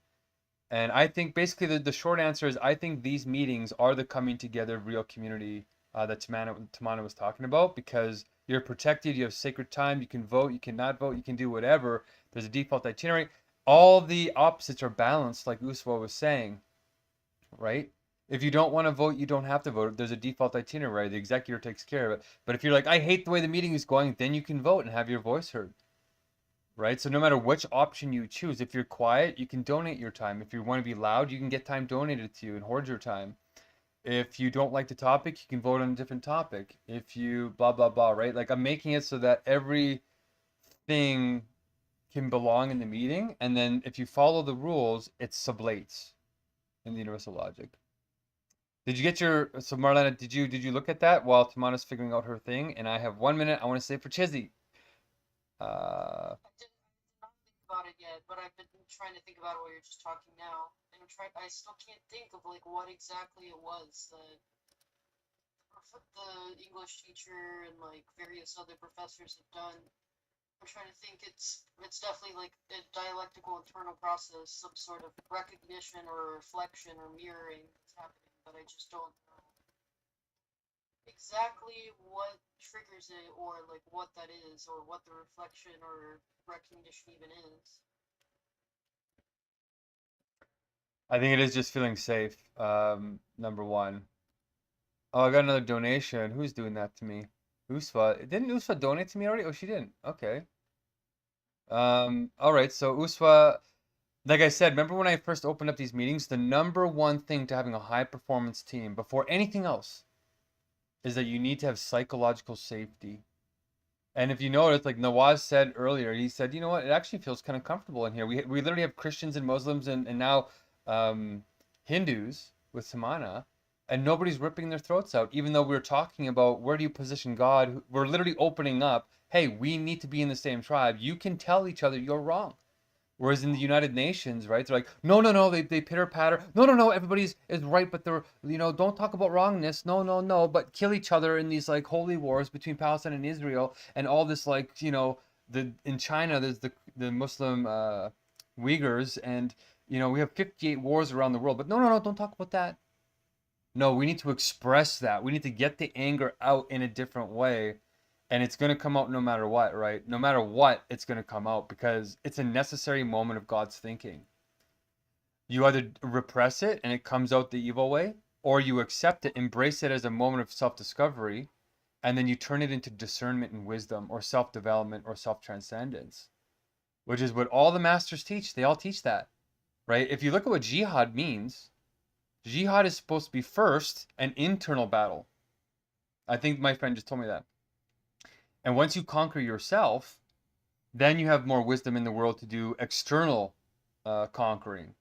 And I think basically the short answer is I think these meetings are the coming together of real community that Tamana was talking about, because you're protected, you have sacred time, you can vote, you cannot vote, you can do whatever. There's a default itinerary. All the opposites are balanced, like Uswa was saying, right? If you don't want to vote, you don't have to vote. There's a default itinerary. The executor takes care of it. But if you're like, I hate the way the meeting is going, then you can vote and have your voice heard, right? So no matter which option you choose, if you're quiet, you can donate your time. If you want to be loud, you can get time donated to you and hoard your time. If you don't like the topic, you can vote on a different topic. If you blah blah blah, right? Like I'm making it so that everything can belong in the meeting, and then if you follow the rules, it sublates in the universal logic. Did you get your so Marlena, did you look at that while Tamana's figuring out her thing? And I have 1 minute I want to say for Chizzy. Uh I did not think about it yet, but I've been trying to think about it while you're just talking now, and I still can't think of like what exactly it was that the English teacher and like various other professors have done. I'm trying to think. It's definitely like a dialectical internal process, some sort of recognition or reflection or mirroring that's happening, but I just don't know exactly what triggers it or like what that is or what the reflection or recognition even is. I think it is just feeling safe. Number one. Oh, I got another donation. Who's doing that to me? Usfa. Didn't Usfa donate to me already? Oh, she didn't. Okay. All right. So Usfa, like I said, remember when I first opened up these meetings, the number one thing to having a high performance team before anything else is that you need to have psychological safety. And if you notice, like Nawaz said earlier, he said, you know what, it actually feels kind of comfortable in here. We literally have Christians and Muslims and now Hindus with Samana, and nobody's ripping their throats out, even though we're talking about where do you position God. We're literally opening up, hey, we need to be in the same tribe. You can tell each other you're wrong. Whereas in the United Nations, right, they're like, no, no, no, they pitter patter. No, no, no, everybody's is right, but they're, don't talk about wrongness. No, no, no, but kill each other in these like holy wars between Palestine and Israel and all this like, in China there's the Muslim Uyghurs, and we have 58 wars around the world. But no, no, no, don't talk about that. No, we need to express that. We need to get the anger out in a different way, and it's going to come out no matter what, right? No matter what, it's going to come out because it's a necessary moment of God's thinking. You either repress it and it comes out the evil way, or you accept it, embrace it as a moment of self-discovery, and then you turn it into discernment and wisdom or self-development or self-transcendence, which is what all the masters teach. They all teach that, right? If you look at what jihad means, jihad is supposed to be first an internal battle. I think my friend just told me that. And once you conquer yourself, then you have more wisdom in the world to do external conquering,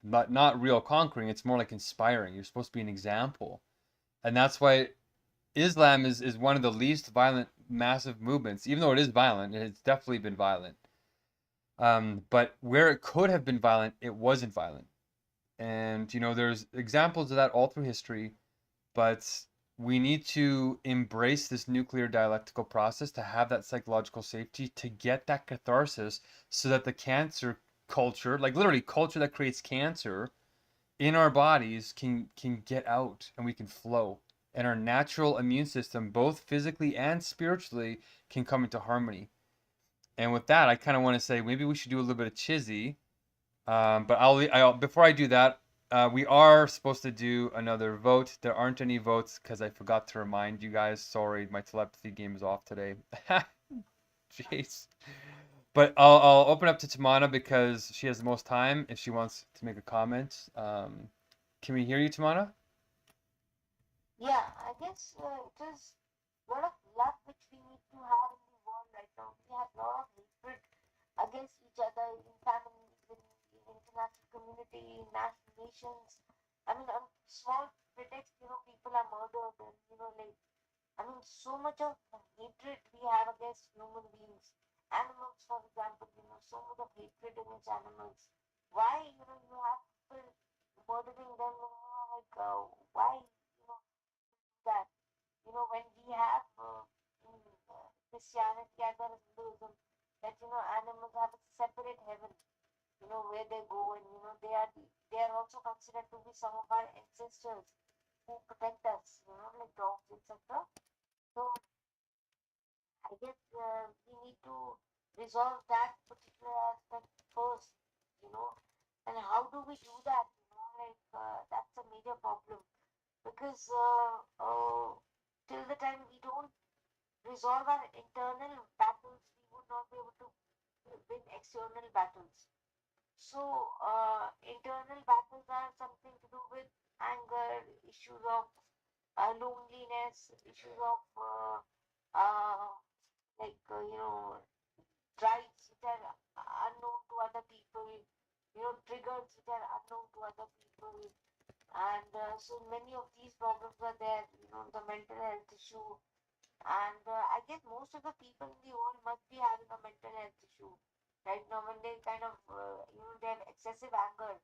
but not real conquering. It's more like inspiring. You're supposed to be an example. And that's why Islam is one of the least violent, massive movements, even though it is violent. It's definitely been violent. But where it could have been violent, it wasn't violent. And, there's examples of that all through history, but we need to embrace this nuclear dialectical process to have that psychological safety, to get that catharsis so that the cancer culture, like literally culture that creates cancer in our bodies can get out and we can flow. And our natural immune system, both physically and spiritually, can come into harmony. And with that, I kind of want to say maybe we should do a little bit of chizzy. But I'll before I do that, we are supposed to do another vote. There aren't any votes because I forgot to remind you guys. Sorry, my telepathy game is off today. Jeez. But I'll open up to Tamana because she has the most time if she wants to make a comment. Can we hear you, Tamana? Yeah, I guess it is a lot of love which we need to have in the world right now. We have a lot of hatred against each other in families, in international community, in national nations. I mean, on small pretext, people are murdered and, so much of hatred we have against human beings. Animals, for example, so much of hatred against animals. why, you know, you have people murdering them, like, why, you know, that, you know, when we have in Christianity as well as Hinduism, that, you know, animals have a separate heaven, you know, where they go, and, you know, they are also considered to be some of our ancestors who protect us, you know, like dogs, etc. So I guess we need to resolve that particular aspect first, you know. And how do we do that? You know, like that's a major problem because till the time we don't resolve our internal battles, we would not be able to win external battles. So internal battles are something to do with anger, issues of loneliness, issues of you know, drives which are unknown to other people, you know, triggers which are unknown to other people. And so many of these problems are there, you know, the mental health issue. And I guess most of the people in the world must be having a mental health issue right now when they kind of, you know, they have excessive anger.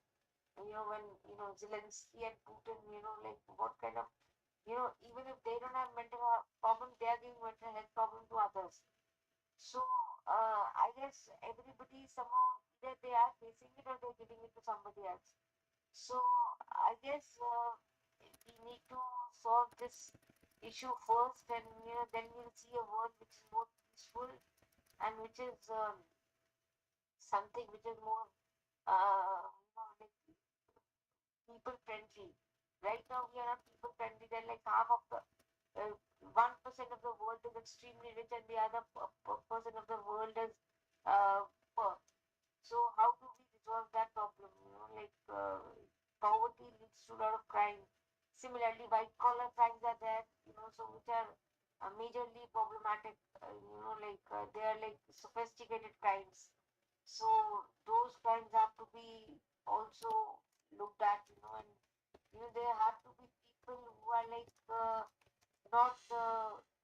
You know, when, you know, Zelensky and Putin, you know, like what kind of, you know, even if they don't have mental health problems, they are giving mental health problems to others. So I guess everybody somehow either they are facing it or they're giving it to somebody else. So I guess we need to solve this issue first, and you know then we'll see a world which is more peaceful and which is something which is more you know, like people friendly. Right now we are not people friendly. They're like half of the 1% of the world is extremely rich and the other percent of the world is poor. So how do we resolve that problem? You know, like poverty leads to a lot of crime. Similarly, white collar crimes are there. You know, so which are majorly problematic. You know, like they are like sophisticated crimes. So those crimes have to be also looked at. You know, and you know there have to be people who are like not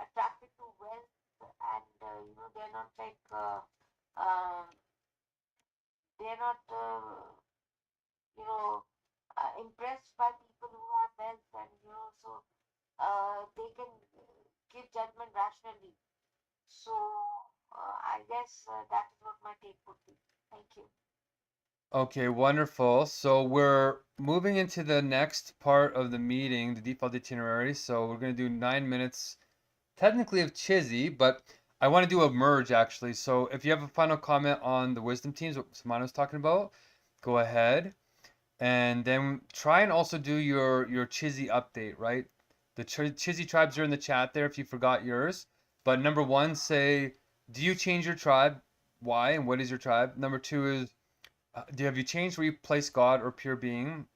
attracted to wealth, and you know they're not like um, they're not you know impressed by people who have wealth, and you know so they can give judgment rationally. So I guess that is what my take would be. Thank you. Okay, wonderful. So we're moving into the next part of the meeting, the default itinerary. So we're going to do 9 minutes, technically of Chizzy, but I want to do a merge actually. So if you have a final comment on the wisdom teams, what Samana was talking about, go ahead. And then try and also do your Chizzy update, right? The Chizzy tribes are in the chat there if you forgot yours. But number one, say, do you change your tribe? Why and what is your tribe? Number two is, have you changed where you place God or pure being?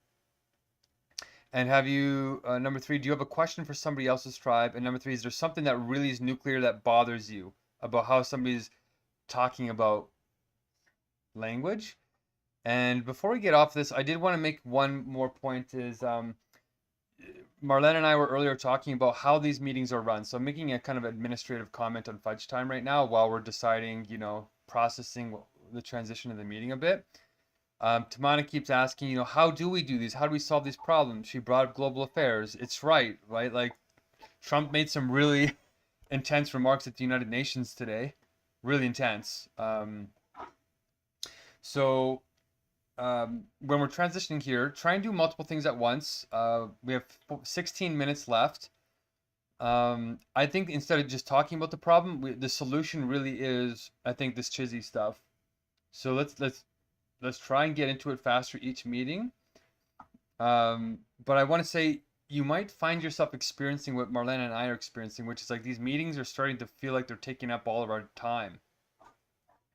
And have you, number three, do you have a question for somebody else's tribe? And number three, is there something that really is nuclear that bothers you about how somebody's talking about language? And before we get off this, I did want to make one more point is Marlene and I were earlier talking about how these meetings are run. So I'm making a kind of administrative comment on fudge time right now while we're deciding, you know, processing the transition of the meeting a bit. Tamana keeps asking, you know, how do we do these? How do we solve these problems? She brought up global affairs. It's right? Like Trump made some really intense remarks at the United Nations today, really intense. So when we're transitioning here, try and do multiple things at once. We have 16 minutes left. I think instead of just talking about the problem, the solution really is, I think, this Chizzy stuff. So let's try and get into it faster each meeting. But I want to say you might find yourself experiencing what Marlene and I are experiencing, which is like these meetings are starting to feel like they're taking up all of our time,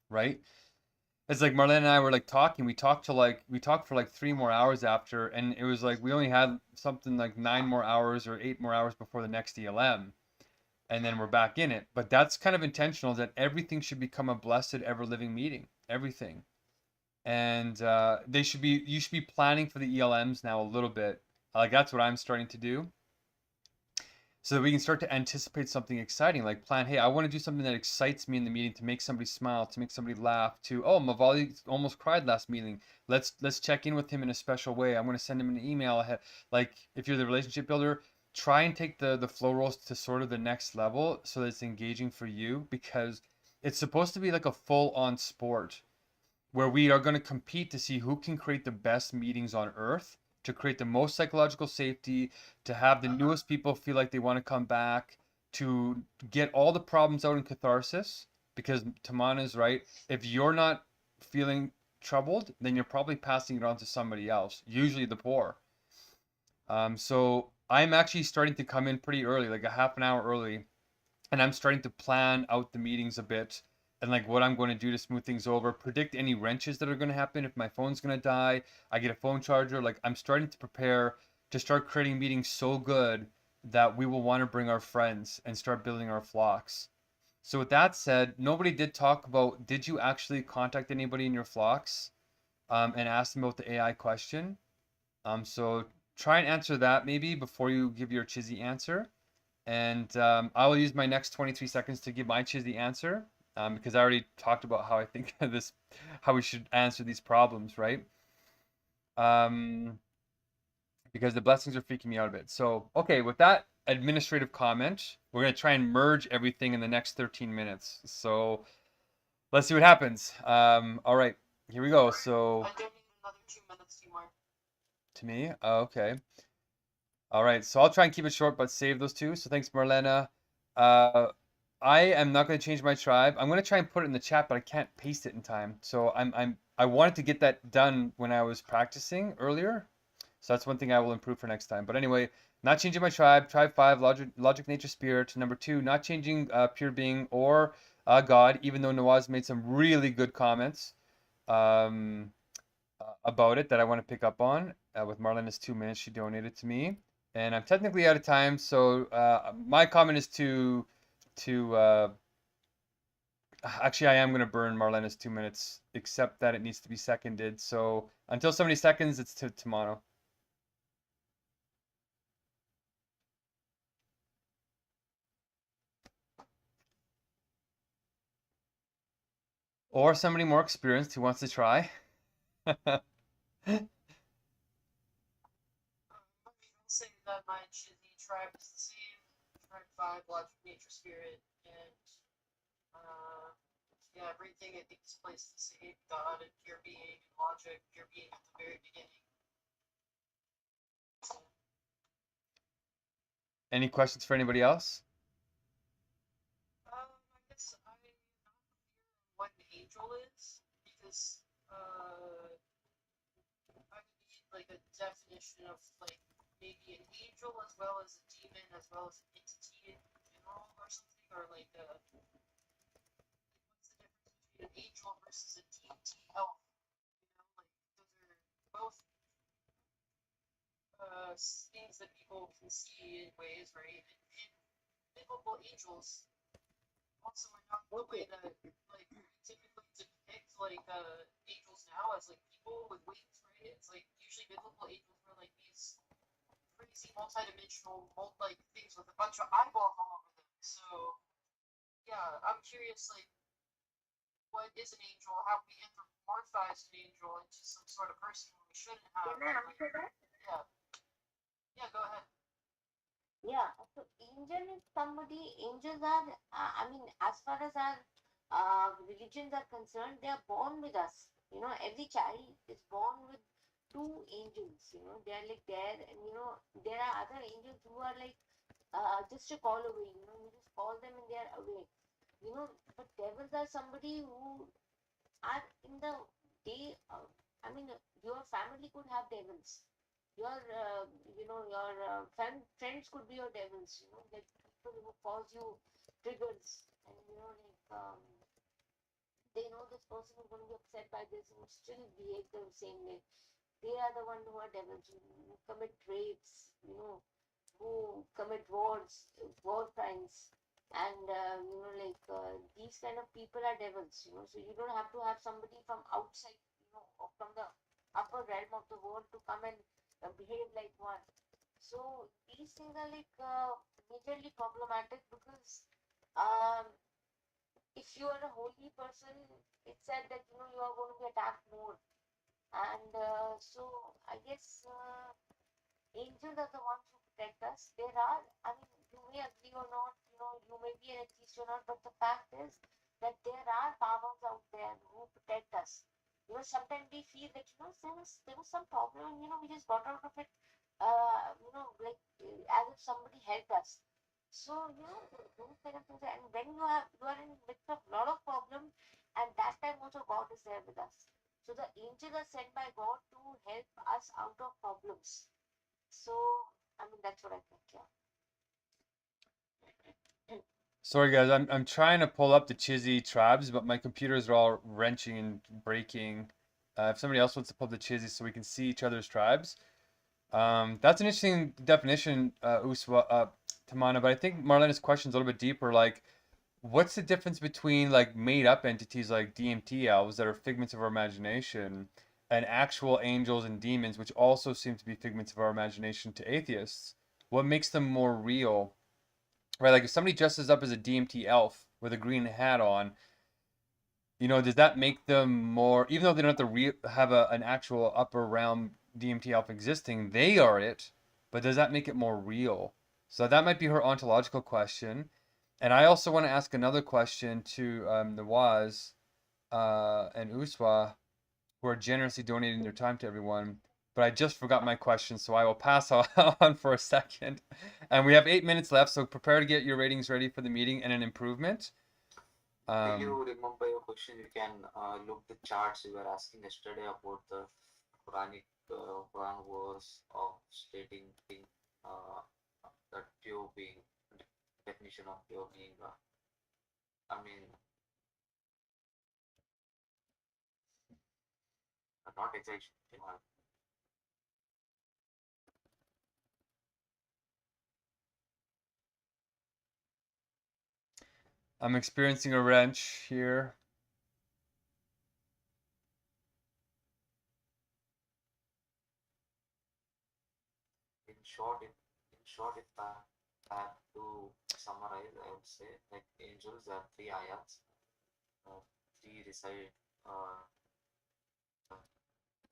right? It's like Marlene and I were like talking. We talked for like 3 more hours after, and it was like we only had something like 9 more hours or 8 more hours before the next ELM, and then we're back in it. But that's kind of intentional. That everything should become a blessed, ever living meeting. Everything, and you should be planning for the ELMs now a little bit. Like that's what I'm starting to do. so that we can start to anticipate something exciting, like plan, hey, I want to do something that excites me in the meeting, to make somebody smile, to make somebody laugh, to, oh, Mavali almost cried last meeting. Let's check in with him in a special way. I'm going to send him an email ahead. Like, if you're the relationship builder, try and take the flow roles to sort of the next level so that it's engaging for you, because it's supposed to be like a full on sport where we are going to compete to see who can create the best meetings on earth, to create the most psychological safety, to have the newest people feel like they want to come back, to get all the problems out in catharsis. Because Tamana is right. If you're not feeling troubled, then you're probably passing it on to somebody else, usually the poor. So I'm actually starting to come in pretty early, like a half an hour early, and I'm starting to plan out the meetings a bit, and like what I'm going to do to smooth things over, predict any wrenches that are going to happen. If my phone's going to die, I get a phone charger. Like, I'm starting to prepare to start creating meetings so good that we will want to bring our friends and start building our flocks. So with that said, nobody did talk about, did you actually contact anybody in your flocks and ask them about the AI question? So try and answer that maybe before you give your chizzy answer. And I will use my next 23 seconds to give my chizzy answer, because I already talked about how I think how we should answer these problems, right? Because the blessings are freaking me out a bit. So, okay, with that administrative comment, we're going to try and merge everything in the next 13 minutes. So let's see what happens. All right, here we go. So, I don't need another 2 minutes, Timar. to me, okay. All right, so I'll try and keep it short, but save those two. So thanks, Marlena. I am not going to change my tribe. I'm going to try and put it in the chat, but I can't paste it in time. So I wanted to get that done when I was practicing earlier. So that's one thing I will improve for next time. But anyway, not changing my tribe. Tribe 5, logic, nature, spirit. Number 2, not changing pure being or God, even though Nawaz made some really good comments um, about it that I want to pick up on. With Marlena's 2 minutes she donated to me. And I'm technically out of time, so my comment is to actually, I am going to burn Marlena's 2 minutes, except that it needs to be seconded. So until 70 seconds, it's to Tamano. Or somebody more experienced who wants to try. I'll say that my chizzy tribe is the same. Tribe 5, logic, nature, spirit, and yeah, everything I think is placed the same. God and pure being, and logic, pure being at the very beginning. Any questions for anybody else? I guess I'm not clear what an angel is, because I would need like a definition of like maybe an angel as well as a demon as well as an entity in general or something, or like what's the difference between an angel versus a deity elf? You know, like those are both things that people can see in ways, right? And biblical angels also are not the way that like we typically depict like angels now as like people with wings, right? It's like usually biblical angels were like these crazy multi-dimensional like things with a bunch of eyeballs all over them. So yeah, I'm curious like what is an angel? How we anthropomorphize an angel into some sort of person when we shouldn't have. Can I answer that? Yeah. Yeah, go ahead. Yeah, so angels are, I mean, as far as our religions are concerned, they are born with us. You know, every child is born with two angels. You know, they are like there, and you know, there are other angels who are like just a call away. You know, you just call them and they are away. You know, but devils are somebody who are in the day. I mean, your family could have devils. Your your friends could be your devils, you know, like people who cause you triggers, and you know, like they know this person is going to be upset by this and still behave the same way. They are the one who are devils, who commit rapes, you know, who commit war crimes, and these kind of people are devils, you know. So you don't have to have somebody from outside, you know, or from the upper realm of the world to come and behave like one. So these things are like majorly problematic because um, if you are a holy person, it's said that you are going to be attacked more. And so I guess angels are the ones who protect us. There are, I mean, you may agree or not, you may be an atheist or not, but the fact is that there are powers out there who protect us. Sometimes we feel that there was some problem, and we just got out of it, like as if somebody helped us. So those kind of things, and when you are in the midst of a lot of problems, and that time also God is there with us. So the angels are sent by God to help us out of problems. So, I mean, that's what I think, yeah. Sorry guys, I'm trying to pull up the Chizzy tribes, but my computers are all wrenching and breaking. If somebody else wants to pull up the Chizzy so we can see each other's tribes. That's an interesting definition, Tamana, but I think Marlena's question is a little bit deeper. Like, what's the difference between like made up entities like DMT elves that are figments of our imagination and actual angels and demons, which also seem to be figments of our imagination to atheists? What makes them more real? Right, like if somebody dresses up as a DMT elf with a green hat on, does that make them more, even though they don't have to have an actual upper realm DMT elf existing, they are it, but does that make it more real? So that might be her ontological question. And I also want to ask another question to Nawaz and Uswa, who are generously donating their time to everyone. But I just forgot my question, so I will pass on for a second. And we have 8 minutes left, so prepare to get your ratings ready for the meeting and an improvement. Do you remember your question? You can look the charts you were asking yesterday about the Quranic Quran verse of stating that pure being, definition of pure being. I mean, not exactly. I'm experiencing a wrench here. In short, if I have to summarize, I would say like angels are three ayats, three recite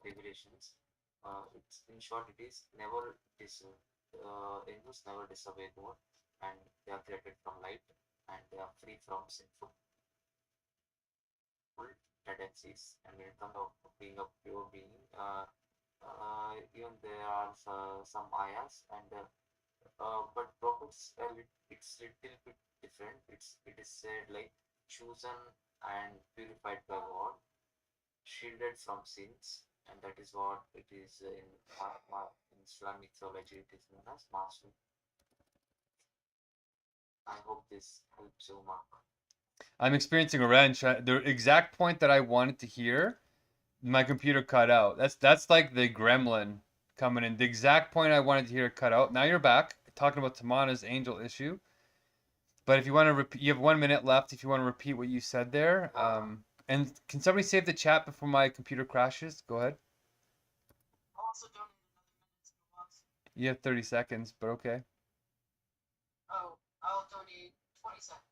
regulations. It's in short, it is never angels never disobey God, and they are created from light, and they are free from sinful tendencies. And when it comes to being a pure being, even there are some ayahs, and but prophets it's little bit different. It is said like chosen and purified by God, shielded from sins, and that is what it is in Islamic theology. It is known as master. I hope this helps you, Mark. I'm experiencing a wrench. The exact point that I wanted to hear, my computer cut out. That's like the gremlin coming in. The exact point I wanted to hear cut out. Now you're back talking about Tamana's angel issue. But if you want to repeat, you have 1 minute left. If you want to repeat what you said there, and can somebody save the chat before my computer crashes? Go ahead. I'll also donate another minute to Nawaz. You have 30 seconds, but okay. Oh, I'll donate 20 seconds.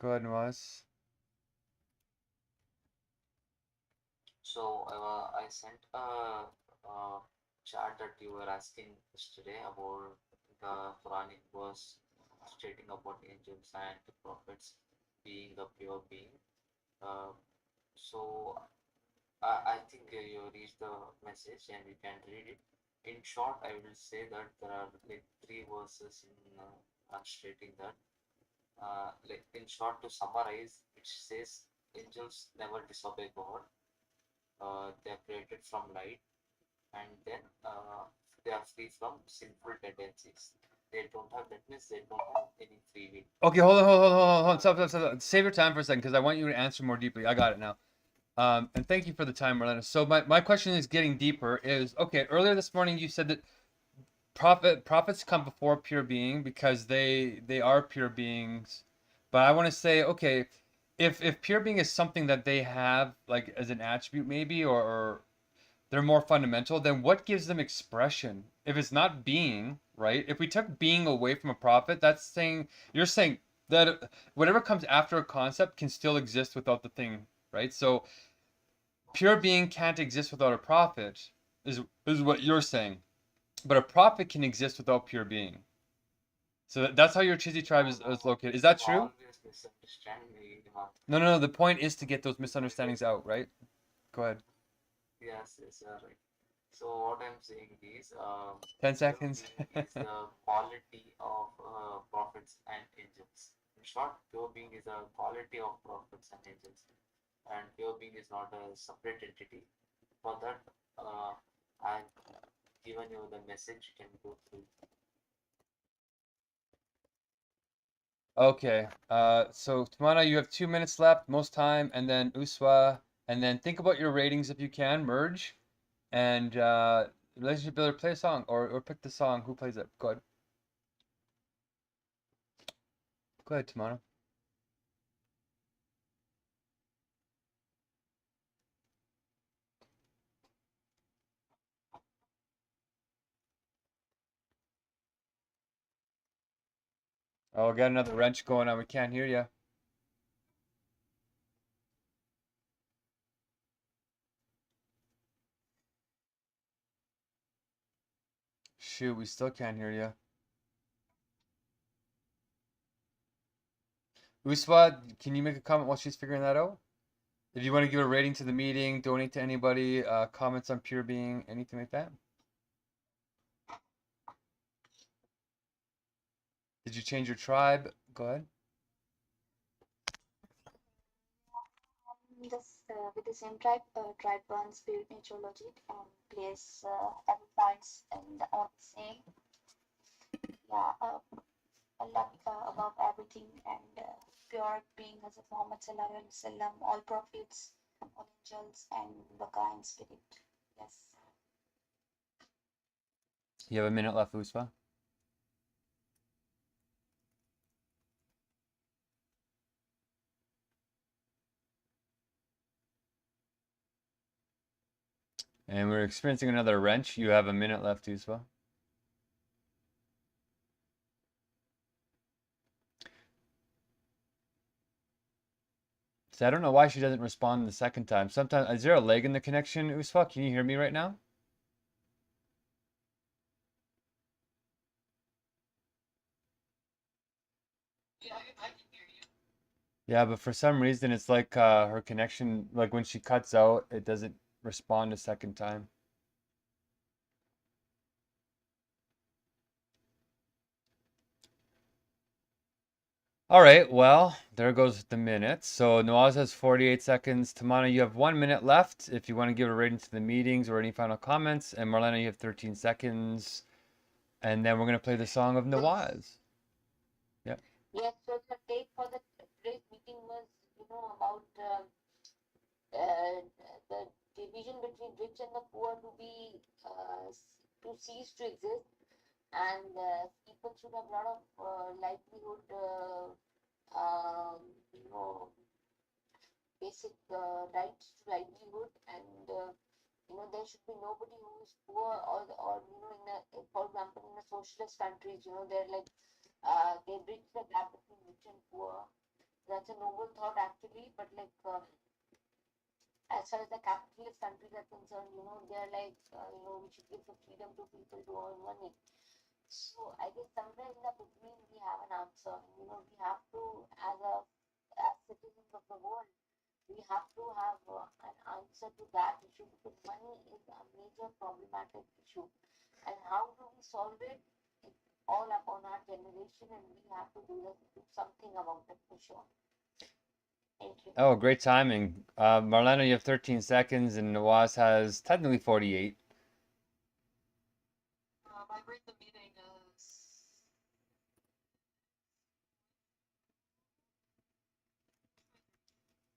Go ahead, Nawaz. So I sent a chat that you were asking yesterday about the Quranic verse stating about angels and the prophets being a pure being. So I think you reached the message and you can read it. In short, I will say that there are like three verses in stating that. Like in short, to summarize, it says angels never disobey God. They are created from light, and then they are free from sinful tendencies. They don't have, that means they don't have any free will. Okay, hold on. Stop. Save your time for a second because I want you to answer more deeply. I got it now. And thank you for the time, Marlena. So my question is getting deeper. Is okay. Earlier this morning, you said that prophets come before pure being because they are pure beings. But I want to say, okay, if pure being is something that they have like as an attribute, maybe, or they're more fundamental, then what gives them expression? If it's not being, right? If we took being away from a prophet, that's saying you're saying that whatever comes after a concept can still exist without the thing, right? So pure being can't exist without a prophet, is what you're saying. But a prophet can exist without pure being. So that's how your Chizi tribe is located. Is that true? Always misunderstand me. No. The point is to get those misunderstandings out, right? Go ahead. Yes, you are right. So what I'm saying is, 10 pure seconds. being is the quality of prophets and angels. In short, pure being is a quality of prophets and angels, and pure being is not a separate entity. For that, I've given you the message. You can go through. Okay. So Tamana, you have 2 minutes left, most time, and then Uswa, and then think about your ratings if you can, merge, and relationship builder, play a song or pick the song. Who plays it? Go ahead. Go ahead, Tamana. Oh, we got another wrench going on. We can't hear you. Shoot, we still can't hear you. Uswa, can you make a comment while she's figuring that out? If you want to give a rating to the meeting, donate to anybody, comments on pure being, anything like that. Did you change your tribe? Go ahead. This with the same tribe, tribe one spirit nature logic and place every points in the on the same. Yeah, Allah above everything and pure being as a Muhammad Sallallahu Alaihi Wasallam, all prophets, all angels, and Baka in spirit. Yes. You have a minute left, Uswa. And we're experiencing another wrench. You have a minute left, Uswa. So I don't know why she doesn't respond the second time. Sometimes, is there a lag in the connection, Uswa? Can you hear me right now? Yeah, I can hear you. Yeah, but for some reason, it's like her connection, like when she cuts out, it doesn't respond a second time. All right, well, there goes the minutes. So Nawaz has 48 seconds. Tamana, you have 1 minute left if you want to give a rating to the meetings or any final comments. And Marlena, you have 13 seconds. And then we're going to play the song of Nawaz. Yep. Yes, so the date for the today's meeting was, about the division between rich and the poor to be to cease to exist, and people should have a lot of livelihood, um, you know, basic rights to livelihood, and there should be nobody who is poor, or for example, in the socialist countries, they're like they bridge the gap between rich and poor. That's a noble thought actually, but like as far as the capitalist countries are concerned, they're like we should give the freedom to people to earn money. So I guess somewhere in the between we have an answer. We have to, as citizens of the world, we have to have an answer to that issue, because money is a major problematic issue. And how do we solve it? It's all upon our generation, and we have to do something about it for sure. Thank you. Oh, great timing. Marlena, you have 13 seconds, and Nawaz has technically 48. I rate the meeting as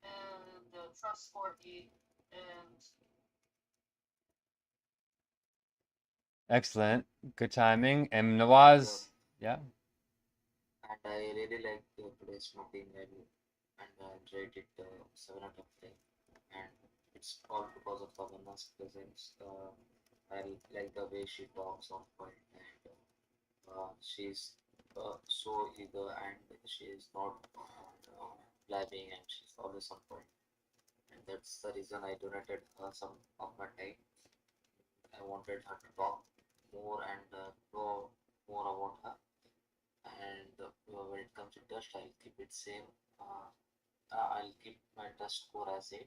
and trustworthy and Excellent. Good timing. And Nawaz, yeah. And I really like today's meeting, and I enjoyed it 7 out of 10. And it's all because of the woman's presence. I like the way she talks on point, and she's so eager, and she is not blabbing, and she's always on point. And that's the reason I donated her some of my time. I wanted her to talk more and know more about her. And when it comes to dust, I'll keep it same. I'll keep my dust score as 8.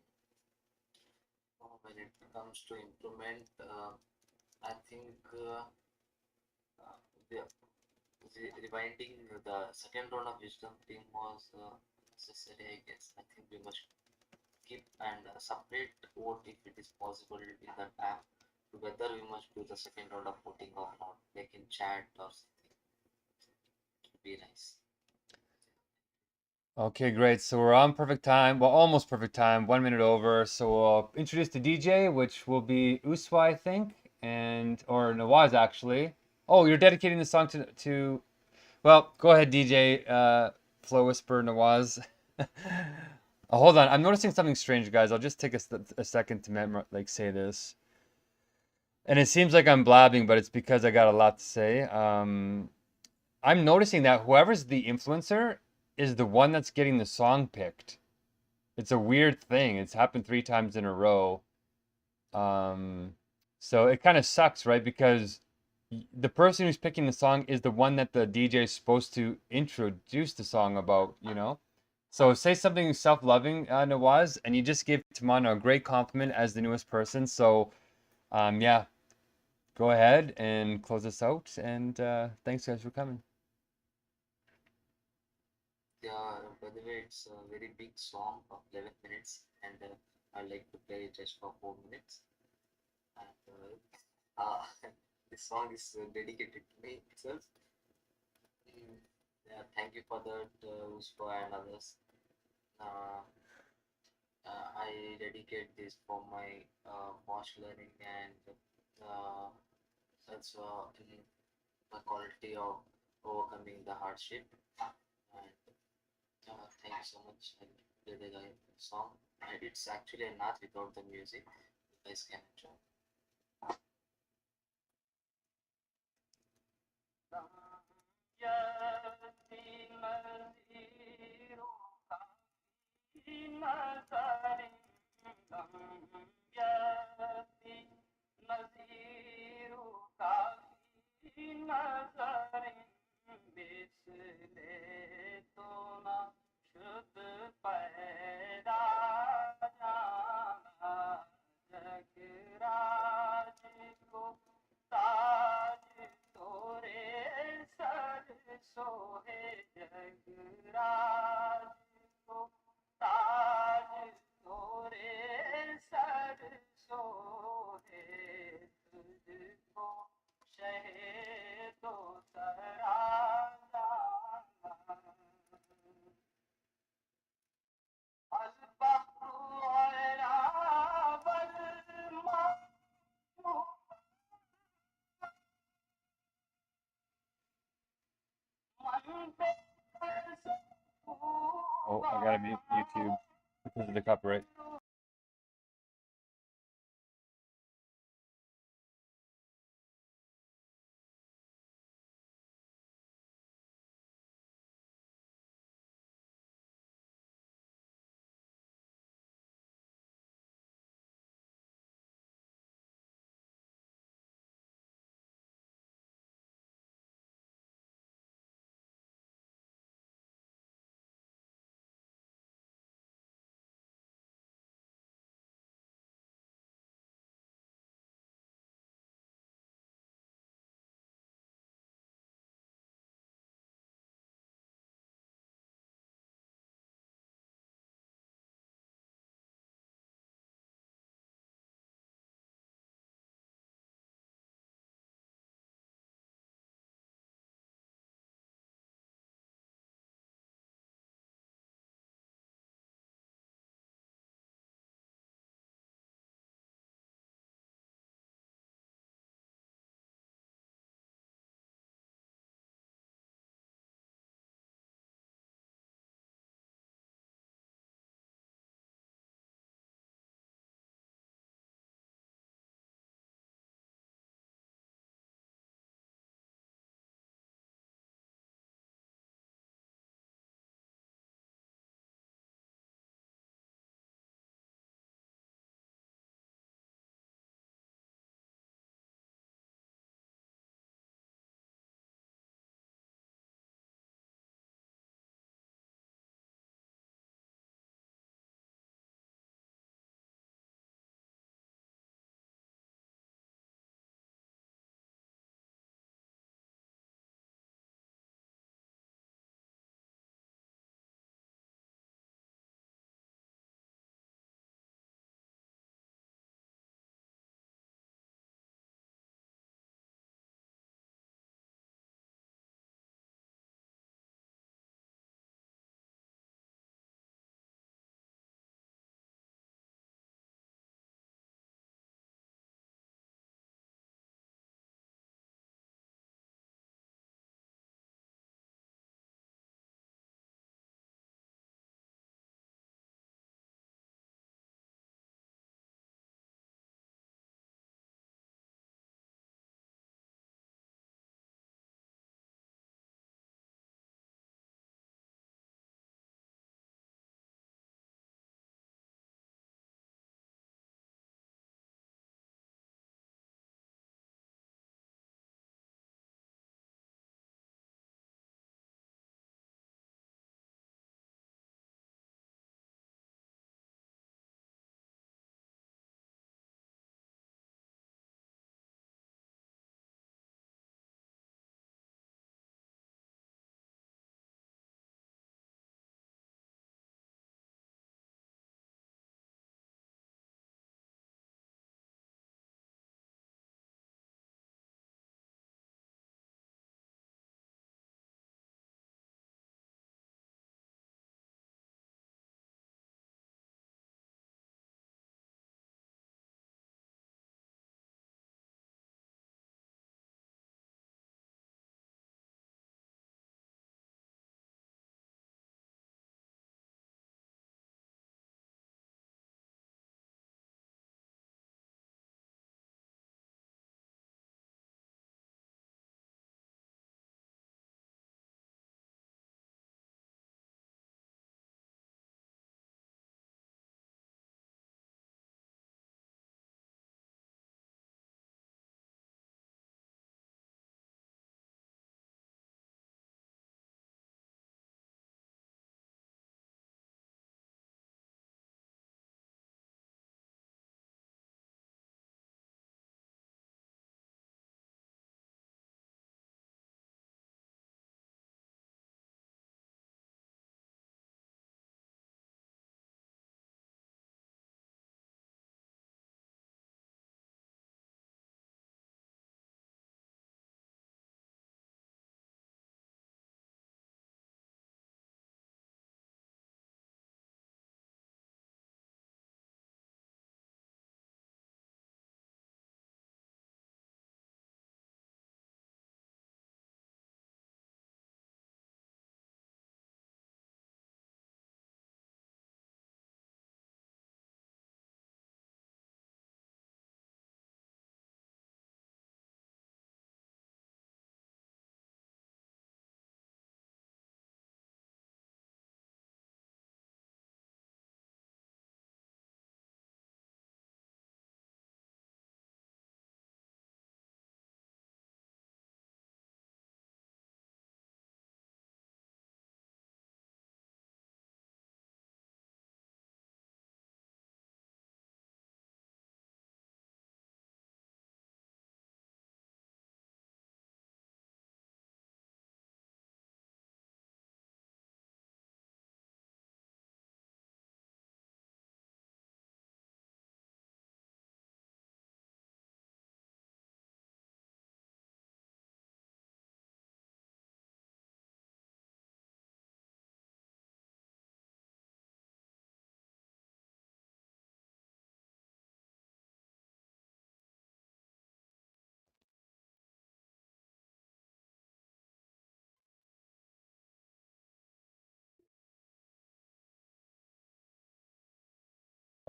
When it comes to improvement, I think uh, the, rewinding the second round of wisdom team was necessary, I guess. I think we must keep and separate vote if it is possible in the app. Whether we must do the second round of voting or not, like in chat or something. It would be nice. Okay, great. So we're on perfect time. Well, almost perfect time. 1 minute over. So we'll introduce the DJ, which will be Uswa, I think, and or Nawaz actually. Oh, you're dedicating the song to. Well, go ahead, DJ. Flow Whisper Nawaz. Hold on. I'm noticing something strange, guys. I'll just take a second to say this. And it seems like I'm blabbing, but it's because I got a lot to say. I'm noticing that whoever's the influencer is the one that's getting the song picked. It's a weird thing. It's happened 3 times in a row. So it kind of sucks, right? Because the person who's picking the song is the one that the DJ is supposed to introduce the song about, you know? So say something self-loving, Nawaz, and you just gave Tamana a great compliment as the newest person. So, yeah, go ahead and close us out. And thanks, guys, for coming. Yeah, by the way, it's a very big song of 11 minutes, and I like to play it just for 4 minutes. And this song is dedicated to me itself. Yeah, thank you for that, Uspa and others. Uh, I dedicate this for my past learning and also in the quality of overcoming the hardship. And thank you so much. I really like the song. And it's actually a not without the music. You guys can enjoy. Oh, I gotta mute YouTube because of the copyright.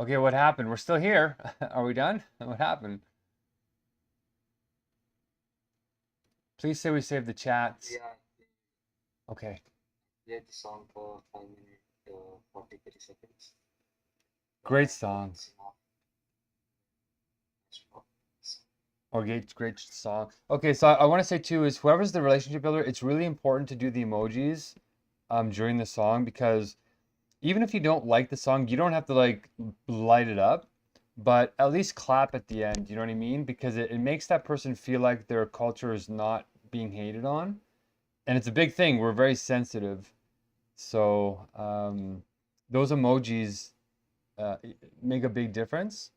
Okay, what happened? We're still here. Are we done? What happened? Please say we saved the chats. Yeah, Okay. play the song for 5 minutes, 43 seconds. Great song. Stop. Oh, great song. Okay, so I want to say too is whoever's the relationship builder, it's really important to do the emojis during the song because even if you don't like the song, you don't have to like light it up, but at least clap at the end. You know what I mean? Because it makes that person feel like their culture is not being hated on. And it's a big thing. We're very sensitive. So those emojis make a big difference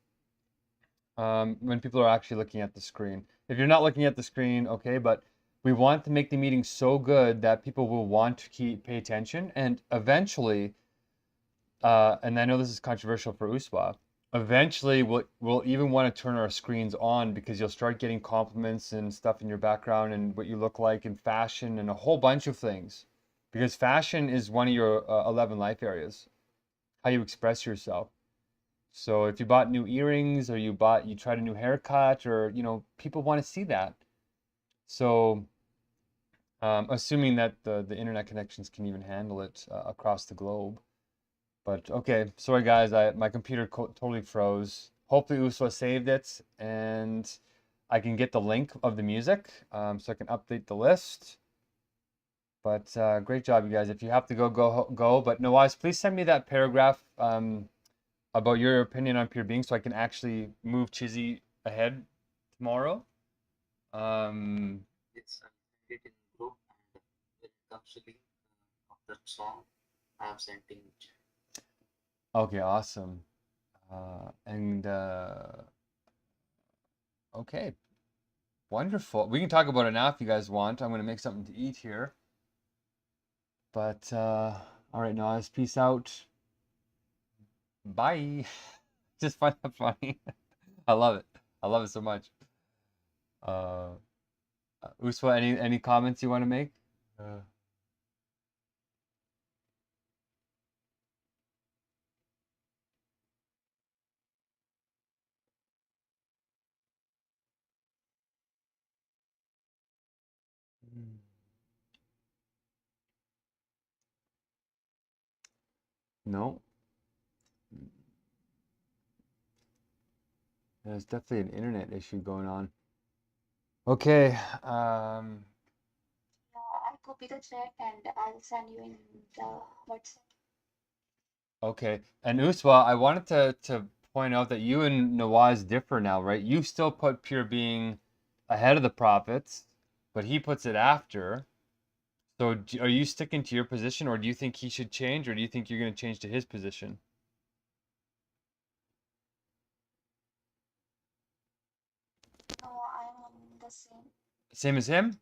when people are actually looking at the screen. If you're not looking at the screen, okay, but we want to make the meeting so good that people will want to pay attention. And eventually, and I know this is controversial for USWA, eventually we'll even want to turn our screens on because you'll start getting compliments and stuff in your background and what you look like in fashion and a whole bunch of things. Because fashion is one of your 11 life areas, how you express yourself. So if you bought new earrings or you tried a new haircut or, people want to see that. So assuming that the internet connections can even handle it across the globe. But okay, sorry guys, my computer totally froze. Hopefully USWA saved it and I can get the link of the music so I can update the list. But great job, you guys. If you have to go. But Nawaz, please send me that paragraph about your opinion on pure being so I can actually move Chizzy ahead tomorrow. It's it in group, and when it comes to link of that song, I have sent in it. Okay, awesome. And okay, wonderful. We can talk about it now if you guys want. I'm gonna make something to eat here. But all right, Nawaz, peace out. Bye. Just find that funny. I love it. I love it so much. Uh, Uswa, any comments you want to make? No, there's definitely an internet issue going on. Okay, Yeah, I'll copy the chat and I'll send you in the WhatsApp. okay. And Uswa, I wanted to point out that you and Nawaz differ now, right? You still put pure being ahead of the prophets, but he puts it after. So are you sticking to your position, or do you think he should change, or do you think you're going to change to his position? No, I'm on the same. Same as him?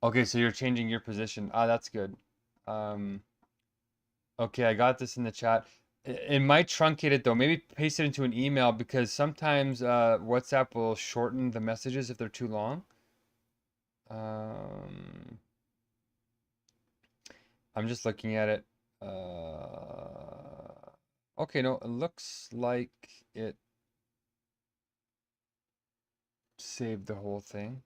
Okay, so you're changing your position. Ah, that's good. Um, okay, I got this in the chat. It might truncate it though. Maybe paste it into an email because sometimes WhatsApp will shorten the messages if they're too long. Um, I'm just looking at it. Okay, no, it looks like it saved the whole thing,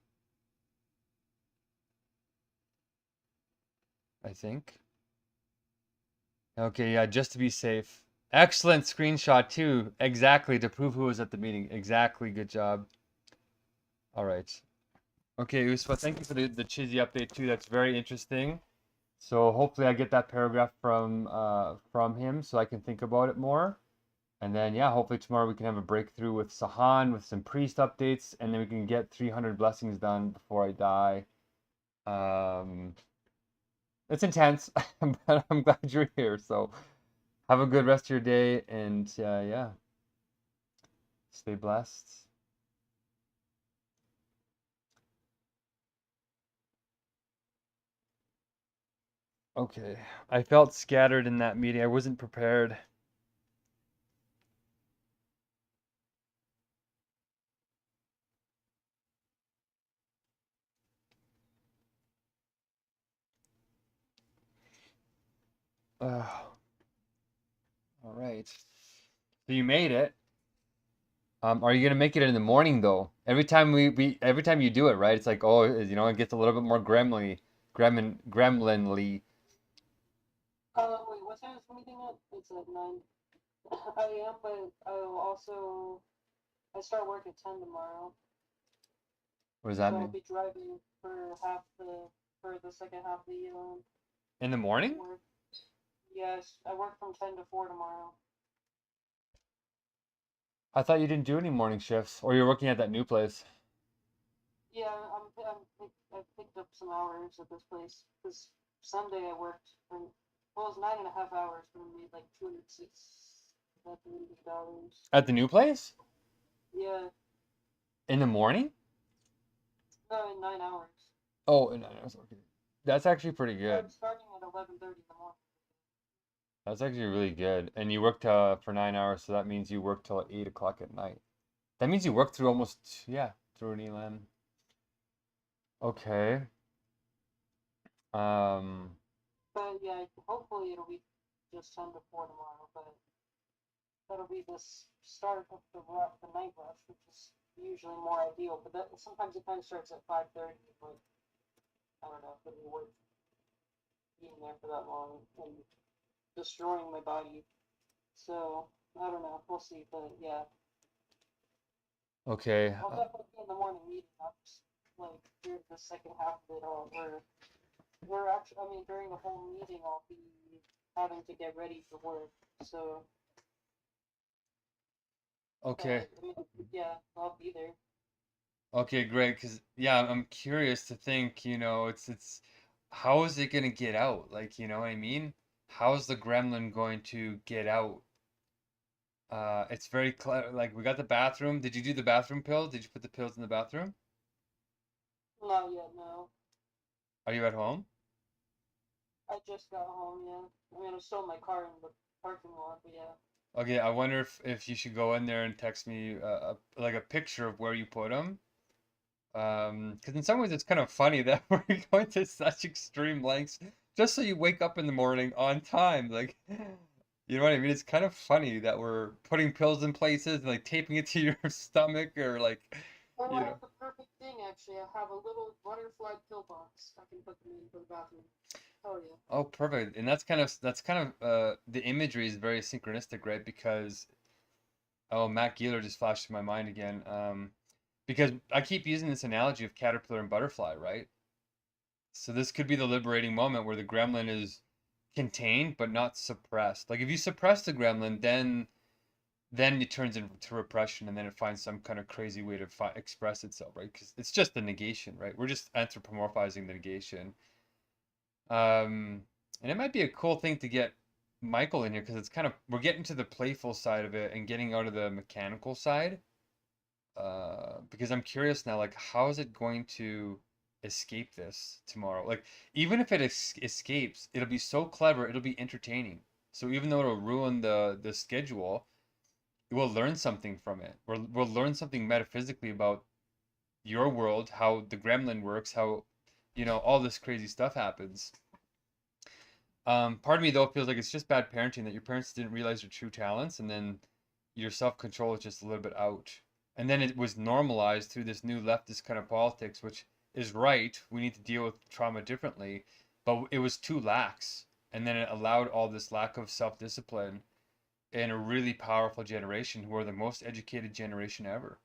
I think. Okay, yeah, just to be safe. Excellent screenshot too. Exactly, to prove who was at the meeting. Exactly, good job. All right. Okay, Uspa, thank you for the Chizzy update too. That's very interesting. So hopefully I get that paragraph from him so I can think about it more. And then yeah, hopefully tomorrow we can have a breakthrough with Sahan with some priest updates, and then we can get 300 blessings done before I die. It's intense, but I'm glad you're here. So have a good rest of your day, and yeah, stay blessed. Okay, I felt scattered in that meeting. I wasn't prepared. All right. So you made it. Are you gonna make it in the morning though? Every time every time you do it, right? It's like, oh, it gets a little bit more gremlinly. Wait, what time is the meeting at? It's at 9. I am, but I start work at 10 tomorrow, What does so that I'll mean? be driving for the second half of the In the morning? work. Yes, I work from 10 to 4 tomorrow. I thought you didn't do any morning shifts, or you're working at that new place. Yeah, I picked up some hours at this place because Sunday I worked well, it was 9.5 hours, but I made like $260. At the new place? Yeah, In the morning? no, in 9 hours. Oh, and I was okay. That's actually pretty good. I'm starting at 11:30 in the morning. That's actually really good. And you worked for 9 hours, so that means you work till 8 o'clock at night. That means you work through almost, yeah, through an ELAN. Okay. Um, But yeah, hopefully it'll be just 10 to 4 tomorrow. But that'll be the start of the night rush, which is usually more ideal. But sometimes it kind of starts at 5:30. But I don't know if it'll be worth being there for that long and destroying my body. So I don't know. We'll see. But yeah, okay. I'll definitely be in the morning meeting up like during the second half of it all. We're actually, I mean, during the whole meeting, I'll be having to get ready for work. So Okay. I mean, yeah, I'll be there. Okay, great. Because yeah, I'm curious to think, it's how is it gonna get out? Like, you know what I mean? How is the gremlin going to get out? It's very clever. Like, we got the bathroom. Did you do the bathroom pill? Did you put the pills in the bathroom? Not yet, no. Are you at home? I just got home, yeah. I mean, I'm still in my car in the parking lot, but yeah. Okay, I wonder if you should go in there and text me like a picture of where you put them. Because in some ways it's kind of funny that we're going to such extreme lengths just so you wake up in the morning on time. Like, you know what I mean? It's kind of funny that we're putting pills in places and like taping it to your stomach or like, Oh, you I know. have the perfect thing, actually. I have a little butterfly pill box. I can put them in for the bathroom. Oh, yeah. Oh, perfect. And that's kind of the imagery is very synchronistic, right? Because oh, Matt Gieler just flashed in my mind again. Because I keep using this analogy of caterpillar and butterfly, right? So this could be the liberating moment where the gremlin is contained but not suppressed. Like if you suppress the gremlin, then it turns into repression, and then it finds some kind of crazy way to express itself, right? Because it's just the negation, right? We're just anthropomorphizing the negation. And it might be a cool thing to get Michael in here because it's kind of we're getting to the playful side of it and getting out of the mechanical side. Because I'm curious now, like, how is it going to escape this tomorrow? Like, even if it escapes, it'll be so clever, it'll be entertaining. So even though it'll ruin the schedule, we'll learn something from it. We'll learn something metaphysically about your world, how the gremlin works, how, all this crazy stuff happens. Part of me though feels like it's just bad parenting that your parents didn't realize your true talents, and then your self-control is just a little bit out. And then it was normalized through this new leftist kind of politics, which is right. We need to deal with trauma differently, but it was too lax. And then it allowed all this lack of self-discipline in a really powerful generation who are the most educated generation ever.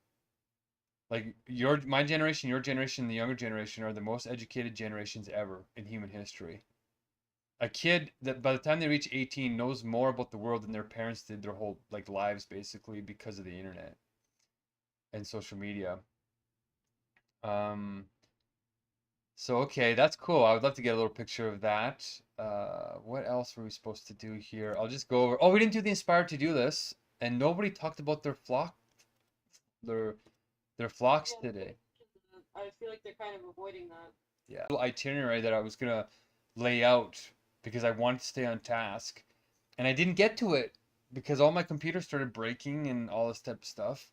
Like my generation, your generation, the younger generation are the most educated generations ever in human history. A kid that by the time they reach 18 knows more about the world than their parents did their whole like lives basically because of the internet and social media. Um, so okay, that's cool. I would love to get a little picture of that. What else were we supposed to do here? I'll just go over. Oh, we didn't do the inspired to-do list, and nobody talked about their their flocks Yeah, today. I feel like they're kind of avoiding that. Yeah, little itinerary that I was gonna lay out because I wanted to stay on task, and I didn't get to it because all my computers started breaking and all this type of stuff.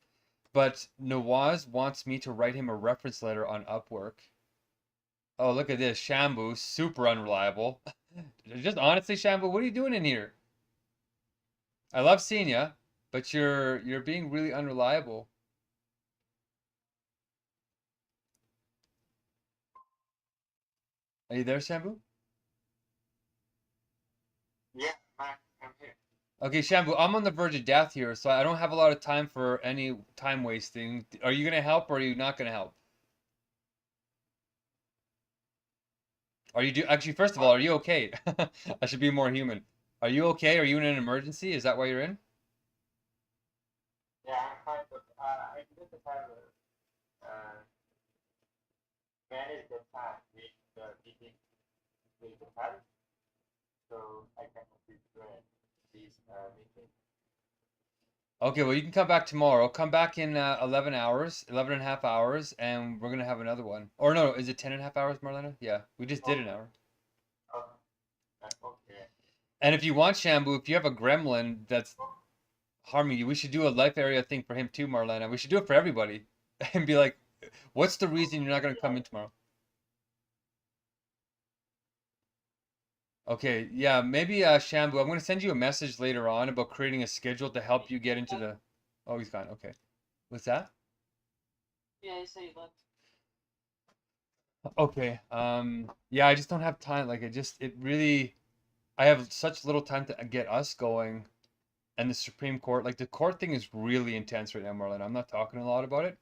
But Nawaz wants me to write him a reference letter on Upwork. Oh, look at this. Shambu, super unreliable. Just honestly, Shambu, what are you doing in here? I love seeing you, but you're being really unreliable. Are you there, Shambu? Yeah, I'm here. Okay, Shambu, I'm on the verge of death here, so I don't have a lot of time for any time wasting. Are you gonna help or are you not gonna help? Are you actually, first of all, are you okay? I should be more human. Are you okay? Are you in an emergency? Is that why you're in? Yeah, I'm fine, but I didn't have uh, manage the time with the meeting with the parents, so I can complete this meeting. Okay, well, you can come back tomorrow. Come back in 11 hours, 11 and a half hours, and we're gonna have another one. Or no, is it 10 and a half hours, Marlena? Yeah, we just did an Okay. hour. Okay. And if you want, Shambu, if you have a gremlin that's harming you, we should do a life area thing for him too, Marlena. We should do it for everybody. And be like, what's the reason you're not gonna come in tomorrow? Okay, yeah, maybe Shambu, I'm gonna send you a message later on about creating a schedule to help you get into the. Oh, he's gone. Okay. What's that? Yeah, you said you left. Okay. Yeah, I just don't have time. Like, it really, I have such little time to get us going. And the Supreme Court, like, the court thing is really intense right now, Marlon. I'm not talking a lot about it.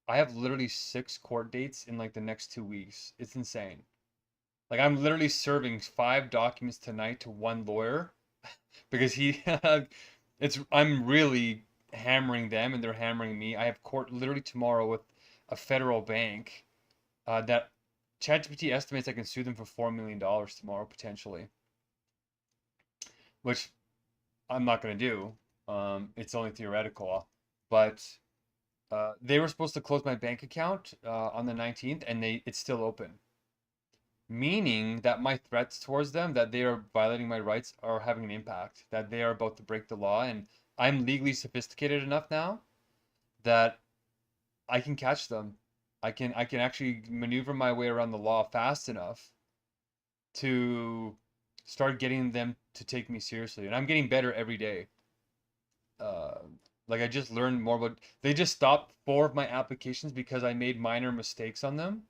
I have literally 6 court dates in like the next 2 weeks. It's insane. Like, I'm literally serving 5 documents tonight to one lawyer because I'm really hammering them and they're hammering me. I have court literally tomorrow with a federal bank that ChatGPT estimates I can sue them for $4 million tomorrow potentially, which I'm not going to do. It's only theoretical, but they were supposed to close my bank account on the 19th, and it's still open, meaning that my threats towards them that they are violating my rights are having an impact, that they are about to break the law, and I'm legally sophisticated enough now that I can catch them. I can actually maneuver my way around the law fast enough to start getting them to take me seriously. And I'm getting better every day. Uh, like I just learned more about. They just stopped 4 of my applications because I made minor mistakes on them,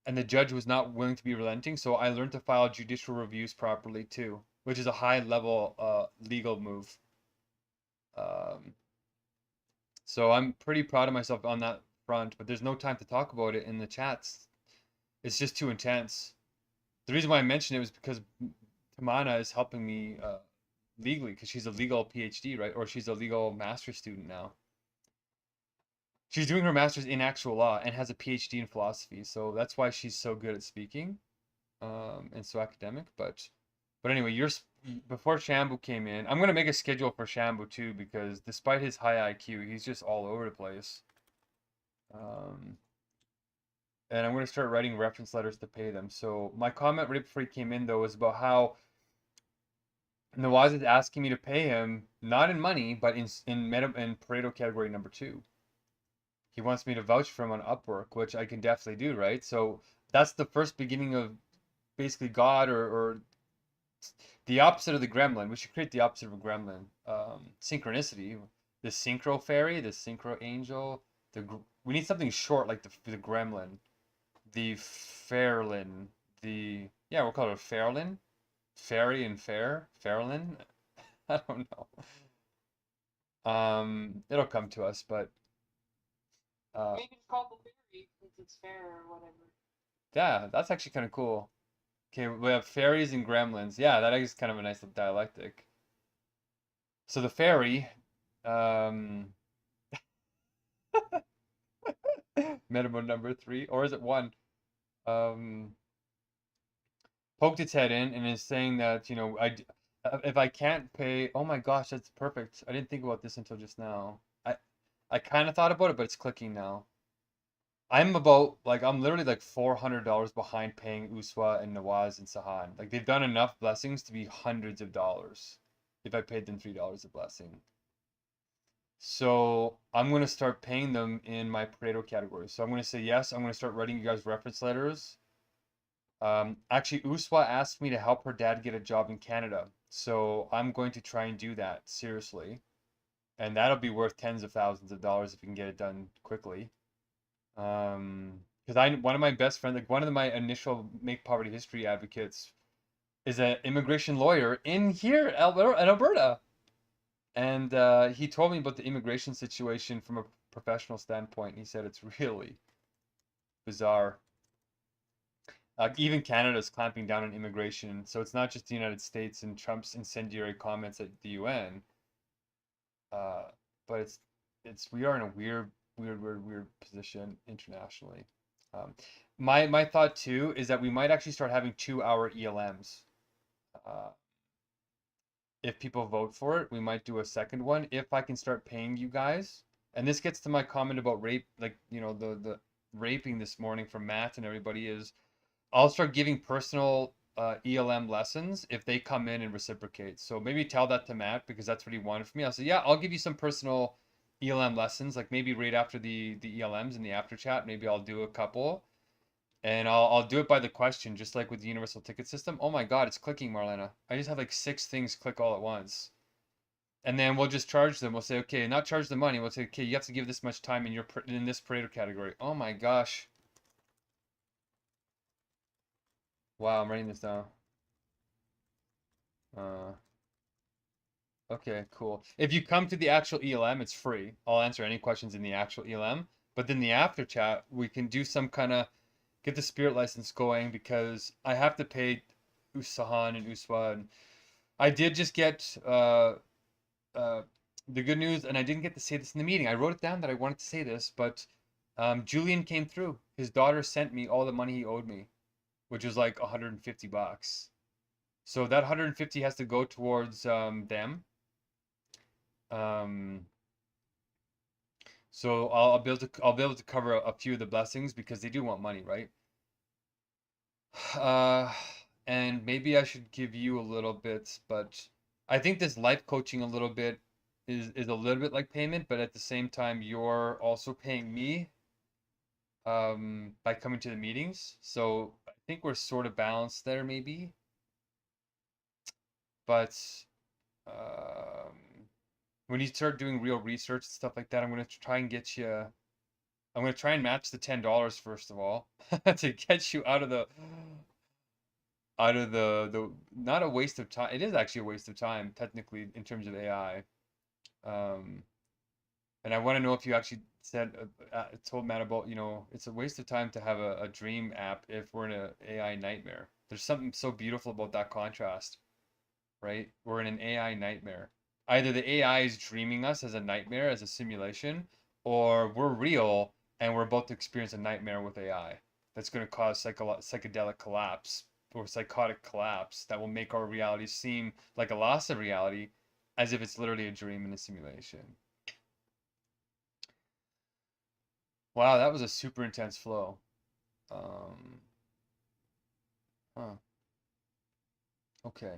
and the judge was not willing to be relenting. So I learned to file judicial reviews properly too, which is a high level legal move. Um, so I'm pretty proud of myself on that front, but there's no time to talk about it in the chats. It's just too intense. The reason why I mentioned it was because Tamana is helping me legally because she's a legal PhD, right? Or she's a legal master's student now. She's doing her master's in actual law and has a PhD in philosophy, so that's why she's so good at speaking, and so academic. But anyway, before Shambu came in, I'm gonna make a schedule for Shambu too because despite his high IQ, he's just all over the place. Um, and I'm gonna start writing reference letters to pay them. So my comment right before he came in though was about how Nawaz is asking me to pay him not in money, but in Pareto category number 2. He wants me to vouch for him on Upwork, which I can definitely do, right? So that's the first beginning of basically God or the opposite of the gremlin. We should create the opposite of a gremlin. Synchronicity. The synchro fairy, the synchro angel. We need something short like the gremlin. The fairlin. Yeah, we'll call it a fairlin. Fairy and fair. Fairlin. I don't know. It'll come to us, but Maybe it's called the fairy since it's fair or whatever. yeah, that's actually kind of cool. Okay, we have fairies and gremlins. Yeah, that is kind of a nice little dialectic. So the fairy, um, minimum number 3, or is it 1? Um, poked its head in and is saying that, if I can't pay, oh my gosh, that's perfect. I didn't think about this until just now. I kind of thought about it, but it's clicking now. I'm literally like $400 behind paying Uswa and Nawaz and Sahan. Like they've done enough blessings to be hundreds of dollars if I paid them $3 a blessing. So I'm gonna start paying them in my Pareto category. So I'm gonna say yes. I'm gonna start writing you guys reference letters Actually, Uswa asked me to help her dad get a job in Canada, so I'm going to try and do that seriously, and that'll be worth tens of thousands of dollars if we can get it done quickly. Because one of my best friends, like one of my initial Make Poverty History advocates, is an immigration lawyer in here, in Alberta, and he told me about the immigration situation from a professional standpoint. He said it's really bizarre. Even Canada's clamping down on immigration, so it's not just the United States and Trump's incendiary comments at the UN. But it's we are in a weird position internationally. Um, my thought too is that we might actually start having 2-hour ELMs. Uh, if people vote for it, we might do a second one if I can start paying you guys. And this gets to my comment about rape, like the raping this morning from Matt and everybody is I'll start giving personal ELM lessons if they come in and reciprocate. So maybe tell that to Matt because that's what he wanted from me. I'll say, yeah, I'll give you some personal ELM lessons, like maybe right after the ELMs in the after chat. Maybe I'll do a couple, and I'll do it by the question, just like with the universal ticket system. Oh my God, it's clicking, Marlena. I just have like 6 things click all at once. And then we'll just charge them. We'll say, okay, not charge the money. We'll say, okay, you have to give this much time in this Pareto category. Oh my gosh. Wow, I'm writing this down. Uh, okay, cool. If you come to the actual ELM, it's free. I'll answer any questions in the actual ELM. But then the after chat, we can do some kind of get the spirit license going because I have to pay Usahan and Uswa. And I did just get the good news, and I didn't get to say this in the meeting. I wrote it down that I wanted to say this, but Julian came through. His daughter sent me all the money he owed me, which was like $150. So that 150 has to go towards them. Um, so I'll be able to cover a few of the blessings because they do want money, right? And maybe I should give you a little bit, but I think this life coaching a little bit is a little bit like payment, but at the same time you're also paying me by coming to the meetings. So I think we're sort of balanced there maybe. But when you start doing real research and stuff like that, I'm gonna try and get you. I'm gonna try and match the $10 first of all to get you out of the not a waste of time. It is actually a waste of time technically in terms of AI. Um, and I want to know if you actually said told Matt about it's a waste of time to have a dream app if we're in an AI nightmare. There's something so beautiful about that contrast, right? We're in an AI nightmare. Either the AI is dreaming us as a nightmare, as a simulation, or we're real and we're about to experience a nightmare with AI that's going to cause psychedelic collapse or psychotic collapse that will make our reality seem like a loss of reality as if it's literally a dream and a simulation. Wow, that was a super intense flow. Huh. Okay.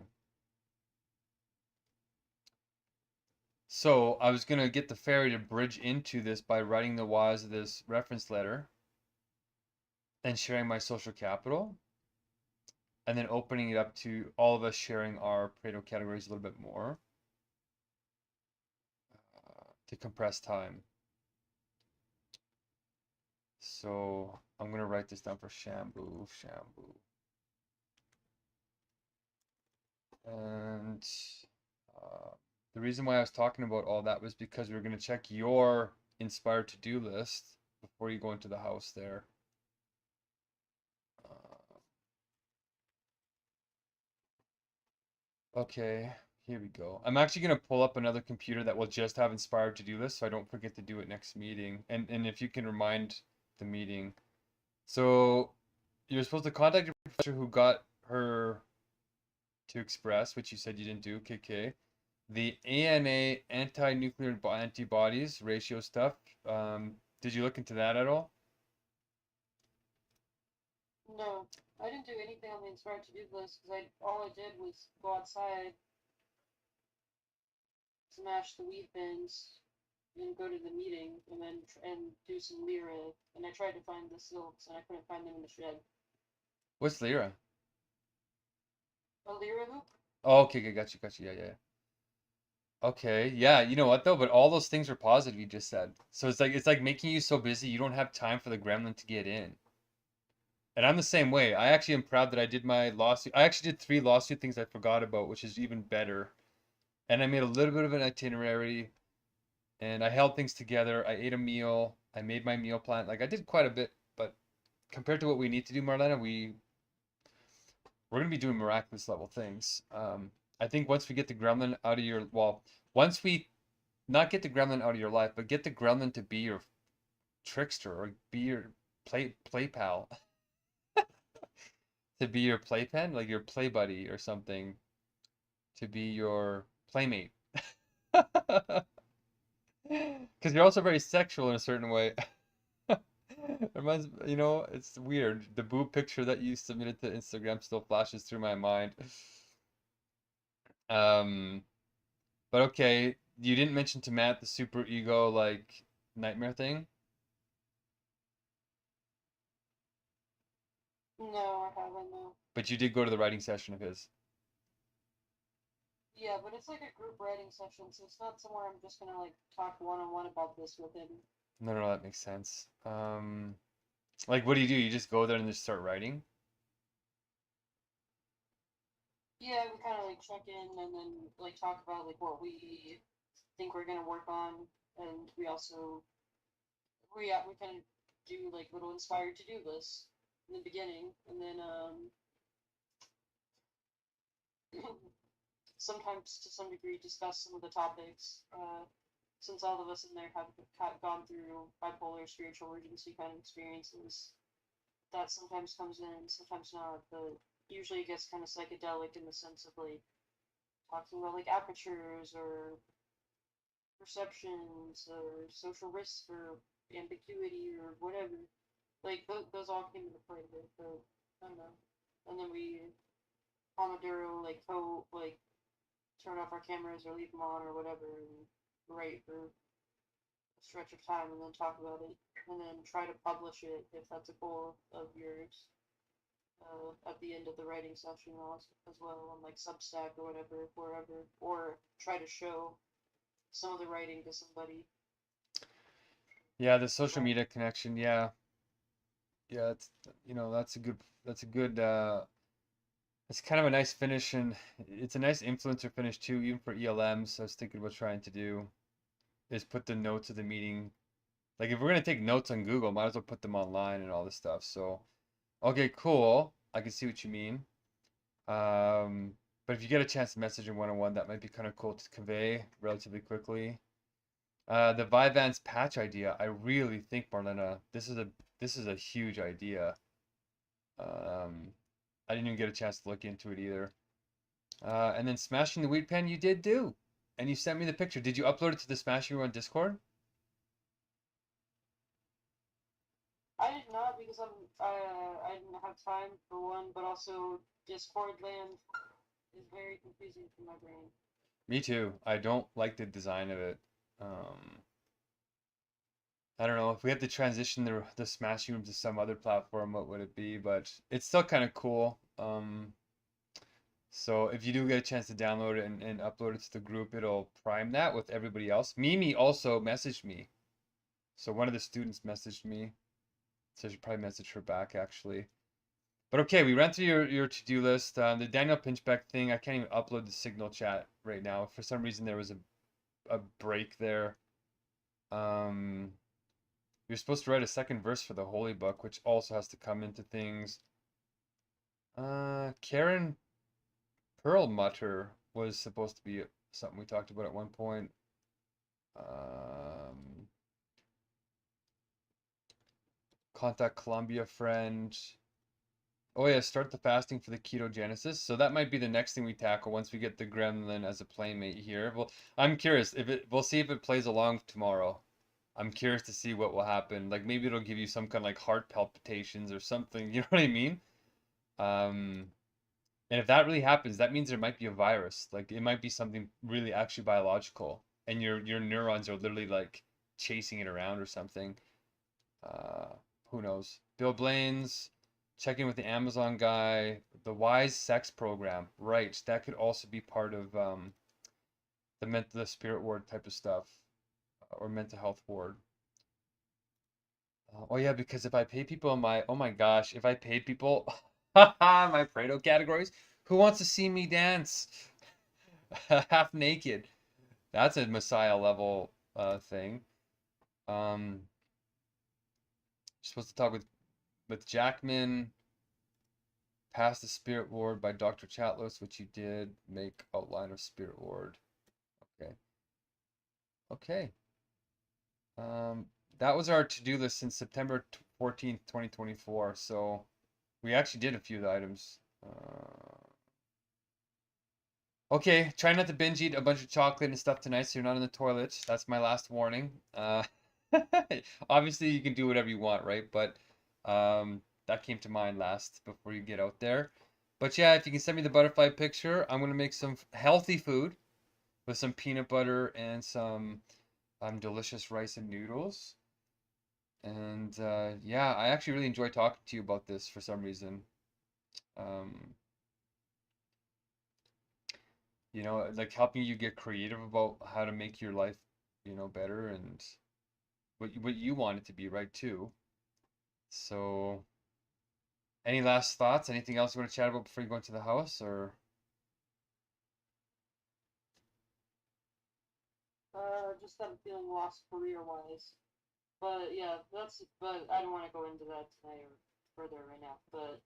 So I was gonna get the fairy to bridge into this by writing the whys of this reference letter and sharing my social capital, and then opening it up to all of us sharing our Pareto categories a little bit more to compress time. So I'm gonna write this down for Shambu. And the reason why I was talking about all that was because we were going to check your inspired to-do list before you go into the house there. Okay, here we go. I'm actually going to pull up another computer that will just have inspired to-do list so I don't forget to do it next meeting. And if you can remind the meeting. So you're supposed to contact your professor who got her to express, which you said you didn't do, KK. The ANA anti-nuclear antibodies ratio stuff. Did you look into that at all? No, I didn't do anything on the inspired to-do list because all I did was go outside, smash the weed bins, and go to the meeting, and then do some lyra. And I tried to find the silks, and I couldn't find them in the shed. What's Lyra? A Lyra hoop? Oh, okay, okay, got you, got you. Yeah, yeah. Okay, yeah, you know what though? But all those things are positive you just said. So it's like making you so busy you don't have time for the gremlin to get in. And I'm the same way. I actually am proud that I did my lawsuit. I actually did 3 lawsuit things I forgot about, which is even better. And I made a little bit of an itinerary, and I held things together. I ate a meal. I made my meal plan. Like I did quite a bit, but compared to what we need to do, Marlena, we're gonna be doing miraculous level things. I think once we get the gremlin out of your once we not get the gremlin out of your life, but get the gremlin to be your trickster or be your play pal, to be your playpen, like your play buddy or something, to be your playmate. Because you're also very sexual in a certain way. Reminds, it's weird. The boob picture that you submitted to Instagram still flashes through my mind. Um, but okay, you didn't mention to Matt the super ego like nightmare thing. No, I haven't, no. But you did go to the writing session of his. Yeah, but it's like a group writing session, so it's not somewhere I'm just gonna like talk one-on-one about this with him. No, no, that makes sense. Like what do? You just go there and just start writing? Yeah, we kind of like check in and then like talk about like what we think we're gonna work on, and we also we kind of do like little inspired to-do lists in the beginning, and then sometimes to some degree discuss some of the topics. Since all of us in there have gone through bipolar spiritual urgency kind of experiences, that sometimes comes in, sometimes not, but usually it gets kind of psychedelic in the sense of like talking about like apertures or perceptions or social risks or ambiguity or whatever. Like those all came into play, but I don't know. And then we Pomodoro like turn off our cameras or leave them on or whatever and write for a stretch of time and then talk about it and then try to publish it if that's a goal of yours. At the end of the writing session as well on like Substack or whatever, wherever, or try to show some of the writing to somebody. Yeah, the social media connection. Yeah, yeah. That's a good. It's kind of a nice finish, and it's a nice influencer finish too, even for ELMs. So I was thinking about trying to do is put the notes of the meeting. Like if we're gonna take notes on Google, might as well put them online and all this stuff. So okay, cool. I can see what you mean. Um, but if you get a chance to message in one-on-one, that might be kind of cool to convey relatively quickly. The Vyvanse patch idea, I really think, Marlena, this is a huge idea. Um, I didn't even get a chance to look into it either. And then smashing the wheat pen, you did do, and you sent me the picture. Did you upload it to the Smashing Room on Discord? I did not because I didn't have time for one, but also Discord land is very confusing for my brain. Me too. I don't like the design of it. Um, I don't know if we had to transition the Smashing Room to some other platform, what would it be? But it's still kind of cool. So if you do get a chance to download it and upload it to the group, it'll prime that with everybody else. Mimi also messaged me. So one of the students messaged me. So I should probably message her back actually. But okay, we ran through your to-do list. The Daniel Pinchbeck thing, I can't even upload the Signal chat right now. For some reason there was a break there. You're supposed to write a second verse for the Holy Book, which also has to come into things. Karen Perlmutter was supposed to be something we talked about at one point. Contact Columbia friend. Oh yeah, start the fasting for the ketogenesis. So that might be the next thing we tackle once we get the gremlin as a playmate here. Well, I'm curious if we'll see if it plays along tomorrow. I'm curious to see what will happen. Like maybe it'll give you some kind of like heart palpitations or something. You know what I mean? And if that really happens, that means there might be a virus. Like it might be something really actually biological, and your neurons are literally like chasing it around or something. Who knows? Bill Blaine's check in with the Amazon guy, the Wise Sex program. Right, that could also be part of the spirit ward type of stuff, or mental health ward. Oh yeah, because if I pay people in my, oh my gosh, if I paid people my Pareto categories, who wants to see me dance half naked? That's a Messiah level thing. You're supposed to talk with Jackman, pass the spirit ward by Dr. Chatlos, which you did. Make outline of spirit ward. Okay. Okay. That was our to-do list since September 14th, 2024. So we actually did a few of the items. Okay, try not to binge eat a bunch of chocolate and stuff tonight so you're not in the toilet. That's my last warning. Obviously you can do whatever you want, right? But that came to mind last before you get out there. But yeah, if you can send me the butterfly picture, I'm gonna make some healthy food with some peanut butter and some delicious rice and noodles. And yeah, I actually really enjoy talking to you about this for some reason. Um, like helping you get creative about how to make your life, better and what you want it to be, right, too. So, any last thoughts? Anything else you want to chat about before you go into the house, or? Just that I'm feeling lost career-wise. But yeah, but I don't want to go into that tonight or further right now. But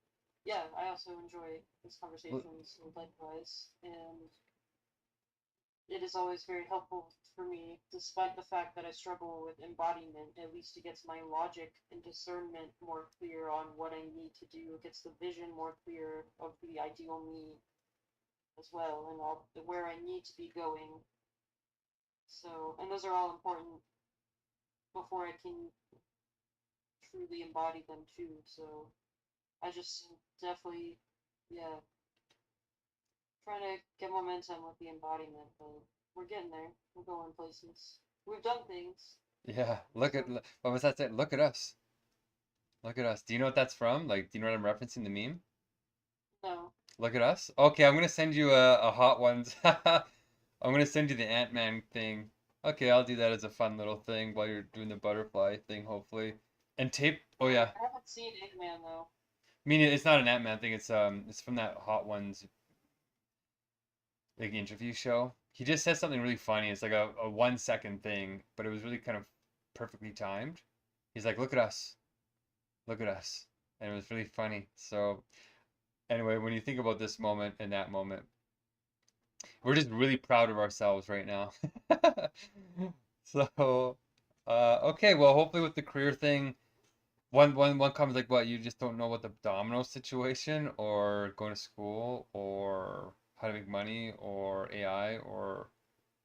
yeah, I also enjoy these conversations likewise, and it is always very helpful for me, despite the fact that I struggle with embodiment. At least it gets my logic and discernment more clear on what I need to do. It gets the vision more clear of the ideal me as well, and all where I need to be going. So, and those are all important before I can truly embody them too. So I just definitely, yeah, trying to get momentum with the embodiment, but we're getting there. We're going places. We've done things. Yeah, what was that saying? Look at us. Look at us. Do you know what that's from? Like, do you know what I'm referencing, the meme? No. Look at us. Okay, I'm gonna send you a hot ones. I'm gonna send you the Ant-Man thing. Okay, I'll do that as a fun little thing while you're doing the butterfly thing, hopefully. And tape. Oh yeah. I haven't seen Eggman though. Meaning it's not an Ant-Man thing. It's from that Hot Ones like interview show. He just says something really funny. It's like a 1 second thing, but it was really kind of perfectly timed. He's like, "Look at us, look at us," and it was really funny. So anyway, when you think about this moment and that moment, we're just really proud of ourselves right now. So, okay, well, hopefully with the career thing, one comes like what, you just don't know what the domino situation or going to school or how to make money or AI or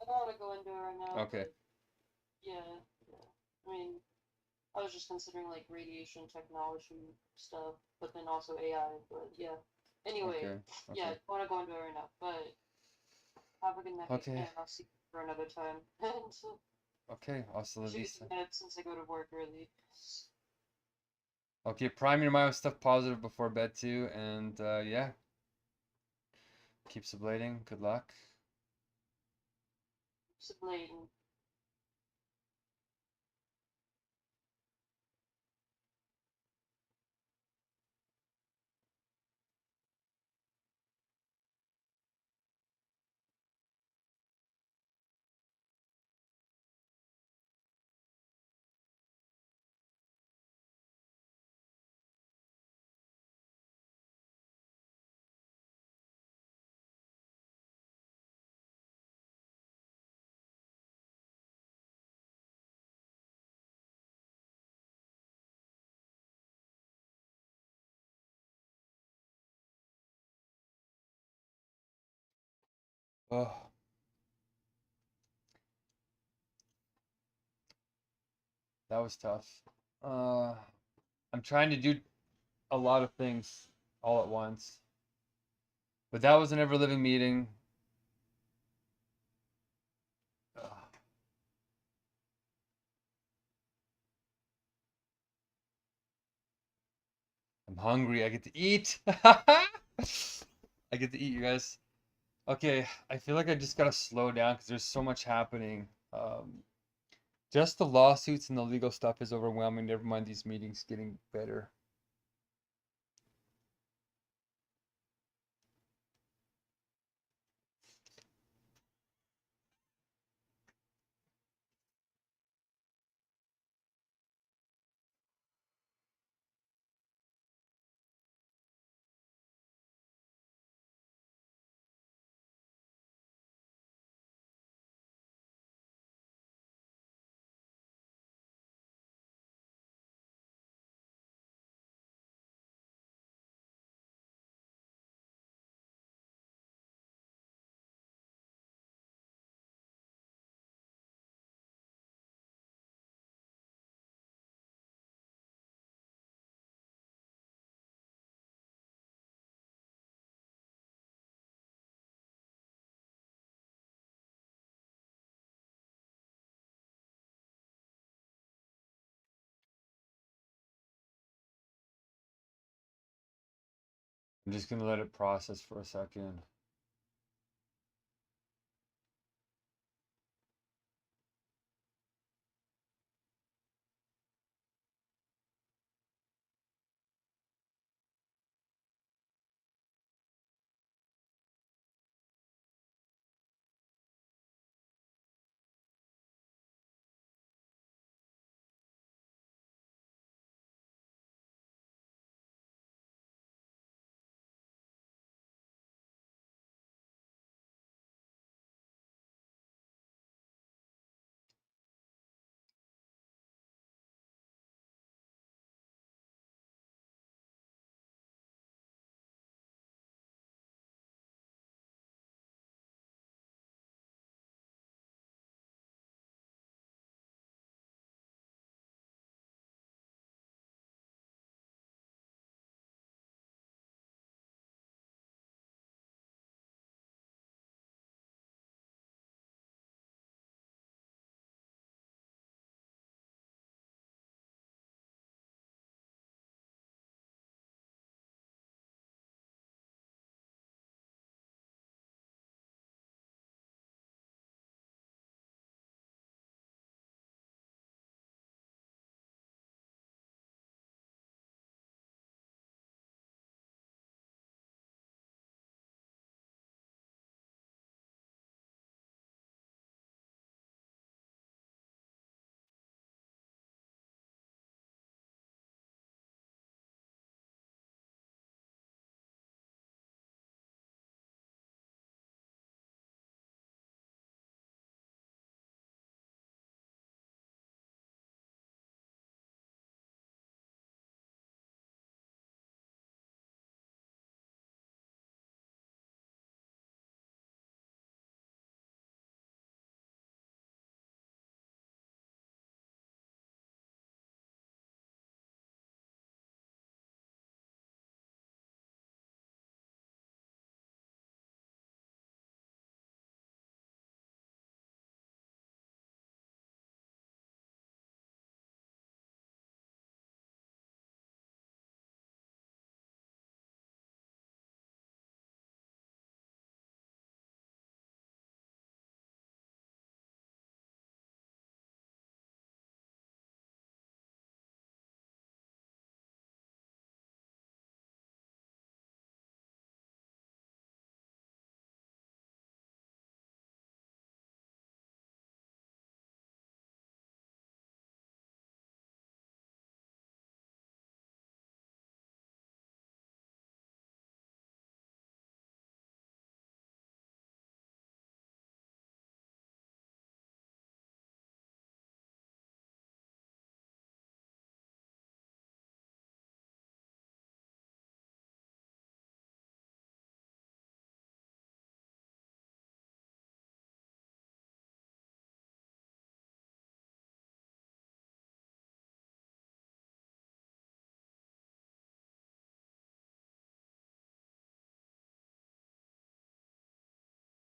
I don't want to go into it right now. okay. But yeah, yeah. I mean, I was just considering like radiation technology stuff, but then also AI. But yeah. Anyway, Okay. yeah, Okay. I don't want to go into it right now. But have a good night, Okay. and I'll see you for another time. And Okay. Hasta la should get vista. some minutes since I go to work early. Okay, prime your mind with stuff positive before bed too, and yeah, keep sublating. Good luck. Sublating. Oh, that was tough. Uh, I'm trying to do a lot of things all at once, but that was an ever living meeting. Ugh. I'm hungry. I get to eat. I get to eat, you guys. Okay, I feel like I just gotta slow down because there's so much happening. Just the lawsuits and the legal stuff is overwhelming. Never mind these meetings getting better. I'm just gonna let it process for a second.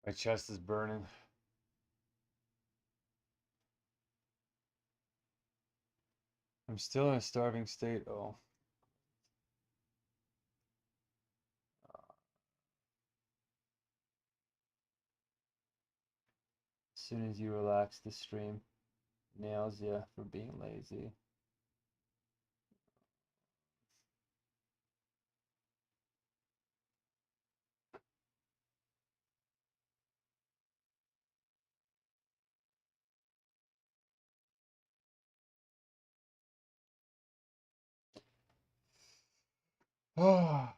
My chest is burning. I'm still in a starving state. Oh. soon as you relax, the stream nails you for being lazy. Oh.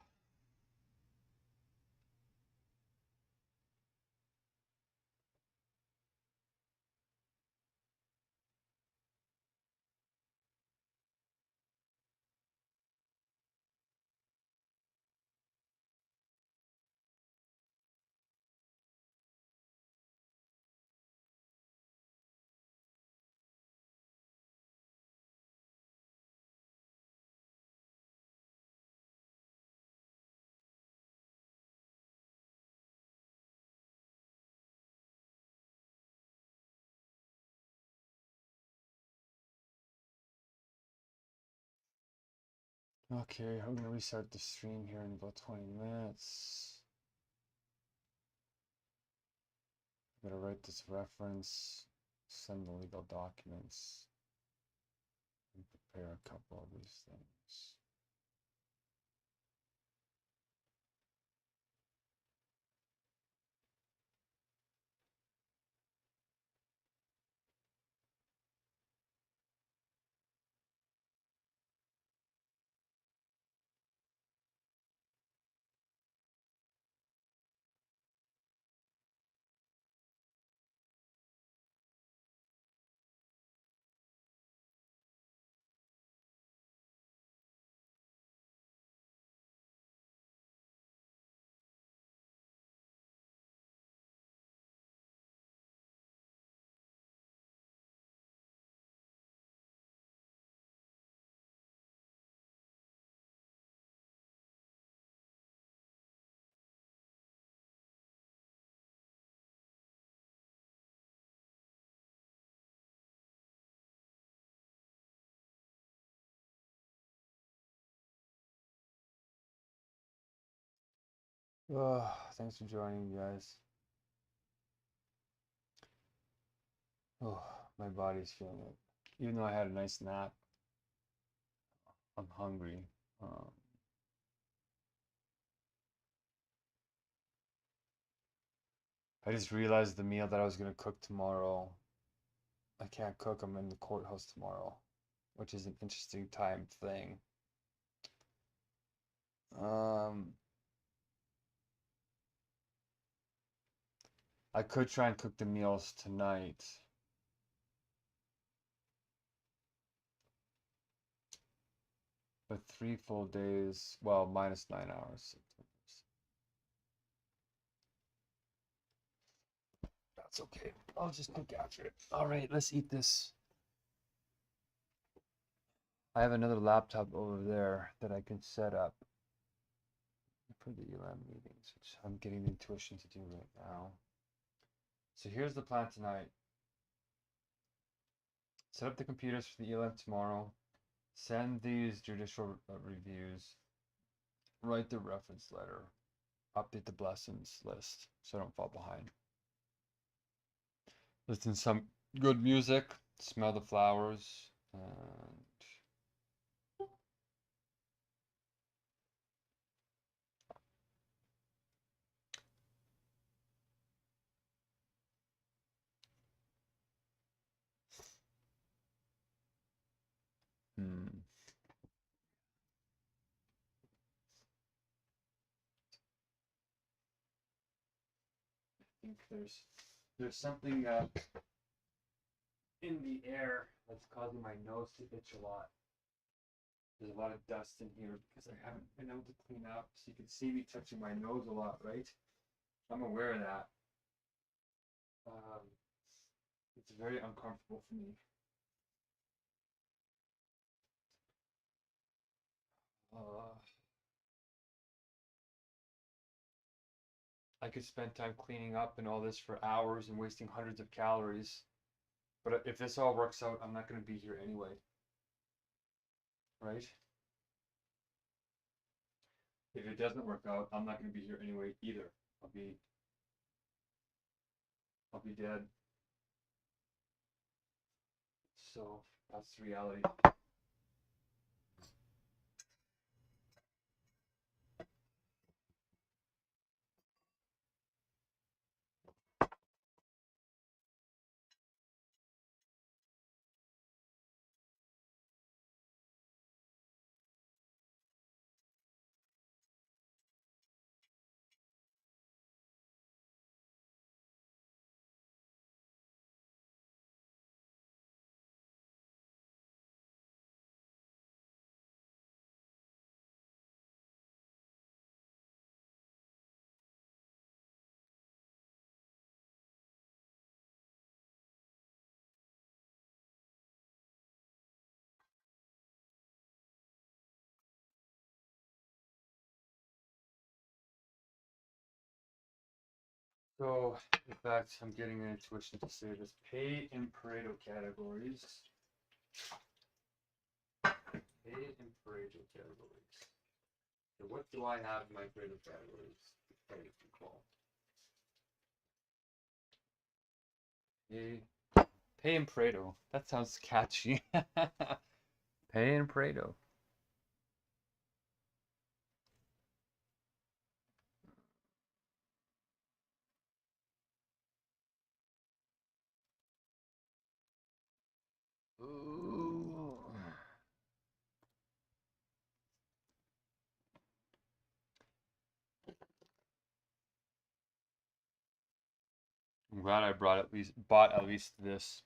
Okay, I'm gonna restart the stream here in about 20 minutes. I'm gonna write this reference, send the legal documents, and prepare a couple of these things. Thanks for joining, guys. Oh, my body's feeling it. Even though I had a nice nap, I'm hungry. I just realized the meal that I was gonna cook tomorrow, I can't cook. I'm in the courthouse tomorrow, which is an interesting time thing. I could try and cook the meals tonight. But 3 full days, well, minus 9 hours. That's okay. I'll just cook after it. All right, let's eat this. I have another laptop over there that I can set up for the UM meetings, which I'm getting the intuition to do right now. So here's the plan tonight. Set up the computers for the ELM tomorrow. Send these judicial reviews. Write the reference letter. Update the blessings list so I don't fall behind. Listen to some good music. Smell the flowers. And I think there's something in the air that's causing my nose to itch a lot. There's a lot of dust in here because I haven't been able to clean up. So you can see me touching my nose a lot, right? I'm aware of that. It's very uncomfortable for me. I could spend time cleaning up and all this for hours and wasting hundreds of calories. But if this all works out, I'm not going to be here anyway. Right? If it doesn't work out, I'm not going to be here anyway either. I'll be dead. So that's the reality. So, in fact, I'm getting an intuition to say this. Pay in Pareto categories. Pay in Pareto categories. So what do I have in my Pareto categories? Pay in Pareto. That sounds catchy. Pay in Pareto. Ooh. I'm glad I bought at least this.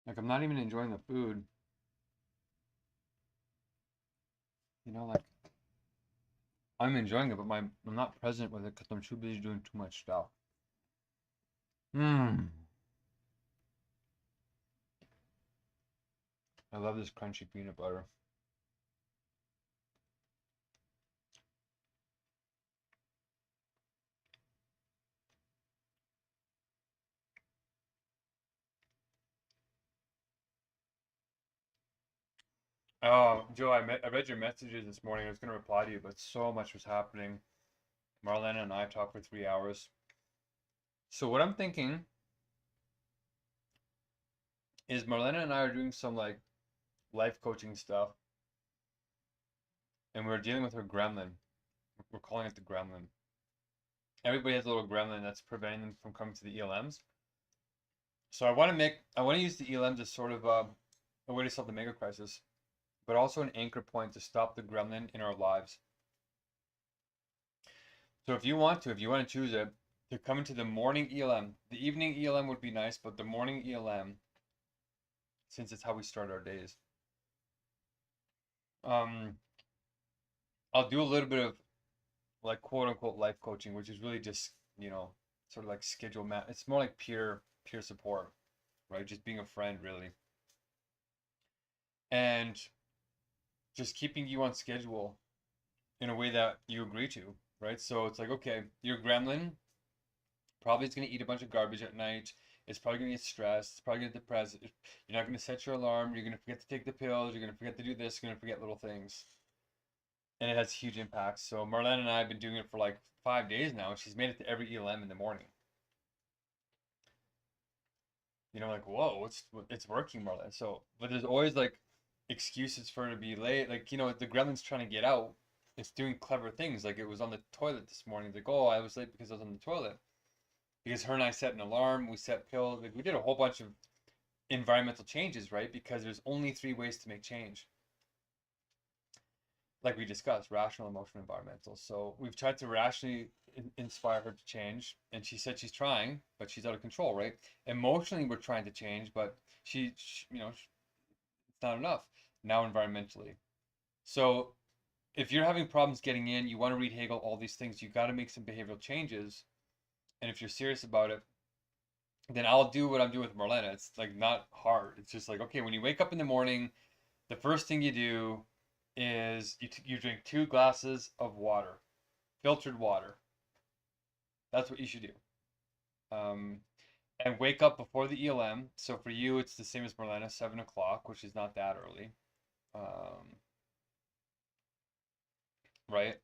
Like, I'm not even enjoying the food. You know, like, I'm enjoying it, but I'm not present with it because I'm too busy doing too much stuff. Mmm. I love this crunchy peanut butter. Oh, Joe, I read your messages this morning. I was going to reply to you, but so much was happening. Marlena and I talked for 3 hours. So what I'm thinking is Marlena and I are doing some like life coaching stuff, and we're dealing with her gremlin. We're calling it the gremlin. Everybody has a little gremlin that's preventing them from coming to the ELMs. So I want to use the ELMs as sort of a way to solve the Megacrisis, but also an anchor point to stop the gremlin in our lives. So if you want to choose it, to come into the morning ELM. The evening ELM would be nice, but the morning ELM, since it's how we start our days. I'll do a little bit of like quote unquote life coaching, which is really just, sort of like schedule it's more like peer support, right? Just being a friend really. And just keeping you on schedule in a way that you agree to, right? So it's like, okay, your gremlin probably is going to eat a bunch of garbage at night. It's probably going to get stressed. It's probably going to get depressed. You're not going to set your alarm. You're going to forget to take the pills. You're going to forget to do this. You're going to forget little things. And it has huge impacts. So Marlene and I have been doing it for like 5 days now. And she's made it to every ELM in the morning. Like, whoa, it's working, Marlene. So, but there's always like excuses for her to be late. Like, the gremlin's trying to get out. It's doing clever things. Like, it was on the toilet this morning. Like, oh, I was late because I was on the toilet. Because her and I set an alarm, we set pills, like we did a whole bunch of environmental changes, right? Because there's only 3 ways to make change. Like we discussed, rational, emotional, environmental. So we've tried to rationally inspire her to change, and she said she's trying, but she's out of control, right? Emotionally, we're trying to change, but she it's not enough. Now environmentally. So if you're having problems getting in, you want to read Hegel, all these things, you got to make some behavioral changes And if you're serious about it, then I'll do what I'm doing with Marlena. It's like not hard. It's just like, okay, when you wake up in the morning, the first thing you do is you drink 2 glasses of water, filtered water. That's what you should do. And wake up before the ELM. So for you, it's the same as Marlena, 7 o'clock, which is not that early. Right?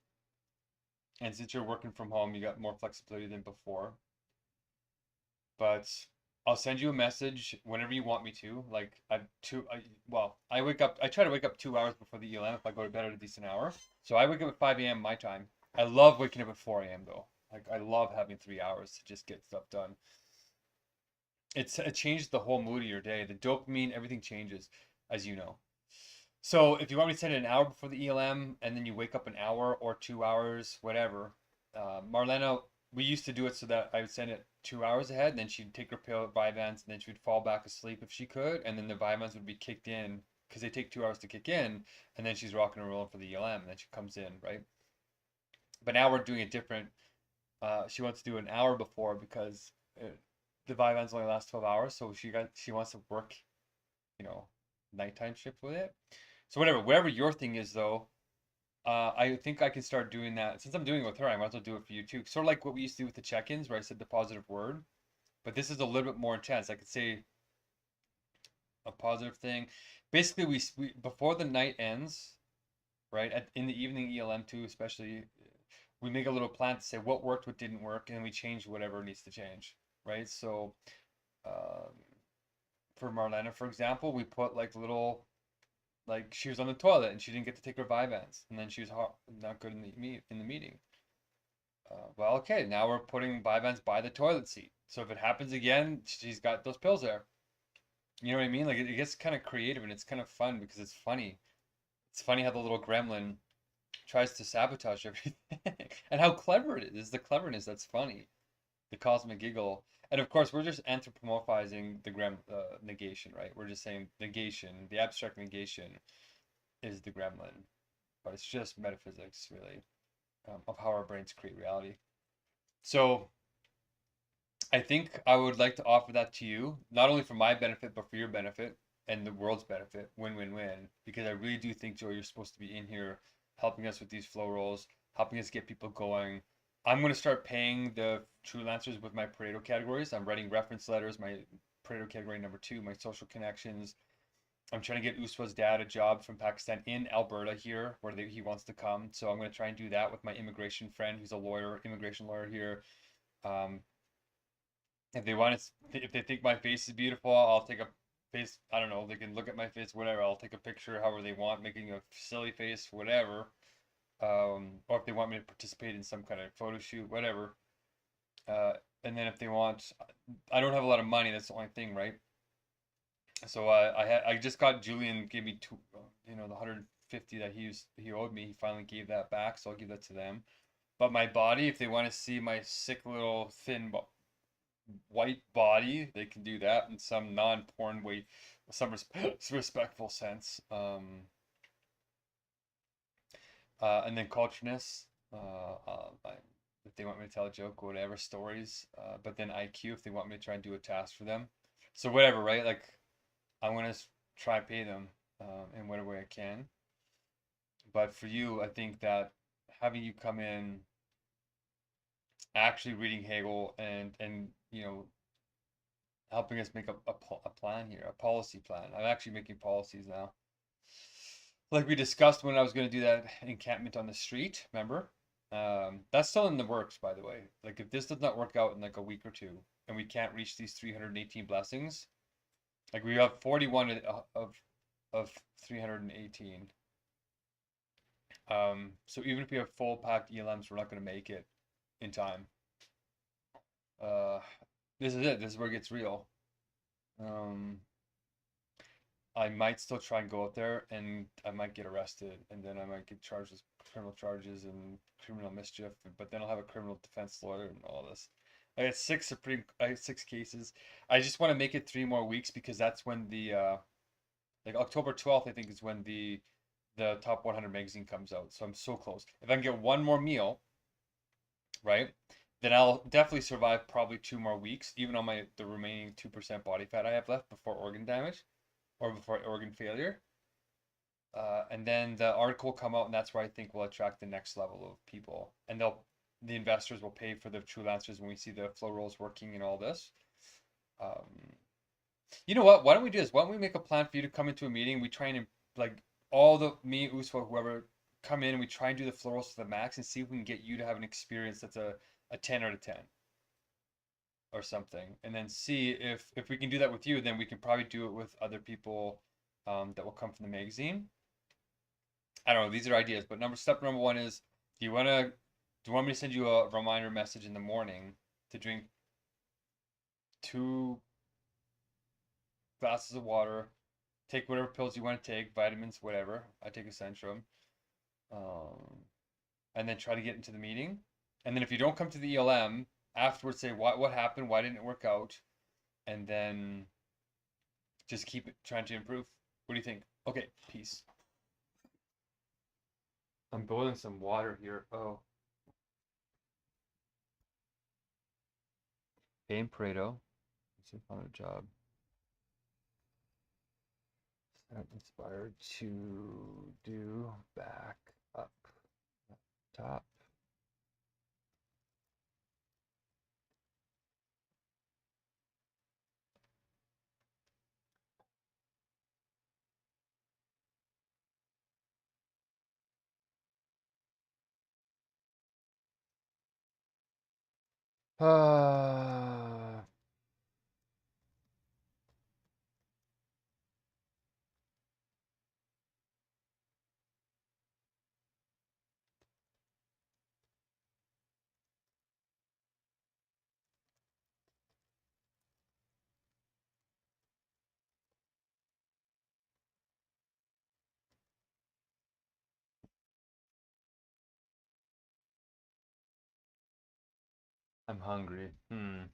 And since you're working from home, you got more flexibility than before. But I'll send you a message whenever you want me to. Like I wake up. I try to wake up 2 hours before the ELM if I go to bed at a decent hour. So I wake up at 5 a.m. my time. I love waking up at 4 a.m. though. Like I love having 3 hours to just get stuff done. It changes the whole mood of your day. The dopamine, everything changes, as you know. So if you want me to send it an hour before the ELM, and then you wake up an hour or 2 hours, whatever. Marlena, we used to do it so that I would send it 2 hours ahead, and then she'd take her pill at Vyvanse, and then she would fall back asleep if she could, and then the Vyvanse would be kicked in because they take 2 hours to kick in, and then she's rocking and rolling for the ELM, and then she comes in, right? But now we're doing it different. She wants to do an hour before because the Vyvanse only lasts 12 hours, so she wants to work, nighttime shift with it. So whatever your thing is though, I think I can start doing that. Since I'm doing it with her, I might as well do it for you too. Sort of like what we used to do with the check-ins, where I said the positive word. But this is a little bit more intense. I could say a positive thing. Basically, we before the night ends, right? In the evening ELM too, especially, we make a little plan to say what worked, what didn't work, and we change whatever needs to change, right? So, um, for Marlena, for example, we put like little like she was on the toilet and she didn't get to take her Vyvanse, and then she was not good in the meeting. Well, okay, now we're putting Vyvanse by the toilet seat. So if it happens again, she's got those pills there. You know what I mean? Like it gets kind of creative and it's kind of fun because it's funny. It's funny how the little gremlin tries to sabotage everything, and how clever it is. It's the cleverness that's funny, the cosmic giggle. And of course, we're just anthropomorphizing the negation, right? We're just saying negation, the abstract negation is the gremlin, but it's just metaphysics, really, of how our brains create reality. So I think I would like to offer that to you, not only for my benefit, but for your benefit and the world's benefit. Win, win, win. Because I really do think, Joe, you're supposed to be in here helping us with these flow rolls, helping us get people going. I'm going to start paying the freelancers with my Pareto categories. I'm writing reference letters, my Pareto category number 2, my social connections. I'm trying to get Uswa's dad a job from Pakistan in Alberta here, where he wants to come. So I'm going to try and do that with my immigration friend, who's a lawyer, immigration lawyer here. If they think my face is beautiful, I'll take a face. I don't know. They can look at my face, whatever. I'll take a picture, however they want, making a silly face, whatever. Or if they want me to participate in some kind of photo shoot, whatever. And then if they want, I don't have a lot of money. That's the only thing, right? So I just got Julian gave me the 150 that he owed me. He finally gave that back, so I'll give that to them. But my body, if they want to see my sick little thin white body, they can do that in some non-porn way, some respectful sense. And then cultureness, if they want me to tell a joke or whatever, stories. But then IQ, if they want me to try and do a task for them. So whatever, right? Like I'm gonna try and pay them in whatever way I can. But for you, I think that having you come in, actually reading Hegel and helping us make a plan here, a policy plan. I'm actually making policies now. Like we discussed when I was going to do that encampment on the street, remember? That's still in the works, by the way. Like if this does not work out in like a week or two, and we can't reach these 318 blessings, like we have 41 of 318. So even if we have full packed ELMs, we're not going to make it in time. This is it. This is where it gets real. I might still try and go out there, and I might get arrested, and then I might get charged with criminal charges and criminal mischief. But then I'll have a criminal defense lawyer and all this. I had 6 cases. I just want to make it 3 more weeks because that's when the like October 12th, I think, is when the top 100 magazine comes out. So I'm so close. If I can get one more meal, right? then I'll definitely survive probably 2 more weeks, even on the remaining 2% body fat I have left before organ damage or before organ failure. And then the article will come out, and that's where I think we'll attract the next level of people, and the investors will pay for the true answers when we see the flow rolls working and all this. You know what? Why don't we do this? Why don't we make a plan for you to come into a meeting? We try and like all the me, Usfo, whoever come in, and we try and do the flow rolls to the max and see if we can get you to have an experience that's a 10 out of 10 or something, and then see if we can do that with you. Then we can probably do it with other people that will come from the magazine. I don't know. These are ideas, but step number one is: do you want me to send you a reminder message in the morning to drink 2 glasses of water, take whatever pills you want to take, vitamins, whatever. I take Essentium, and then try to get into the meeting. And then if you don't come to the ELM afterwards, say what happened, why didn't it work out, and then just keep trying to improve. What do you think? Okay, peace. I'm boiling some water here. Oh. Game Pareto. Let's see, a job. I'm inspired to do back up top. I'm hungry. Do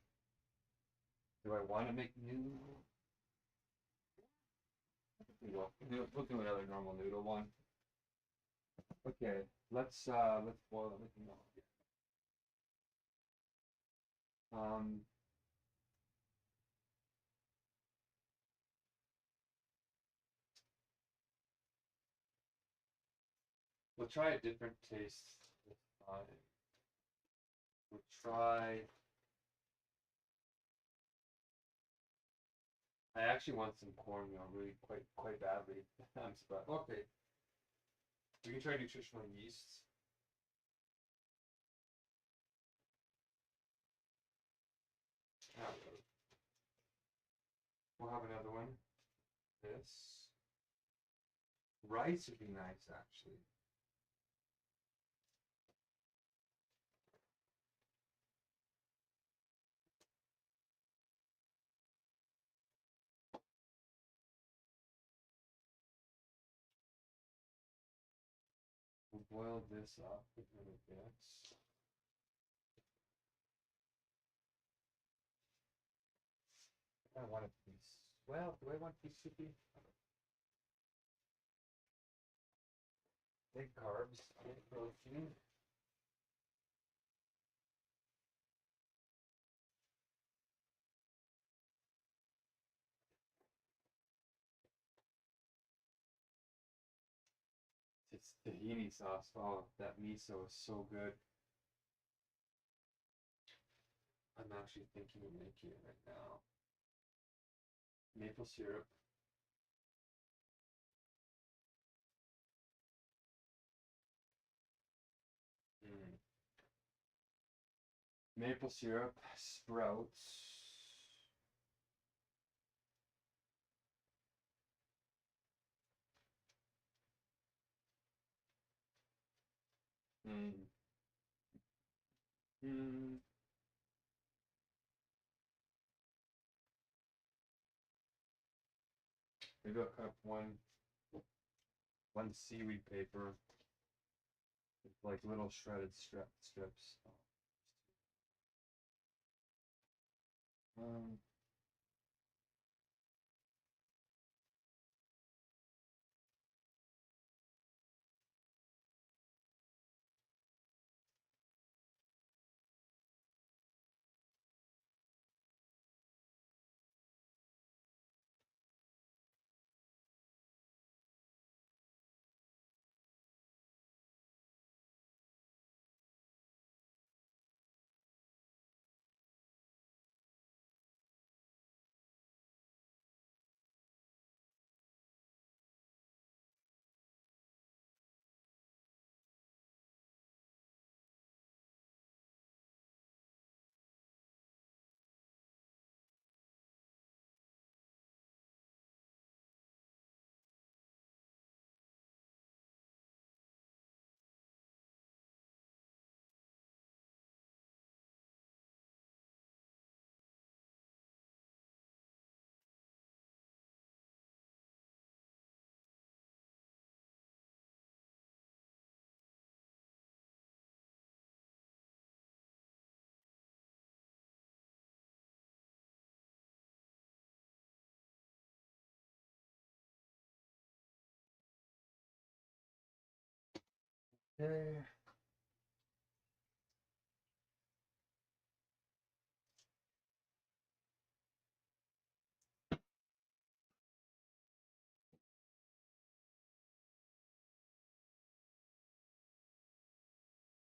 I want to make new? We'll do another normal noodle one. Okay, let's boil everything up. We'll try a different taste this time. We'll try. I actually want some cornmeal really quite badly. I'm surprised. Okay. We can try nutritional yeasts. We'll have another one. This. Rice would be nice, actually. We'll boil this up with little bits. I want it to be. Well, do I want it to be soupy? Big carbs, big protein. It's tahini sauce. Oh, that miso is so good. I'm actually thinking of making it right now. Maple syrup. Maple syrup, sprouts. Maybe I'll cut up one seaweed paper with like little shredded strips. Okay.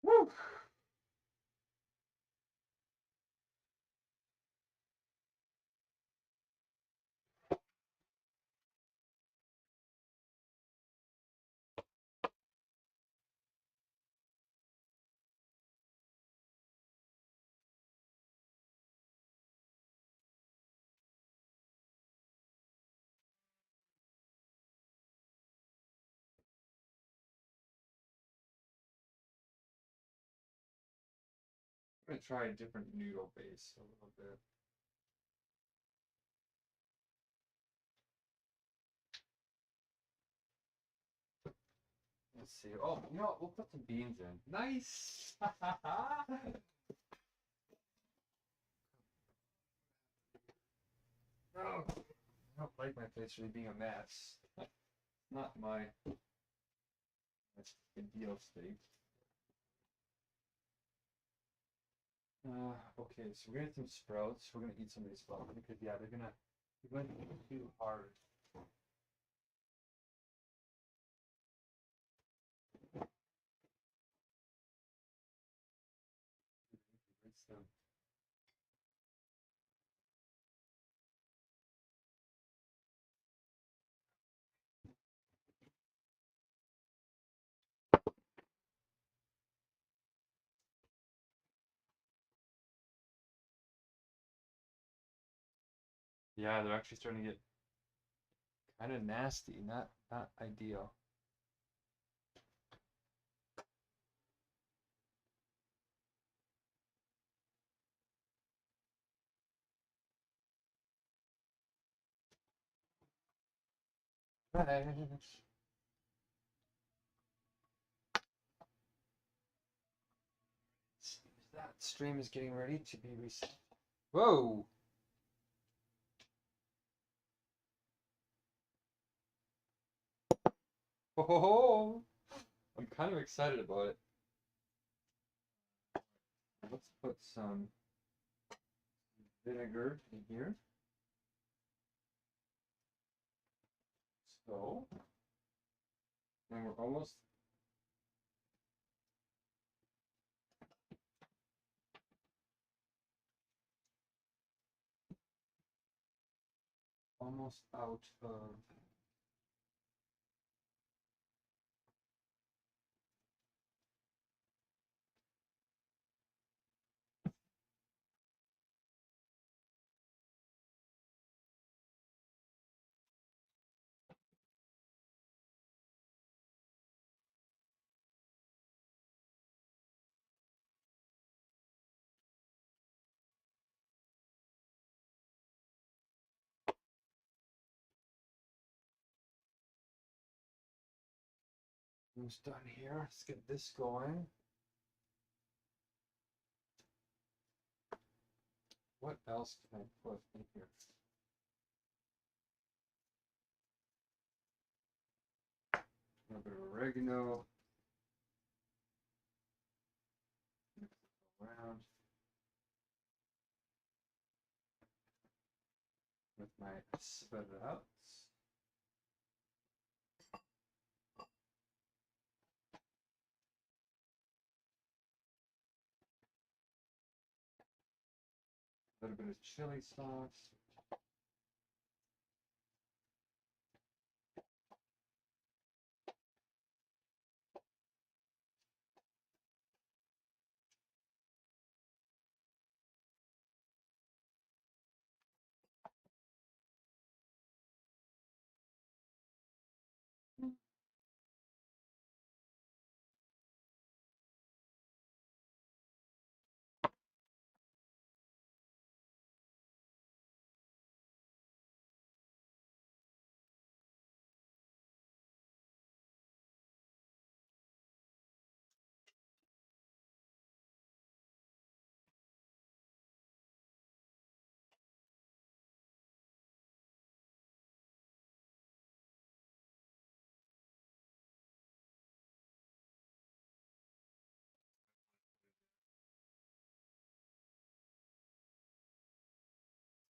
Woo! I'm gonna try a different noodle base a little bit. Let's see. Oh, you know what? We'll put some beans in. Nice. Oh, I don't like my place really being a mess. Not my ideal state. Okay, so we're gonna get some sprouts. We're gonna eat some of these sprouts because yeah, they're gonna be too hard. Rinse them. Yeah, they're actually starting to get kind of nasty. Not ideal. Right. That stream is getting ready to be reset. Whoa! Ho ho ho! I'm kind of excited about it. Let's put some vinegar in here. So, and we're almost out of almost done here. Let's get this going. What else can I put in here? A little bit of oregano. Mix it around with my sprouts. A little bit of chili sauce.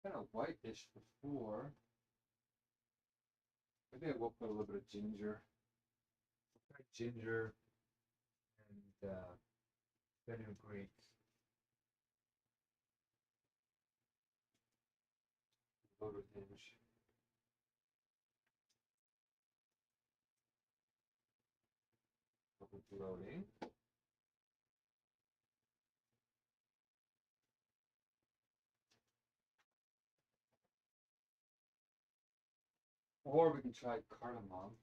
kind of whitish before. Maybe I will put a little bit of ginger. Ginger and fenugreek. Loader hinge. Loading. Or we can try cardamom.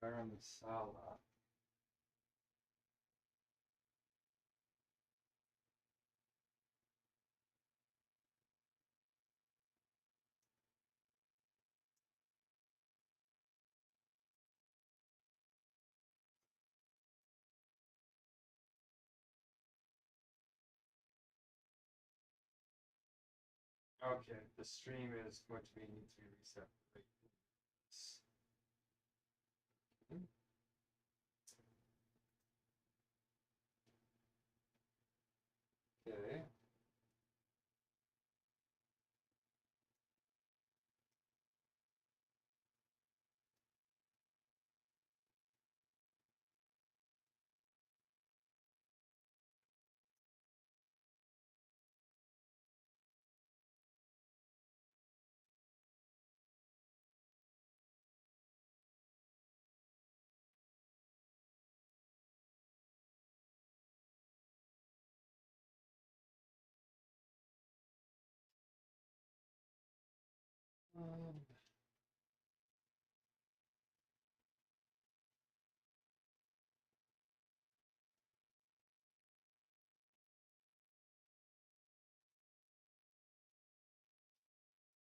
Garam masala. Okay, the stream is going to need to be reset. Okay.